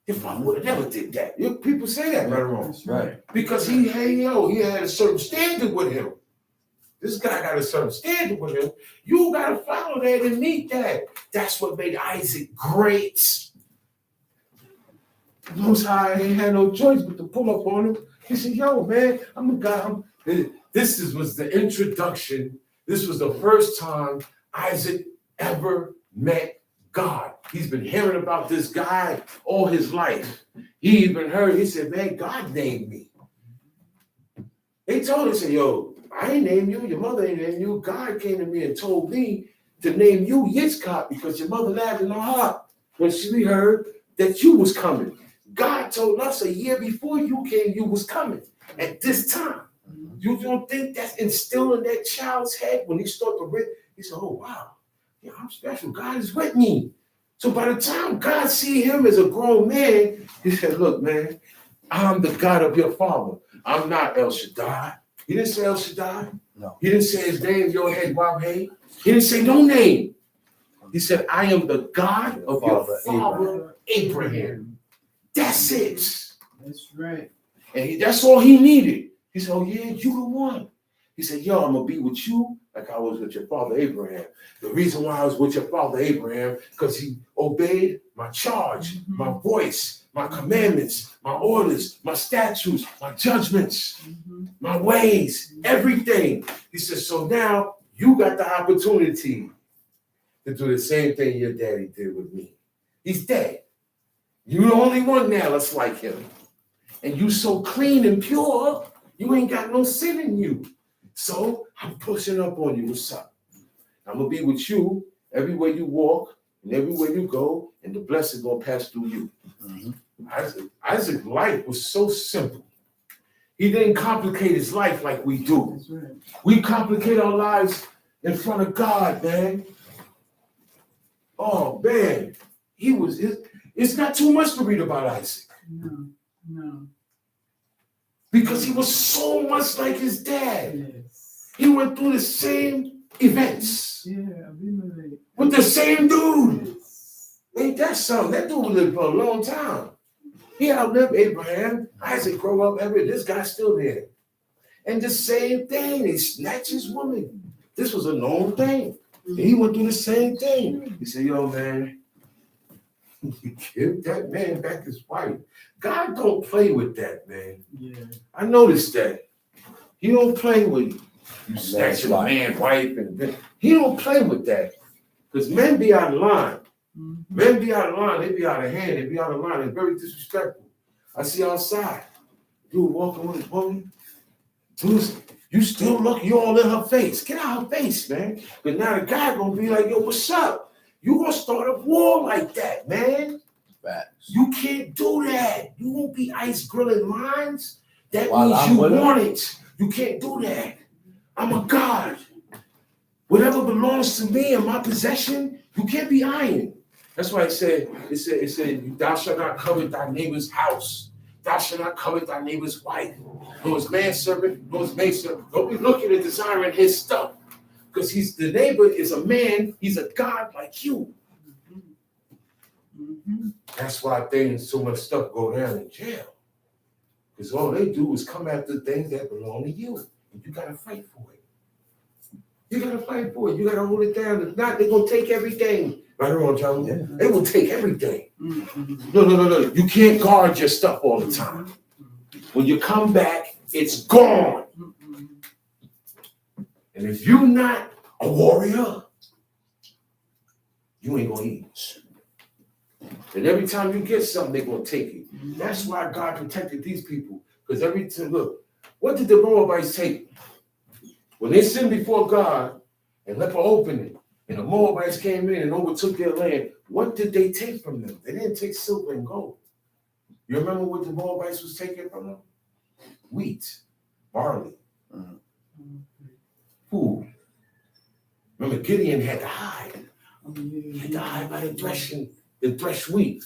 Your father would have never did that. People say that right or wrong. Right. Because he had a certain standard with him. This guy got a certain standard with him. You got to follow that and meet that. That's what made Isaac great. Most High ain't had no choice but to pull up on him. He said, yo, man, I'm a guy. This was the introduction. This was the first time Isaac ever met God. He's been hearing about this guy all his life. He even heard, he said, man, God named me. They told him, said, yo, I ain't named you. Your mother ain't named you. God came to me and told me to name you Yitzchak because your mother laughed in her heart when she heard that you was coming. God told us a year before you came, you was coming at this time. You don't think that's instilled in that child's head when he started to read? He said, oh, wow, yeah, I'm special. God is with me. So by the time God see him as a grown man, he said, look, man, I'm the God of your father. I'm not El Shaddai. He didn't say El Shaddai. No. He didn't say his name, your head, Bob Hay. He didn't say no name. He said, I am the God of your father, Abraham. That's it. That's right. And that's all he needed. He said, oh, yeah, you the one. He said, yo, I'm going to be with you like I was with your father Abraham. The reason why I was with your father Abraham, because he obeyed my charge, my voice, my commandments, my orders, my statutes, my judgments, my ways, everything. He said, so now you got the opportunity to do the same thing your daddy did with me. He's dead. You're the only one now that's like him. And you so clean and pure, you ain't got no sin in you. So I'm pushing up on you. What's up? I'm going to be with you everywhere you walk and everywhere you go, and the blessing going to pass through you. Isaac's life was so simple. He didn't complicate his life like we do. That's right. We complicate our lives in front of God, man. Oh, man. It's not too much to read about Isaac. No. Because he was so much like his dad. Yes. He went through the same events Yeah, Abimelech. with the same dude. Ain't that something? That dude lived for a long time. He outlived Abraham. Isaac grew up, this guy's still there. And the same thing, he snatched his woman. This was a known thing. And he went through the same thing. He said, yo, man, give that man back his wife. God don't play with that, man. Yeah. I noticed that. He don't play with you snatching a man's wife. He don't play with that. Because men be out of line. Mm-hmm. Men be out of line. They be out of hand. They be out of line. They're very disrespectful. I see outside. Dude walking with his woman. Dude, you still look, you all in her face. Get out her face, man. But now the guy gonna be like, yo, what's up? You gonna start a war like that, man. Facts. You can't do that. You won't be ice grilling mines. That While means I'm you with her? want it. You can't do that. I'm a God. Whatever belongs to me and my possession, you can't be eyeing. That's why it said, thou shalt not covet thy neighbor's house. Thou shalt not covet thy neighbor's wife. Nor his manservant, nor his maidservant. Don't be looking and desiring his stuff. Because the neighbor is a man, he's a God like you. Mm-hmm. That's why so much stuff go down in jail. Because all they do is come after things that belong to you. And you gotta fight for it. You gotta fight for it. You gotta hold it down. If not, they're gonna take everything. Right on, John? Yeah. They will take everything. Mm-hmm. No. You can't guard your stuff all the time. When you come back, it's gone. Mm-hmm. And if you're not a warrior, you ain't gonna eat. And every time you get something, they're gonna take it. That's why God protected these people. Because every time, look, what did the Moabites take? When they sinned before God and left an opening, and the Moabites came in and overtook their land, what did they take from them? They didn't take silver and gold. You remember what the Moabites was taking from them? Wheat, barley, food. Remember, Gideon had to hide. He had to hide by the threshed wheat.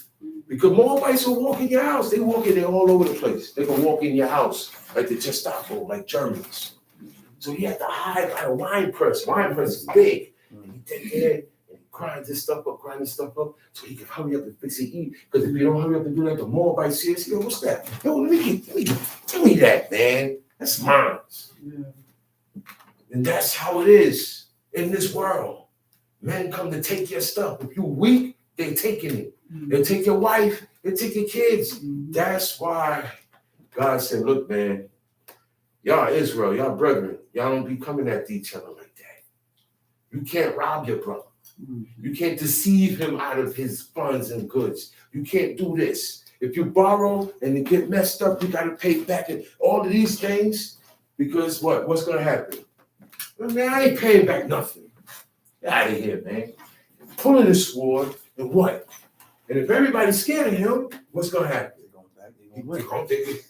Because Moabites will walk in your house. They walk in there all over the place. They're going to walk in your house like the Gestapo, like Germans. So he had to hide by the wine press. Wine press is big. And he take it and he grind this stuff up, so he can hurry up and fix it, eat. Because if you don't hurry up and do that, the Moabites see it. Yo, what's that? Yo, give me that, man. That's mine. Yeah. And that's how it is in this world. Men come to take your stuff. If you're weak, they're taking it. They'll take your wife, they'll take your kids. That's why God said, look, man, y'all Israel, y'all brethren, y'all don't be coming at each other like that. You can't rob your brother. You can't deceive him out of his funds and goods. You can't do this. If you borrow and you get messed up, you got to pay back and all of these things, because what's going to happen? Man, I ain't paying back nothing. Get out of here, man. Pulling his sword and what? And if everybody's scared of him, what's going to happen? They're going to take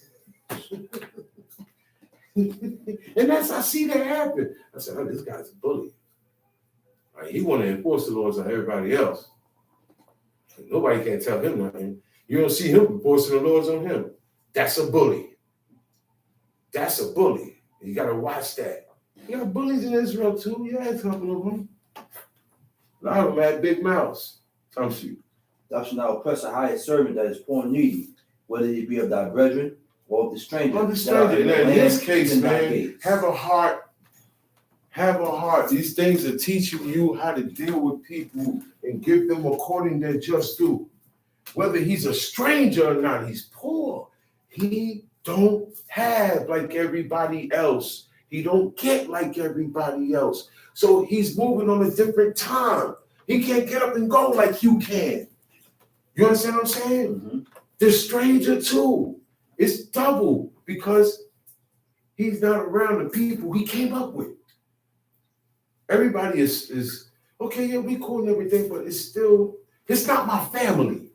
it. And I see that happen. I said, oh, this guy's a bully. Right, he want to enforce the laws on everybody else. Nobody can tell him nothing. You don't see him enforcing the laws on him. That's a bully. That's a bully. You got to watch that. You got bullies in Israel too. Yeah, a couple of them. A lot of them had big mouths. Some shoot. Thou shalt not oppress a hired servant that is poor and needy, whether it be of thy brethren or of the stranger. In this case, man, have a heart. Have a heart. These things are teaching you how to deal with people and give them according to their just due. Whether he's a stranger or not, he's poor. He don't have like everybody else. He don't get like everybody else. So he's moving on a different time. He can't get up and go like you can. You understand what I'm saying? Mm-hmm. The stranger too. It's double because he's not around the people he came up with. Everybody is okay, yeah, we cool and everything, but it's not my family.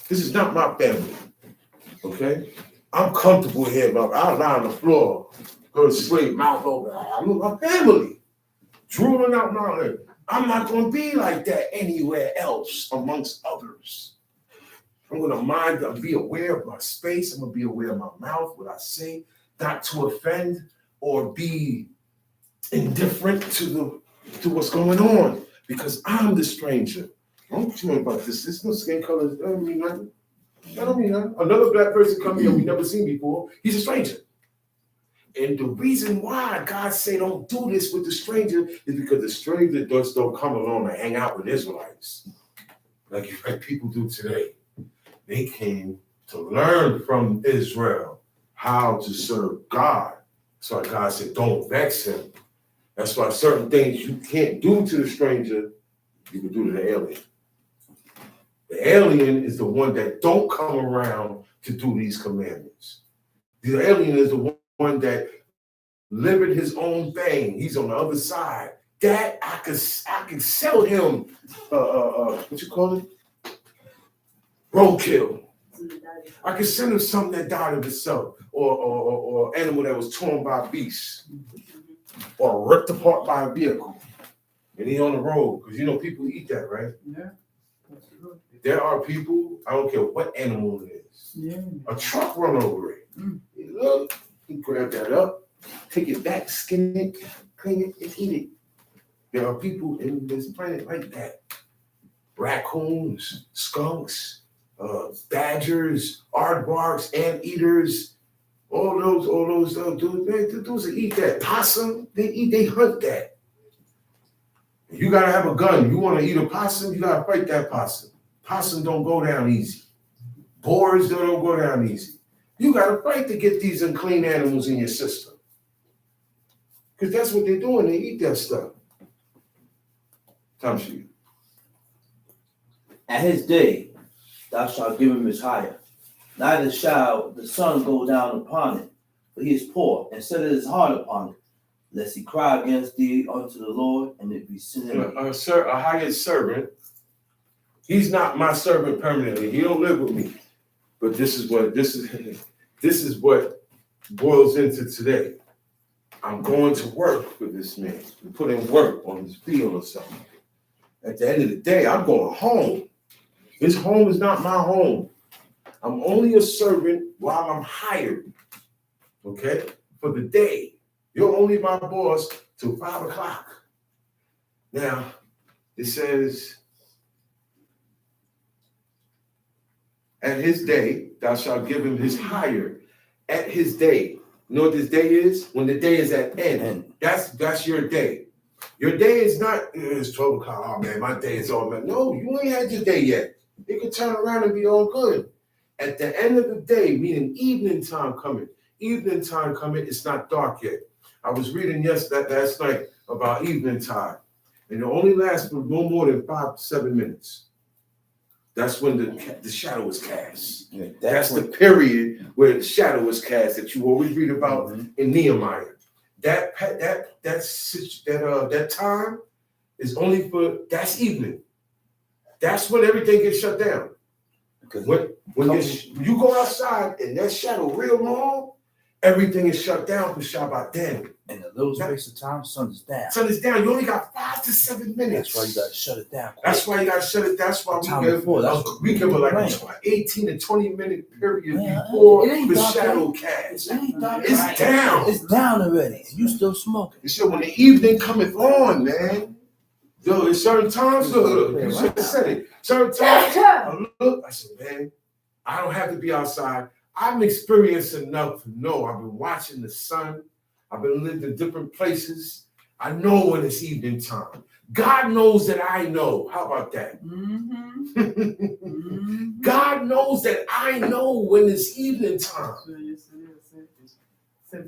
This is not my family. Okay? I'm comfortable here, but I'll lie on the floor, go to sleep, mouth open. I'm with my family. Drooling out my head. I'm not gonna be like that anywhere else amongst others. I'm gonna be aware of my space. I'm gonna be aware of my mouth, what I say, not to offend or be indifferent to to what's going on because I'm the stranger. Don't you know about this? There's no skin color. That don't mean nothing. That don't mean nothing. Another black person coming here we never seen before, he's a stranger. And the reason why God say don't do this with the stranger is because the stranger just don't come along and hang out with Israelites like people do today. They came to learn from Israel how to serve God. That's why God said, don't vex him. That's why certain things you can't do to the stranger, you can do to the alien. The alien is the one that don't come around to do these commandments. The alien is the one that living his own thing. He's on the other side. That I could sell him what you call it? Roadkill. I could send him something that died of itself, or animal that was torn by beasts, or ripped apart by a vehicle, and he on the road because people eat that, right? Yeah. There are people, I don't care what animal it is. Yeah. A truck run over it. You look, he grab that up, take it back, skin it, clean it, and eat it. There are people in this planet like that. Raccoons, skunks, badgers, aardvarks, anteaters, all those dudes that eat that. Possum, they hunt that. You gotta have a gun. You wanna eat a possum, you gotta fight that possum. Possum don't go down easy. Boars don't go down easy. You gotta fight to get these unclean animals in your system. Because that's what they're doing, they eat that stuff. Time for you. At his day, thou shalt give him his hire. Neither shall the sun go down upon it, for he is poor, and set his heart upon it, lest he cry against thee unto the Lord, and it be sin. A hired servant, he's not my servant permanently. He don't live with me. But this is what boils into today. I'm going to work for this man. We put in work on his field or something. At the end of the day, I'm going home. His home is not my home. I'm only a servant while I'm hired, okay, for the day. You're only my boss till 5 o'clock. Now, it says, at his day, thou shalt give him his hire. At his day. You know what this day is? When the day is at end. That's your day. Your day is not, it's 12 o'clock. Oh, man, my day is all, man. No, you ain't had your day yet. It could turn around and be all good. At the end of the day, meaning evening time coming, it's not dark yet. I was reading last night about evening time, and it only lasts for no more than 5 to 7 minutes. That's when the shadow is cast. Yeah, that's the period where the shadow is cast that you always read about in Nehemiah. That time is only that's evening. That's when everything gets shut down. Because when you go outside and that shadow real long, everything is shut down for Shabbat then. In a little space of time, sun is down. Sun is down. You only got 5 to 7 minutes. That's why you gotta shut it down. That's why you gotta shut it. That's why we give it like an 18 to 20 minute period before the shadow cast. It's down. It's down already. You still smoking. You said when the evening cometh on, man. Yo, there's certain times, look, you should have said it. Certain times, I said, man, I don't have to be outside. I'm experienced enough to know. I've been watching the sun. I've been living in different places. I know when it's evening time. God knows that I know. How about that? God knows that I know when it's evening time.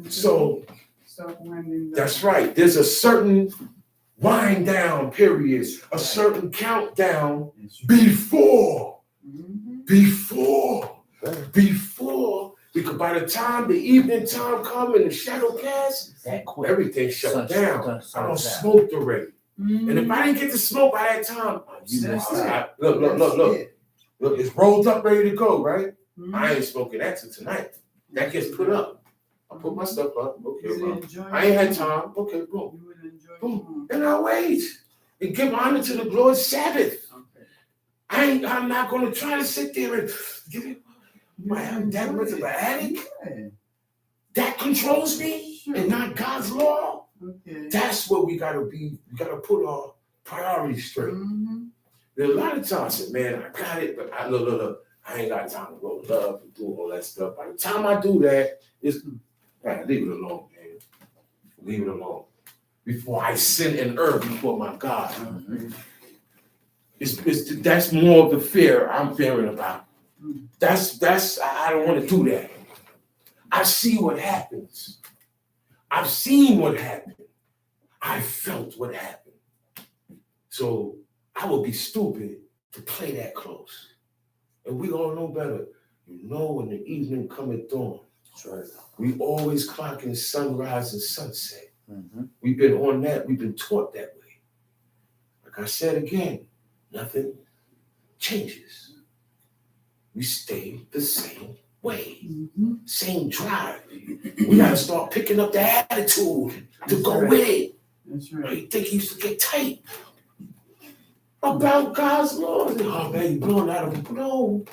So, that's right. There's a certain wind down period, a certain countdown before, because by the time the evening time comes and the shadow casts, everything shut down. I don't smoked already. And if I didn't get to smoke by that time, look, it's rolled up, ready to go, right? I ain't smoking that till tonight. That gets put up. I put my stuff up. Okay, well, I ain't had time. Okay, boom. Boom. And I wait and give honor to the Lord's Sabbath. I'm not going to try to sit there and give it. I'm that much of an addict that controls me and not God's law. Okay. That's where we gotta be. We gotta put our priorities straight. Mm-hmm. There's a lot of times, I said, man, I got it, but look, I ain't got time to roll up and do all that stuff. By the time I do that, man, leave it alone, man. Leave it alone. Before I sin and err before my God. Okay. That's more of the fear I'm fearing about. I don't want to do that. I see what happens. I've seen what happened. I felt what happened. So I would be stupid to play that close. And we all know better. You know when the evening cometh dawn. That's right. We always clocking sunrise and sunset. Mm-hmm. We've been on that. We've been taught that way. Like I said again, nothing changes. We stay the same way. Mm-hmm. Same drive. We got to start picking up the attitude to go with it. That's right. You think he used to get tight about God's laws? Oh man, you blowing out of no.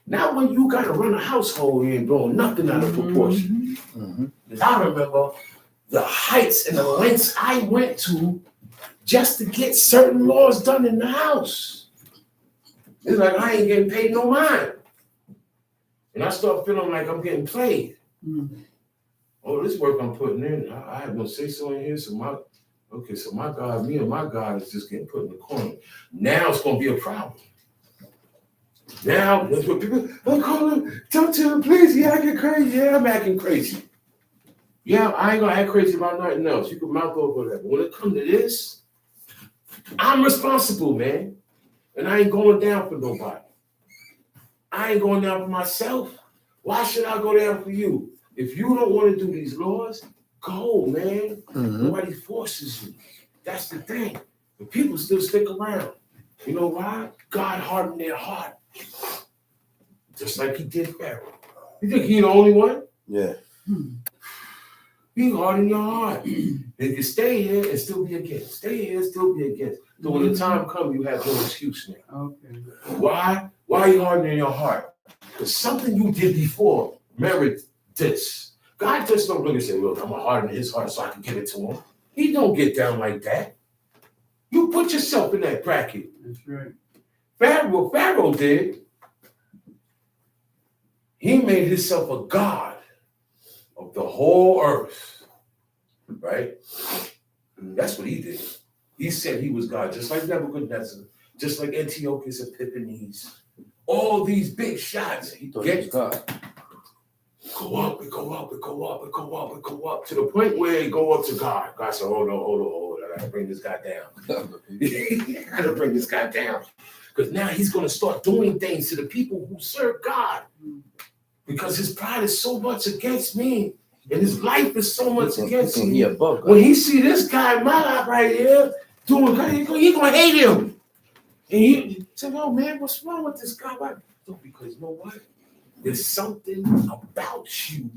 Now when you got to run a household, you ain't blowing nothing out of proportion. Mm-hmm. Because I remember the heights and the lengths I went to just to get certain laws done in the house. It's like I ain't getting paid no mind. And I start feeling like I'm getting played. Mm-hmm. Oh, this work I'm putting in, I have no say so in here. So my God, me and my God is just getting put in the corner. Now it's gonna be a problem. Now that's what people call him, talk to him, please. Yeah, I get crazy. Yeah, I'm acting crazy. Yeah, I ain't gonna act crazy about nothing else. You can mouth over that. But when it comes to this, I'm responsible, man. And I ain't going down for nobody. I ain't going down for myself. Why should I go down for you? If you don't want to do these laws, go, man. Mm-hmm. Nobody forces you. That's the thing. But people still stick around. You know why? God hardened their heart. Just like he did Pharaoh. You think he the only one? Yeah. He hardened your heart. If you stay here and still be against. Stay here and still be against. So when the time comes, you have no excuse now. Okay. Why? Why are you hardening your heart? Because something you did before merit this. God just don't look and say, look, I'm going to harden his heart so I can give it to him. He don't get down like that. You put yourself in that bracket. That's right. Pharaoh did. He made himself a god of the whole earth. Right? That's what he did. He said he was God, just like Nebuchadnezzar, just like Antiochus Epiphanes. All these big shots. He thought he was God. Go up and go up and go up and go up and go up to the point where it go up to God. God said, hold on. I gotta bring this guy down. I gotta bring this guy down. Because now he's gonna start doing things to the people who serve God. Because his pride is so much against me. And his life is so much against me. When he see this guy in my life right here doing good, he gonna hate him. And he said, oh man, what's wrong with this guy? No, because you know what? There's something about you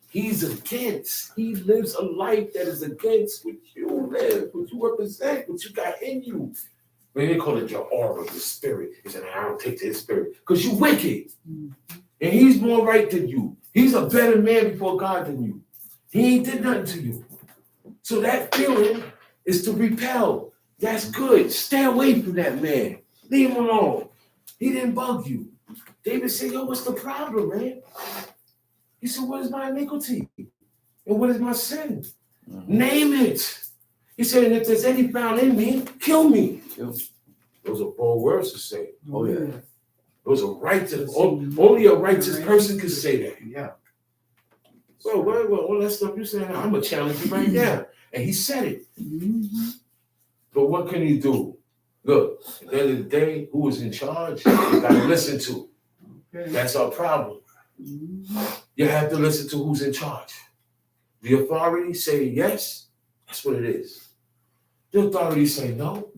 he's against. He lives a life that is against what you live, what you represent, what you got in you. When they call it your aura, your spirit. He said, I don't take to his spirit. Because you're wicked. And he's more right than you. He's a better man before God than you. He ain't did nothing to you. So that feeling is to repel. That's good. Stay away from that man. Leave him alone. He didn't bug you. David said, yo, what's the problem, man? He said, what is my iniquity? And what is my sin? Name it. He said, and if there's any found in me, kill me. Those are bold words to say. Oh, yeah. Those are righteous. Only a righteous person can say that. Yeah. Well, all that stuff you're saying, I'm going to challenge you right now. And he said it. Mm-hmm. But what can he do? Look, at the end of the day, who is in charge, you got to listen to. Okay. That's our problem. Mm-hmm. You have to listen to who's in charge. The authority say yes, that's what it is. The authority say no,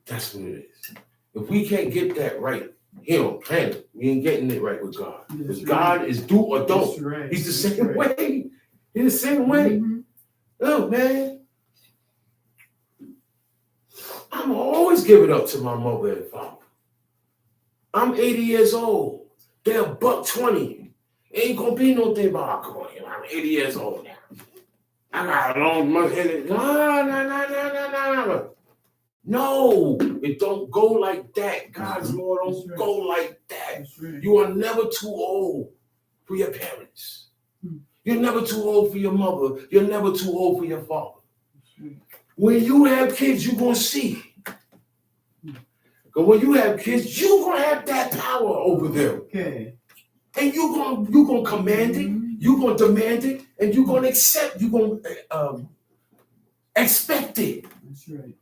that's what it is. If we can't get that right here on planet, we ain't getting it right with God. Because God is do or don't. Right. He's the same way. He's the same way. Mm-hmm. Look, man. I'm always give it up to my mother and father. I'm 80 years old. They're $120. Ain't gonna be no thing about I'm 80 years old now. I got a long month in it. No. No, it don't go like that. God's law don't go like that. You are never too old for your parents. You're never too old for your mother. You're never too old for your father. When you have kids, you're going to see. Because when you have kids, you're going to have that power over them. Okay. And you're going to command it. You're going to demand it. And you're going to accept. You're going to expect it. That's right.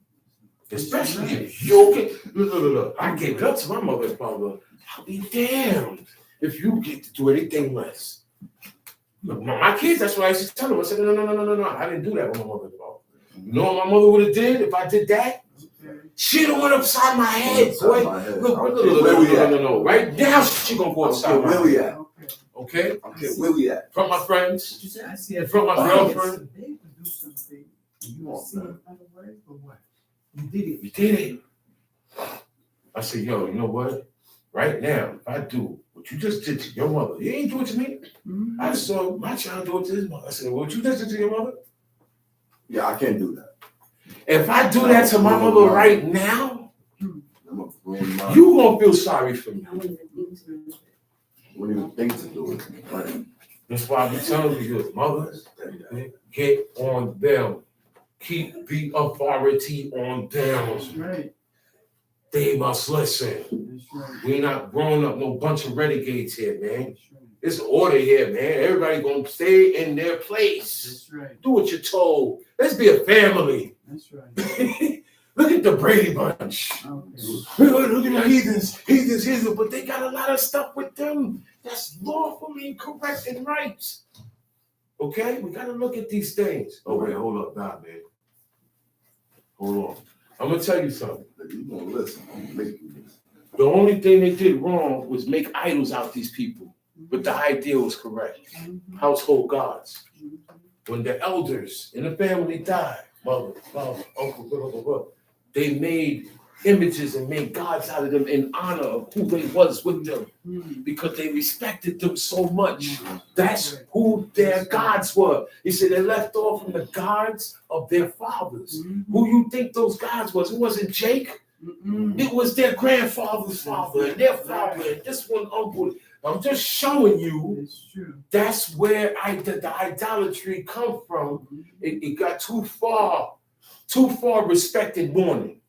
Especially if you can. Look. I gave it up to my mother and father. I'll be damned if you get to do anything less. Look, my kids, that's what I used to tell them. I said, no. I didn't do that with my mother and father. You know what my mother would have did if I did that? She'd have went upside my head, boy. Look. No. Right now, she gonna go upside my head. Where we at? Okay? Where we at? From my friends, I see from my girlfriend. They would do something. You want see it other way or what? You did it. You did it. I said, yo, you know what? Right now, if I do what you just did to your mother, you ain't do it to me. Mm-hmm. I saw my child do it to his mother. I said, what you just did to your mother? Yeah, I can't do that. If I do that to my mother right now, I'm a grown man. you gonna feel sorry for me. I wouldn't even think to do it. Right. That's why I be telling you, mothers, get on them. Keep the authority on them. That's right. They must listen. That's right. We not growing up no bunch of renegades here, man. That's right. It's order here, man. Everybody gonna stay in their place. That's right. Do what you're told. Let's be a family. That's right. Look at the Brady Bunch. Okay. Look at the heathens, but they got a lot of stuff with them that's lawfully correct and right. Okay? We gotta look at these things. Oh, wait, hold up. Nah, man. Hold on. I'm gonna tell you something. You gonna listen. I'm gonna make you listen. The only thing they did wrong was make idols out these people. But the idea was correct. Household gods. When the elders in the family died, mother, father, uncle, blah, blah, blah, they made images and made gods out of them in honor of who they was with them because they respected them so much. That's who their gods were. He said they left off from the gods of their fathers. Who you think those gods was? It wasn't Jake. It was their grandfather's father and their father and this one uncle. I'm just showing you that's where the idolatry come from. It got too far respected mourning.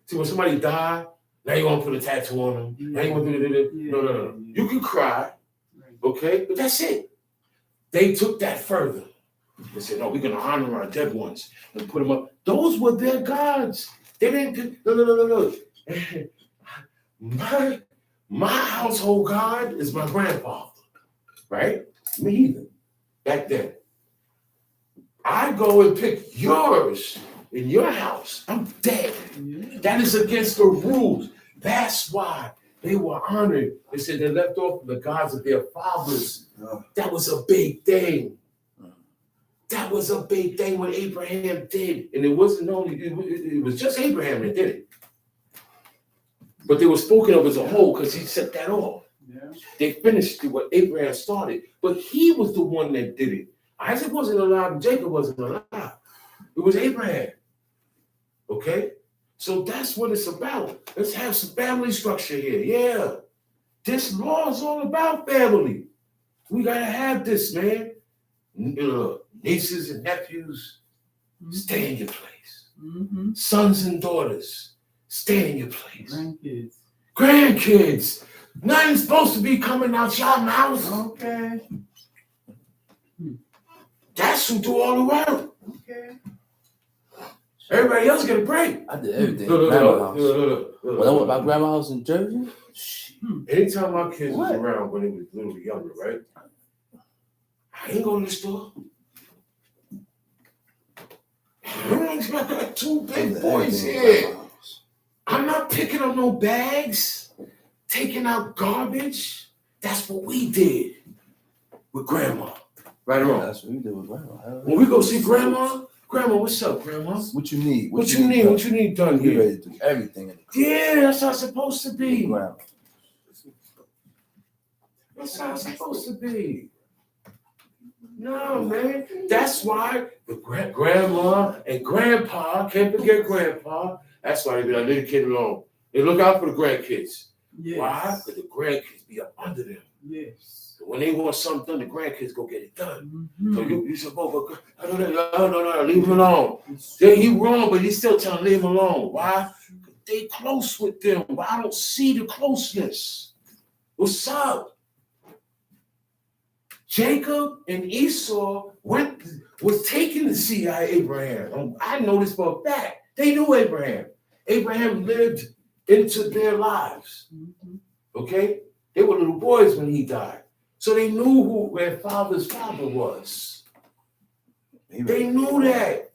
See, when somebody died, now you want to put a tattoo on them. Now you want to do. No. You can cry, okay? But that's it. They took that further. They said, no, we're going to honor our dead ones and put them up. Those were their gods. They didn't, no. My household god is my grandfather, right? Me either. Back then. I go and pick yours in your house. I'm dead. That is against the rules. That's why they were honored. They said they left off the gods of their fathers. That was a big thing. That was a big thing what Abraham did. And it wasn't only, it was just Abraham that did it. But they were spoken of as a whole because he set that off. Yeah. They finished what Abraham started, but he was the one that did it. Isaac wasn't alive and Jacob wasn't alive. It was Abraham. Okay? So that's what it's about. Let's have some family structure here. Yeah. This law is all about family. We got to have this, man. Nieces and nephews, stay in your place. Sons and daughters, stay in your place. Grandkids. Nothing's supposed to be coming out your mouth. Okay. That's who do all the work. Okay. Everybody else get a break. I did everything. Grandma's house. When I went to my grandma's house in Jersey, anytime my kids was around when they was a little younger, right? I ain't going to the store. I got two big boys here. I'm not picking up no bags, taking out garbage. That's what we did with grandma. Right or wrong? That's what we did with grandma. When we go see grandma, what's up, grandma? What you need? What you need done here? We ready to do everything in the crib. Yeah, that's how it's supposed to be. Grandma. That's how it's supposed to be. No, man. That's why the grandma and grandpa, can't forget grandpa. That's why they be like, leave the kid alone. They look out for the grandkids. Yes. Why? Because the grandkids be up under them. Yes. So when they want something done, the grandkids go get it done. Mm-hmm. So you said, oh, no, leave him alone. Then he wrong, but he's still telling leave him alone. Why? They close with them, but I don't see the closeness. What's up? Jacob and Esau was taken to see Abraham. I know this for a fact. They knew Abraham. Abraham lived into their lives. Okay? They were little boys when he died. So they knew who their father's father was. They knew that.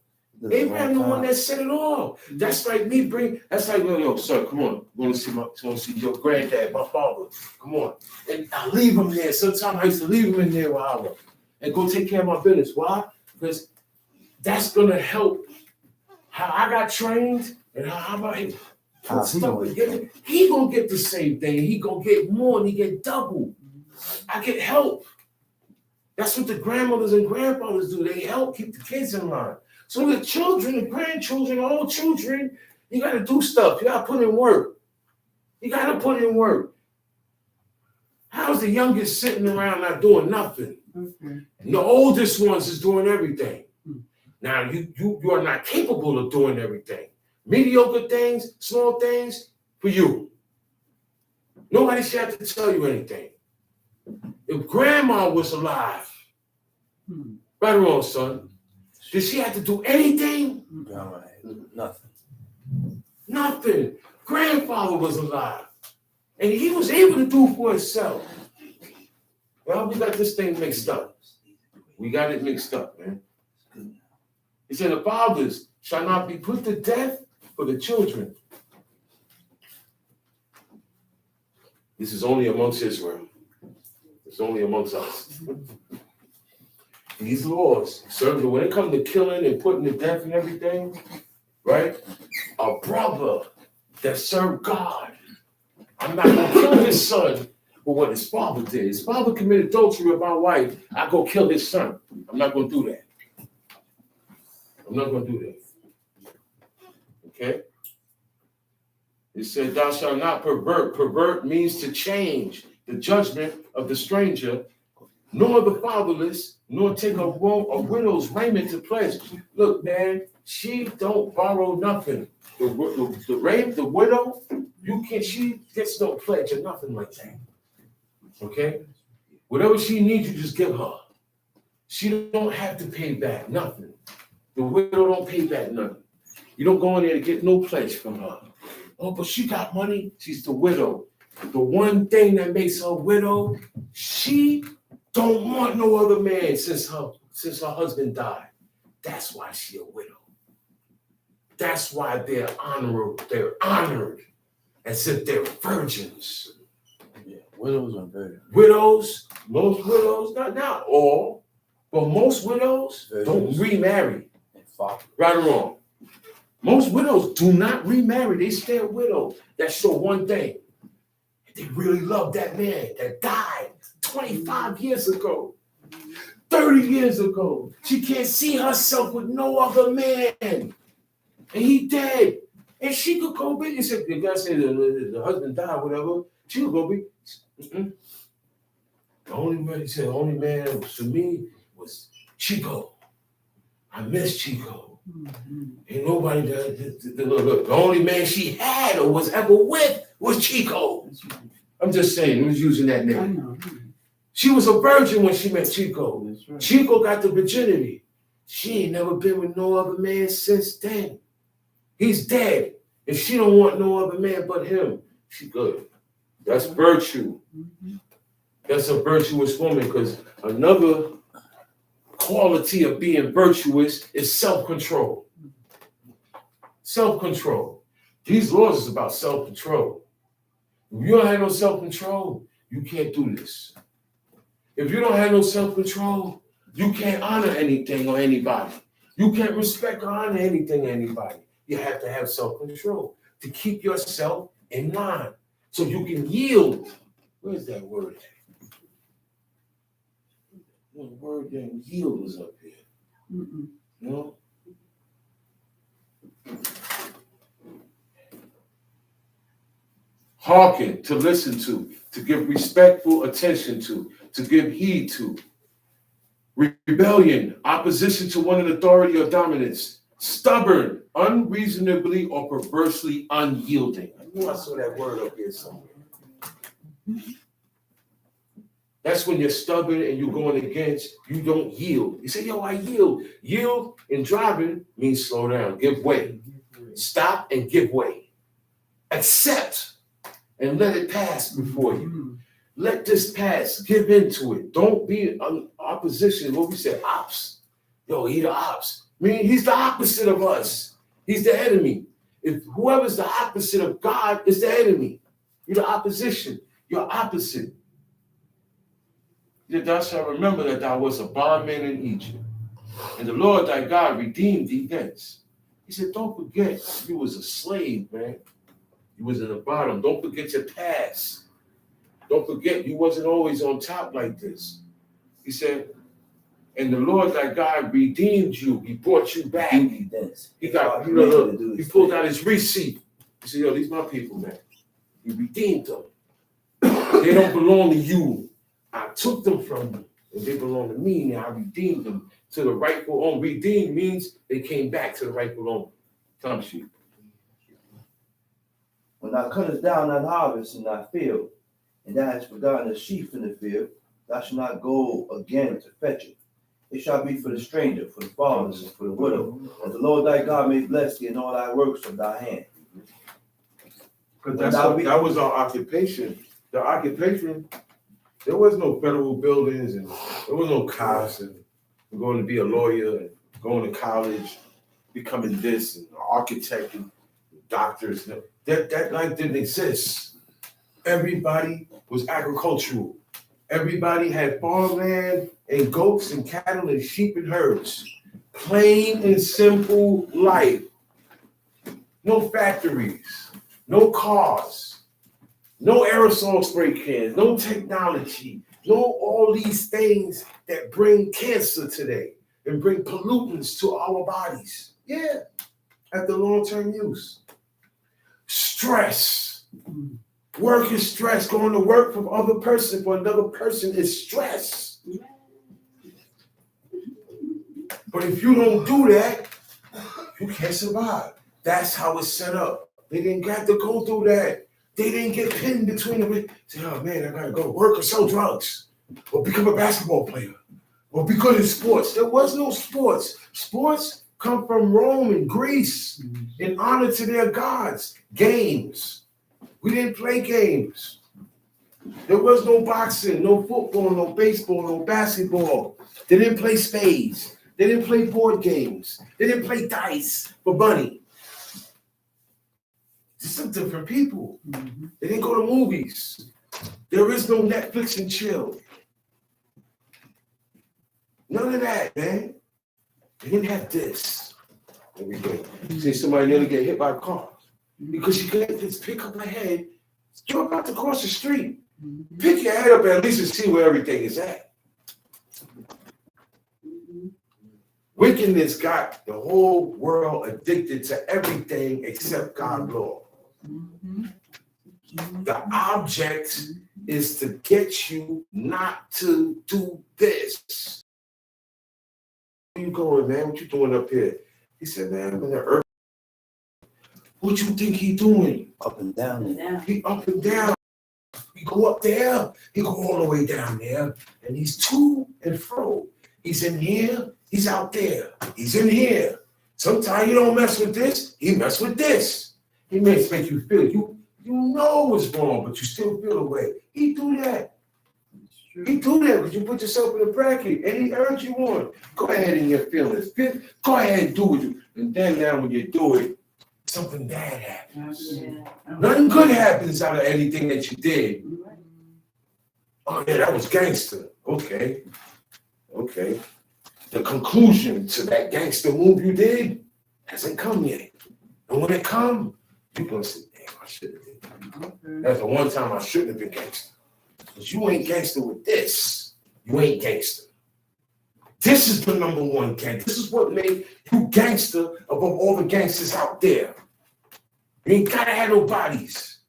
Abraham the one that said it all. That's like me that's like, yo, sir, come on. Want to see your granddad, my father. Come on. And I leave him there. Sometimes I used to leave him in there while I was and go take care of my business. Why? Because that's gonna help how I got trained and how about him. He gonna get the same thing. He gonna get more and he get double. I get help. That's what the grandmothers and grandfathers do. They help keep the kids in line. So the children, the grandchildren, all children, you got to do stuff. You got to put in work. You got to put in work. How's the youngest sitting around not doing nothing? And the oldest ones is doing everything. Now, you are not capable of doing everything. Mediocre things, small things, for you. Nobody should have to tell you anything. If grandma was alive, right or wrong, son, did she have to do anything? Nothing. Nothing. Grandfather was alive. And he was able to do for himself. Well, we got this thing mixed up. We got it mixed up, man. He said, the fathers shall not be put to death for the children. This is only amongst Israel. It's only amongst us. These laws, certainly when it comes to killing and putting to death and everything, right? A brother that served God, I'm not going to kill his son for what his father did. His father committed adultery with my wife. I go kill his son. I'm not going to do that. I'm not going to do that. Okay? It said, thou shalt not pervert. Pervert means to change the judgment of the stranger, nor the fatherless, nor take a widow's raiment to pledge. Look, man, she don't borrow nothing. The widow, she gets no pledge or nothing like that. Okay? Whatever she needs, you just give her. She don't have to pay back nothing. The widow don't pay back nothing. You don't go in there to get no pledge from her. Oh, but she got money. She's the widow. The one thing that makes her a widow, she don't want no other man since her husband died. That's why she a widow. That's why they're honorable. They're honored as if they're virgins. Yeah, widows are virgins. Widows, most widows, not all, but most widows don't remarry. Right or wrong? Most widows do not remarry. They stay a widow. That show one thing. They really love that man that died 25 years ago, 30 years ago. She can't see herself with no other man. And he dead. And she could go be, the guy said the husband died, whatever. She could go be. The only man for me was Chico. I miss Chico. Ain't nobody look. The only man she had or was ever with was Chico. I'm just saying, who's using that name? She was a virgin when she met Chico. Right. Chico got the virginity. She ain't never been with no other man since then. He's dead. If she don't want no other man but him, she good. That's virtue. That's a virtuous woman, because another quality of being virtuous is self-control. Self-control. These laws is about self-control. If you don't have no self-control, you can't do this. If you don't have no self-control, you can't honor anything or anybody. You can't respect or honor anything or anybody. You have to have self-control to keep yourself in line so you can yield. Where's that word? The word then yield is up here. You know? Hearken, to listen to give respectful attention to give heed to. Rebellion, opposition to one in authority or dominance. Stubborn, unreasonably or perversely unyielding. I knew I saw that word up here somewhere. That's when you're stubborn and you're going against, you don't yield. You say, yo, I yield. Yield in driving means slow down, give way. Stop and give way. Accept and let it pass before you. Let this pass. Give into it. Don't be in opposition. What we say, ops. Yo, he the ops. I mean, he's the opposite of us. He's the enemy. If whoever's the opposite of God is the enemy, you're the opposition. You're opposite. Thou shalt remember that thou wast a bondman in Egypt, and the Lord thy God redeemed thee thence. He said, don't forget, you was a slave, man. You was in the bottom. Don't forget your past. Don't forget, you wasn't always on top like this. He said, and the Lord thy God redeemed you. He brought you back. He got, he pulled out his receipt. He said, yo, these my people, man. He redeemed them. They don't belong to you. I took them from you, and they belong to me. Now I redeemed them to the rightful owner. Redeemed means they came back to the rightful owner. Come, sheep. When thou cuttest down that harvest in thy field, and thou hast forgotten a sheaf in the field, thou shalt not go again to fetch it. It shall be for the stranger, for the fatherless, and for the widow, that the Lord thy God may bless thee in all thy works of thy hand. Because that was our occupation. The occupation, there was no federal buildings, and there was no cops, and we're going to be a lawyer, and going to college, becoming this, and an architect, and doctors. That life didn't exist. Everybody was agricultural. Everybody had farmland and goats and cattle and sheep and herds. Plain and simple life. No factories, no cars, no aerosol spray cans, no technology, no all these things that bring cancer today and bring pollutants to our bodies. Yeah, at the long-term use. Stress. Work is stress. Going to work for another person is stress. But if you don't do that, you can't survive. That's how it's set up. They didn't have to go through that. They didn't get pinned between them. Say, oh man, I gotta go to work or sell drugs, or become a basketball player, or be good in sports. There was no sports. Sports come from Rome and Greece in honor to their gods. Games. We didn't play games. There was no boxing, no football, no baseball, no basketball. They didn't play spades. They didn't play board games. They didn't play dice for money. Just some different people. They didn't go to movies. There is no Netflix and chill. None of that, man. They didn't have this every day. See somebody nearly get hit by a car. Because you can't just pick up my head. You're about to cross the street. Pick your head up at least and see where everything is at. Wickedness got the whole world addicted to everything except God's law. The object is to get you not to do this. Where you going, man? What you doing up here? He said, man, I'm in the earth. What you think he doing? Up and down. He up and down. He go up there. He go all the way down there. And he's to and fro. He's in here. He's out there. He's in here. Sometimes you don't mess with this. He mess with this. He may make you feel you know it's wrong, but you still feel the way. He do that. He do that because you put yourself in a bracket and he urge you on. Go ahead in your feelings. Go ahead and do it. And then now when you do it, something bad happens. Nothing good happens out of anything that you did. Oh yeah, that was gangster. Okay. The conclusion to that gangster move you did hasn't come yet. And when it comes, you're gonna say, damn, I should have did that. That's the one time I shouldn't have been gangster. Because you ain't gangster with this. You ain't gangster. This is the number one gang. This is what made you gangster above all the gangsters out there. You ain't gotta have no bodies.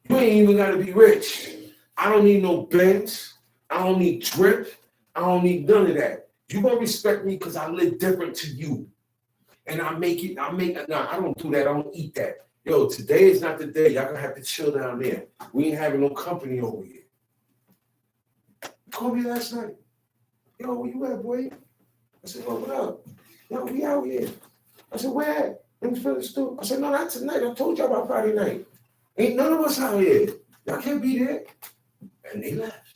You ain't even gotta be rich. I don't need no Benz. I don't need drip. I don't need none of that. You gonna respect me because I live different to you. And I don't do that. I don't eat that. Yo, today is not the day. Y'all gonna have to chill down there. We ain't having no company over here. Called me last night. Yo, where you at, boy? I said, what up? Yo, we out here. I said, where at? In the store. I said, no, not tonight. I told y'all about Friday night. Ain't none of us out here. Y'all can't be there. And they left.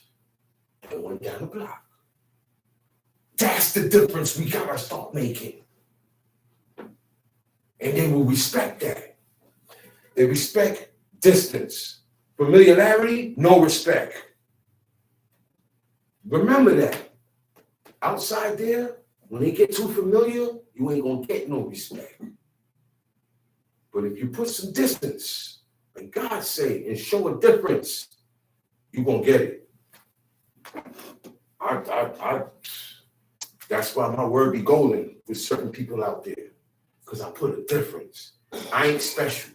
They went down the block. That's the difference we gotta start making. And they will respect that. They respect distance. Familiarity, no respect. Remember that. Outside there, when they get too familiar, you ain't gonna get no respect. But if you put some distance, and God say, and show a difference, you're gonna get it. That's why my word be golden with certain people out there. Because I put a difference. I ain't special.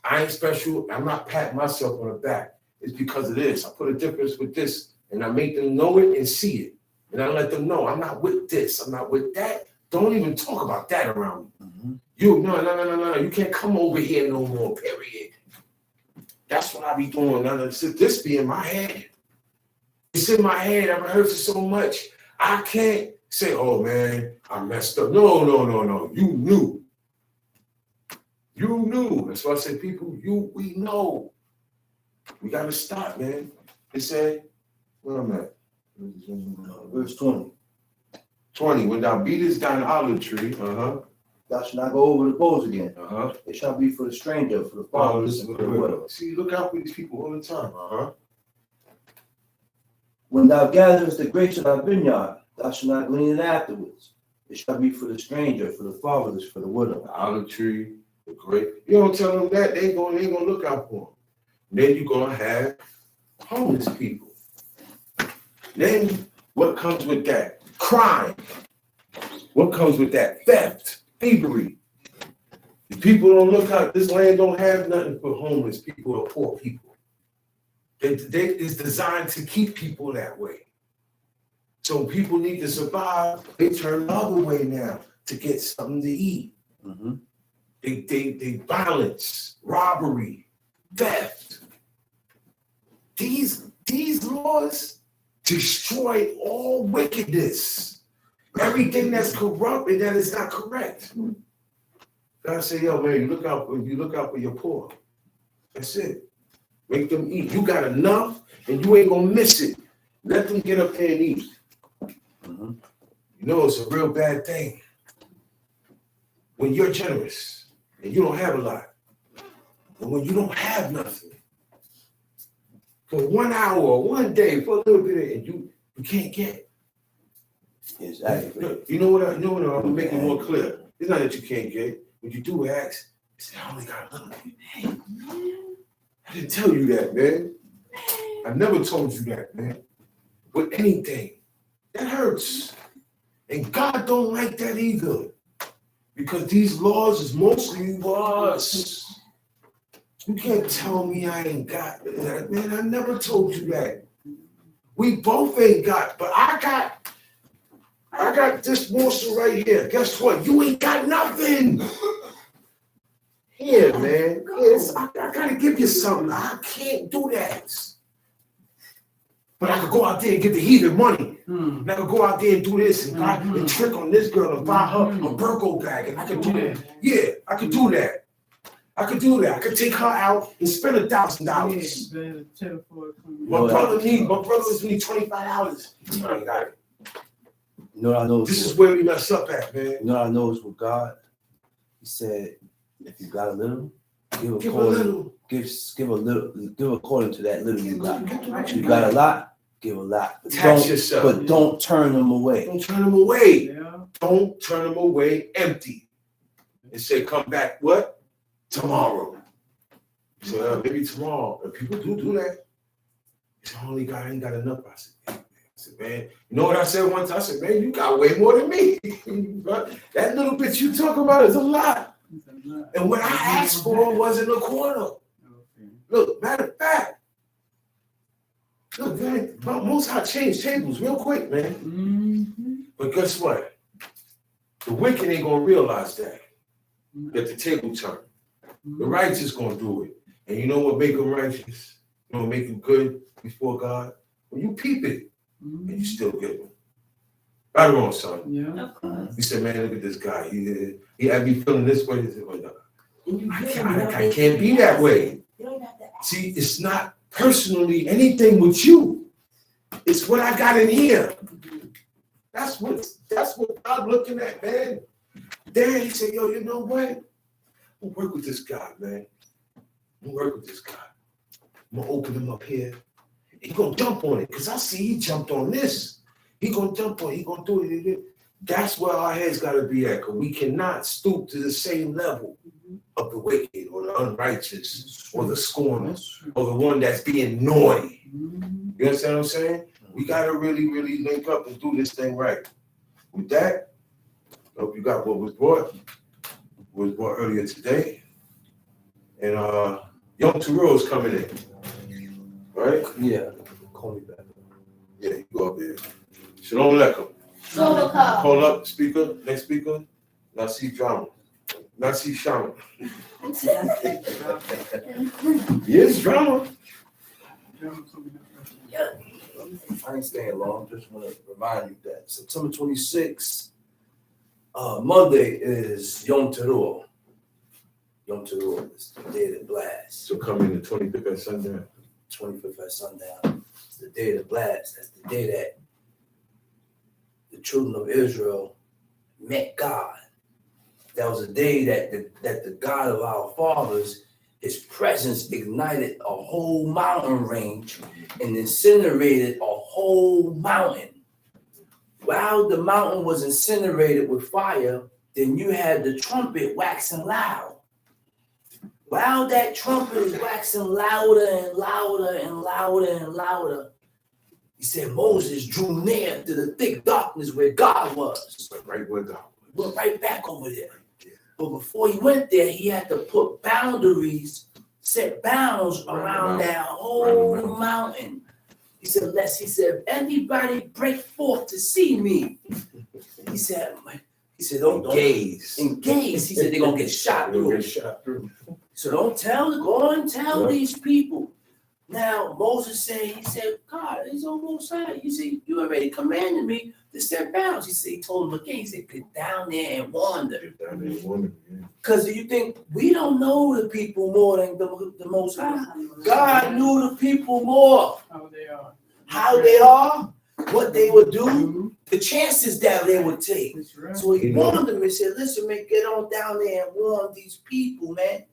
I'm not patting myself on the back. It's because of this. I put a difference with this, and I make them know it and see it. And I let them know I'm not with this. I'm not with that. Don't even talk about that around me. Mm-hmm. No. You can't come over here no more, period. That's what I be doing. This be in my head. It's in my head. I've heard it so much. I can't say, oh, man, I messed up. No. You knew. You knew. That's why I say, people, we know. We got to stop, man. It said, where I'm at? Verse 20. 20. When thou beatest thine olive tree, thou shalt not go over the poles again. It shall be for the stranger, for the fatherless, and for the widow. See, look out for these people all the time. When thou gatherest the grapes of thy vineyard, thou shalt not glean it afterwards. It shall be for the stranger, for the fatherless, for the widow. The olive tree, the grape. You don't tell them that, they ain't gonna look out for them. Then you're gonna have homeless people. Then what comes with that? Crime. What comes with that? Theft, thievery. If people don't look out, this land don't have nothing for homeless people or poor people. It's designed to keep people that way. So people need to survive. They turn the other way now to get something to eat. Mm-hmm. They violence, robbery, theft. These laws destroy all wickedness. Everything that's corrupt and that is not correct. God say, yo, man, you look out for your poor. That's it. Make them eat. You got enough and you ain't gonna miss it. Let them get up there and eat. Mm-hmm. You know, it's a real bad thing when you're generous and you don't have a lot. And when you don't have nothing for 1 hour or 1 day, for a little bit, and you can't get. Exactly. You know what? I'm gonna make it more clear. It's not that you can't get. When you do ask, you say, I only got a little bit. Hey, I didn't tell you that, man. I never told you that, man. With anything. That hurts. And God don't like that either. Because these laws is mostly for us. You can't tell me I ain't got that, man. I never told you that. We both ain't got, but I got this morsel right here. Guess what? You ain't got nothing. Here, man. Yes, I gotta give you something. I can't do that. But I could go out there and get the heathen money. And I could go out there and do this and buy and trick on this girl and buy her a Virgo bag. And I could do that. Yeah, I could do that. I could take her out and spend $1,000. My brothers need $25. I ain't got it. You know what I know? This is where we mess up at, man. You know what I know is with God. He said, if you got a little, give a little. Give according to that little you got. You got a lot, give a lot. Tax yourself. But don't turn them away. Don't turn them away. Yeah. Don't turn them away empty. And say, come back, what? Tomorrow. So maybe tomorrow. And people do that. It's only God ain't got enough. I said, man. You know what I said once? I said, man, you got way more than me. That little bit you talk about is a lot. And what I asked for wasn't a quarter. Look, matter of fact, look, man, most High changed tables real quick, man. Mm-hmm. But guess what? The wicked ain't gonna realize that the table turned. The righteous gonna do it. And you know what make them righteous? You know what make them good before God? When you peep it, and you still get them. Right or wrong, son? Yeah. Of course. You said, man, look at this guy. He had me feeling this way. He said, well, no, I can't be that way. See, it's not personally anything with you. It's what I got in here. That's what I'm looking at, man. Then he said, yo, you know what? I'm gonna work with this guy, man. I'm gonna work with this guy. I'm gonna open him up here. He gonna jump on it, because I see he jumped on this. He gonna jump on it, he gonna do it. That's where our heads gotta be at, because we cannot stoop to the same level of the wicked or the unrighteous or the scorner or the one that's being naughty. You understand what I'm saying? We gotta really, really link up and do this thing right. With that, I hope you got what was brought earlier today. And Young Terrell is coming in. Right? Yeah. Call me back. Yeah, you go up there. Shalom Aleichem. Hold up, speaker, next speaker. Nasi Drama. Nasi Shama. Yes, drama. I ain't staying long. Just want to remind you that September 26th, Monday is Yom Teruah. Yom Teruah is the day of the blast. So coming the 25th at sundown. 25th at sundown. It's the day of the blast. That's the day that the children of Israel met God. That was a day that the God of our fathers, his presence ignited a whole mountain range and incinerated a whole mountain. While the mountain was incinerated with fire, then you had the trumpet waxing loud. While that trumpet is waxing louder and louder and louder and louder, he said Moses drew near to the thick darkness where God was. Right where God was. Went right back over there. But before he went there, he had to put boundaries, set bounds around that whole mountain. He said, if anybody break forth to see me, he said, don't gaze. Engage. He said, they're going to get shot through. So go and tell these people. Now, Moses said, God, he's almost right. You see, you already commanded me to set bounds. He told him again, he said, get down there and wander. Because you think we don't know the people more than the Most High. God knew the people more. How they are, what they would do, the chances that they would take. So he warned them and said, listen, man, get on down there and warn these people, man.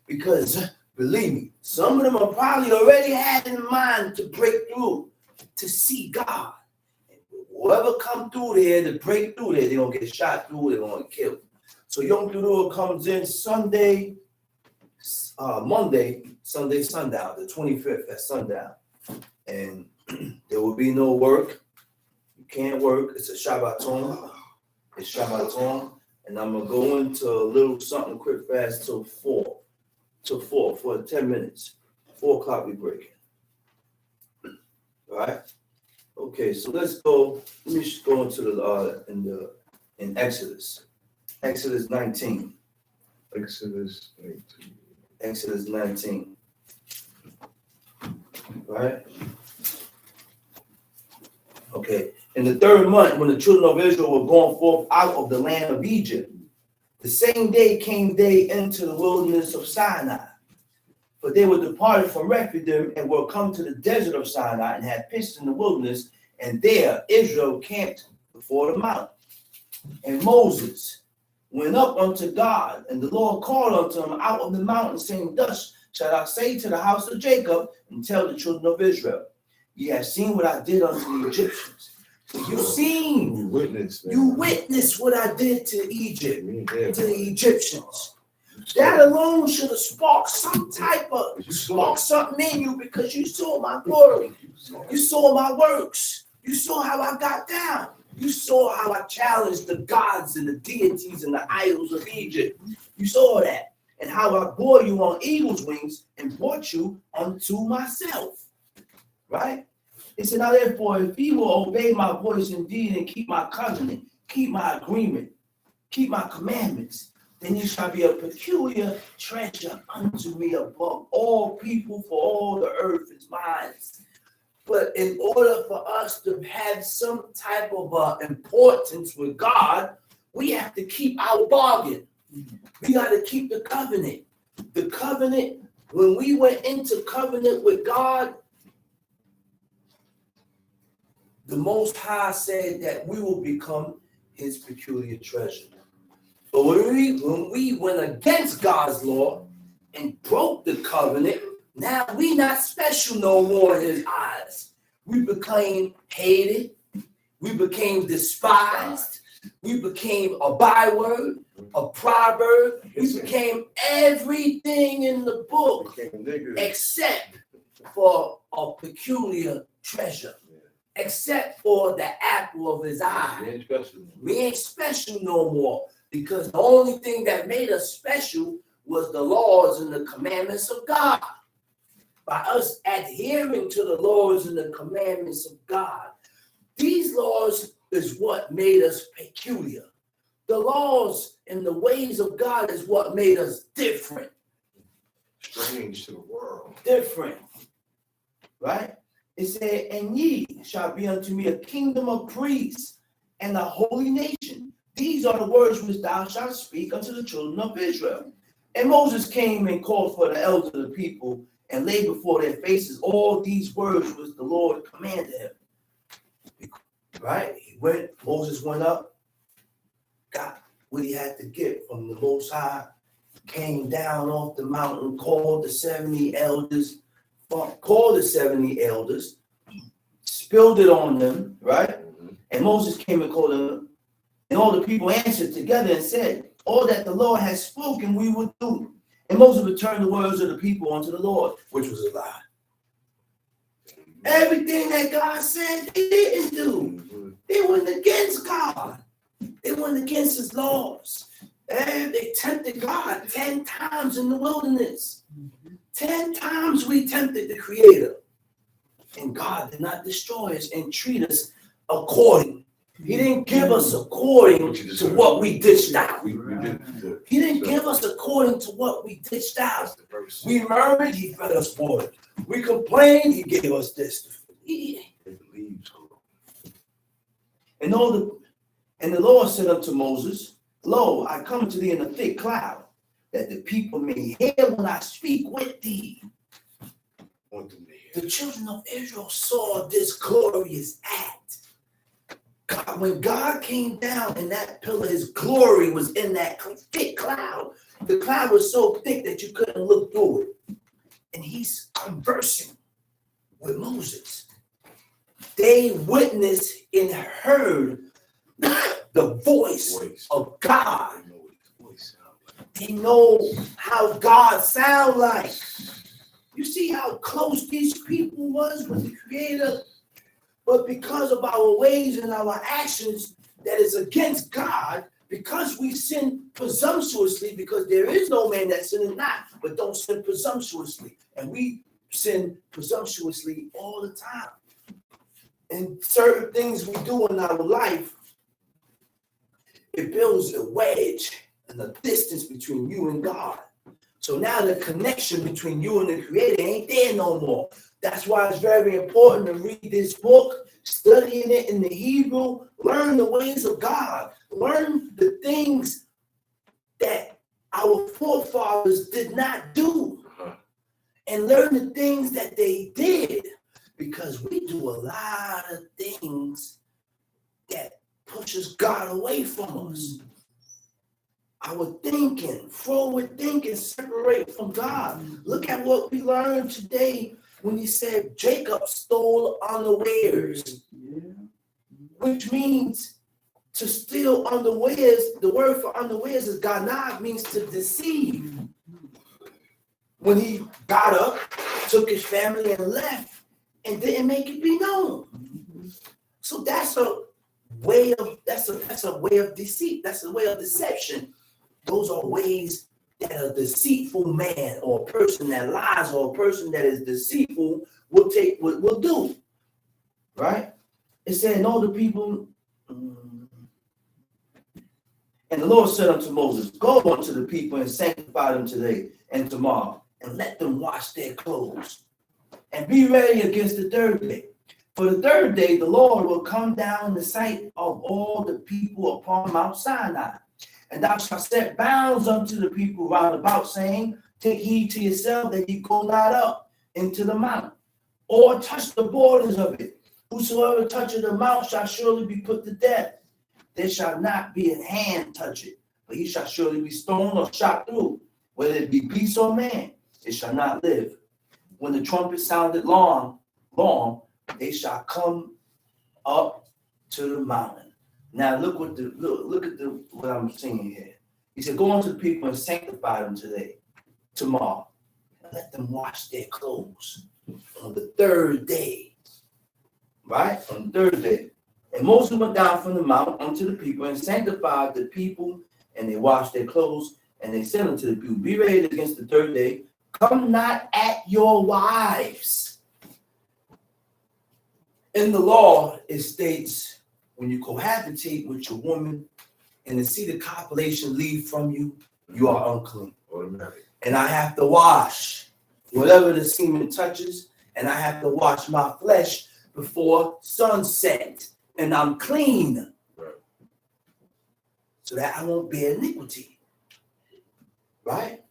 Because believe me, some of them are probably already had in mind to break through, to see God. And whoever come through there to break through there, they're going to get shot through, they're going to get killed. So Yom Teruah comes in Monday, sundown, the 25th at sundown. And there will be no work. You can't work. It's a Shabbaton. It's Shabbaton. And I'm going to go into a little something quick fast till 4 for 10 minutes. 4 o'clock we break. All right? Okay, so let's go. Let me just go into in Exodus. Exodus 19. Exodus 19. All right? Okay. In the 3rd month, when the children of Israel were going forth out of the land of Egypt, the same day came they into the wilderness of Sinai. For they were departed from Rephidim and were come to the desert of Sinai and had pitched in the wilderness, and there Israel camped before the mount. And Moses went up unto God, and the Lord called unto him out of the mountain, saying, Thus shall I say to the house of Jacob, and tell the children of Israel, ye have seen what I did unto the Egyptians. You witnessed what I did to Egypt, to the Egyptians. That alone should have sparked something in you, because you saw my glory. You saw my works. You saw how I got down. You saw how I challenged the gods and the deities and the idols of Egypt. You saw that. And how I bore you on eagle's wings and brought you unto myself. Right? It said, now therefore, if he will obey my voice indeed and keep my covenant, keep my agreement, keep my commandments, then you shall be a peculiar treasure unto me above all people, for all the earth is mine. But in order for us to have some type of importance with God, we have to keep our bargain. We got to keep the covenant. The covenant, when we went into covenant with God, the Most High said that we will become his peculiar treasure. But when we went against God's law and broke the covenant, now we not special no more in his eyes. We became hated. We became despised. We became a byword, a proverb. We became everything in the book except for a peculiar treasure. Except for the apple of his eye. We ain't special no more, because the only thing that made us special was the laws and the commandments of God. By us adhering to the laws and the commandments of God, these laws is what made us peculiar. The laws and the ways of God is what made us different. Strange to the world. Different. Right? It said, and ye shall be unto me a kingdom of priests and a holy nation. These are the words which thou shalt speak unto the children of Israel. And Moses came and called for the elders of the people and laid before their faces all these words which the Lord commanded him. Right? Moses went up, got what he had to get from the Most High, came down off the mountain, called the 70 elders, spilled it on them, right? And Moses came and called them, and all the people answered together and said, all that the Lord has spoken, we will do. And Moses returned the words of the people unto the Lord, which was a lie. Everything that God said, they didn't do. They went against God. They went against his laws. And they tempted God 10 times in the wilderness. 10 times we tempted the Creator. And God did not destroy us and treat us according. He didn't give us according to what we dished out. He didn't give us according to what we dished out. We murmured, he fed us water. We complained, he gave us this. And the Lord said unto Moses, lo, I come to thee in a thick cloud, that the people may hear when I speak with thee. The children of Israel saw this glorious act. God, when God came down in that pillar, his glory was in that thick cloud. The cloud was so thick that you couldn't look through it. And he's conversing with Moses. They witnessed and heard the voice of God. They know how God sounds like. You see how close these people was with the Creator? But because of our ways and our actions that is against God, because we sin presumptuously, because there is no man that sinneth not, but don't sin presumptuously. And we sin presumptuously all the time. And certain things we do in our life, it builds a wedge and a distance between you and God. So now the connection between you and the Creator ain't there no more. That's why it's very important to read this book, studying it in the Hebrew, learn the ways of God, learn the things that our forefathers did not do, and learn the things that they did, because we do a lot of things that pushes God away from us. Our thinking, forward thinking, separate from God. Look at what we learned today when he said Jacob stole unawares, which means to steal unawares. The word for unawares is ganag, means to deceive. When he got up, took his family and left, and didn't make it be known. So that's a way of deceit. That's a way of deception. Those are ways that a deceitful man or a person that lies or a person that is deceitful will do. Right? It said, "And all the people." And the Lord said unto Moses, "Go unto the people and sanctify them today and tomorrow, and let them wash their clothes, and be ready against the third day. For the third day the Lord will come down in the sight of all the people upon Mount Sinai. And thou shalt set bounds unto the people round about, saying, Take heed to yourself that ye go not up into the mount, or touch the borders of it. Whosoever toucheth the mount shall surely be put to death. There shall not be a hand touch it, but he shall surely be stoned or shot through. Whether it be beast or man, it shall not live. When the trumpet sounded long, they shall come up to the mountain." Now look at what I'm saying here. He said, "Go unto the people and sanctify them today, tomorrow, and let them wash their clothes on the third day." Right? On the third day. And Moses went down from the mount unto the people and sanctified the people, and they washed their clothes, and they said unto the people, "Be ready against the third day. Come not at your wives." In the law, it states when you cohabitate with your woman and the seed of copulation leave from you, you are unclean. Automatic. And I have to wash whatever the semen touches, and I have to wash my flesh before sunset. And I'm clean, Right. so that I won't bear iniquity, right?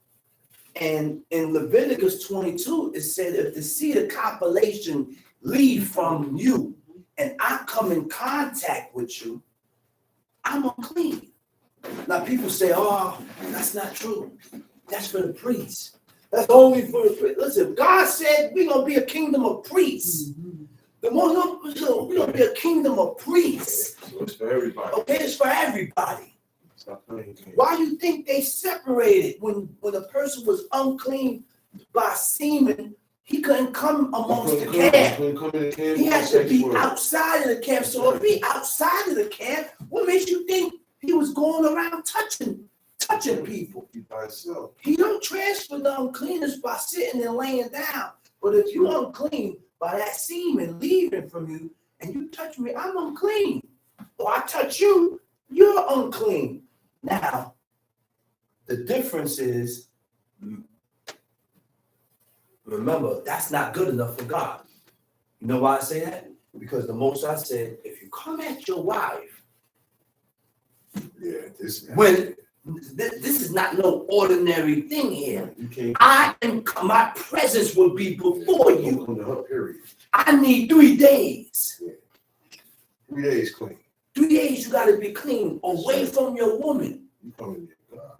And in Leviticus 22, it said, if the seed of copulation leave from you, and I come in contact with you, I'm unclean. Now people say, "Oh, that's not true. That's for the priests. That's only for the priests." Listen, God said we're gonna be a kingdom of priests. We're gonna be a kingdom of priests. So it's for everybody. Okay, it's for everybody. Stop playing games. Why do you think they separated when a person was unclean by semen? He couldn't come amongst the camp. He had to be outside of the camp. So if he outside of the camp, what makes you think he was going around touching people? By himself. He don't transfer the uncleanness by sitting and laying down. But if you're unclean by that semen leaving from you, and you touch me, I'm unclean. Or I touch you, you're unclean. Now, the difference is, remember, that's not good enough for God. You know why I say that? Because the Most High said, if you come at your wife, when this is not no ordinary thing here. My presence will be before you. I need 3 days. 3 days clean. 3 days you got to be clean, away from your woman.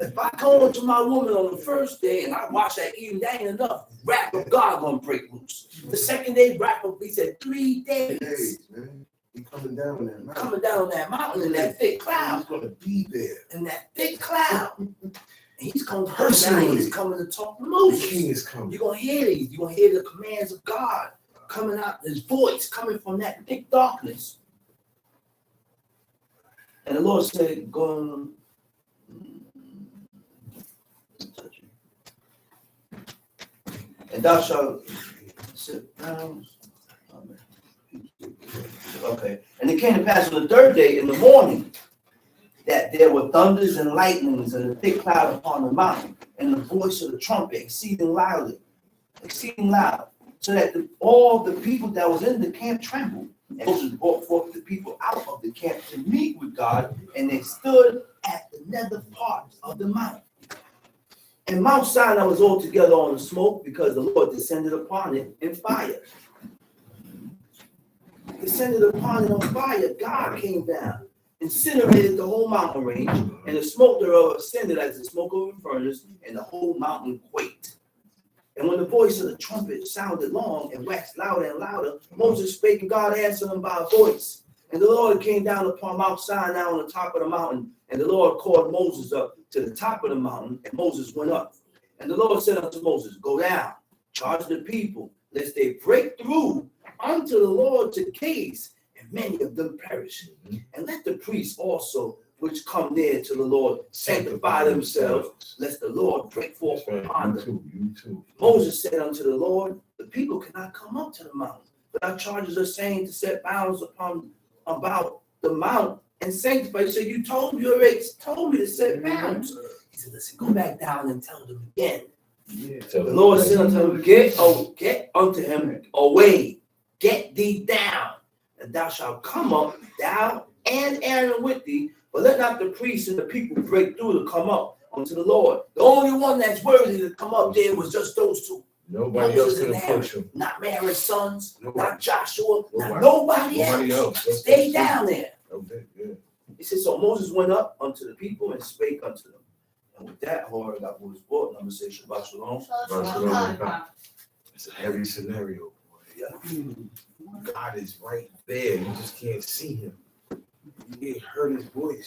If I come into my woman on the first day and I wash that eating, that ain't enough. Wrath of God gonna break loose. The second day, wrath of, he said 3 days. Man. He coming down on that mountain. Coming down on that mountain in that thick cloud. He's gonna be there. In that thick cloud. And he's coming personally. He's coming to talk to Moses. The king is coming. You're gonna hear these. You're gonna hear the commands of God coming out, his voice coming from that thick darkness. And the Lord said, "Go and thou shalt sit down." Okay. And it came to pass on the third day in the morning that there were thunders and lightnings and a thick cloud upon the mountain, and the voice of the trumpet exceeding loud, so that all the people that was in the camp trembled. And Moses brought forth the people out of the camp to meet with God, and they stood at the nether part of the mountain. And Mount Sinai was altogether on the smoke, because the Lord descended upon it in fire. Descended upon it on fire. God came down, incinerated the whole mountain range, and the smoke thereof ascended as the smoke of a furnace, and the whole mountain quaked. And when the voice of the trumpet sounded long and waxed louder and louder, Moses spake, and God answered him by a voice. And the Lord came down upon Mount Sinai on the top of the mountain, and the Lord called Moses up to the top of the mountain, and Moses went up. And the Lord said unto Moses, "Go down, charge the people, lest they break through unto the Lord to gaze, and many of them perish. And let the priests also, which come near to the Lord, sanctify themselves, lest the Lord break forth upon them. You too. Moses said unto the Lord, the people cannot come up to the mountain, but our charges are saying to set bounds about the mount and sanctify. He said, you already told me to set bounds. He said, listen, go back down and tell them again. The Lord said unto him, get unto him away, get thee down, and thou shalt come up, thou and Aaron with thee, but let not the priests and the people break through to come up unto the Lord. The only one that's worthy to come up there was just those two. Nobody else can approach him. Not Mary's sons, not Joshua, not Nobody nobody else. else. Stay down there. Okay, yeah. He said, so Moses went up unto the people and spake unto them. And with that, Horror got what was brought, and I'm going to say Shabbat Shalom. It's a heavy scenario, boy. Yeah. God is right there. You just can't see him. You can't hear his voice.